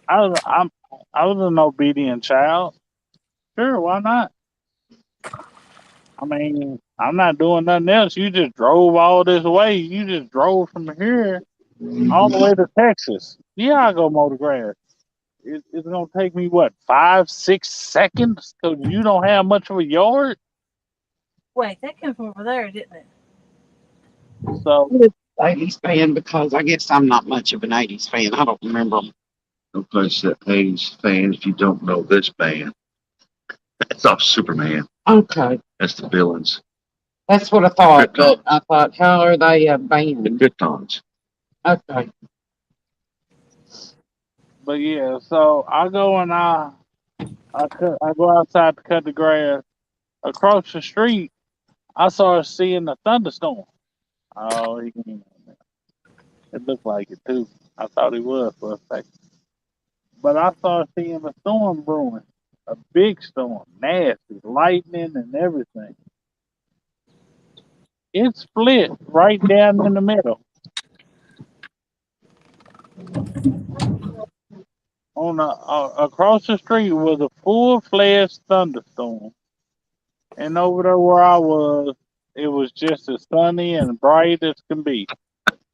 I was an obedient child. Sure, why not? I mean, I'm not doing nothing else. You just drove all this way. You just drove from here all the way to Texas. Yeah, I go mow the grass. It's gonna take me what 5, 6 seconds because you don't have much of a yard. Wait, that came from over there, didn't it? So 80s fan because I guess I'm not much of an 80s fan. I don't remember. Don't place that 80s fan if you don't know this band. That's off Superman. Okay. That's the villains. That's what I thought, but I thought, how are they The banned? Kryptons. Okay. but yeah, so I go and I go outside to cut the grass. Across the street, I started seeing a thunderstorm. Oh, he came on there. It looked like it too. I thought he was for a second. But I started seeing a storm brewing. A big storm, nasty, lightning and everything. It split right down in the middle. Across the street was a full-fledged thunderstorm, and over there where I was, it was just as sunny and bright as can be.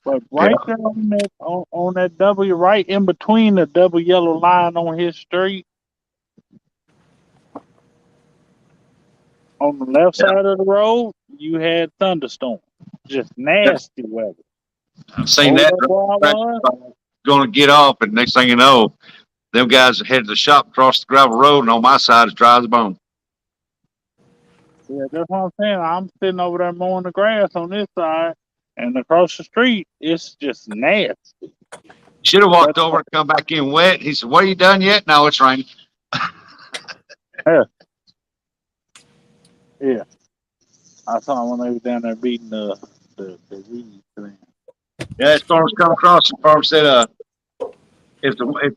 But right there on that W, right in between the double yellow line on his street, on the left side of the road, you had thunderstorm, just nasty weather. I've seen Over that. there where I was, Going to get off, and next thing you know, them guys are headed to the shop across the gravel road, and on my side is dry as a bone. Yeah, that's what I'm saying. I'm sitting over there mowing the grass on this side, and across the street, it's just nasty. Should have But walked over and come back in wet. He said, "What, are you done yet?" No, it's raining. yeah, yeah, I saw him when they were down there beating the weeds. Yeah, that storm's come across. The farm said, if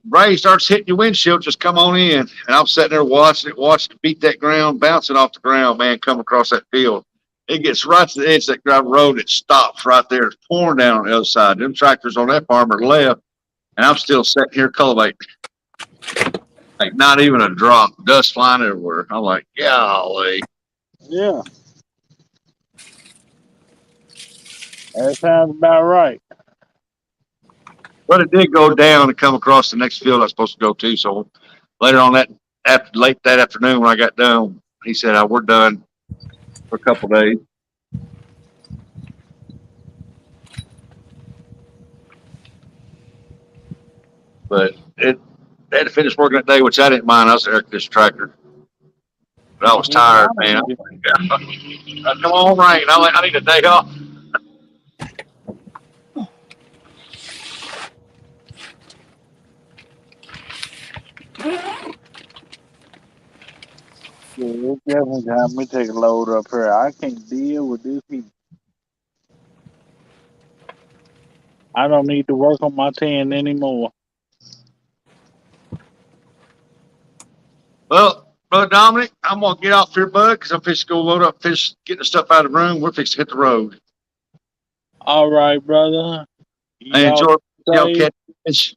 rain starts hitting your windshield, just come on in." And I'm sitting there watching it beat that ground, bouncing off the ground, man, come across that field. It gets right to the edge of that gravel road. It stops right there. It's pouring down on the other side. Them tractors on that farm are left, and I'm still sitting here cultivating. Like not even a drop, dust flying everywhere. I'm like, golly. Yeah, that sounds about right. But it did go down and come across the next field I was supposed to go to. So later on that after late that afternoon when I got done, he said, "We're done for a couple of days." But it they had to finish working that day, which I didn't mind. I was there at this tractor, but I was Yeah, tired, I man. don't need Come on, rain. I need a day off. Yeah, it definitely got me take a load up here. I can't deal with this heat. I don't need to work on my tan anymore. Well, Brother Dominic, I'm gonna get off here, bud, because I'm fixing to go load up fish, getting the stuff out of the room. We're fixing to hit the road. All right, brother. I Y'all y'all say catch fish.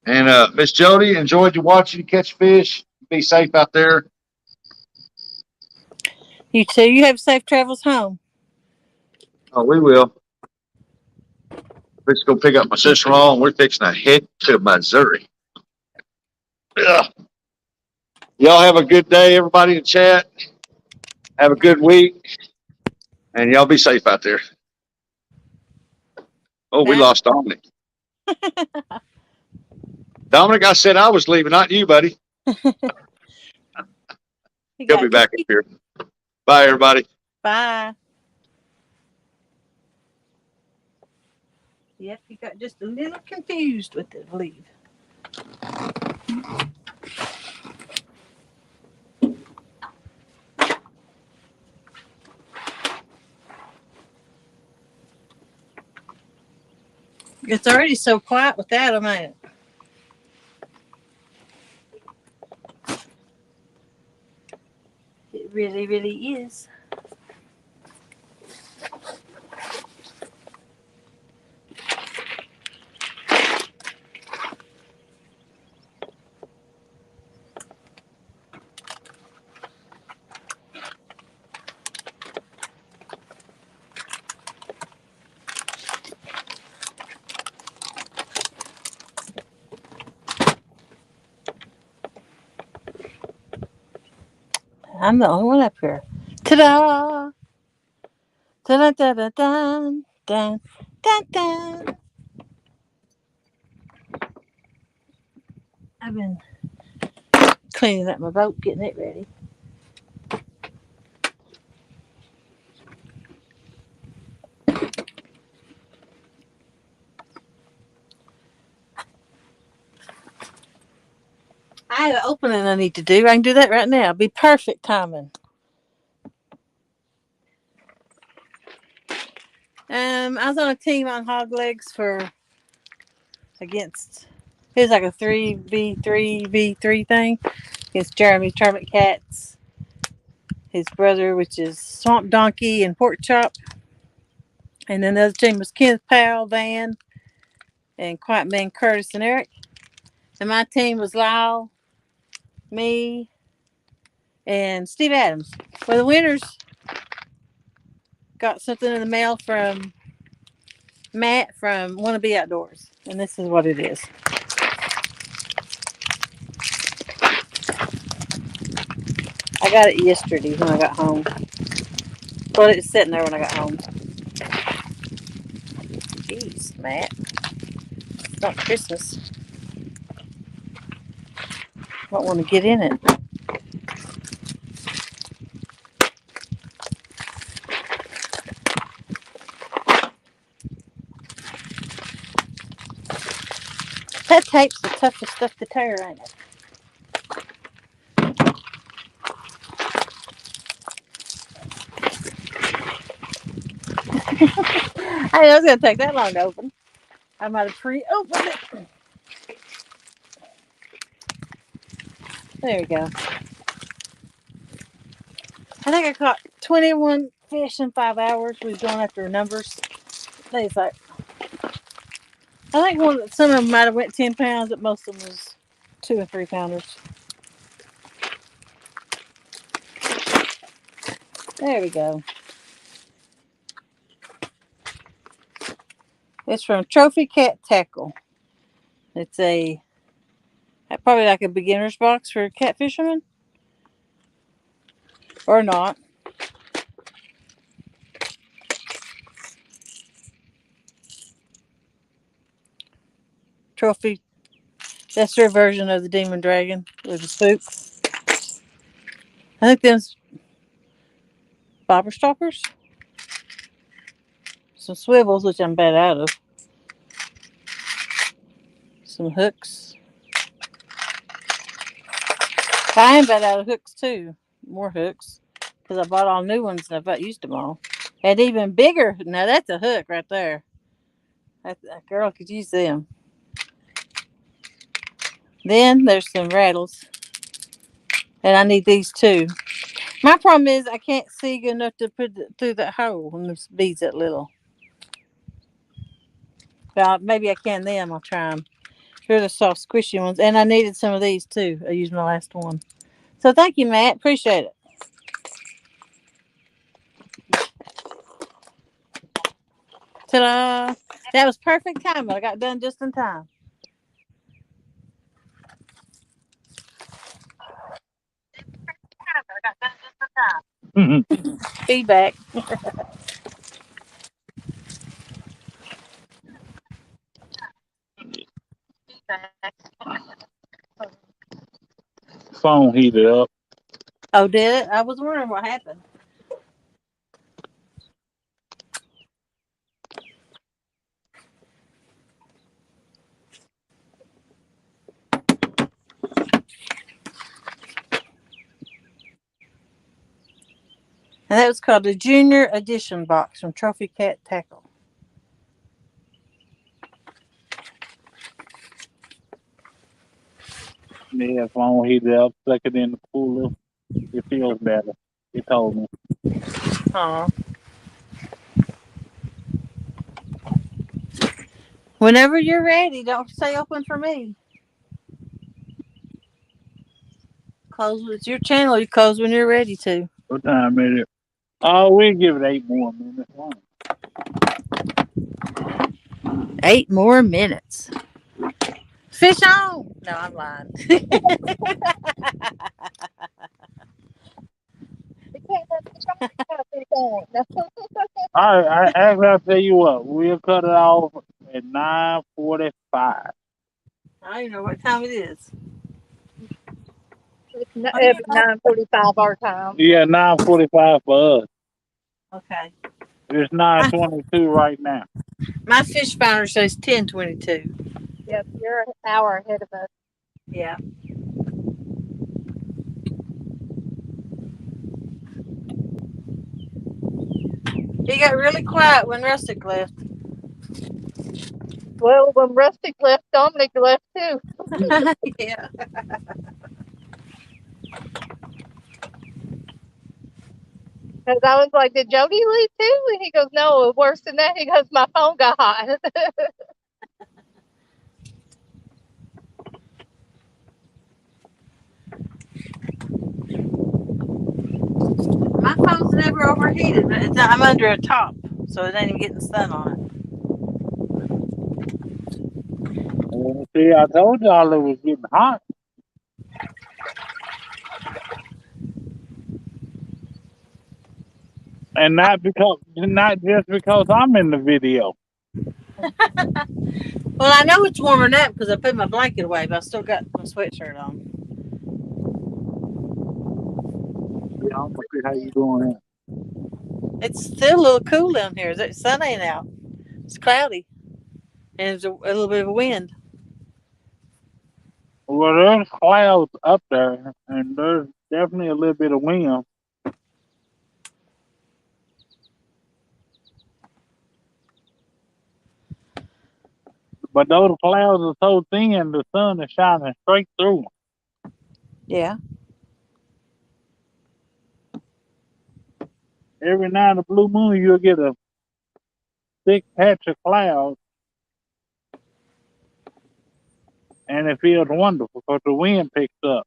And Miss Jody, enjoyed you watching you catch fish. Be safe out there. You too. You have safe travels home. Oh, we will. We're just gonna pick up my sister-in-law, and we're fixing to head to Missouri. Ugh. Y'all have a good day, everybody in the chat. Have a good week, and y'all be safe out there. Oh, we Bye. lost Dominic. Dominic, I said I was leaving, not you, buddy. You He'll be got back up here. Bye, everybody. bye. Yep, you got just a little confused with it, I believe. It's already so quiet without them, ain't it? It really, really is. I'm the only one up here. Ta-da! Ta-da-da-da-dun! Dun, dun, dun. I've been cleaning up my boat, getting it ready. I have an opening I need to do. I can do that right now. Be perfect timing. I was on a team on hog legs for against. It was like a 3v3 thing against Jeremy Termit Cats, his brother, which is Swamp Donkey and Pork Chop, and then the other team was Kenneth Powell, Van, and Quiet Man Curtis and Eric. And my team was Lyle, me, and Steve Adams. Well, the winners got something in the mail from Matt from Wannabe Outdoors, and this is what it is. I got it yesterday when I got home. Well, it was sitting there when I got home. Jeez, Matt. It's not Christmas. I don't want to get in it. That tape's the toughest stuff to tear, ain't it? I know it's gonna take that long to open. I might have pre-opened it. There we go. I think I caught 21 fish in 5 hours. We was going after numbers. It's like I think some of them might have went 10 pounds, but most of them was 2 and 3 pounders. There we go. It's from Trophy Cat Tackle. It's probably like a beginner's box for cat fishermen, or not. Trophy. That's their version of the Demon Dragon with the spook. I think them's bobber stoppers. Some swivels, which I'm bad out of. Some hooks. I am bad out of hooks too. More hooks. Because I bought all new ones and I've about used them all. And even bigger. Now that's a hook right there. That girl could use them. Then there's some rattles. And I need these too. My problem is I can't see good enough to put it through that hole when the bead's that little. Well, maybe I can then. I'll try them. They're the soft, squishy ones. And I needed some of these too. I used my last one. So thank you, Matt. Appreciate it. Ta-da! That was perfect timing. I got done just in time. Feedback. Phone heated up. Oh, did it? I was wondering what happened. And that was called the Junior Edition box from Trophy Cat Tackle. Yeah, phone heated up. Stuck it in the cooler. It feels better. He told me. Aw. Whenever you're ready, don't stay open for me. Close. It's your channel. You close when you're ready to. What time is it? Oh, we'll give it 8 more minutes. Wow. 8 more minutes. Fish on. No, I'm lying. I actually, I'll tell you what. We'll cut it off at 9:45. I don't even know what time it is. It's 9:45 our time. Yeah, 9:45 for us. Okay. It's 9:22 right now. My fish finder says 10:22. Yep, you're an hour ahead of us. Yeah. He got really quiet when Rustic left. Well, when Rustic left, Dominic left too. Yeah. Because I was like, did Jody leave too? And he goes, no, worse than that. He goes, my phone got hot. My phone's never overheated, but I'm under a top, so it ain't even getting sun on it. Well, see, I told y'all it was getting hot. And not just because I'm in the video. Well, I know it's warming up because I put my blanket away, but I still got my sweatshirt on. Yeah, I'm gonna see how you doing that. It's still a little cool down here. The sun ain't out. It's cloudy, and there's a little bit of a wind. Well, there's clouds up there, and there's definitely a little bit of wind. But those clouds are so thin, the sun is shining straight through 'em. Yeah. Every now and a blue moon, you'll get a thick patch of clouds, and it feels wonderful because the wind picks up.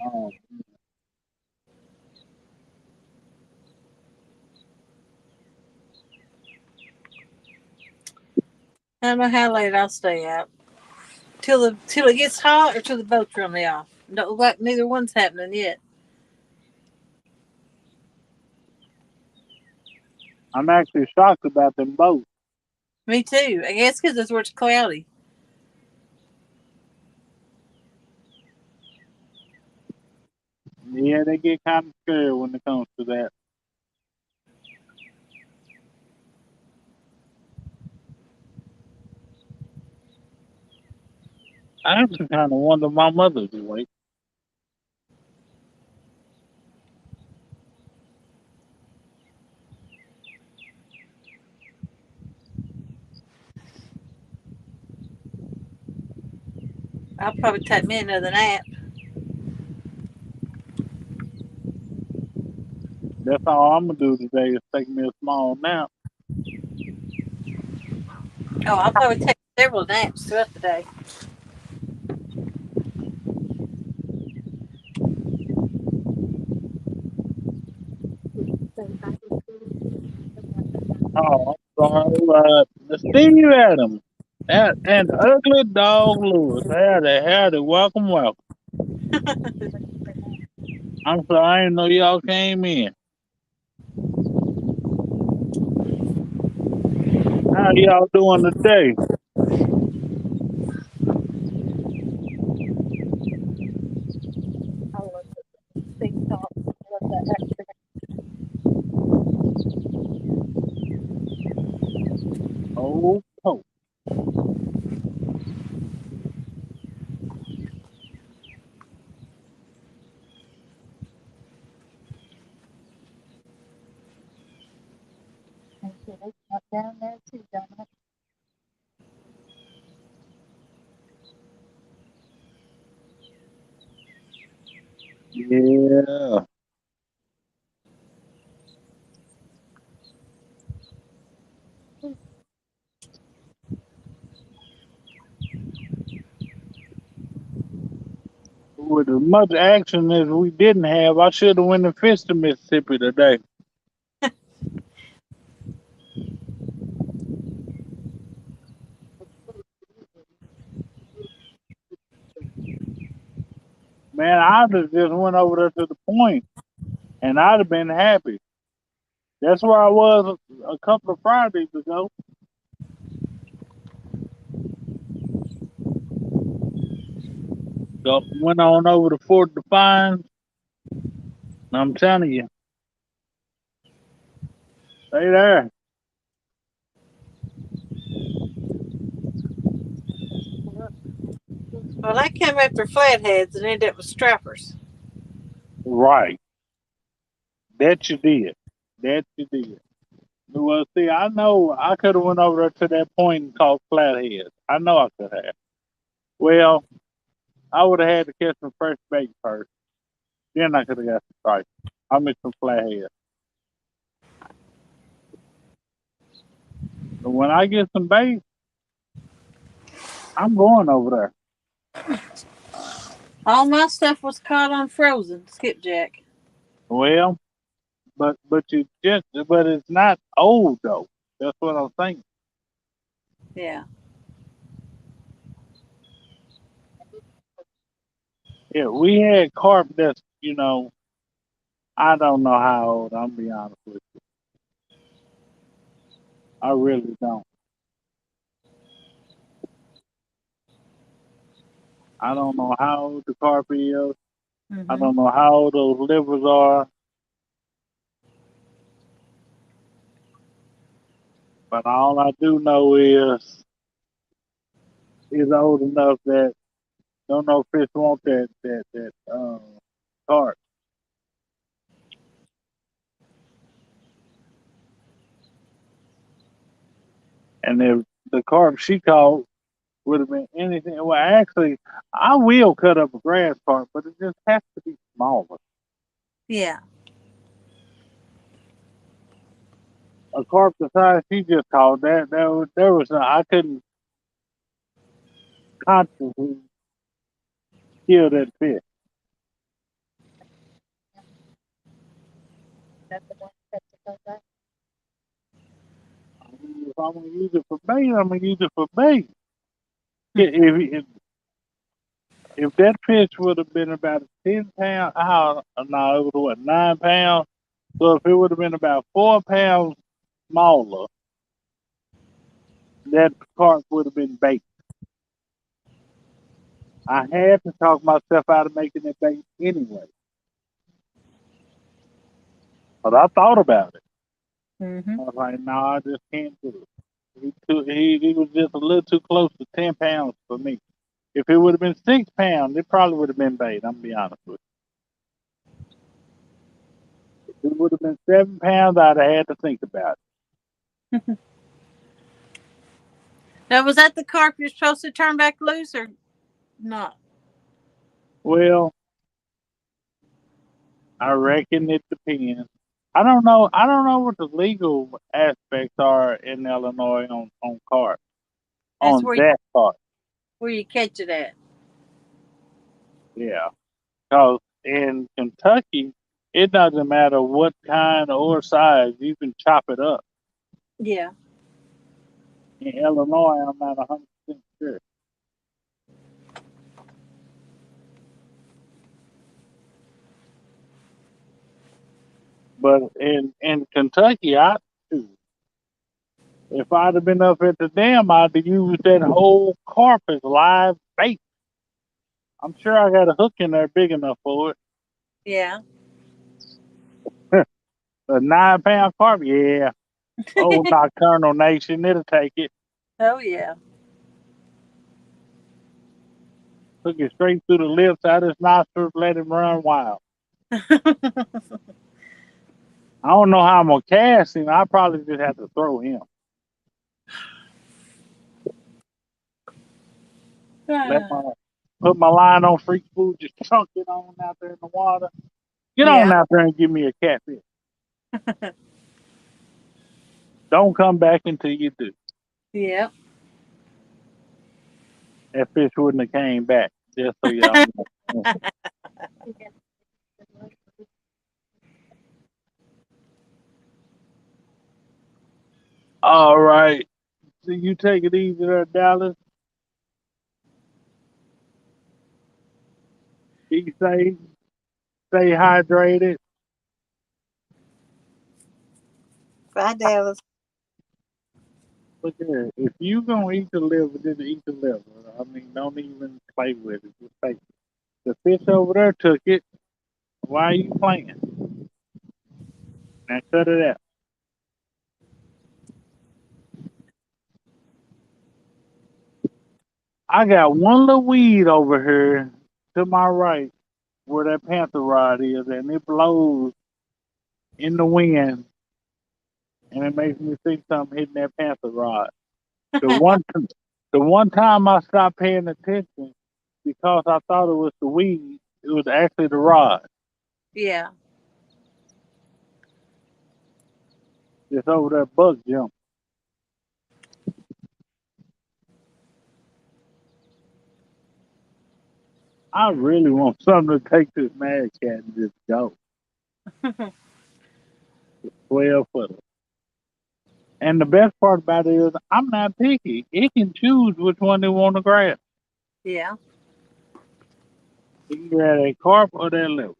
Um, I don't know how late I'll stay out till it gets hot or till the boats run me off. No, like neither one's happening yet. I'm actually shocked about them boats. Me too. I guess because it's where it's cloudy. Yeah, they get kind of scared when it comes to that. I actually kind of wonder my mother's awake. I'll probably take me another nap. That's all I'm gonna do today is take me a small nap. Oh, I'll probably take several naps throughout the day. Oh, I'm sorry. Steve Adams and Ugly Dog Lewis. Howdy, welcome, welcome. I'm sorry, I didn't know y'all came in. How y'all doing today? I love the TikTok. I love that extra. Oh, oh. And so they got down there too, Dominic. Yeah. With as much action as we didn't have, I should have went and fished in Mississippi today. Man, I'd have just went over there to the point, and I'd have been happy. That's where I was a couple of Fridays ago. Went on over to Fort Defiance. I'm telling you, stay there. Well, I came after flatheads and ended up with strappers. Right. That you did. That you did. Well, see, I know I could have went over there to that point and caught flatheads. I know I could have. Well, I would have had to catch some fresh bait first. Then I could have got some stripes. I missed some flatheads. But when I get some bait, I'm going over there. All my stuff was caught on frozen skipjack. Well, but it's not old though. That's what I'm saying. Yeah. Yeah, we had carp that's I don't know how old. I'm be honest with you. I really don't. I don't know how old the carpet is. I Mm-hmm. don't know how old those livers are. But all I do know is he's old enough that don't know fish want that carp. And if the carp she caught would have been anything, well, actually, I will cut up a grass carp, but it just has to be smaller. Yeah. A carp the size she just caught there was I couldn't consciously kill that fish. That's the one that goes up. If I'm gonna use it for bait, I'm gonna use it for bait. If that fish would have been about 10 pounds, how no, it was what 9 pounds. So if it would have been about 4 pounds smaller, that carp would have been bait. I had to talk myself out of making it bait anyway, but I thought about it. Mm-hmm. I was like, no, I just can't do it. He was just a little too close to 10 pounds for me. If it would have been 6 pounds, it probably would have been bait. I'm gonna be honest with you. If it would have been 7 pounds, I'd have had to think about it. Now, was that the carp you're supposed to turn back loose or not? Well, I reckon it depends. I don't know. I don't know what the legal aspects are in Illinois on carp That's on that part. where you catch it at. Yeah, because in Kentucky, it doesn't matter what kind or size, you can chop it up. Yeah. In Illinois, I'm not 100% sure, but in Kentucky, if I'd have been up at the dam, I'd have used that whole carp as live bait. I'm sure I got a hook in there big enough for it. Yeah. A 9 pound carp, yeah. Oh, Nocturnal Nation, it'll take it. Oh yeah. Took it straight through the lips out of his nostrils, let him run wild. I don't know how I'm gonna cast him. I probably just have to throw him. Let my put my line on freak food, just chunk it on out there in the water. Get on Yeah. out there and give me a catfish. Don't come back until you do. Yeah. That fish wouldn't have came back. Just so y'all know. All right. So you take it easy there, Dallas. Be safe. Stay hydrated. Bye, Dallas. Look here. If you gonna eat the liver, just eat the liver. I mean, don't even play with it. Just take it. The fish over there took it. Why are you playing? Now cut it out. I got one little weed over here to my right where that panther rod is, and it blows in the wind, and it makes me think something hitting that panther rod. The one, the one time I stopped paying attention because I thought it was the weed, it was actually the rod. Yeah. It's over there bug jump. I really want something to take this mad cat and just go. 12 footer. And the best part about it is I'm not picky. It can choose which one they want to grab. Yeah. You can grab that carp or that liver.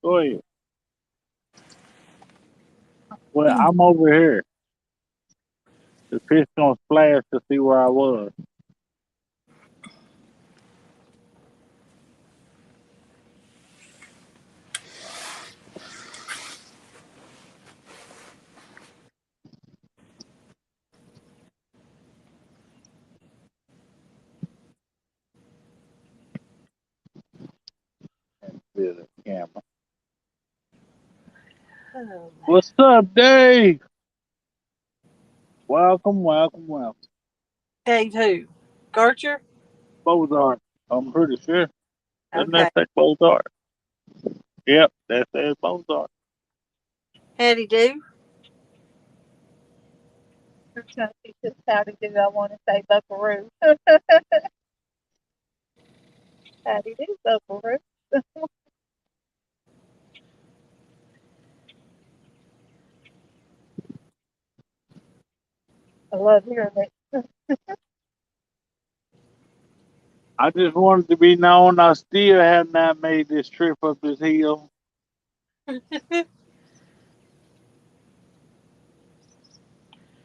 Go ahead. Well, I'm over here. The fish gonna splash to see where I was. With the camera. Oh, What's up, Dave? Welcome, welcome, welcome. Dave who? Garcher? Bozart. I'm pretty sure. Doesn't Okay. that say Bozart? Yep, that says Bozart. How'd he do? I'm trying to think just how to do. I want to say buckaroo. How do you do, buckaroo? I love hearing it. I just wanted to be known I still have not made this trip up this hill.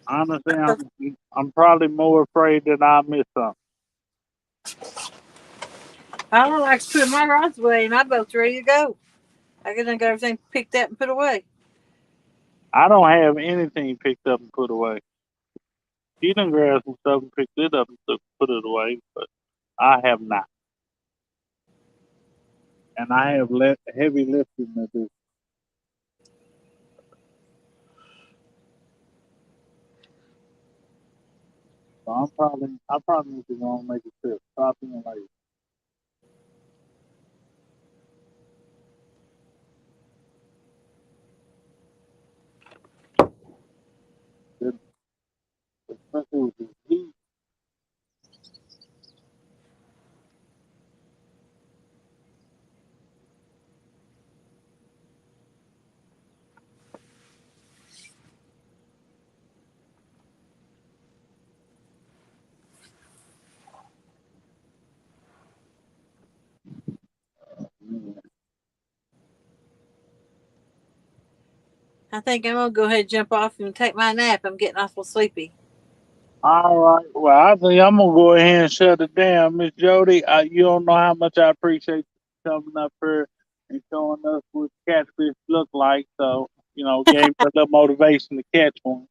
Honestly, I'm probably more afraid that I miss something. I don't like to put my rods away and my boat's ready to go. I get everything picked up and put away. I don't have anything picked up and put away. She done grabbed some stuff and picked it up and put it away, but I have not. And I have heavy lifting to do. So I probably need to go and make a trip. Stop being like, especially with this heat. Man. I think I'm gonna go ahead and jump off and take my nap. I'm getting awful sleepy. All right. Well, I think I'm gonna go ahead and shut it down, Miss Jody. You don't know how much I appreciate you coming up here and showing us what catfish look like. So gave me a little motivation to catch one.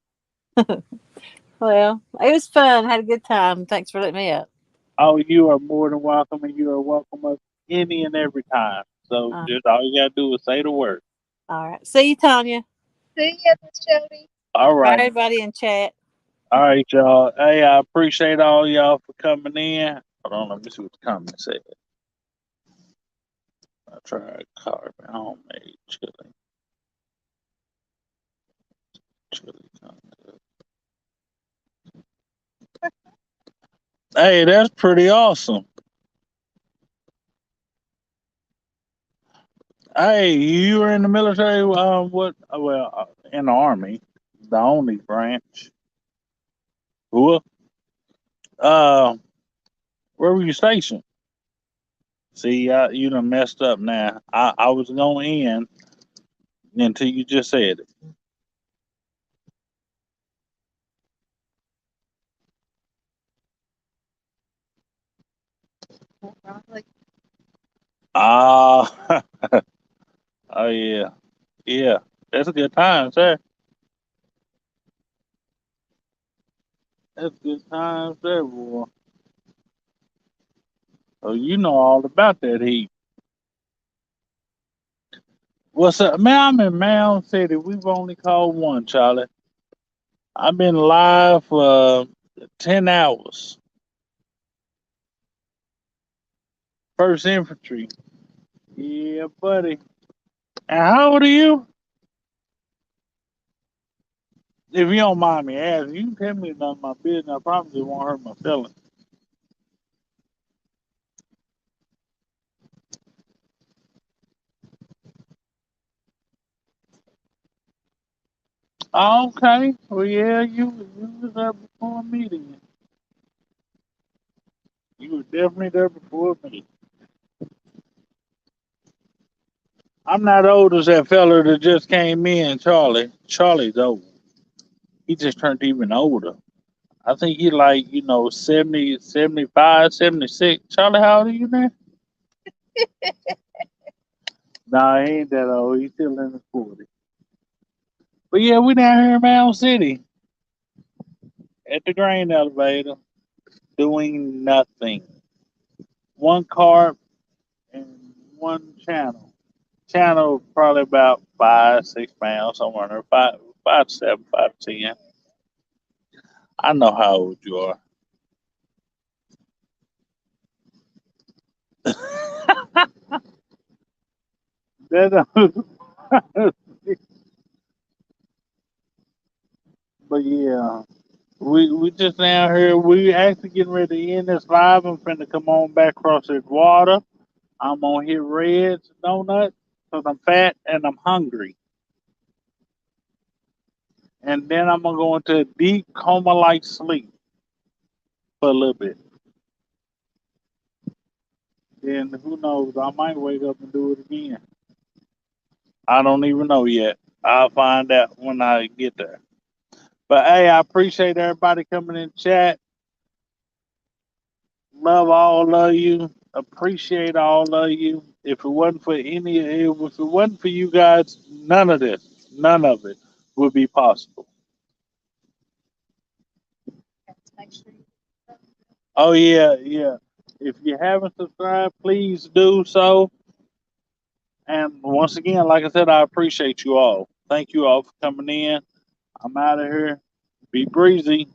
Well, it was fun. Had a good time. Thanks for letting me up. Oh, you are more than welcome, and you are welcome up any and every time. So Uh, just all you gotta do is say the word. all right. See you, Tanya. See ya, Miss Jody. All Bye, right. everybody in chat. All right, y'all. Hey, I appreciate all y'all for coming in. Hold on, let me see what the comments say. I tried carving homemade chili concept. Hey, that's pretty awesome. Hey, you were in the military. What? Well, in the army, the only branch. Who? Where were you stationed? See, you done messed up now. I was going in until you just said it. Like, Ah, oh yeah, yeah. That's a good time, sir. That's good times there, boy. Oh, you know all about that heat. What's up, man? I'm in Mound City. We've only called one, Charlie. I've been live for 10 hours. First infantry. Yeah, buddy. And how old are you? If you don't mind me asking, you can tell me none of my business. I probably won't hurt my feelings. Oh, okay. Well, yeah, you was there before me then. You were definitely there before me. I'm not old as that fella that just came in, Charlie. Charlie's old. He just turned even older. I think he like, 70, 75, 76. Charlie, how old are you now? Nah, he ain't that old. He's still in his 40s. But yeah, we down here in Mound City at the grain elevator doing nothing. One carb and one channel. Channel probably about 5, 6 pounds, somewhere in there. 5, 5 to 7, 5 to 10. I know how old you are. That, but yeah, we just down here. We actually getting ready to end this live. I'm finna come on back across this water. I'm gonna hit Red's Donut because I'm fat and I'm hungry. And then I'm gonna go into a deep coma like sleep for a little bit. Then who knows? I might wake up and do it again. I don't even know yet. I'll find out when I get there. But hey, I appreciate everybody coming in chat. Love all of you. Appreciate all of you. If it wasn't for if it wasn't for you guys, none of it would be possible. Have to make sure you. Oh yeah, yeah. If you haven't subscribed, please do so. And once again, like I said, I appreciate you all. Thank you all for coming in. I'm out of here. Be breezy.